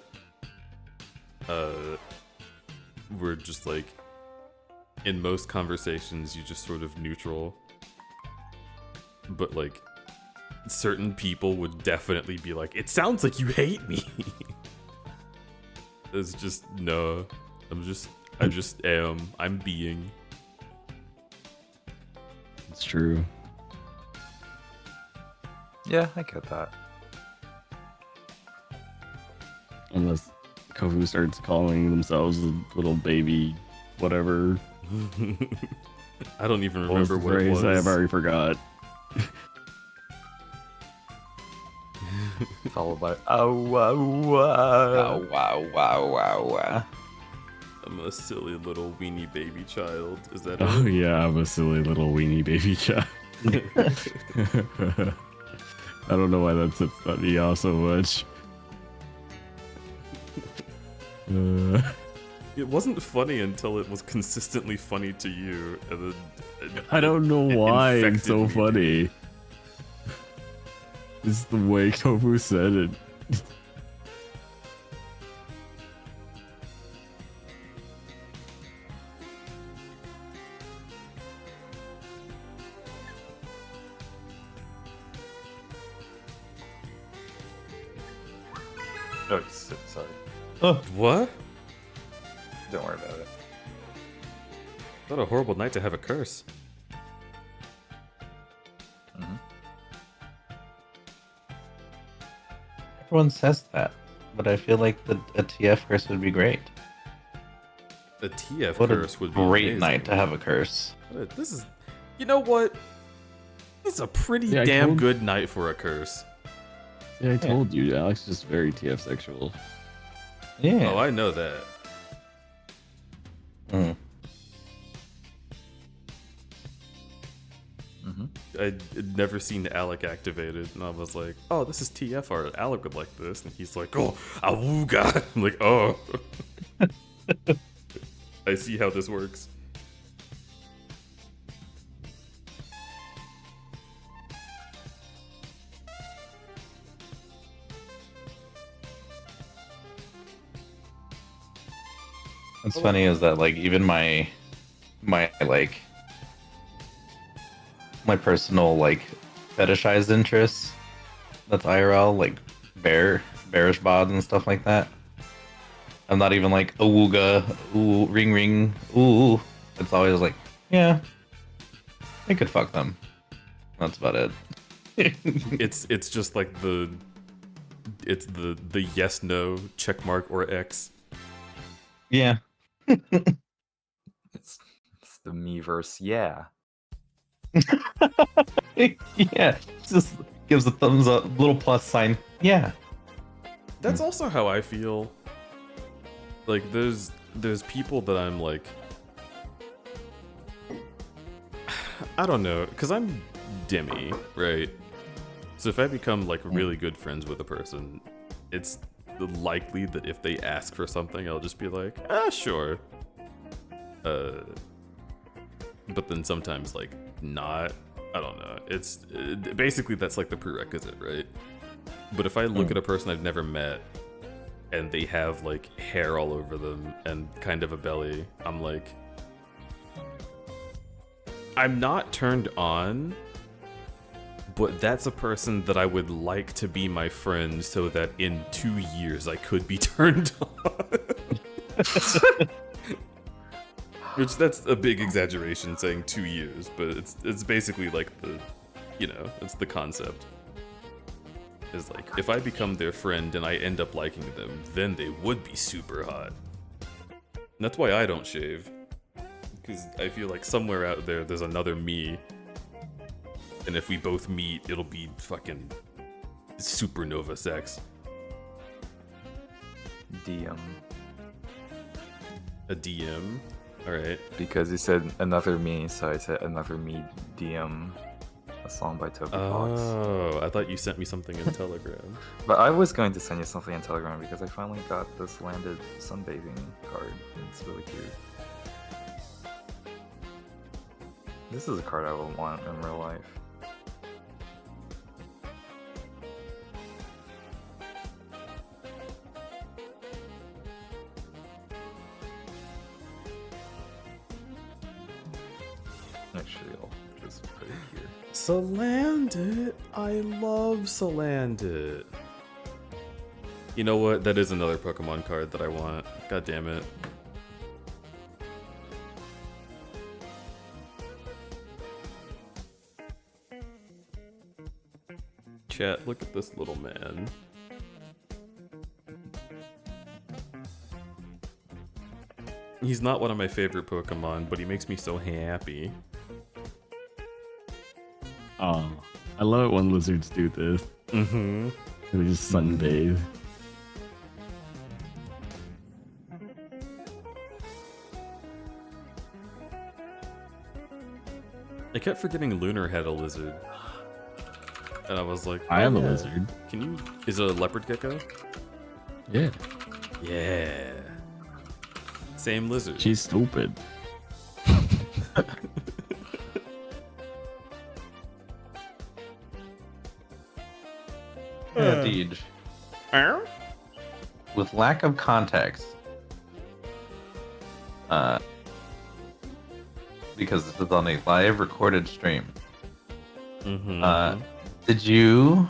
We're just like, in most conversations, you just sort of neutral. But like, certain people would definitely be like, it sounds like you hate me. It's just, no, I just am. I'm being. It's true. Yeah, I get that. Unless Kofu starts calling themselves a little baby, whatever. I don't even What was remember the what it phrase? was. I've already forgot. Followed by oh wow wow. Wow. I'm a silly little weenie baby child. Is that Oh it? yeah, I'm a silly little weenie baby child. I don't know why that's funny y'all so much. It wasn't funny until it was consistently funny to you, and then I don't know it why it's infected so me. funny. It's the way Kofu said it. Oh, sorry. What? Don't worry about it. What a horrible night to have a curse. Everyone says that, but I feel like a TF curse would be great. A TF What curse a would be great amazing. night to have a curse. This is, you know what? This is a pretty Yeah, I damn told- good night for a curse. Yeah, I told you, Alex is just very TF sexual. Yeah. Oh, I know that. I'd never seen Alec activated, and I was like, "Oh, this is TF art. Alec would like this." And he's like, "Oh, awooga." I'm like, "Oh, I see how this works." What's funny is that like even my like my personal like fetishized interests, that's IRL, like bearish bods and stuff like that. I'm not even like awooga, ooh, ring ring, ooh. It's always like, yeah, I could fuck them. That's about it. It's just like the yes no check mark or X. Yeah. It's the me-verse, yeah. Yeah, just gives a thumbs up, little plus sign. Yeah. That's also how I feel. Like there's people that I'm like, I don't know, because I'm Demi, right? So if I become like really good friends with a person, it's likely that if they ask for something, I'll just be like, sure. But then sometimes like not. I don't know. It's basically that's like the prerequisite, right? But if I look at a person I've never met and they have like hair all over them and kind of a belly, I'm like, I'm not turned on, but that's a person that I would like to be my friend so that in 2 years I could be turned on. Which that's a big exaggeration saying 2 years, but it's basically like the, you know, it's the concept. Is like, if I become their friend and I end up liking them, then they would be super hot. And that's why I don't shave. Because I feel like somewhere out there's another me. And if we both meet, it'll be fucking supernova sex. DM. A DM? Alright. Because he said another me, so I said another me DM. A song by Toby Fox. Oh, I thought you sent me something in Telegram. But I was going to send you something in Telegram because I finally got this landed sunbathing card. It's really cute. This is a card I would want in real life. Actually, I'll just put it here. Salandit! I love Salandit. You know what? That is another Pokemon card that I want. God damn it. Chat, look at this little man. He's not one of my favorite Pokemon, but he makes me so happy. Oh, I love it when lizards do this. Mm-hmm. They just sunbathe. I kept forgetting Lunar had a lizard. And I was like, I am a yeah. lizard. Can you... Is it a leopard gecko? Yeah. Yeah. Same lizard. She's stupid. Yeah, Deej. With lack of context, because this is on a live recorded stream. Mm-hmm. Did you?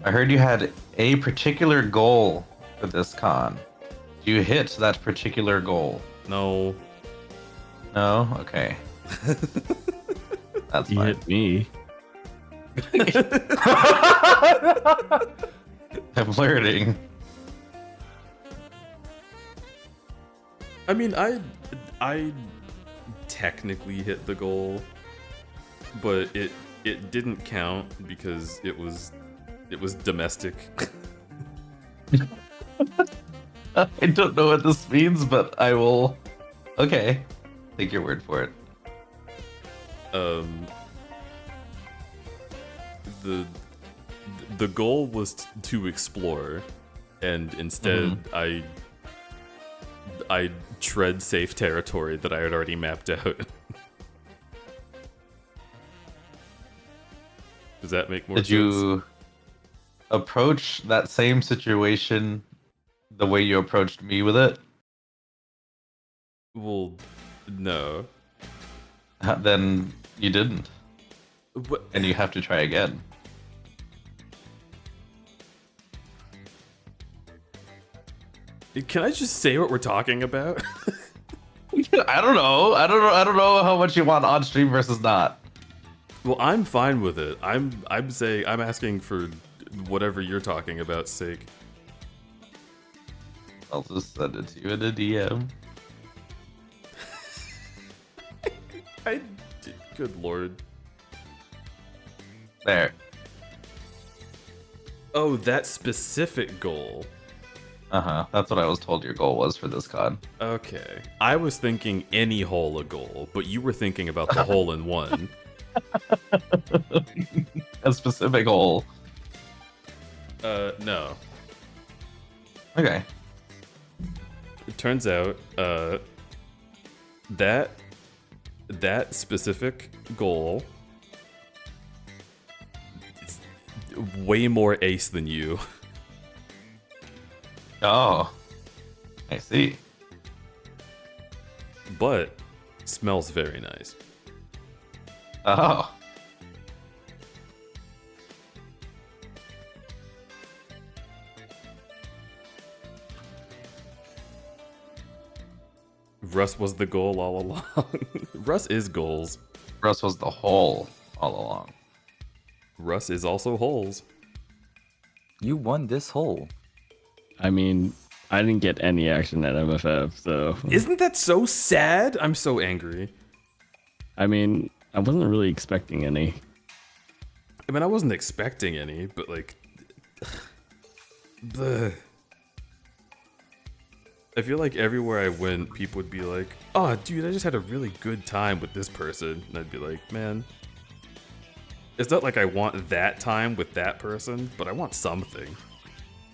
I heard you had a particular goal for this con. Did you hit that particular goal? No. No? Okay. That's You fine. hit me. I'm learning. I mean, I technically hit the goal, but it didn't count because it was domestic. I don't know what this means, but I will. Okay, take your word for it. the goal was to explore, and instead I tread safe territory that I had already mapped out. Does that make more sense? Did you approach that same situation the way you approached me with it? Well, no. Then you didn't. What? And you have to try again. Can I just say what we're talking about? I don't know. I don't know how much you want on stream versus not. Well, I'm fine with it. I'm saying I'm asking for whatever you're talking about sake. I'll just send it to you in a DM. Good lord. There. Oh, that specific goal. Uh-huh. That's what I was told your goal was for this COD. Okay. I was thinking any hole a goal, but you were thinking about the hole in one. A specific hole. No. Okay. It turns out, that specific goal is way more ace than you. Oh. I see. But smells very nice. Oh. Russ was the goal all along. Russ is goals. Russ was the hole all along. Russ is also holes. You won this hole. I mean, I didn't get any action at MFF, so. Isn't that so sad? I'm so angry. I mean, I wasn't really expecting any. I mean, I wasn't expecting any, but like, bleh. I feel like everywhere I went, people would be like, "Oh, dude, I just had a really good time with this person," and I'd be like, "Man, it's not like I want that time with that person, but I want something."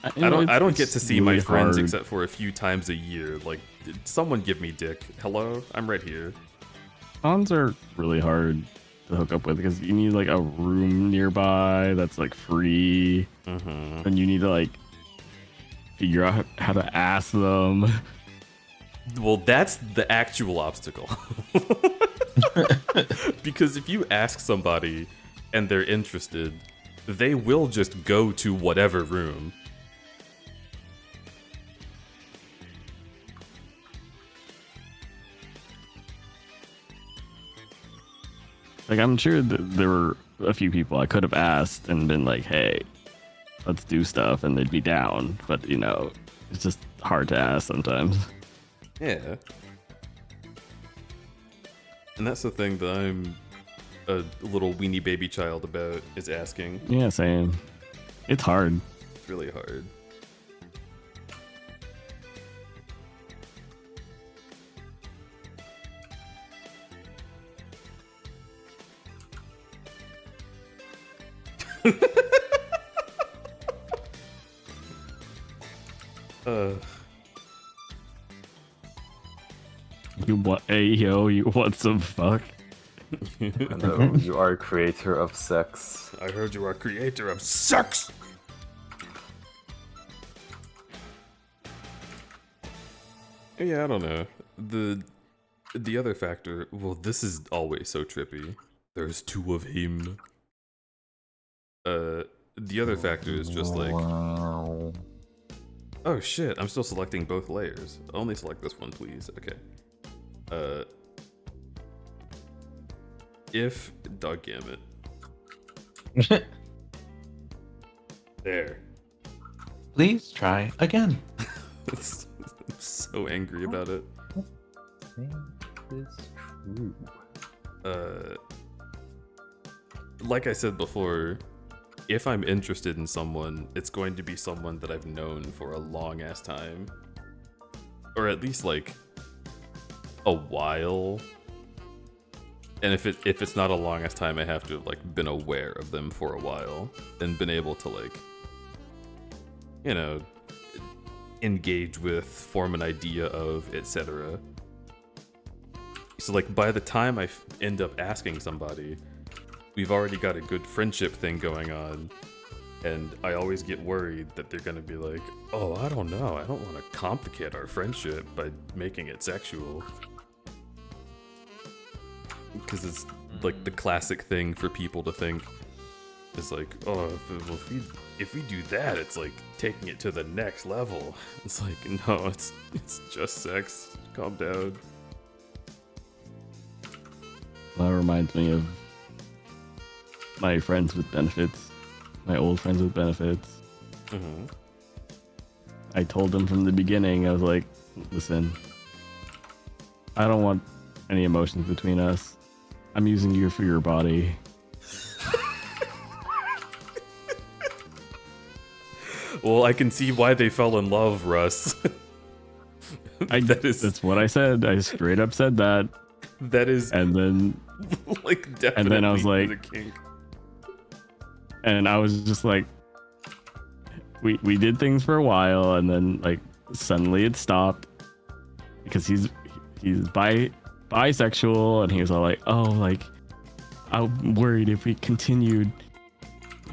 I don't get to see my friends except for a few times a year. Like, someone give me dick. Hello, I'm right here. Cons are really hard to hook up with because you need like a room nearby that's like free, and you need to like figure out how to ask them. Well, that's the actual obstacle. Because if you ask somebody and they're interested, they will just go to whatever room. Like, I'm sure that there were a few people I could have asked and been like, hey, let's do stuff, and they'd be down. But, you know, it's just hard to ask sometimes. Yeah. And that's the thing that I'm a little weenie baby child about, is asking. Yeah, same. It's hard. It's really hard. You what? Hey, yo, you want some fuck? No, you are a creator of sex. I heard you are a creator of sex! Yeah, I don't know. The other factor, well, this is always so trippy. There's two of him. The other factor is just like, Wow. oh shit, I'm still selecting both layers. Only select this one, please. Okay. If, doggammit. There. Please try again. I'm so angry about it. It's true. Like I said before, if I'm interested in someone, it's going to be someone that I've known for a long ass time. Or at least like a while. And if it's not a long ass time, I have to have like been aware of them for a while and been able to like, you know, engage with, form an idea of, etc. So like by the time I end up asking somebody, we've already got a good friendship thing going on, and I always get worried that they're gonna be like, oh, I don't know, I don't want to complicate our friendship by making it sexual. Because it's like the classic thing for people to think is like, oh, if we do that, it's like taking it to the next level. It's like, no, it's just sex. Calm down. That reminds me of my friends with benefits, my old friends with benefits. Mm-hmm. I told them from the beginning, I was like, listen, I don't want any emotions between us. I'm using you for your body. Well, I can see why they fell in love, Russ. That's what I said. I straight up said that. That is, and then like definitely. And then I was like, the kink. And I was just like, we did things for a while, and then like suddenly it stopped because he's bisexual, and he was all like, oh, like I'm worried if we continued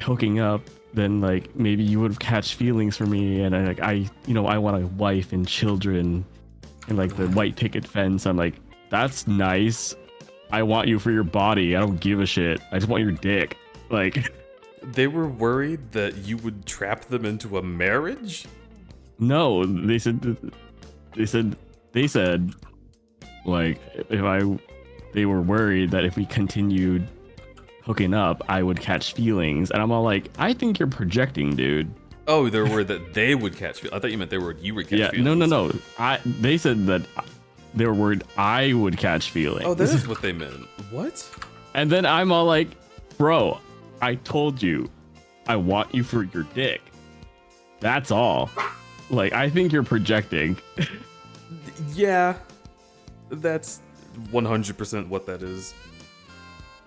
hooking up, then like maybe you would catch feelings for me, and I want a wife and children and like the white picket fence. I'm like, that's nice. I want you for your body. I don't give a shit. I just want your dick. Like, they were worried that you would trap them into a marriage? No, they said like they were worried that if we continued hooking up, I would catch feelings. And I'm all like, I think you're projecting, dude. Oh, they were worried that they would catch feelings. I thought you meant they were worried you would catch feelings. No. They said that they were worried I would catch feelings. Oh, that is what they meant. What? And then I'm all like, bro, I told you, I want you for your dick. That's all. Like, I think you're projecting. Yeah, that's 100% what that is.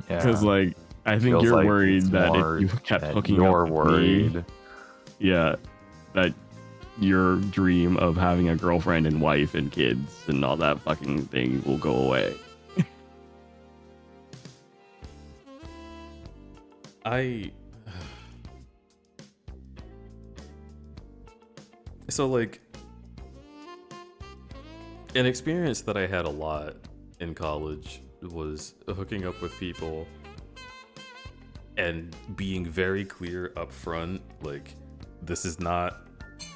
Yeah. Because, like, I think Feels you're like worried it's that more if you kept that hooking you're up with worried. me, yeah, that your dream of having a girlfriend and wife and kids and all that fucking thing will go away. So like an experience that I had a lot in college was hooking up with people and being very clear up front, like, this is not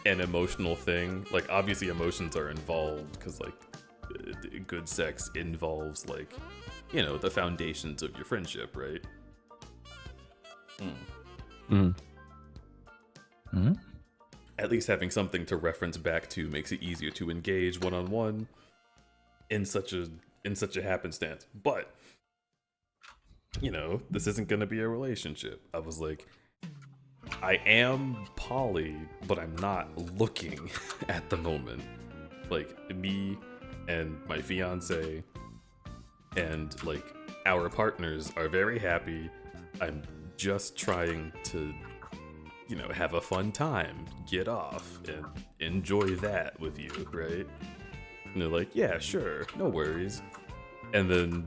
an emotional thing. Like, obviously emotions are involved because like good sex involves, like, you know, the foundations of your friendship, right? At least having something to reference back to makes it easier to engage one-on-one in such a happenstance. But, you know, this isn't gonna be a relationship. I was like, I am poly, but I'm not looking at the moment. Like, me and my fiance and like our partners are very happy. I'm just trying to, you know, have a fun time, get off, and enjoy that with you, right? And they're like, yeah, sure, no worries. And then,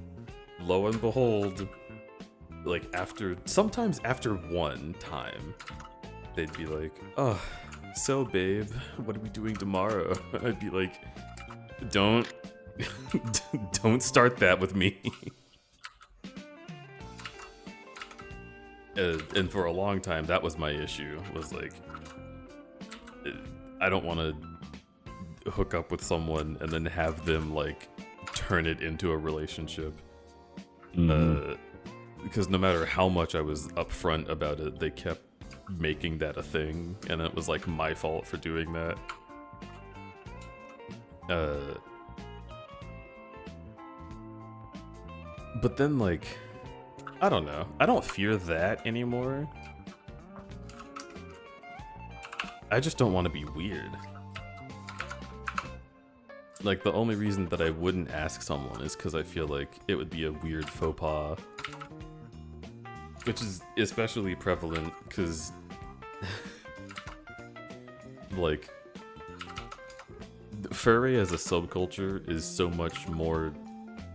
lo and behold, like sometimes after one time, they'd be like, oh, so babe, what are we doing tomorrow? I'd be like, don't start that with me. And for a long time, that was my issue, was like, I don't want to hook up with someone and then have them like turn it into a relationship. Because no matter how much I was upfront about it, they kept making that a thing, and it was like my fault for doing that. But then, like, I don't know. I don't fear that anymore. I just don't want to be weird. Like, the only reason that I wouldn't ask someone is because I feel like it would be a weird faux pas. Which is especially prevalent because, like, furry as a subculture is so much more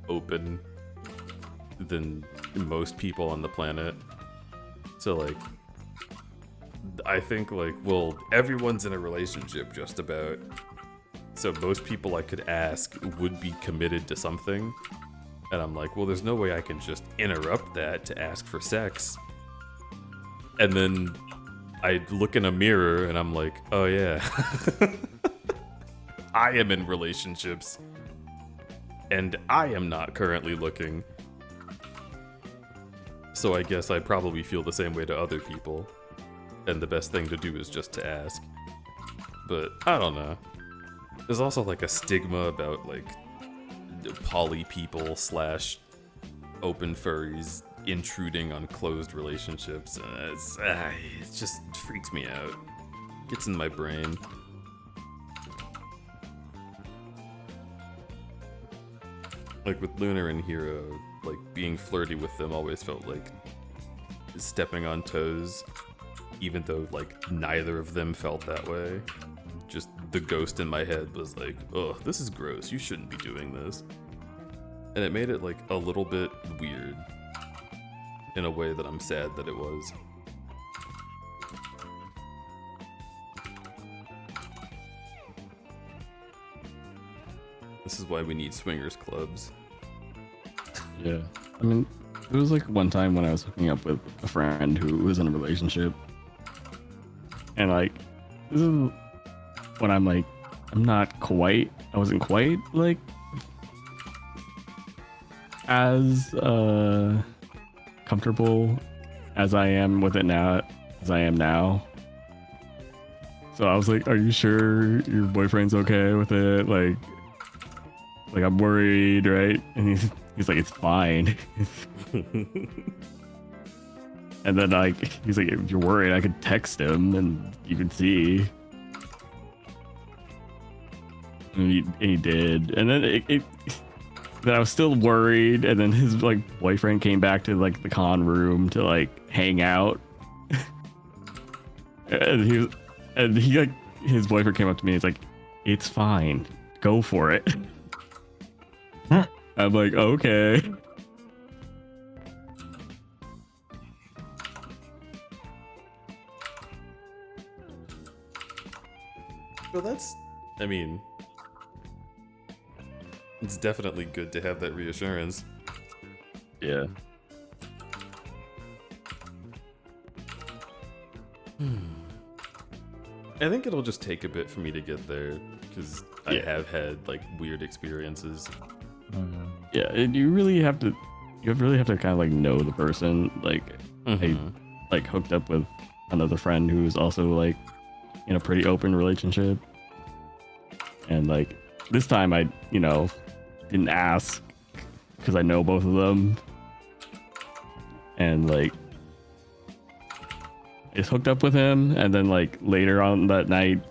open than most people on the planet. So, like, I think, like, well, everyone's in a relationship just about. So most people I could ask would be committed to something. And I'm like, well, there's no way I can just interrupt that to ask for sex. And then I look in a mirror and I'm like, oh yeah. I am in relationships. And I am not currently looking. So I guess I probably feel the same way to other people. And the best thing to do is just to ask. But I don't know. There's also like a stigma about like poly people / open furries intruding on closed relationships. It just freaks me out. Gets in my brain. Like with Lunar and Hero, like being flirty with them always felt like stepping on toes, even though like neither of them felt that way. Just the ghost in my head was like, oh, this is gross, you shouldn't be doing this. And it made it like a little bit weird in a way that I'm sad that it was. This is why we need swingers clubs. Yeah. I mean, it was like one time when I was hooking up with a friend who was in a relationship. And like, this is when I'm like, I wasn't quite like as comfortable as I am with it now as I am now. So I was like, are you sure your boyfriend's okay with it? Like I'm worried, right? And he's like, it's fine. And then like he's like, if you're worried, I could text him and you can see. And he did, and then then I was still worried, and then his like boyfriend came back to like the con room to like hang out, and he like his boyfriend came up to me. He's like, "It's fine, go for it." I'm like, okay. Well, that's, I mean, it's definitely good to have that reassurance. Yeah. I think it'll just take a bit for me to get there, because I have had like weird experiences. Yeah, you really have to kind of like know the person. Like, I like hooked up with another friend who's also like in a pretty open relationship, and like this time I didn't ask because I know both of them, and like I just hooked up with him, and then like later on that night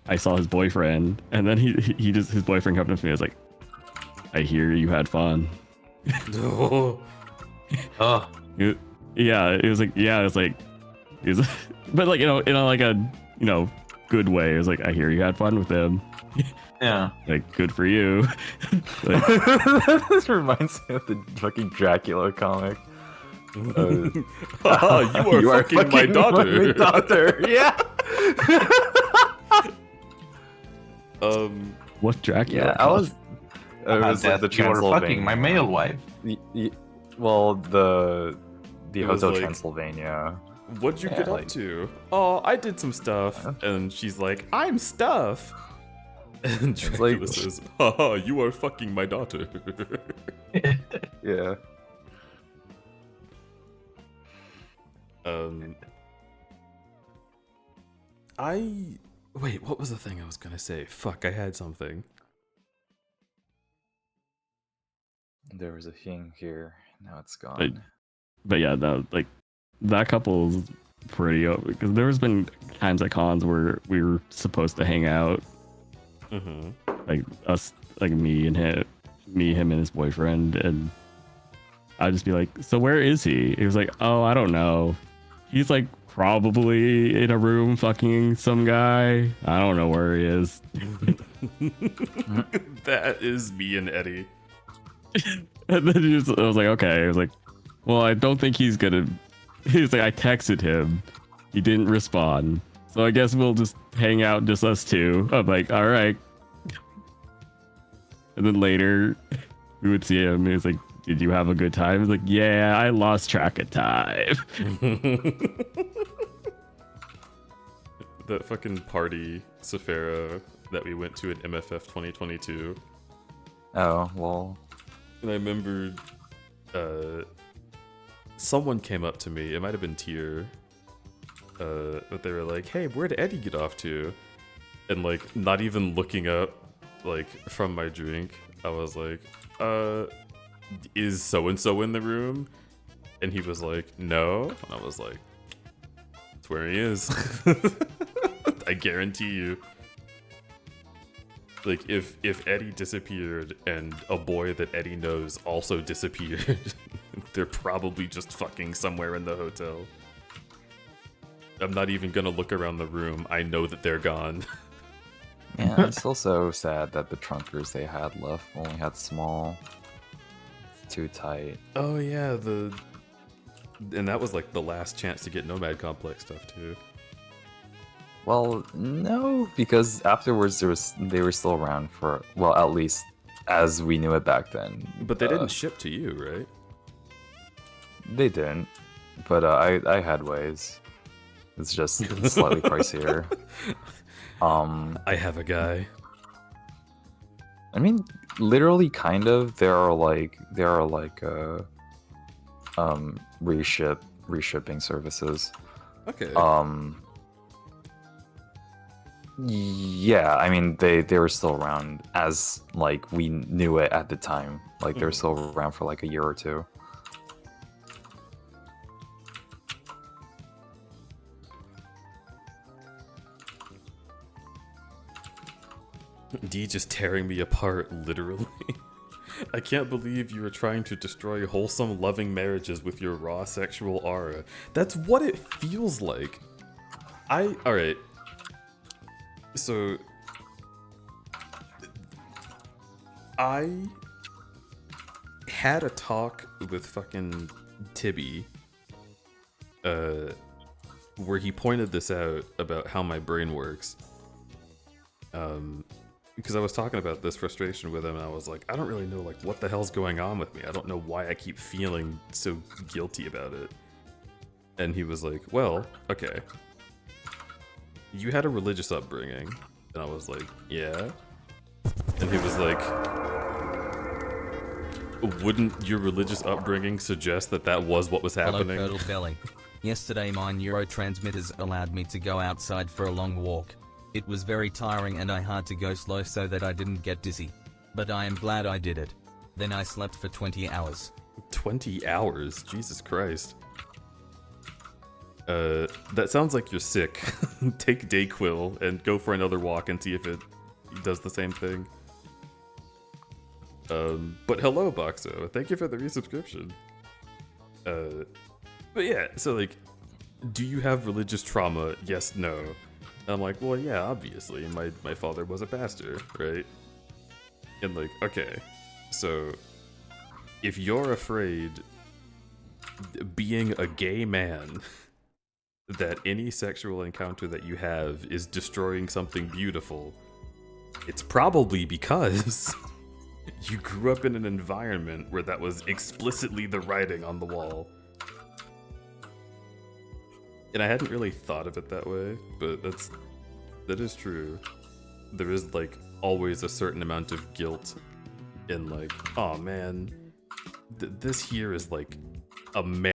I saw his boyfriend, and then his boyfriend came up to me and was like, I hear you had fun. Oh. It was like, but like, in a like a, good way. It was like, I hear you had fun with him. Yeah. Like, good for you. Like, this reminds me of the fucking Dracula comic. Oh, you are fucking my daughter. My daughter. Yeah. what Dracula? Yeah, I was. It was like the you were Transylvania. fucking my male wife. Well, the It was Hotel like- Transylvania. What'd you get up to? Oh, I did some stuff. And she's like, I'm stuff. And Dracula like- says, haha, you are fucking my daughter. Yeah. Wait, what was the thing I was gonna say? Fuck, I had something. There was a thing here. Now it's gone. But yeah, like that couple's pretty open, because there's been times at cons where we were supposed to hang out, Mm-hmm. like us, like me, him, and his boyfriend, and I'd just be like, "So where is he?" He was like, "Oh, I don't know. He's like probably in a room fucking some guy. I don't know where he is." That is me and Eddie. And then I was like, okay. I was like, well, I don't think he's gonna. He was like, I texted him, he didn't respond, so I guess we'll just hang out, just us two. I'm like, all right. And then later, we would see him. He was like, "Did you have a good time?" He was like, "Yeah, I lost track of time." That fucking party, Sephora, that we went to at MFF 2022. Oh, well. And I remember someone came up to me, it might have been Tier, but they were like, "Hey, where'd Eddie get off to?" And like, not even looking up, like, from my drink, I was like, is so-and-so in the room? And he was like, "No." And I was like, "That's where he is." I guarantee you. Like, if Eddie disappeared and a boy that Eddie knows also disappeared, they're probably just fucking somewhere in the hotel. I'm not even gonna look around the room. I know that they're gone. Yeah, it's also sad that the trunkers they had left only had small. It's too tight. Oh yeah, and that was like the last chance to get Nomad Complex stuff too. Well, no, because afterwards they were still around for, well, at least as we knew it back then. But they didn't ship to you, right? They didn't, but I had ways. It's just slightly pricier. I have a guy. I mean, literally, kind of. There are like reshipping services. Okay. Yeah, I mean they were still around as like we knew it at the time. Like they were still around for like a year or two. D just tearing me apart, literally. I can't believe you were trying to destroy wholesome, loving marriages with your raw sexual aura. That's what it feels like. Alright. So... I had a talk with fucking Tibby, where he pointed this out about how my brain works. Because I was talking about this frustration with him, and I was like, I don't really know like what the hell's going on with me. I don't know why I keep feeling so guilty about it. And he was like, well, okay. You had a religious upbringing. And I was like, yeah. And he was like, wouldn't your religious upbringing suggest that that was what was happening? Hello, Curdle Belly. Yesterday my neurotransmitters allowed me to go outside for a long walk. It was very tiring and I had to go slow so that I didn't get dizzy. But I am glad I did it. Then I slept for 20 hours. 20 hours? Jesus Christ. That sounds like you're sick. Take Dayquil and go for another walk and see if it does the same thing. But hello, Boxo. Thank you for the resubscription. But yeah, so like, do you have religious trauma? Yes, no. I'm like, well, yeah, obviously. My father was a pastor, right? And like, okay, so if you're afraid, being a gay man, that any sexual encounter that you have is destroying something beautiful, it's probably because you grew up in an environment where that was explicitly the writing on the wall. And I hadn't really thought of it that way, but that is true. There is like always a certain amount of guilt in like, oh man, this here is like a man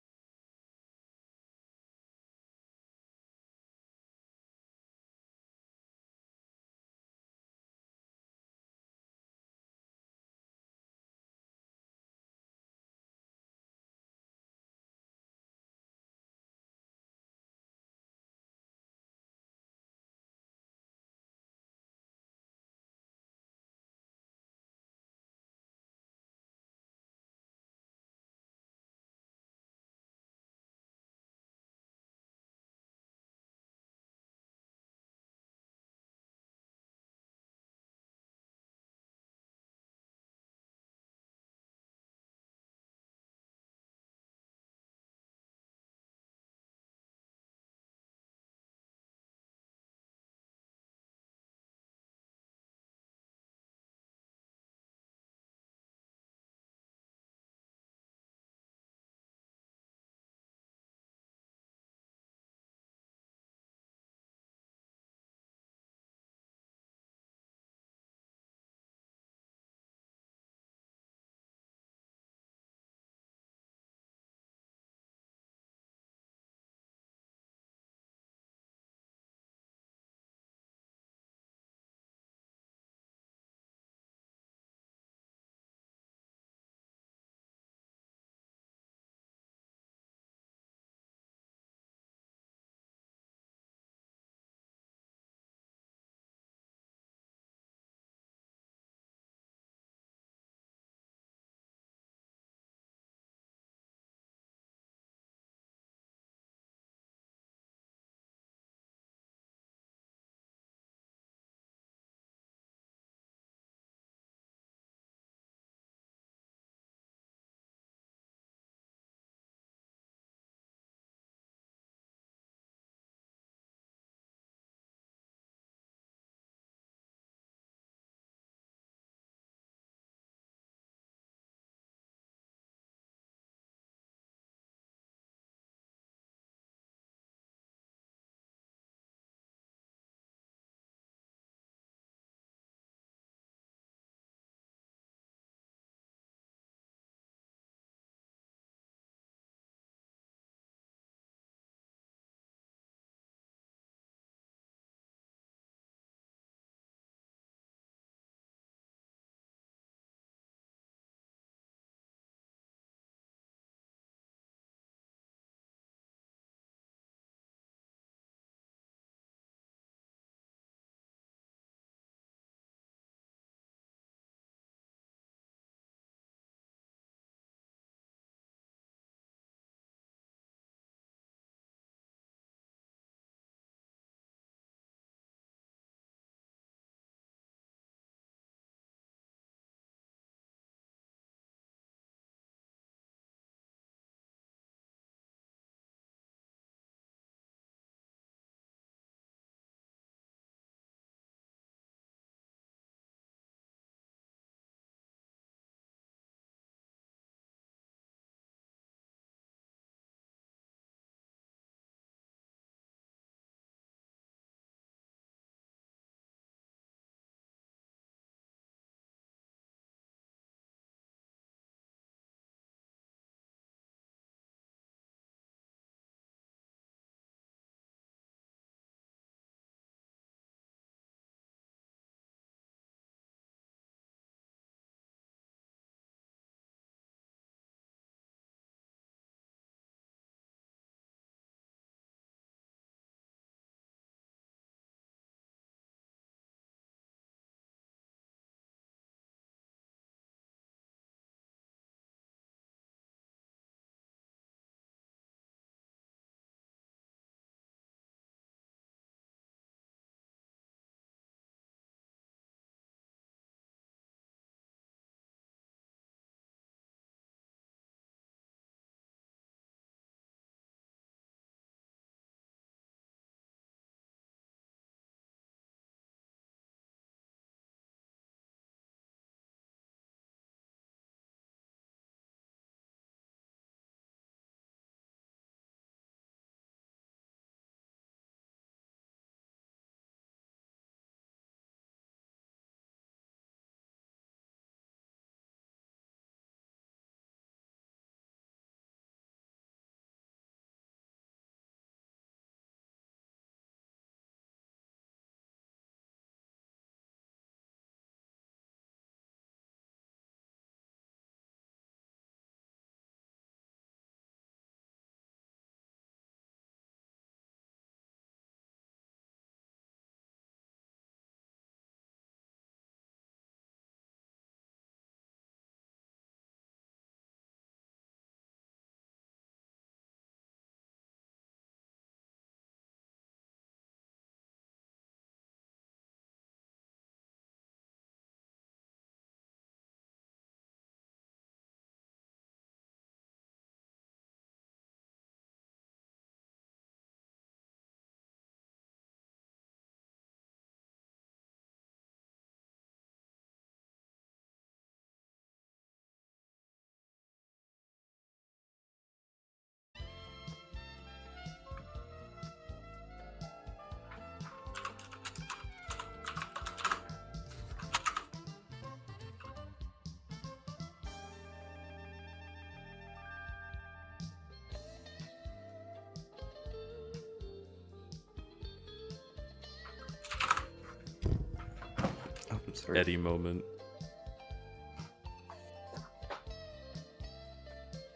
Eddie moment.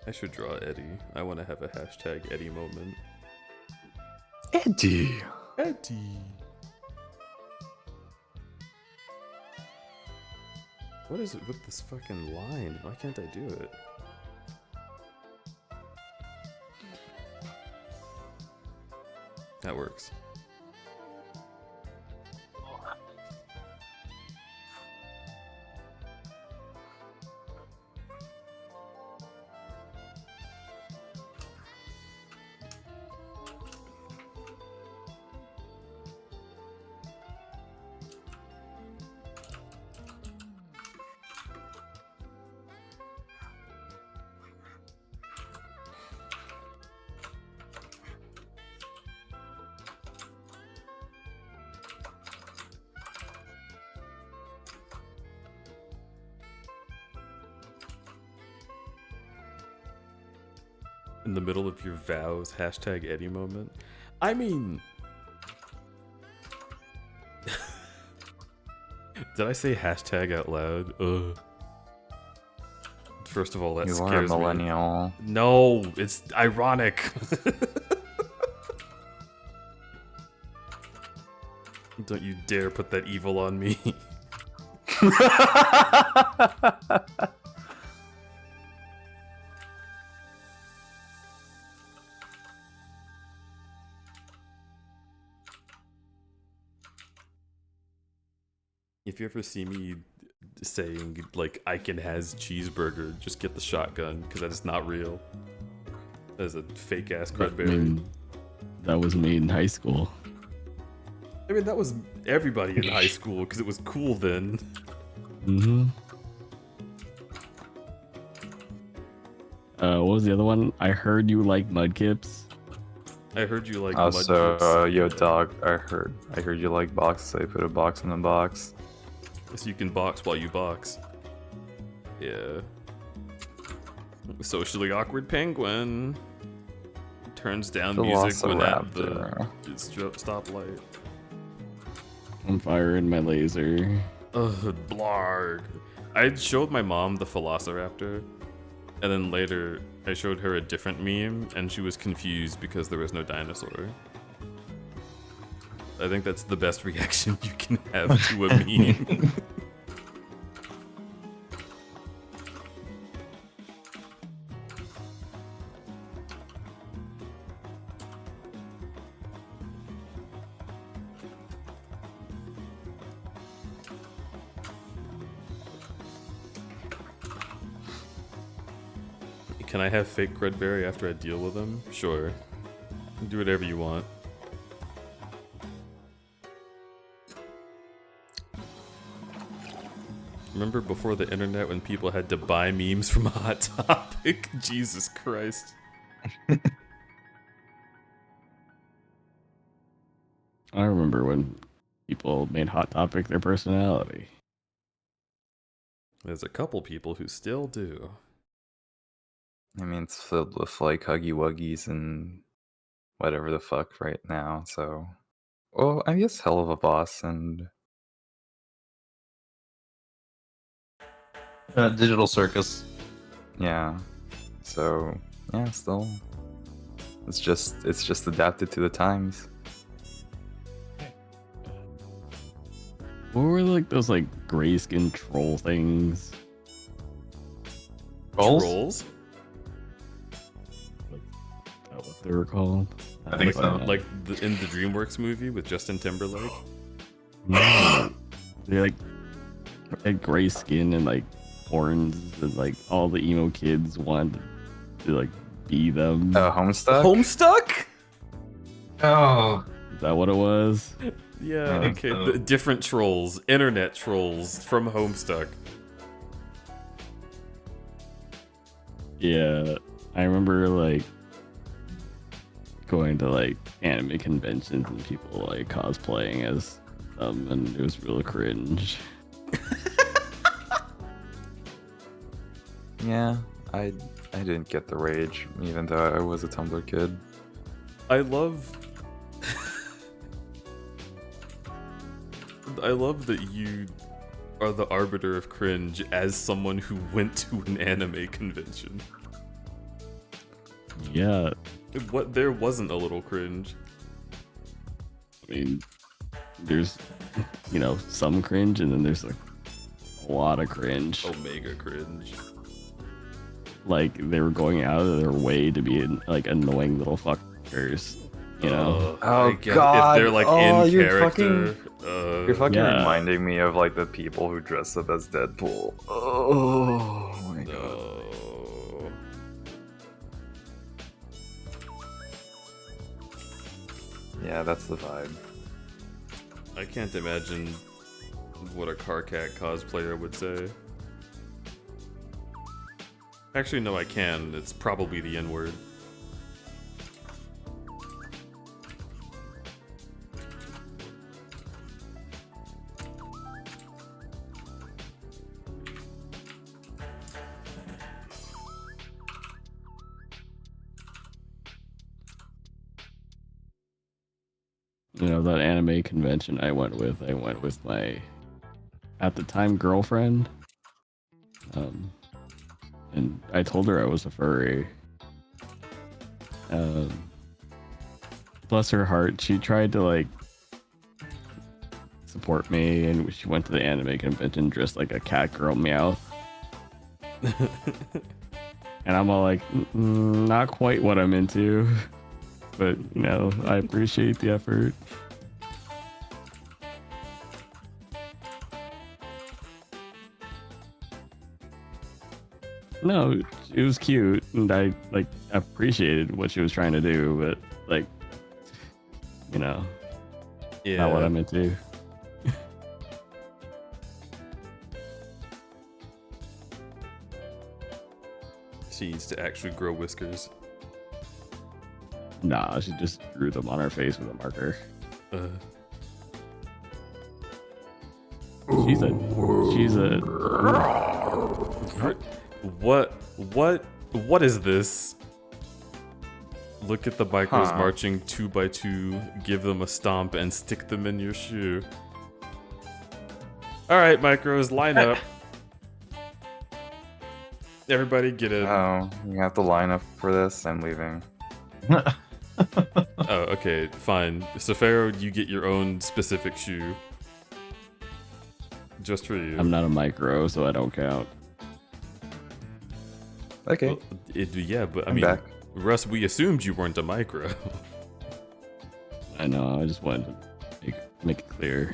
I should draw Eddie. I want to have a hashtag Eddie moment. Eddie. Eddie. What is it with this fucking line? Why can't I do it? That works. In the middle of your vows, hashtag Eddie moment. I mean, did I say hashtag out loud? Ugh. First of all, that You are a scares me. millennial. No, it's ironic. Don't you dare put that evil on me. If you ever see me saying, like, Icon has cheeseburger, just get the shotgun, because that is not real. That is a fake-ass crudberry. That was me in high school. I mean, that was everybody in high school, because it was cool then. Mm-hmm. What was the other one? I heard you like mudkips. I heard you like Also, yo, dog, I heard you like boxes. I put a box in the box. So you can box while you box. Yeah. Socially awkward penguin. Turns down music when at the stoplight. I'm firing my laser. Ugh, blarg. I showed my mom the Velociraptor, and then later I showed her a different meme, and she was confused because there was no dinosaur. I think that's the best reaction you can have to a meme. Can I have fake crudberry after I deal with them? Sure. Do whatever you want. Remember before the internet when people had to buy memes from Hot Topic? Jesus Christ. I remember when people made Hot Topic their personality. There's a couple people who still do. I mean, it's filled with like Huggy Wuggies and whatever the fuck right now, so. Well, I guess Hell of a Boss and. Digital Circus. Yeah. So, yeah, still. It's just adapted to the times. What were like those like gray skin troll things? Trolls? Is that what they were called? I think so. Like in the DreamWorks movie with Justin Timberlake? No. They like had gray skin and like horns, and like all the emo kids wanted to like be them. Homestuck? Homestuck? Oh. Is that what it was? Yeah, I think okay. so. Different trolls. Internet trolls from Homestuck. Yeah, I remember like going to like anime conventions and people like cosplaying as them, and it was real cringe. Yeah, I didn't get the rage, even though I was a Tumblr kid. I love that you are the arbiter of cringe as someone who went to an anime convention. Yeah, What there wasn't a little cringe. I mean, there's, some cringe, and then there's like a lot of cringe. Omega cringe. Like they were going out of their way to be like annoying little fuckers, you know? Oh, I guess God. If they're like Oh, in you're character. You're fucking Yeah. reminding me of like the people who dress up as Deadpool. Oh my god. No. Yeah, that's the vibe. I can't imagine what a Carcat cosplayer would say. Actually, no, I can. It's probably the N-word. That anime convention I went with my, at the time, girlfriend. And I told her I was a furry. Bless her heart, she tried to like support me, and she went to the anime convention dressed like a cat girl Meowth. And I'm all like, not quite what I'm into, but I appreciate the effort. No, it was cute, and I appreciated what she was trying to do, but not what I'm into. She needs to actually grow whiskers. Nah, she just drew them on her face with a marker. She's a What is this? Look at the micros marching 2 by 2, give them a stomp and stick them in your shoe. Alright, micros, line up. Everybody get it. Oh, you have to line up for this? I'm leaving. Oh, okay, fine. Safaro, you get your own specific shoe. Just for you. I'm not a micro, so I don't count. Okay. Well, yeah, but I I'm mean, back. Russ, we assumed you weren't a micro. I know, I just wanted to make it clear.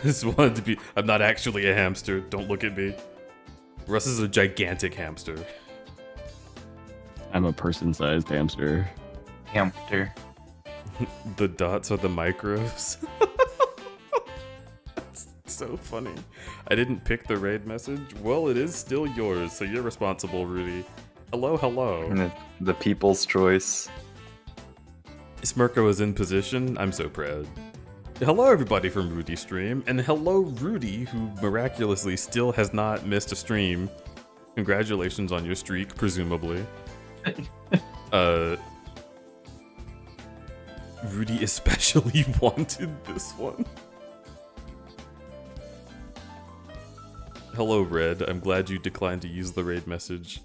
This wanted to be. I'm not actually a hamster. Don't look at me. Russ is a gigantic hamster. I'm a person-sized hamster. Hamster. The dots are the micros. That's so funny. I didn't pick the raid message. Well, it is still yours, so you're responsible, Rudy. Hello, hello. And the people's choice. Smirko is in position. I'm so proud. Hello, everybody from Rudy Stream, and hello, Rudy, who miraculously still has not missed a stream. Congratulations on your streak, presumably. Rudy especially wanted this one. Hello, Red. I'm glad you declined to use the raid message.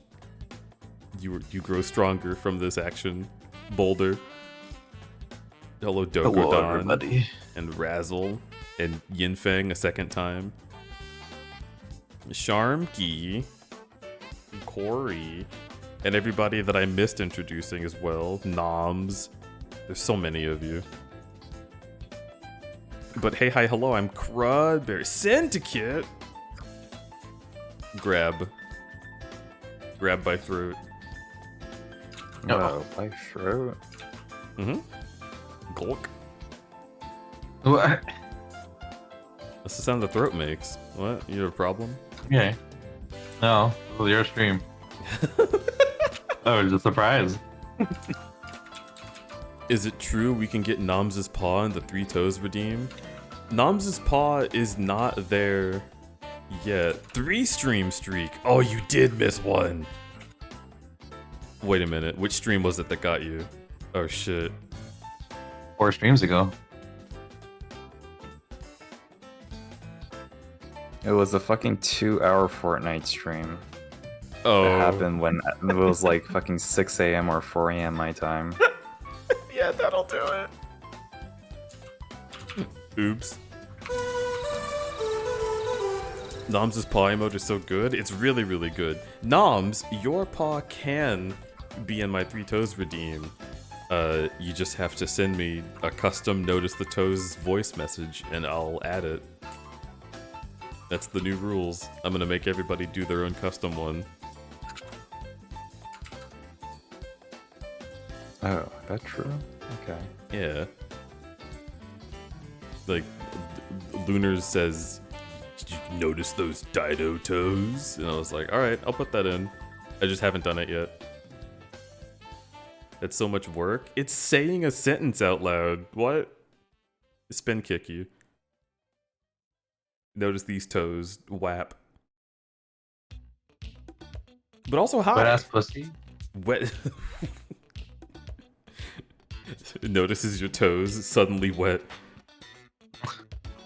You grow stronger from this action, Boulder. Hello, Dogodon. Hello, everybody. And Razzle. And Yinfeng a second time. Sharmki. Corey. And everybody that I missed introducing as well. Noms. There's so many of you. But hey, hi, hello, I'm Crudberry. Syndicate! Grab. Grab by throat. Oh, by throat. Mm-hmm. Gulk. What? That's the sound the throat makes. What? You have a problem? Okay. No, it was your stream. Oh, it was a surprise. Is it true we can get Noms' paw and the 3 toes redeem? Noms' paw is not there yet. 3 stream streak. Oh, you did miss one. Wait a minute. Which stream was it that got you? Oh, shit. 4 streams ago. It was a fucking 2-hour Fortnite stream. Oh. It happened when it was like fucking 6 a.m. or 4 a.m. my time. Yeah, that'll do it. Oops. Noms' paw emote is so good. It's really, really good. Noms, your paw can be in my 3 toes redeem. You just have to send me a custom notice the toes voice message and I'll add it. That's the new rules. I'm gonna make everybody do their own custom one. Oh, that true? Okay. Yeah. Like, Lunar says, "Did you notice those Dido toes?" And I was like, alright, I'll put that in. I just haven't done it yet. That's so much work. It's saying a sentence out loud. What? Spin kick you. Notice these toes. Whap. But also hi. Wet ass pussy. Wet. Notices your toes suddenly wet.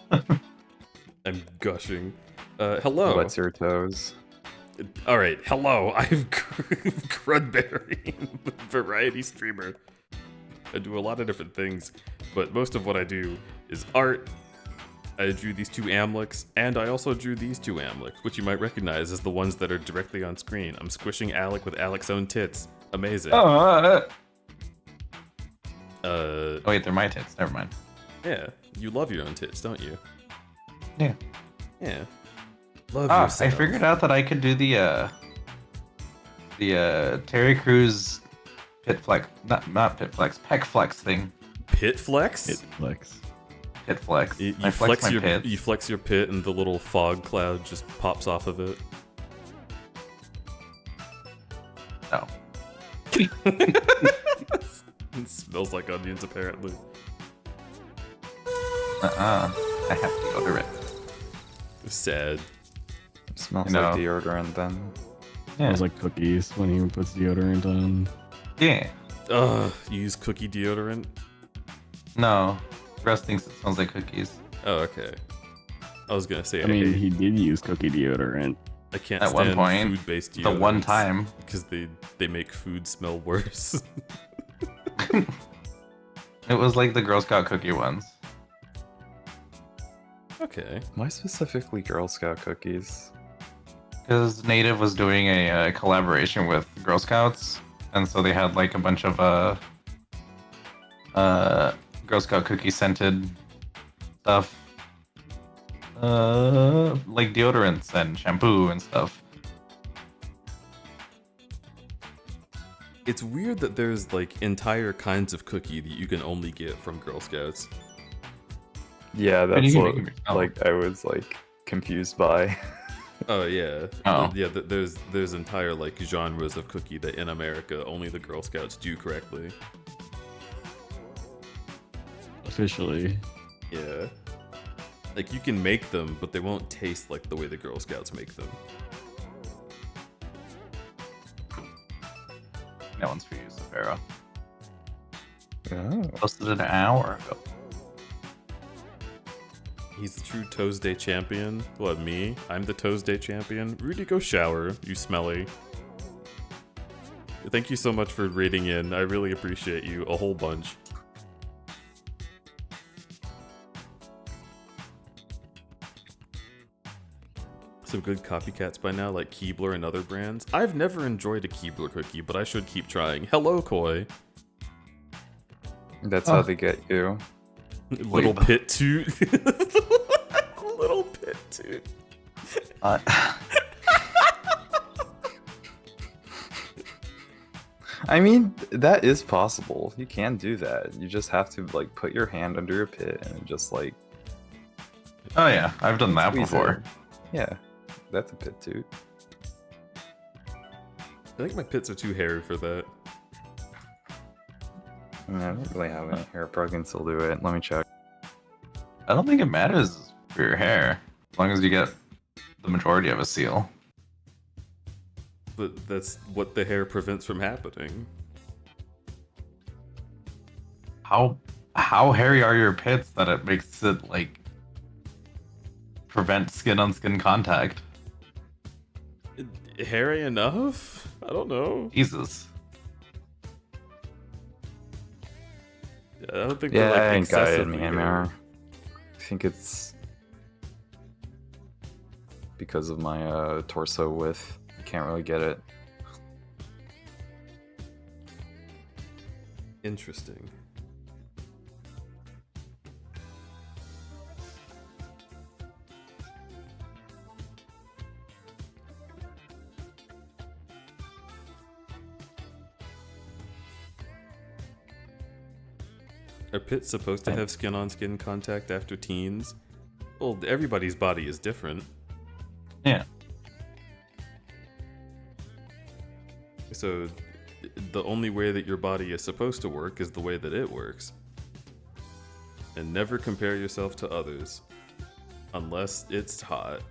I'm gushing. Hello. What's your toes? All right, hello. I'm crudberry, variety streamer. I do a lot of different things, but most of what I do is art. I drew these 2 Amlets, and I also drew these 2 Amlets, which you might recognize as the ones that are directly on screen. I'm squishing Alec with Alec's own tits. Amazing. Oh wait, they're my tits. Never mind. Yeah, you love your own tits, don't you? Yeah. Yeah. Love Ah, yourself. I figured out that I could do the Terry Crews pit flex, not pit flex, pec flex thing. Pit flex? It flex. Pit flex. You I flex my your pits. you flex your pit and the little fog cloud just pops off of it. No. It smells like onions apparently. I have deodorant. Sad. It smells You like know. deodorant then. Yeah. Smells like cookies when he puts deodorant on. Yeah. Ugh, you use cookie deodorant? No. Russ thinks it smells like cookies. Oh, okay. I was gonna say I mean, he did use cookie deodorant. I can't At one stand point, food-based deodorants. the one time. Because they make food smell worse. It was like the Girl Scout cookie ones. Okay. Why specifically Girl Scout cookies? Because Native was doing a collaboration with Girl Scouts, and so they had like a bunch of Girl Scout cookie scented stuff, like deodorants and shampoo and stuff. It's weird that there's like entire kinds of cookie that you can only get from Girl Scouts. Yeah, you that's can what make them yourself. like I was like confused by. Oh yeah. Oh. Yeah, there's entire like genres of cookie that in America only the Girl Scouts do correctly. Officially. Yeah. Like you can make them, but they won't taste like the way the Girl Scouts make them. That one's for you, Safaro. Oh. Posted it an hour ago. He's the true Toes Day champion. What, me? I'm the Toes Day champion. Rudy, go shower, you smelly. Thank you so much for raiding in. I really appreciate you a whole bunch. Some good copycats by now, like Keebler and other brands. I've never enjoyed a Keebler cookie, but I should keep trying. Hello, Koi. That's how they get you. Little pit toot. Little pit toot. I mean, that is possible. You can do that. You just have to like put your hand under your pit and just like Oh yeah, I've done that squeeze before. it. Yeah, that's a pit toot. I think my pits are too hairy for that. I mean, I don't really have any hair. Probably can still do it. Let me check. I don't think it matters for your hair, as long as you get the majority of a seal. But that's what the hair prevents from happening. How hairy are your pits that it makes it like prevent skin-on-skin contact. Hairy enough? I don't know. Jesus. I don't think Yeah, they're like I ain't got it, excessively man. hairy. I think it's because of my torso width. I can't really get it. Interesting. Are pits supposed to have skin-on-skin contact after teens? Well, everybody's body is different. Yeah. So, the only way that your body is supposed to work is the way that it works. And never compare yourself to others. Unless it's hot.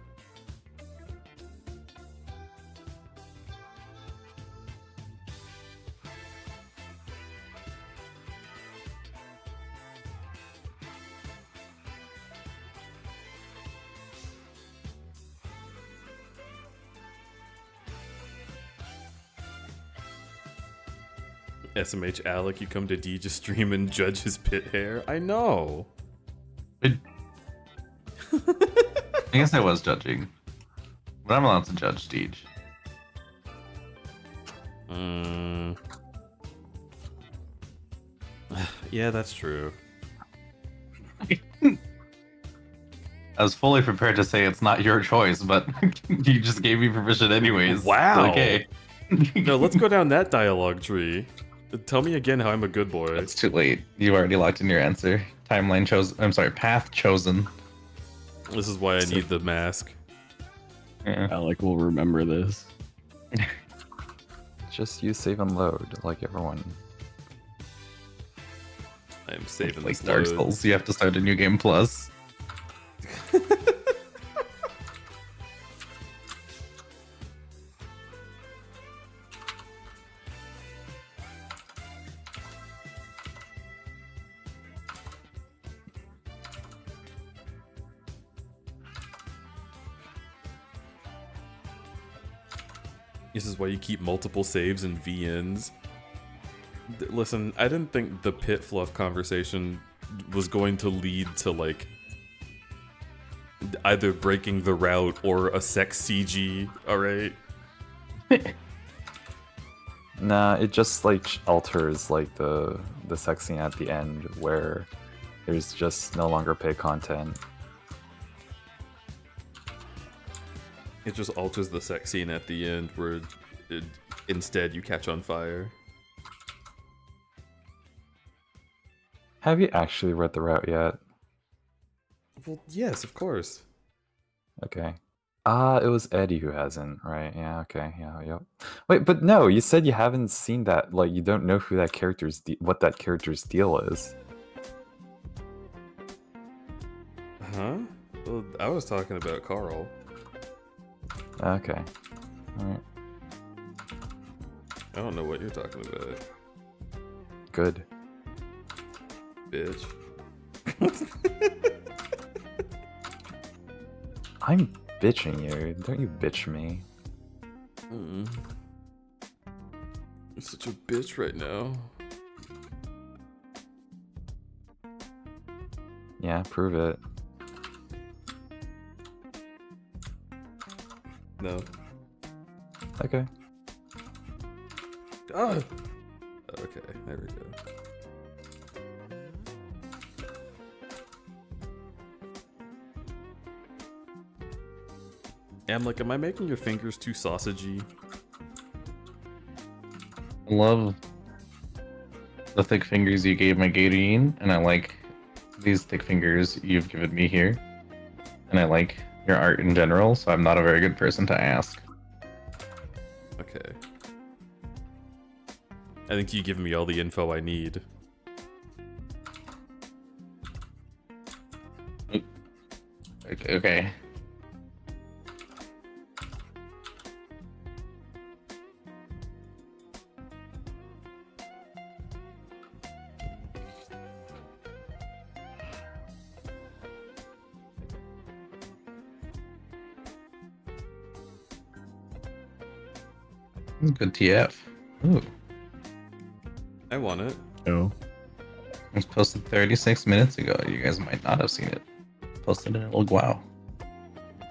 SMH Alec, you come to DJ stream and judge his pit hair? I know. I guess I was judging. But I'm allowed to judge Deej. Yeah, that's true. I was fully prepared to say it's not your choice, but you just gave me permission anyways. Wow. Okay. No, let's go down that dialogue tree. Tell me again how I'm a good boy. It's too late. You already locked in your answer. Timeline chosen. I'm sorry, path chosen. This is why I need the mask. Yeah. Alec will remember this. Just use save and load like everyone. I'm saving Like this Dark load. Souls, you have to start a new game plus. This is why you keep multiple saves and VNs. Listen, I didn't think the pit fluff conversation was going to lead to, like, either breaking the route or a sex CG, alright? Nah, it just like alters like the sex scene at the end where there's just no longer paid content. It just alters the sex scene at the end where instead you catch on fire. Have you actually read the route yet? Well, yes, of course. Okay. It was Eddie who hasn't, right? Yeah, okay, yeah, yep. Wait, but no, you said you haven't seen that, like, you don't know who that character's, what that character's deal is. Huh? Well, I was talking about Carl. Okay. Alright. I don't know what you're talking about, Good. bitch. I'm bitching you. Don't you bitch me. You're such a bitch right now. Yeah, prove it. No. Okay. Ah! Okay, there we go. Am I making your fingers too sausagey? I love the thick fingers you gave my Gatorine, and I like these thick fingers you've given me here. And I like your art in general, so I'm not a very good person to ask. Okay. I think you give me all the info I need. Okay. Good TF. Ooh. I want it. Oh. It was posted 36 minutes ago. You guys might not have seen it. Posted in a little wow.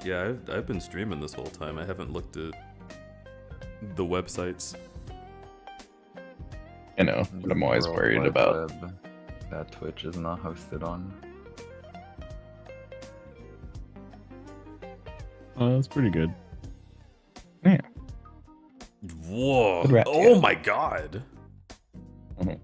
Yeah, I've been streaming this whole time. I haven't looked at the websites. I know, but I'm always World worried Wide about. Web that Twitch is not hosted on. Oh, that's pretty good. Yeah. Whoa! Good rat, Oh yeah. my god! Mhm.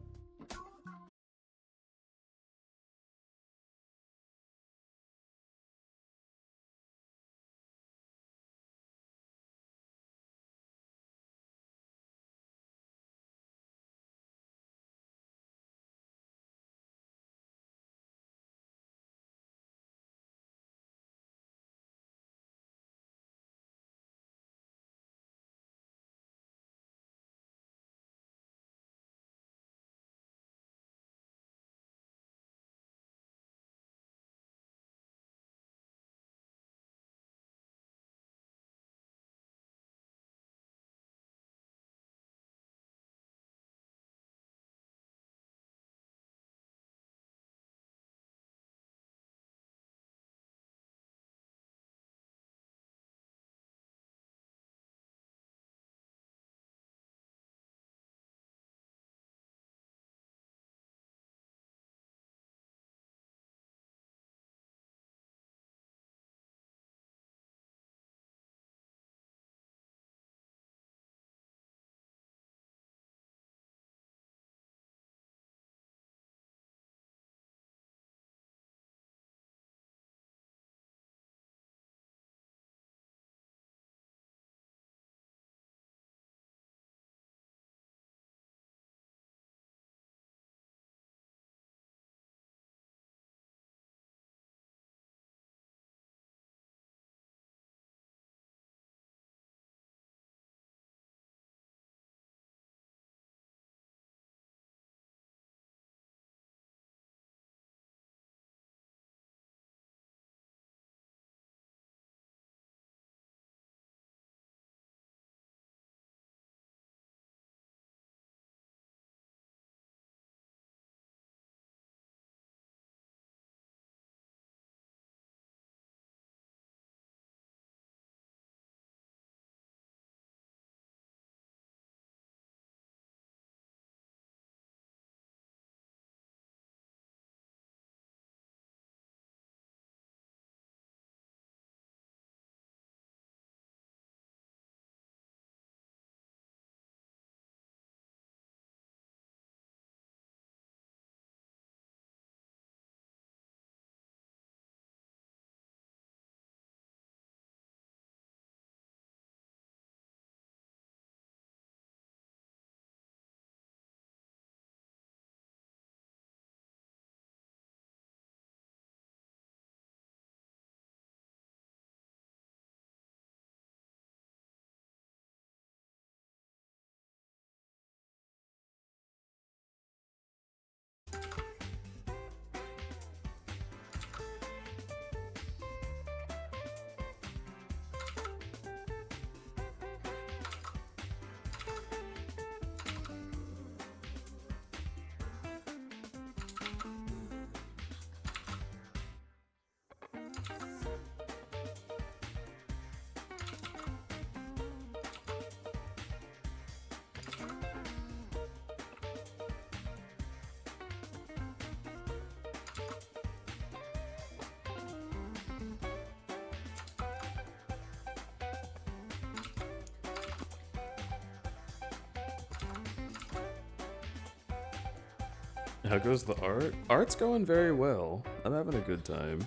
How goes the art? Art's going very well. I'm having a good time.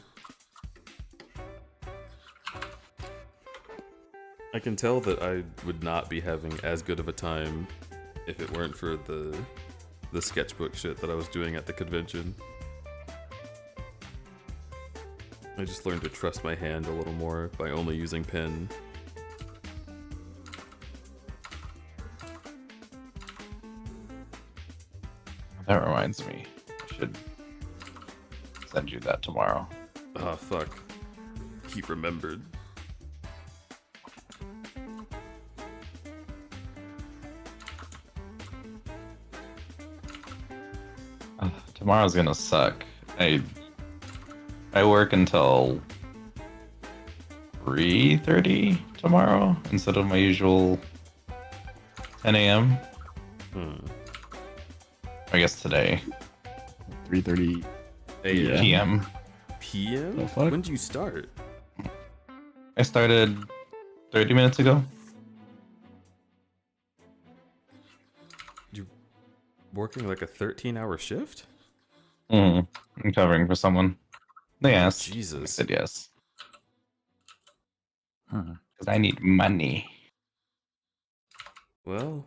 I can tell that I would not be having as good of a time if it weren't for the sketchbook shit that I was doing at the convention. I just learned to trust my hand a little more by only using pen. That reminds me. I should send you that tomorrow. Ah, fuck. Keep remembered. Tomorrow's gonna suck. I work until 3:30 tomorrow instead of my usual 10 a.m. I guess today. 3:30 a.m. PM. PM? The fuck? When did you start? I started 30 minutes ago. You working like a 13-hour shift? I'm covering for someone. They asked. I Jesus. said yes. Because I need money. Well,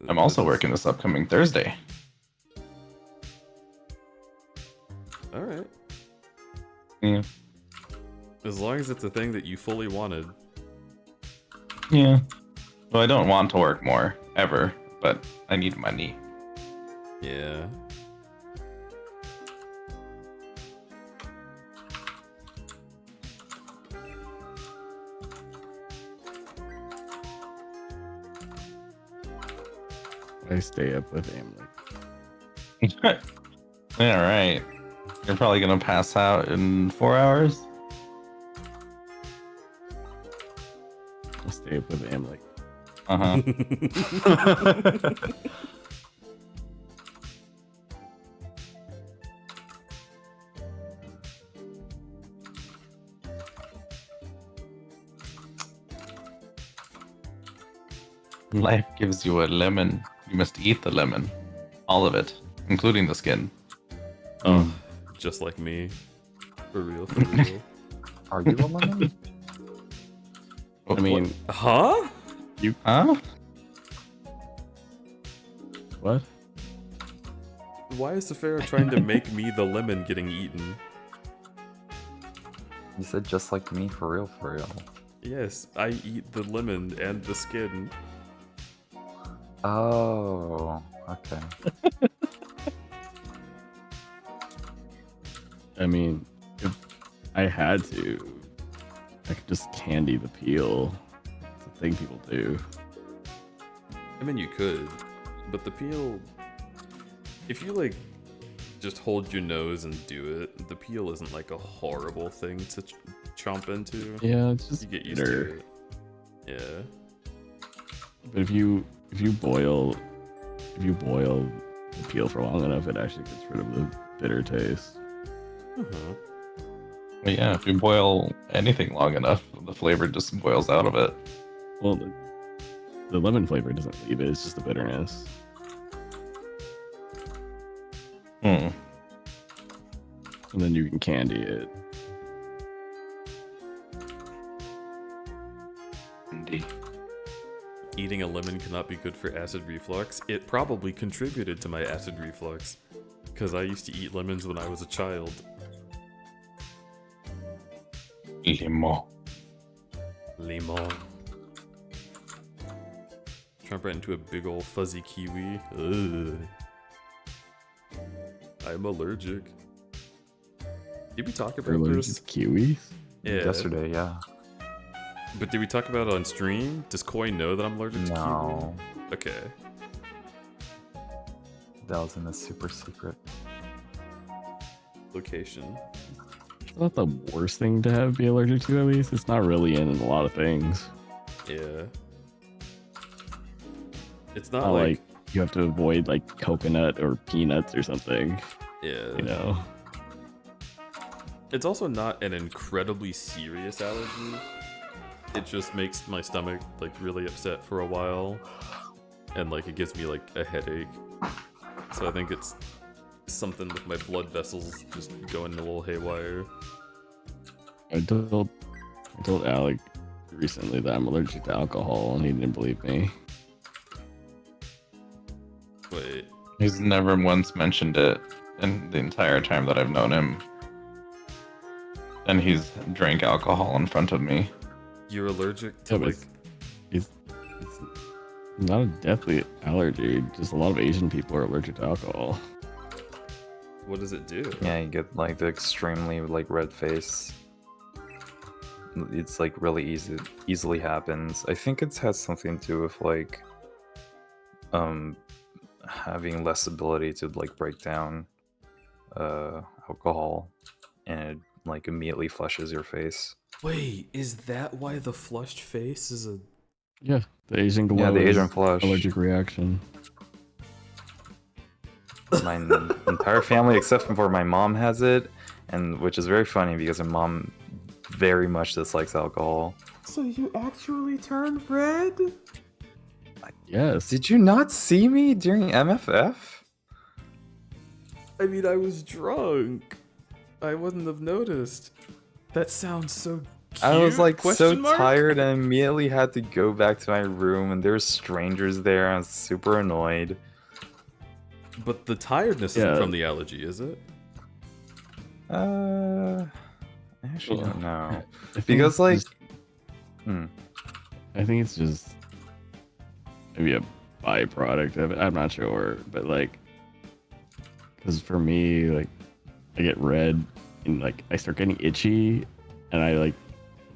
I'm also working this upcoming Thursday. All right. Yeah. As long as it's a thing that you fully wanted. Yeah. Well, I don't want to work more, ever, but I need money. Yeah. I stay up with Emily. Yeah, right. You're probably gonna pass out in 4 hours. I stay up with Emily. Uh huh. Life gives you a lemon. You must eat the lemon. All of it, including the skin. Oh, just like me. For real, for real. Are you a lemon? I mean, Huh? you Huh? what? Why is Safara trying to make me the lemon getting eaten? You said just like me, for real, for real. Yes, I eat the lemon and the skin. Oh, okay. I mean, if I had to, I could just candy the peel. It's a thing people do. I mean, you could, but the peel. If you like, just hold your nose and do it, the peel isn't like a horrible thing to chomp into. Yeah, it's just You get used bitter. to it. Yeah. But if you boil the peel for long enough, it actually gets rid of the bitter taste. Uh-huh. But yeah, if you boil anything long enough, the flavor just boils out of it. Well, the lemon flavor doesn't leave it; it's just the bitterness. And then you can candy it. Indeed. Eating a lemon cannot be good for acid reflux. It probably contributed to my acid reflux, because I used to eat lemons when I was a child. Limon. Limon. Jump right into a big old fuzzy kiwi. Ugh. I'm allergic. Did we talk You're about allergic this? to kiwis? Yeah. Yesterday, yeah. But did we talk about it on stream? Does Koi know that I'm allergic to No. kiwi? Okay. That was in a super secret. Location. It's not the worst thing to be allergic to. At least it's not really in a lot of things. Yeah. It's Not not like you have to avoid like coconut or peanuts or something. yeah. You know. It's also not an incredibly serious allergy. It just makes my stomach like really upset for a while, and like it gives me like a headache. So I think it's something with my blood vessels just going a little haywire. I told Alec recently that I'm allergic to alcohol, and he didn't believe me. Wait, He's never once mentioned it in the entire time that I've known him. And he's drank alcohol in front of me. you're allergic to Yeah, but like it's not a deathly allergy. Just a lot of Asian people are allergic to alcohol. what does it do? Yeah, you get like the extremely like red face. It's like really easily happens. I think it has something to do with like having less ability to like break down alcohol, and it like immediately flushes your face. Wait, is that why the flushed face is a? Yeah, the Asian glow Yeah, the is Asian flush. allergic reaction. My entire family, except for my mom, has it, and which is very funny because my mom very much dislikes alcohol. So you actually turned red? Yes. Did you not see me during MFF? I mean, I was drunk. I wouldn't have noticed. That sounds so cute. I was like so Question mark? tired and immediately had to go back to my room, and there were strangers there. I was super annoyed. But the tiredness isn't from the allergy, is it? I actually don't know. I think Because it's like, just- I think it's just maybe a byproduct of it. I'm not sure, but like, because for me, like, I get red and like I start getting itchy, and I like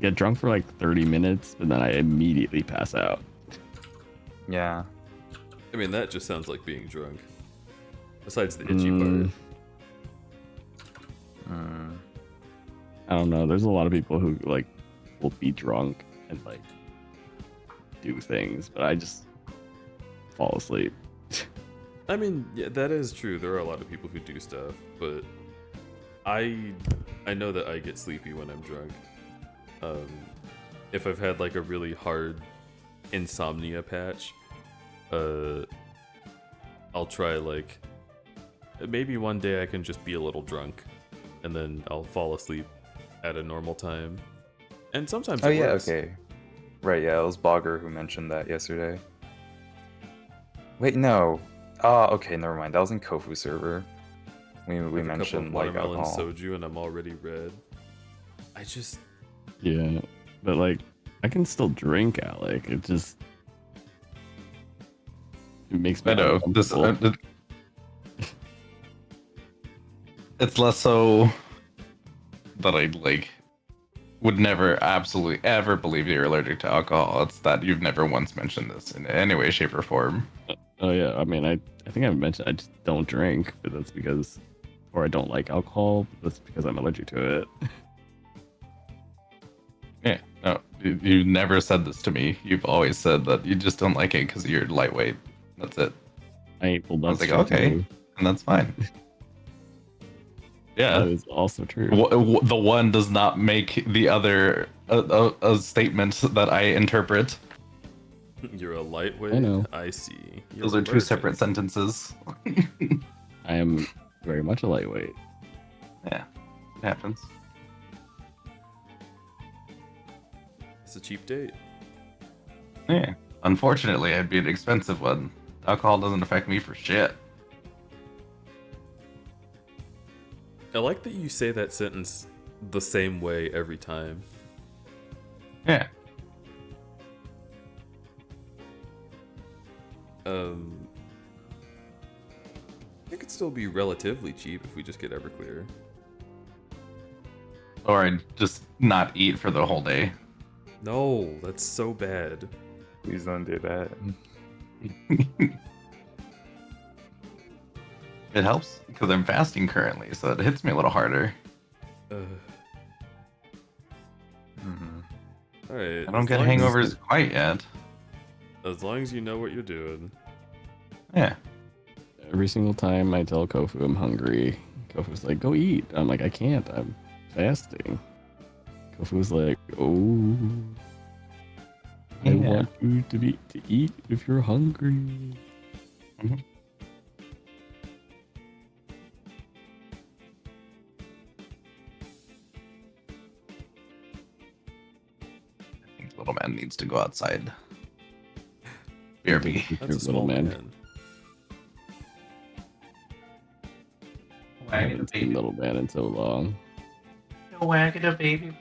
get drunk for like 30 minutes, and then I immediately pass out. yeah. I mean, that just sounds like being drunk. Besides the itchy part. I don't know. There's a lot of people who like will be drunk and like do things, but I just fall asleep. I mean, yeah, that is true. There are a lot of people who do stuff, but I know that I get sleepy when I'm drunk. If I've had like a really hard insomnia patch, I'll try like maybe one day I can just be a little drunk, and then I'll fall asleep at a normal time. And sometimes Oh it yeah, works. okay. Right, yeah, it was Bogger who mentioned that yesterday. Wait, no. Oh, okay, never mind. That was in Kofu server. We Like a couple mentioned of like watermelon alcohol. soju, and I'm already red. I just Yeah, but like I can still drink, Alec. It just it makes me I know this. uncomfortable. It's less so that I like would never absolutely ever believe you're allergic to alcohol. It's that you've never once mentioned this in any way, shape, or form. Oh yeah, I mean, I think I've mentioned I just don't drink, but that's because, or I don't like alcohol. But that's because I'm allergic to it. Yeah, no, you never said this to me. You've always said that you just don't like it because you're lightweight. That's it. Well, I was that's like, okay, true. and that's fine. Yeah, That is also true. the one does not make the other a statement that I interpret. You're a lightweight. I know. I see. Those are two separate sentences. I am very much a lightweight. Yeah, it happens. It's a cheap date. Yeah. Unfortunately, I'd be an expensive one. Alcohol doesn't affect me for shit. I like that you say that sentence the same way every time. Yeah. It could still be relatively cheap if we just get Everclear. Or I'd just not eat for the whole day. No, that's so bad. Please don't do that. It helps because I'm fasting currently, so it hits me a little harder. Alright. I don't get hangovers quite yet. As long as you know what you're doing. Yeah. Every single time I tell Kofu I'm hungry, Kofu's like, "Go eat." I'm like, "I can't. I'm fasting." Kofu's like, "Oh, I Yeah. want you to eat if you're hungry." Mhm. I think little man needs to go outside. BRB. That's a Little small man. man. I haven't seen Little Man in so long. Wagging a baby.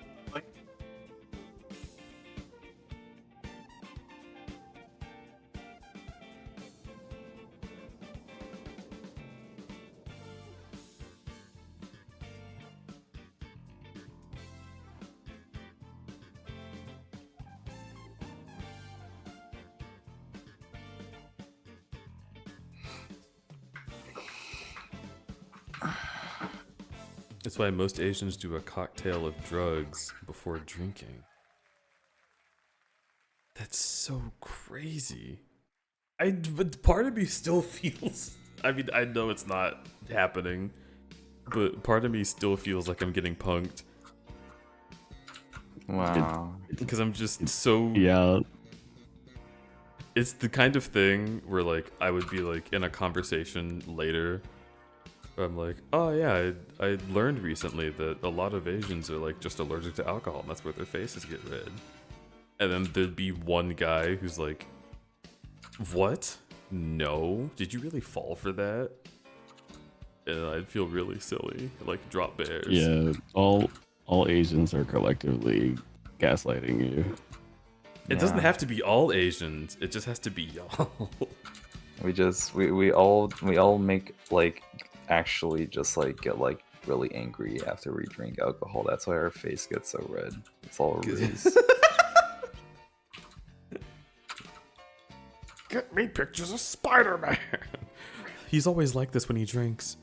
That's why most Asians do a cocktail of drugs before drinking. That's so crazy. But part of me still feels. I mean, I know it's not happening, but part of me still feels like I'm getting punked Wow. because I'm just so. Yeah. It's the kind of thing where like I would be like in a conversation later. Where I'm like, oh yeah, I learned recently that a lot of Asians are like just allergic to alcohol, and that's where their faces get red. And then there'd be one guy who's like, what? No? Did you really fall for that? And I'd feel really silly, like drop bears. Yeah. All Asians are collectively gaslighting you. It doesn't have to be all Asians. It just has to be y'all. We all make like actually just like get like really angry after we drink alcohol. That's why our face gets so red. It's all a ruse. Get me pictures of Spider-Man. He's always like this when he drinks.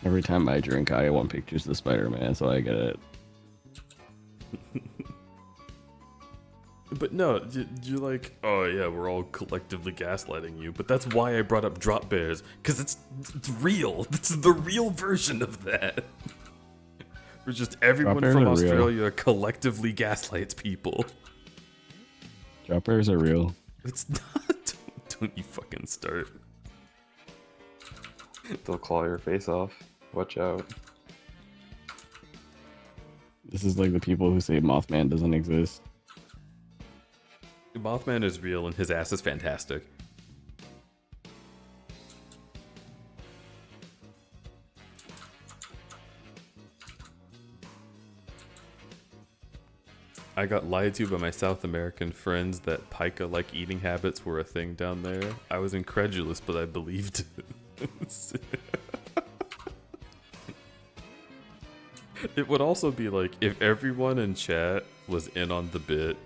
Every time I drink, I want pictures of Spider-Man, so I get it. But no, you're like, oh yeah, we're all collectively gaslighting you. But that's why I brought up drop bears, because it's real. It's the real version of that. Where just everyone Drop from bears are real. Australia collectively gaslights people. Drop bears are real. It's not. Don't you fucking start. They'll claw your face off. Watch out. This is like the people who say Mothman doesn't exist. Mothman is real and his ass is fantastic. I got lied to by my South American friends that pika-like eating habits were a thing down there. I was incredulous, but I believed it. It would also be like, if everyone in chat was in on the bit,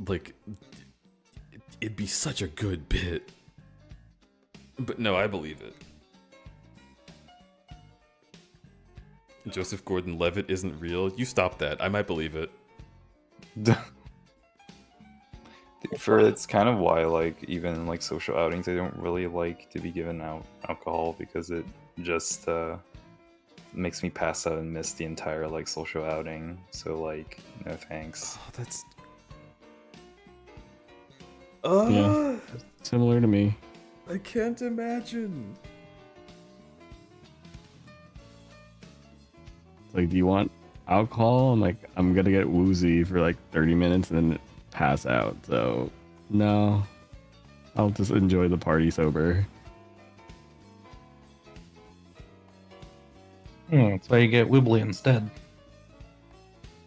like, it'd be such a good bit. But no, I believe it. Joseph Gordon-Levitt isn't real. You stop that. I might believe it. It's kind of why, like, even in, like, social outings, I don't really like to be given out alcohol because it just makes me pass out and miss the entire, like, social outing. So, like, no thanks. Oh, that's... Yeah. Similar to me. I can't imagine. Like, do you want alcohol? I'm like, I'm gonna get woozy for like 30 minutes and then pass out. So, no. I'll just enjoy the party sober. That's why you get wibbly instead.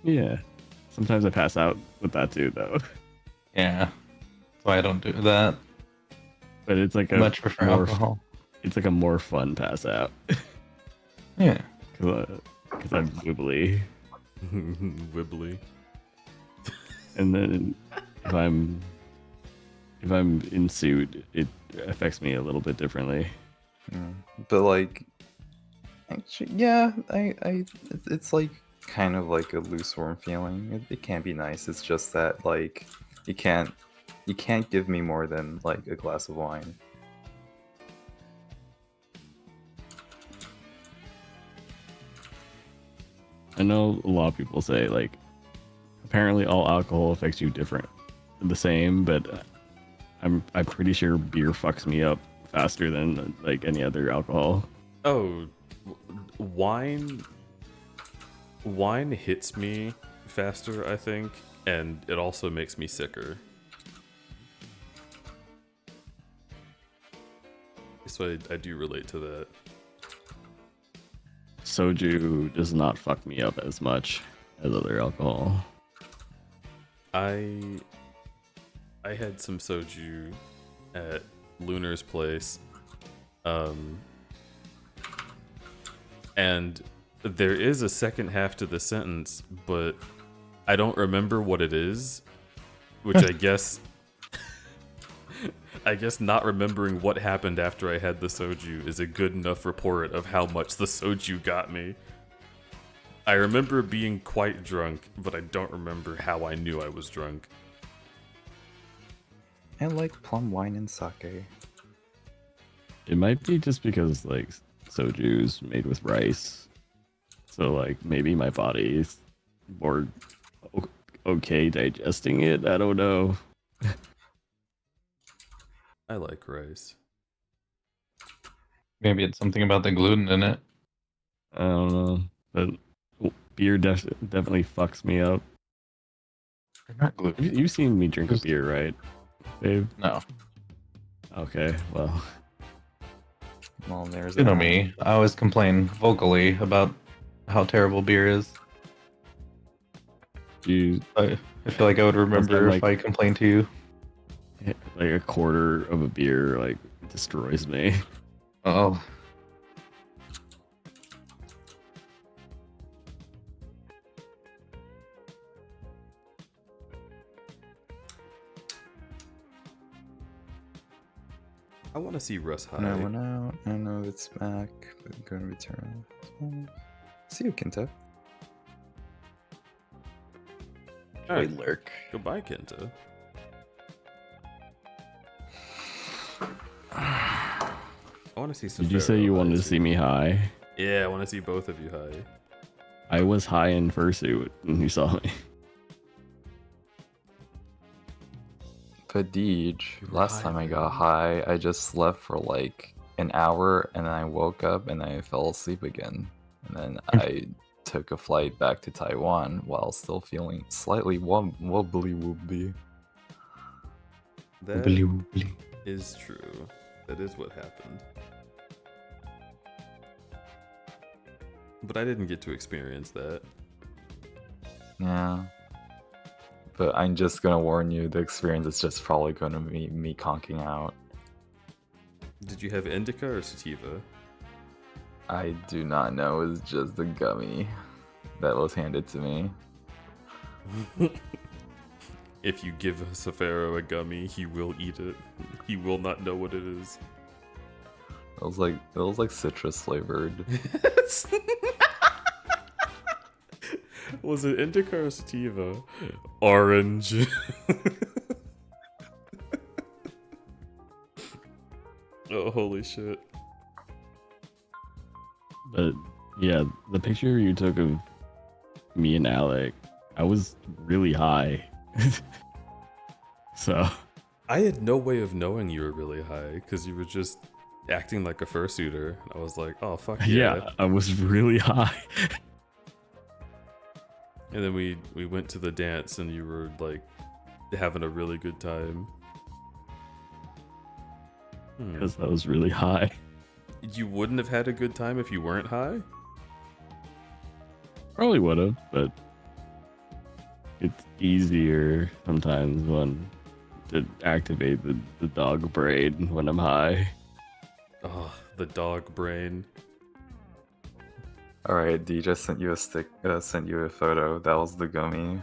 Yeah. Sometimes I pass out with that too, though. Yeah. That's why I don't do that. But it's like I a much prefer more, alcohol. it's like a more fun pass out. Yeah. Because I'm wibbly. Wibbly. And then if I'm in suit, it affects me a little bit differently. But like, actually, yeah, it's like kind of like a loose worm feeling. It can be nice. It's just that like you can't give me more than like a glass of wine. I know a lot of people say like apparently all alcohol affects you the same, but I'm pretty sure beer fucks me up faster than like any other alcohol. Oh, wine hits me faster, I think, and it also makes me sicker. So I do relate to that. Soju does not fuck me up as much as other alcohol. I had some soju at Lunar's place, and there is a second half to the sentence, but I don't remember what it is, which I guess I guess not remembering what happened after I had the soju is a good enough report of how much the soju got me. I remember being quite drunk, but I don't remember how I knew I was drunk. I like plum wine and sake. It might be just because like soju's made with rice, so like maybe my body's more okay digesting it. I don't know. I like rice. Maybe it's something about the gluten in it. I don't know, but beer definitely fucks me up. They're not gluten. You've seen me drink a beer, right, babe? No. Okay, well. Well, there's You know me. I always complain vocally about how terrible beer is. I feel like I would remember if I complained to you. Like a quarter of a beer like destroys me. Oh. I want to see Russ high. When I went out, I know it's back, but I'm going to return. See you, Kenta. Alright, lurk. Goodbye, Kenta. I want to see some. Did you say you wanted to see me high? Yeah, I want to see both of you high. I was high in fursuit when you saw me. But Deej, last time I got high, I just slept for like an hour and then I woke up and I fell asleep again. And then I took a flight back to Taiwan while still feeling slightly wobbly wobbly. That is true. That is what happened. But I didn't get to experience that. Yeah. But I'm just gonna warn you, the experience is just probably gonna be me conking out. Did you have indica or sativa? I do not know, it's just a gummy that was handed to me. If you give Safaro a gummy, he will eat it. He will not know what it is. It was like citrus flavored. Was it indica or sativa? Orange. Oh, holy shit. But yeah, the picture you took of me and Alec, I was really high. So I had no way of knowing you were really high because you were just acting like a fursuiter. I was like, oh, fuck yeah. I was really high. And then we went to the dance and you were like having a really good time. Because I was really high. You wouldn't have had a good time if you weren't high? Probably would have, but it's easier sometimes to activate the dog brain when I'm high. Oh, the dog brain. Alright, D just sent you a photo. That was the gummy.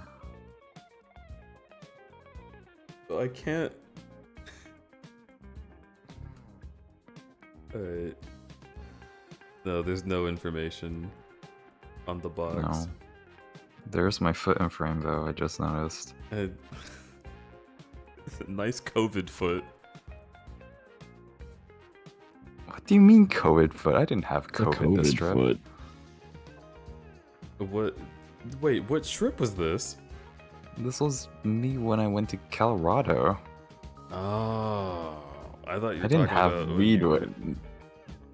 I can't. Alright. No, there's no information on the box. No. There's my foot in frame though, I just noticed. Nice COVID foot. What do you mean COVID foot? I didn't have COVID this trip. Foot. What? Wait, what trip was this? This was me when I went to Colorado. Oh, I thought you were I didn't talking have about weed with.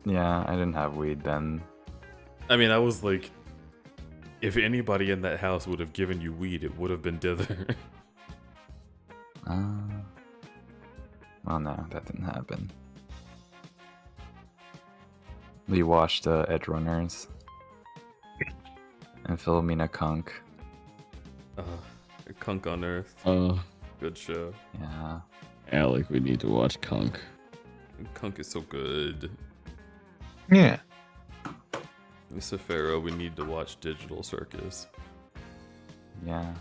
Yeah, I didn't have weed then. I mean, I was like, if anybody in that house would have given you weed, it would have been Dither. Oh no, that didn't happen. We watched Edge Runners and Philomena Kunk. Kunk on Earth. Good show. Yeah. Alec, we need to watch Kunk. Kunk is so good. Yeah. Mr. Pharaoh, we need to watch Digital Circus. Yeah.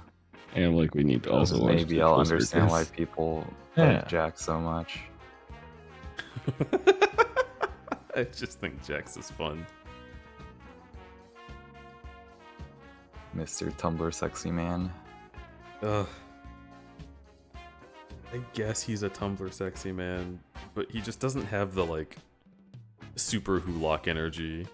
Alec, we need to also watch Maybe I'll Digital understand why Circus. people Yeah. like Jack so much. I just think Jax is fun. Mr. Tumblr Sexy Man. Ugh. I guess he's a Tumblr sexy man, but he just doesn't have the, like, super Hulock energy.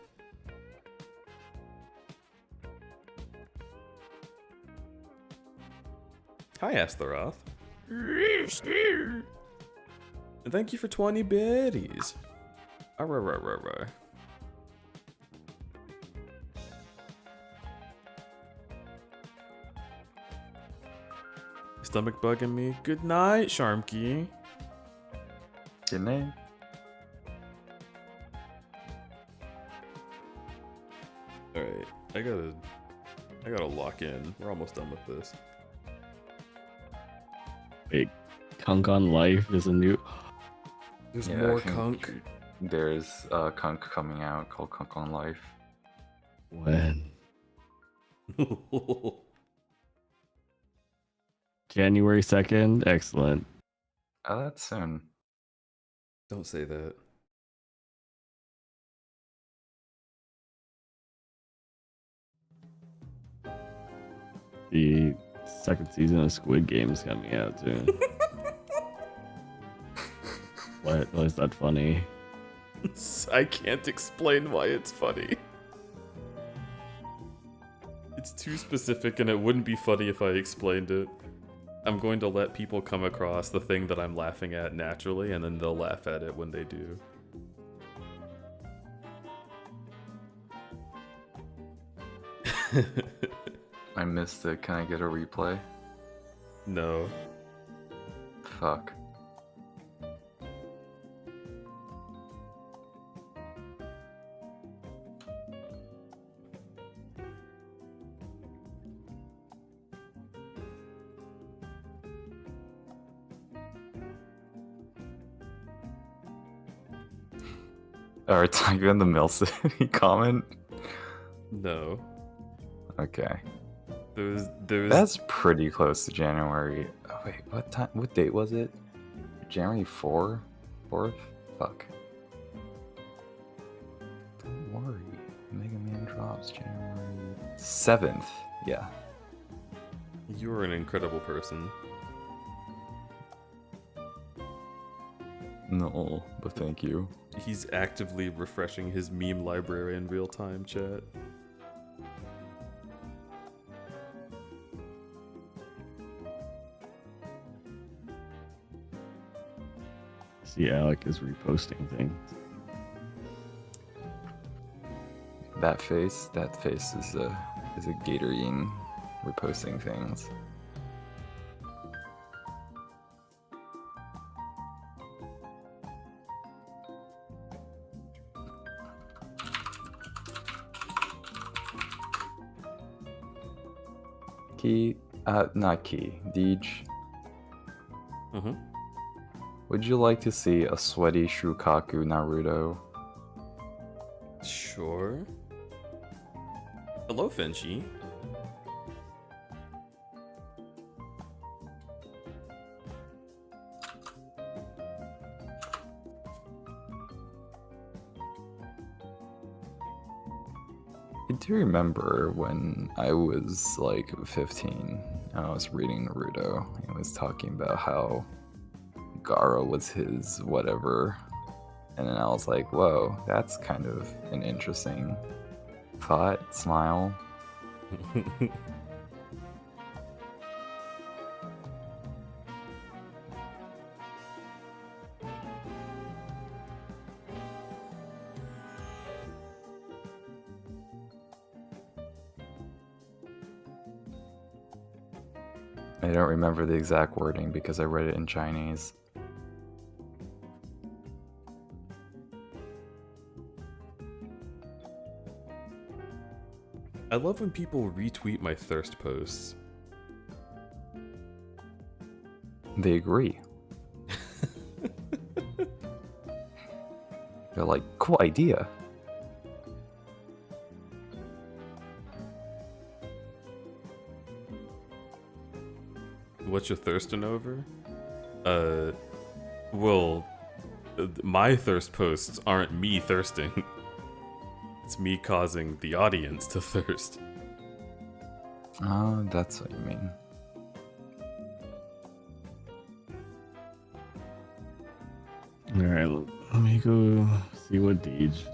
Hi, Astaroth. And thank you for 20 biddies. Arr. Stomach bugging me. Good night, Sharmky. Good name. Alright, I gotta lock in. We're almost done with this. Wait, Kunk on Life is a new. There's Yeah, more I think Kunk. There's a Kunk coming out called Kunk on Life. When? January 2nd? Excellent. Oh, that's soon. Don't say that. The second season of Squid Game is coming out soon. What? Why is that funny? I can't explain why it's funny. It's too specific and it wouldn't be funny if I explained it. I'm going to let people come across the thing that I'm laughing at naturally, and then they'll laugh at it when they do. I missed it. Can I get a replay? No. Fuck. Alright, type in the Mill City comment. No. Okay. There's That's pretty close to January. Oh, wait, what time? What date was it? January 4th? 4th? Fuck. Don't worry. Mega Man drops January 7th. Yeah. You're an incredible person. No, but thank you. He's actively refreshing his meme library in real time, chat. See, Alec is reposting things. That face is a Gatorine reposting things. Not Key, Deej. Mm-hmm. Would you like to see a sweaty Shukaku Naruto? Sure. Hello, Fenchi. I do remember when I was like 15, I was reading Naruto and was talking about how Gaara was his whatever, and then I was like, whoa, that's kind of an interesting thought, smile. I don't remember the exact wording because I read it in Chinese. I love when people retweet my thirst posts. They agree. They're like, cool idea. What you thirsting over? Well, my thirst posts aren't me thirsting. It's me causing the audience to thirst. Oh, that's what you mean. All right, let me go see what Deej.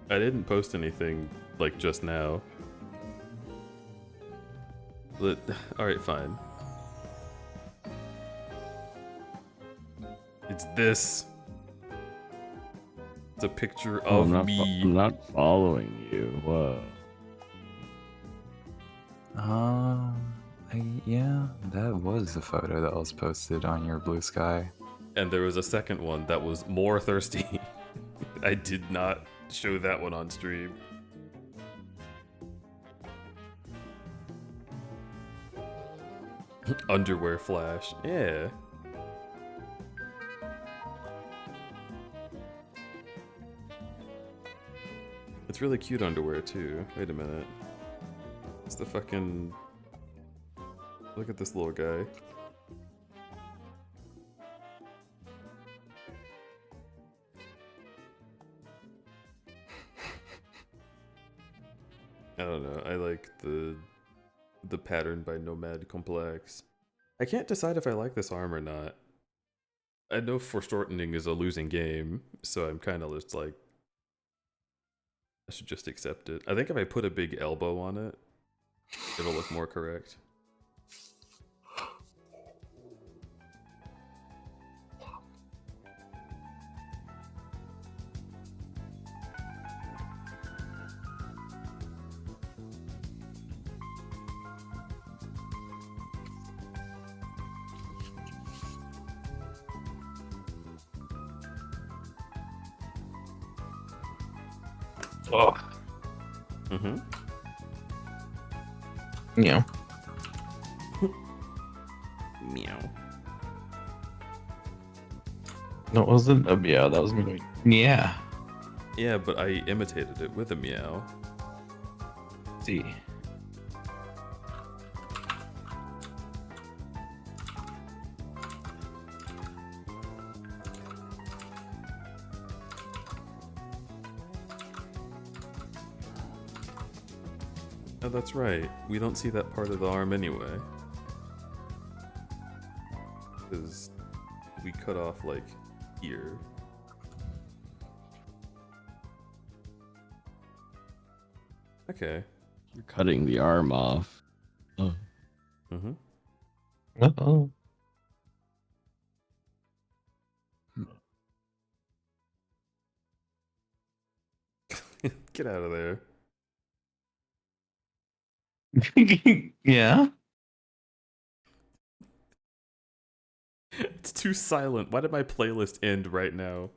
I didn't post anything like just now. Alright, fine. It's this. It's a picture Oh, of I'm me. I'm not following you. Whoa. Yeah, that was the photo that was posted on your Blue Sky. And there was a second one that was more thirsty. I did not show that one on stream. Underwear flash. Yeah. It's really cute underwear too. Wait a minute. It's the fucking... Look at this little guy. I don't know. I like the pattern by Nomad Complex. I can't decide if I like this arm or not. I know foreshortening is a losing game, so I'm kind of just like, I should just accept it. I think if I put a big elbow on it, it'll look more correct. Oh. Mm-hmm. Yeah. Meow. No, it wasn't a meow. That was me going, yeah. Yeah, but I imitated it with a meow. See. Oh, that's right. We don't see that part of the arm anyway. Because we cut off, like, here. Okay. You're cutting the arm off. Oh. Mm-hmm. Uh-oh. Get out of there. Yeah. It's too silent. Why did my playlist end right now?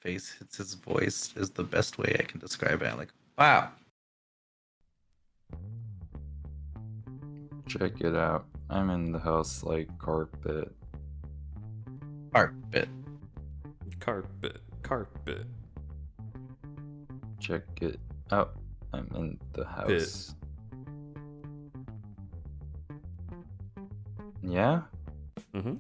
Face hits his voice is the best way I can describe it. Like, wow. Check it out. I'm in the house like carpet. Carpet. Carpet. Carpet. Check it out. I'm in the house. Yeah? Mm-hmm.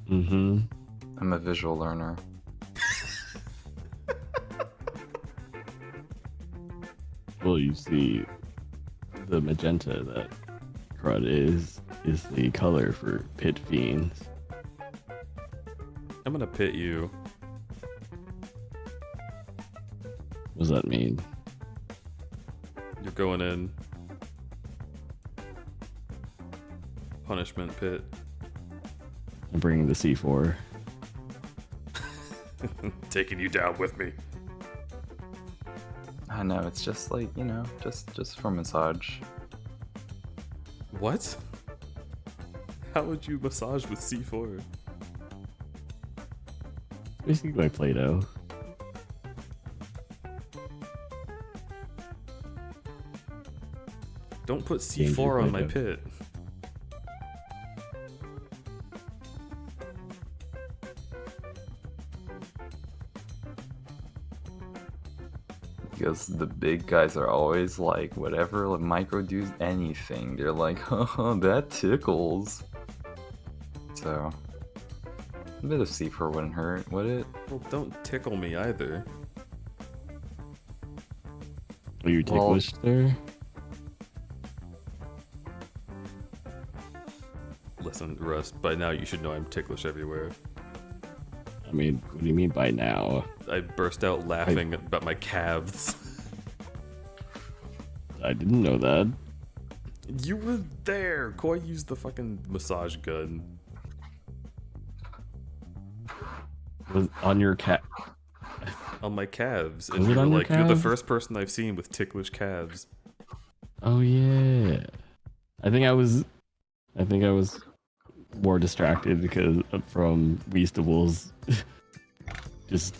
Mm-hmm. I'm a visual learner. Well, you see, the magenta that crud is the color for pit fiends. I'm gonna pit you. What does that mean? You're going in. Punishment pit. I'm bringing the C4. Taking you down with me. I know, it's just like, you know, just for massage. What? How would you massage with C4? Basically my Play-Doh. Don't put Change C4 your on my Play-Doh. pit. You because the big guys are always like, whatever, like, micro does anything. They're like, oh, that tickles. So, a bit of C4 wouldn't hurt, would it? Well, don't tickle me either. Are you ticklish there? Listen, Russ, by now you should know I'm ticklish everywhere. I mean, what do you mean by now? I burst out laughing about my calves. I didn't know that. You were there! Koi used the fucking massage gun. Was on your cat? On my calves. And Was you it were on your like, you're the calves? first person I've seen with ticklish calves. Oh yeah. I think I was more distracted because from Weestables just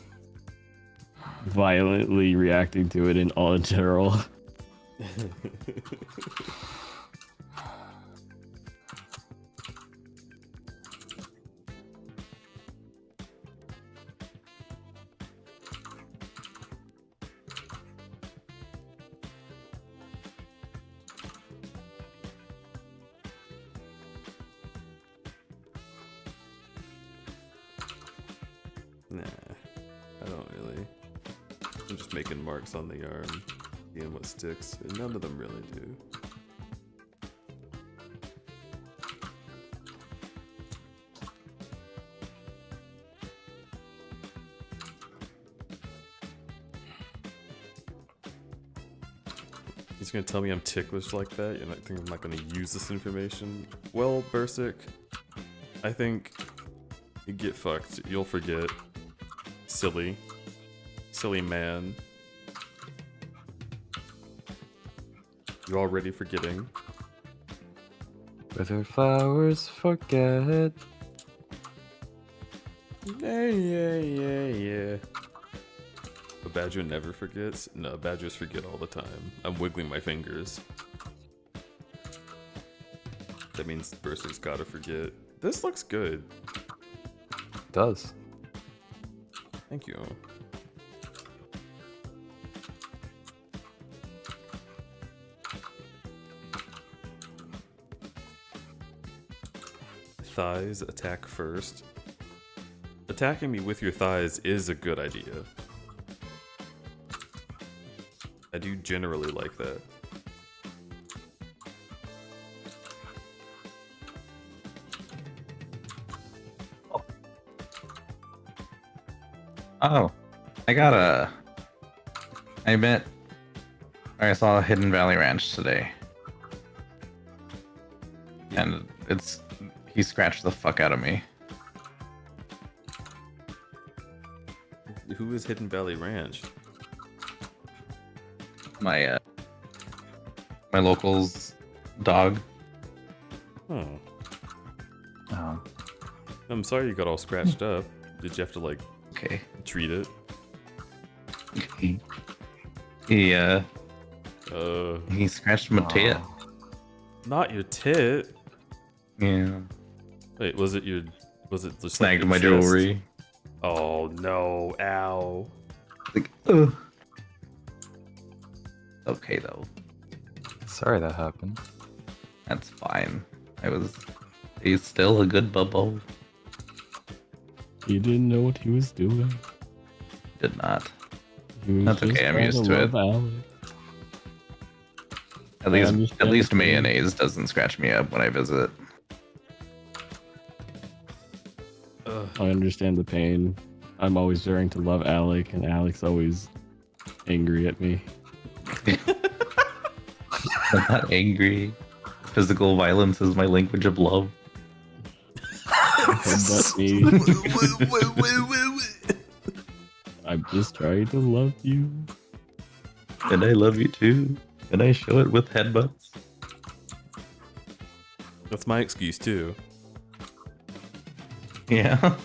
violently reacting to it in all in general. Nah, I don't really. I'm just making marks on the arm, seeing what sticks, and none of them really do. He's gonna tell me I'm ticklish like that? You think I'm not gonna use this information? Well, Berserk, I think you get fucked. You'll forget. Silly. Silly man. You're already forgetting. Withered flowers forget. Yeah. A badger never forgets? No, badgers forget all the time. I'm wiggling my fingers. That means Berserk's gotta forget. This looks good. It does. Thank you. Thighs attack first. Attacking me with your thighs is a good idea. I do generally like that. Oh, I saw Hidden Valley Ranch today. And he scratched the fuck out of me. Who is Hidden Valley Ranch? My local's dog. Oh. Oh. I'm sorry you got all scratched up. Did you have to, like, Okay. treat it? He scratched my tit. Not your tit. Yeah. Wait, was it just Snagged like my your chest? jewelry. Oh no, ow. Like, ugh. Okay though. Sorry that happened. That's fine. He's still a good bubble. He didn't know what he was doing. Did not. He was That's just okay, I'm trying used to it. love Alec. At least mayonnaise doesn't scratch me up when I visit. I understand the pain. I'm always daring to love Alec, and Alec's always angry at me. I'm not angry. Physical violence is my language of love. Headbutt me. I'm just trying to love you. And I love you too. And I show it with headbutts. That's my excuse too. Yeah.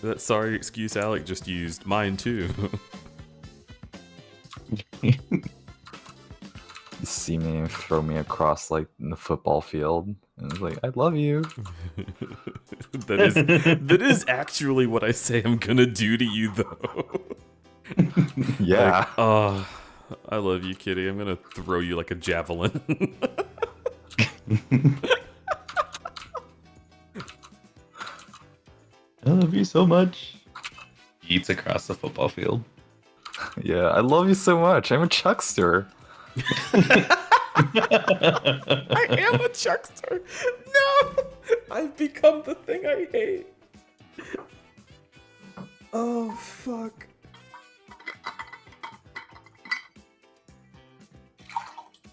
That sorry excuse Alec just used, mine too. You see me and throw me across like in the football field, and it's like, I love you. That is actually what I say I'm gonna do to you, though. Yeah. Like, oh, I love you, kitty. I'm gonna throw you like a javelin. I love you so much. He eats across the football field. Yeah, I love you so much. I'm a Chuckster. I am a Chuckster. No, I've become the thing I hate. Oh fuck.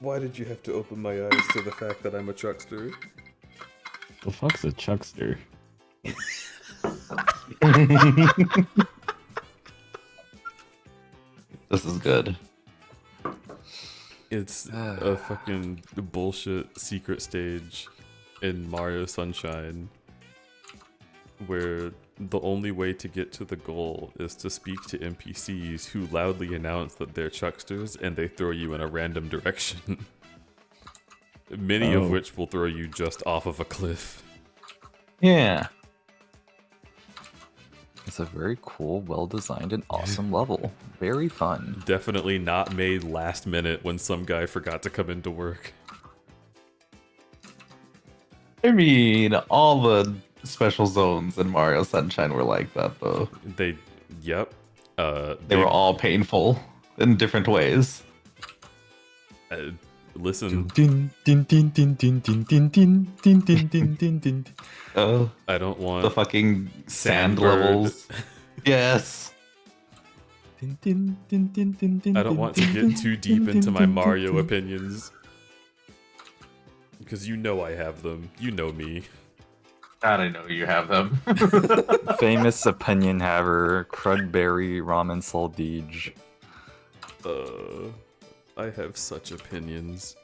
Why did you have to open my eyes to the fact that I'm a Chuckster? The fuck's a chuckster? This is good. It's a fucking bullshit secret stage in Mario Sunshine where the only way to get to the goal is to speak to NPCs who loudly announce that they're Chucksters and they throw you in a random direction. Many of which will throw you just off of a cliff. Yeah. It's a very cool, well-designed, and awesome level. Very fun. Definitely not made last minute when some guy forgot to come into work. I mean, all the special zones in Mario Sunshine were like that, though. Yep. They were all painful in different ways. Listen, Oh, I don't want the fucking sand Sandbird. levels. Yes. I don't want to get too deep into my Mario opinions. Because you know I have them. You know me. God, I know you have them. Famous opinion haver, crudberry ramen saldige. I have such opinions.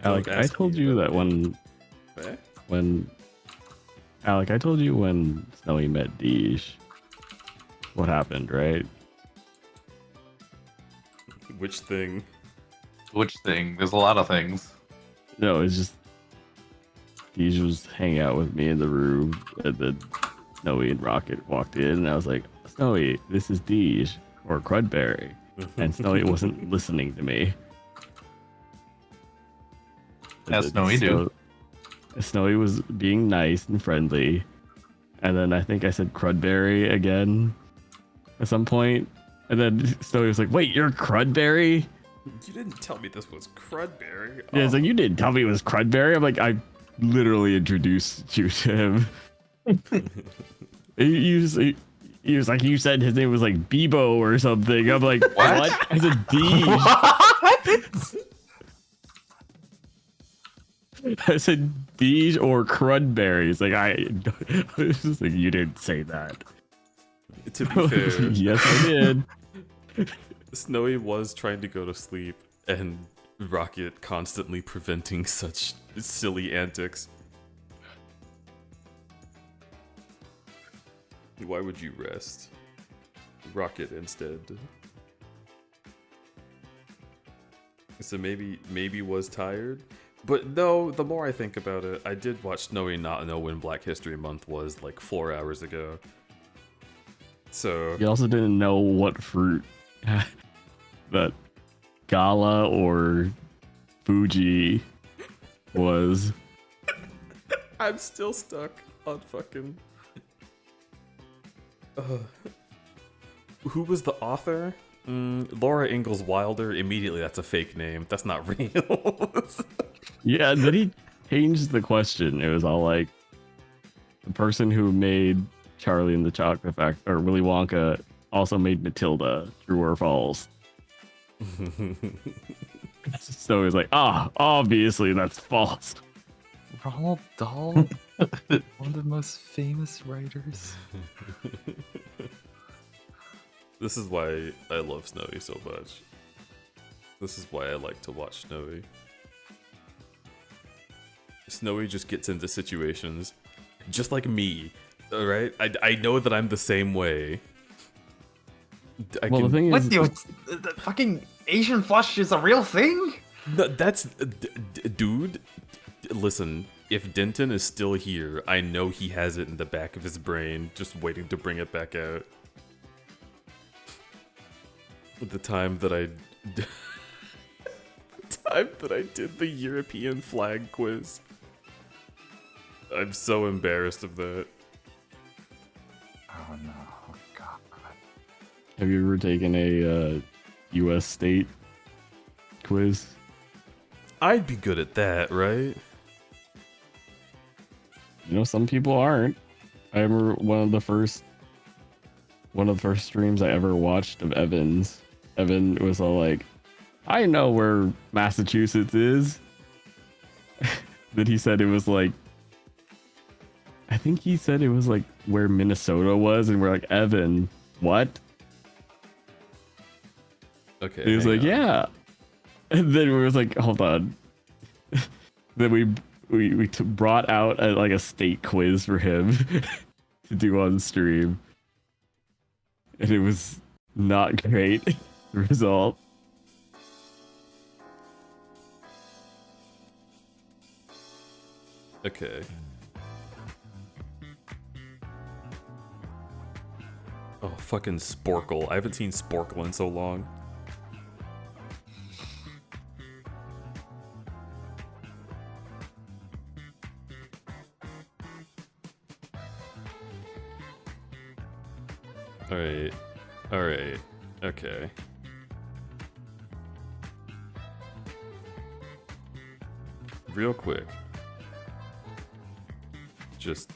Alec, Don't I ask told me you about that it. Eh? Alec, I told you when Snowy met Deej, what happened, right? Which thing? Which thing? There's a lot of things. No, it's just Deej was hanging out with me in the room, and then Snowy and Rocket walked in, and I was like, Snowy, this is Deej, or Crudberry. And Snowy wasn't listening to me. As Snowy do. Snowy was being nice and friendly, and then I think I said Crudberry again at some point, and then Snowy was like, wait, you're Crudberry? You didn't tell me this was Crudberry. Yeah, it's like, you didn't tell me it was Crudberry. I'm like, I literally introduced you to him. he was like, you said his name was like Bebo or something. I'm like, what? I said Deej. I said Deej or Crudberry. It's like, I was just like, you didn't say that. To be fair, Yes, I did. Snowy was trying to go to sleep, and Rocket constantly preventing such silly antics. Why would you rest? Rocket instead. So maybe was tired? But no, the more I think about it, I did watch Snowy not know when Black History Month was like 4 hours ago. So You also didn't know what fruit that Gala or Fuji was. I'm still stuck on fucking. Who was the author? Laura Ingalls Wilder. Immediately, that's a fake name. That's not real. Yeah, and then he changed the question. It was all like, the person who made Charlie and the Chocolate Factory, or Willy Wonka, also made Matilda. True or false? So he was like, obviously that's false. Ronald Dahl, one of the most famous writers. This is why I love Snowy so much. This is why I like to watch Snowy. Snowy just gets into situations just like me, alright? I know that I'm the same way. The thing is, The fucking Asian flush is a real thing? No, that's dude. Listen, if Denton is still here, I know he has it in the back of his brain, just waiting to bring it back out. The time that I did the European flag quiz. I'm so embarrassed of that. Oh no, oh, God. Have you ever taken a U.S. state quiz? I'd be good at that, right? You know, some people aren't. I remember one of the first streams I ever watched of Evan's. Evan was all like, "I know where Massachusetts is." Then he said it was like, I think he said it was like where Minnesota was, and we're like, Evan, what? Okay. And he was hang like, on. yeah. And then we was like, hold on. Then we brought out like a state quiz for him to do on stream, and it was not great. The result. Okay. Oh, fucking Sporkle. I haven't seen Sporkle in so long. Alright. Alright. Okay. Real quick. Just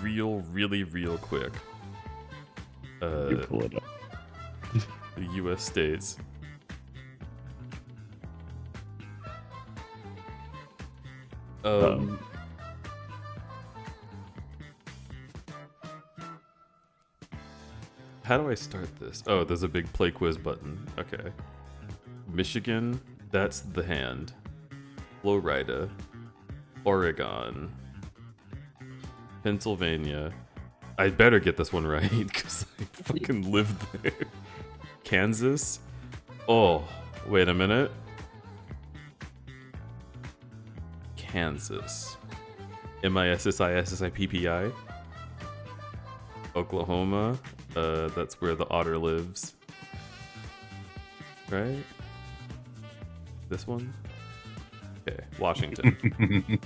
really quick. You pull it up. The U.S. states. How do I start this? Oh, there's a big play quiz button. Okay. Michigan, that's the hand. Florida, Oregon, Pennsylvania. I better get this one right because I fucking lived there. Kansas. Oh, wait a minute. Kansas. MISSISSIPPI. Oklahoma. That's where the otter lives. Right? This one? Okay, Washington.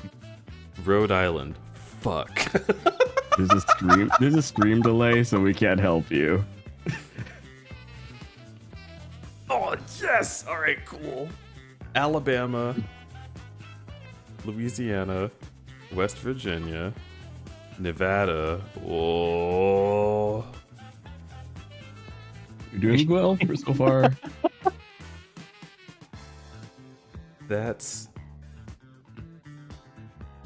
Rhode Island. Fuck. There's a stream delay, so we can't help you. Oh, yes! Alright, cool. Alabama. Louisiana. West Virginia. Nevada. Oh. You're doing well so far. That's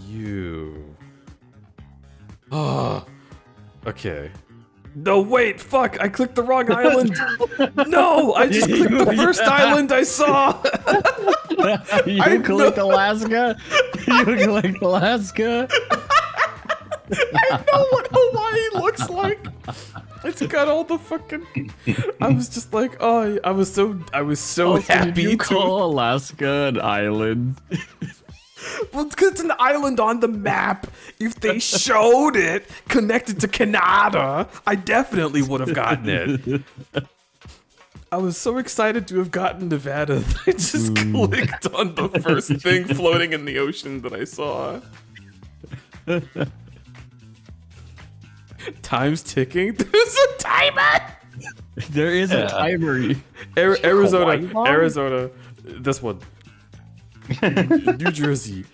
you. Oh. Okay. No, wait, fuck! I clicked the wrong island! No! I just clicked the first island I saw! You clicked Alaska? You clicked Alaska? I know what Hawaii looks like! It's got all the fucking... I was just like, oh, I was so happy Did you to... call Alaska an island? Well, because it's an island on the map. If they showed it connected to Canada, I definitely would have gotten it. I was so excited to have gotten Nevada that I just clicked on the first thing floating in the ocean that I saw. Time's ticking. There's a timer! There is a timer. Arizona. This one. New Jersey.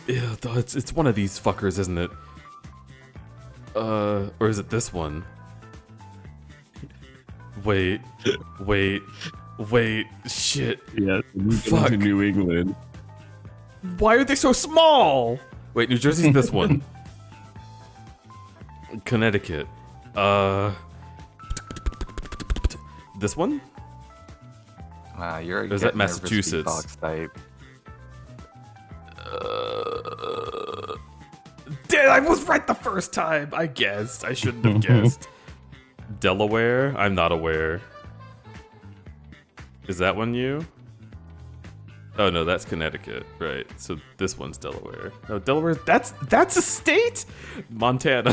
It's one of these fuckers, isn't it? Or is it this one? Wait, shit. Yeah, fuck. to New England. Why are they so small? Wait, New Jersey's this one. Connecticut. This one? Wow, you're Or is that Massachusetts? Box type. Damn, I was right the first time. I guessed. I shouldn't have guessed. Delaware? I'm not aware. Is that one you? Oh no, that's Connecticut, right? So this one's Delaware. No, Delaware. That's a state. Montana.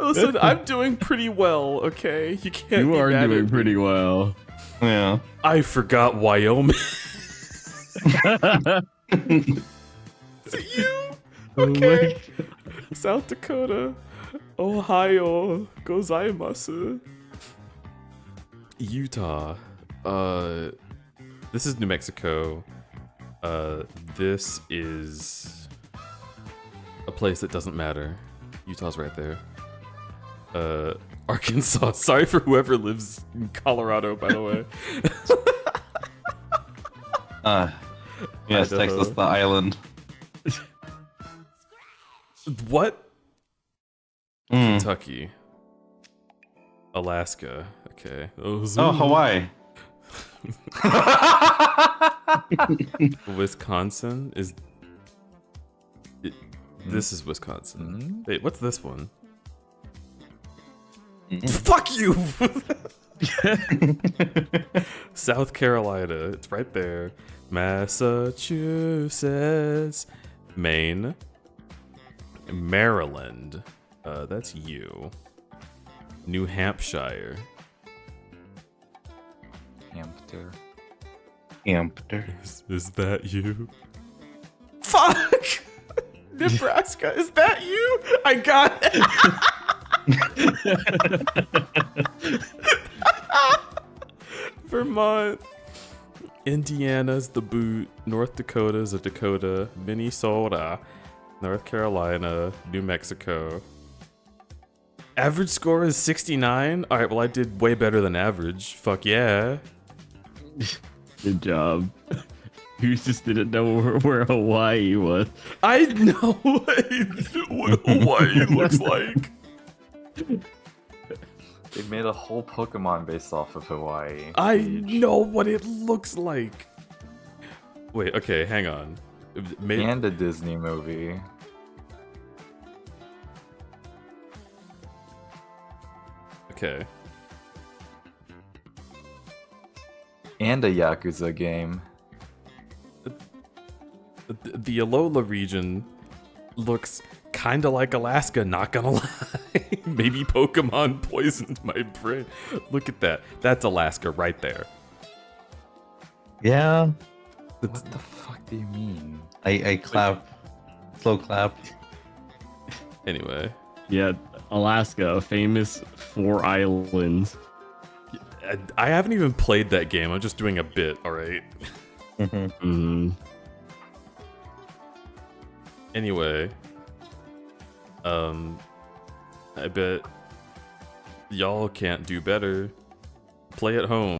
Listen, I'm doing pretty well. Okay, you can't. You be are mad doing at pretty me. well. Yeah. I forgot Wyoming. Is it you? Okay. South Dakota, Ohio, gozaimasu. Utah. This is New Mexico. This is a place that doesn't matter. Utah's right there. Arkansas. Sorry for whoever lives in Colorado, by the way. Yes, Idaho. Texas, the island. What? Mm. Kentucky. Alaska. Okay. Oh, Hawaii. Wisconsin is. This is Wisconsin. Wait, what's this one? Fuck you! South Carolina. It's right there. Massachusetts. Maine. Maryland. That's you. New Hampshire. Hampton. Hampton. Is that you? Fuck! Nebraska, is that you? I got it. Vermont. Indiana's the boot. North Dakota's a Dakota. Minnesota. North Carolina. New Mexico. Average score is 69? Alright, well I did way better than average. Fuck yeah. Good job. You just didn't know where Hawaii was. I know what Hawaii looks like. They made a whole Pokemon based off of Hawaii. I Peach. know what it looks like. Wait, okay, hang on. And a Disney movie. Okay. And a Yakuza game. The Alola region looks kind of like Alaska, not gonna lie. Maybe Pokemon poisoned my brain. Look at that. That's Alaska right there. Yeah. What the fuck do you mean? I clap. Slow clap. Anyway. Yeah, Alaska, famous for islands. I haven't even played that game. I'm just doing a bit, alright? Anyway. I bet y'all can't do better. Play at home.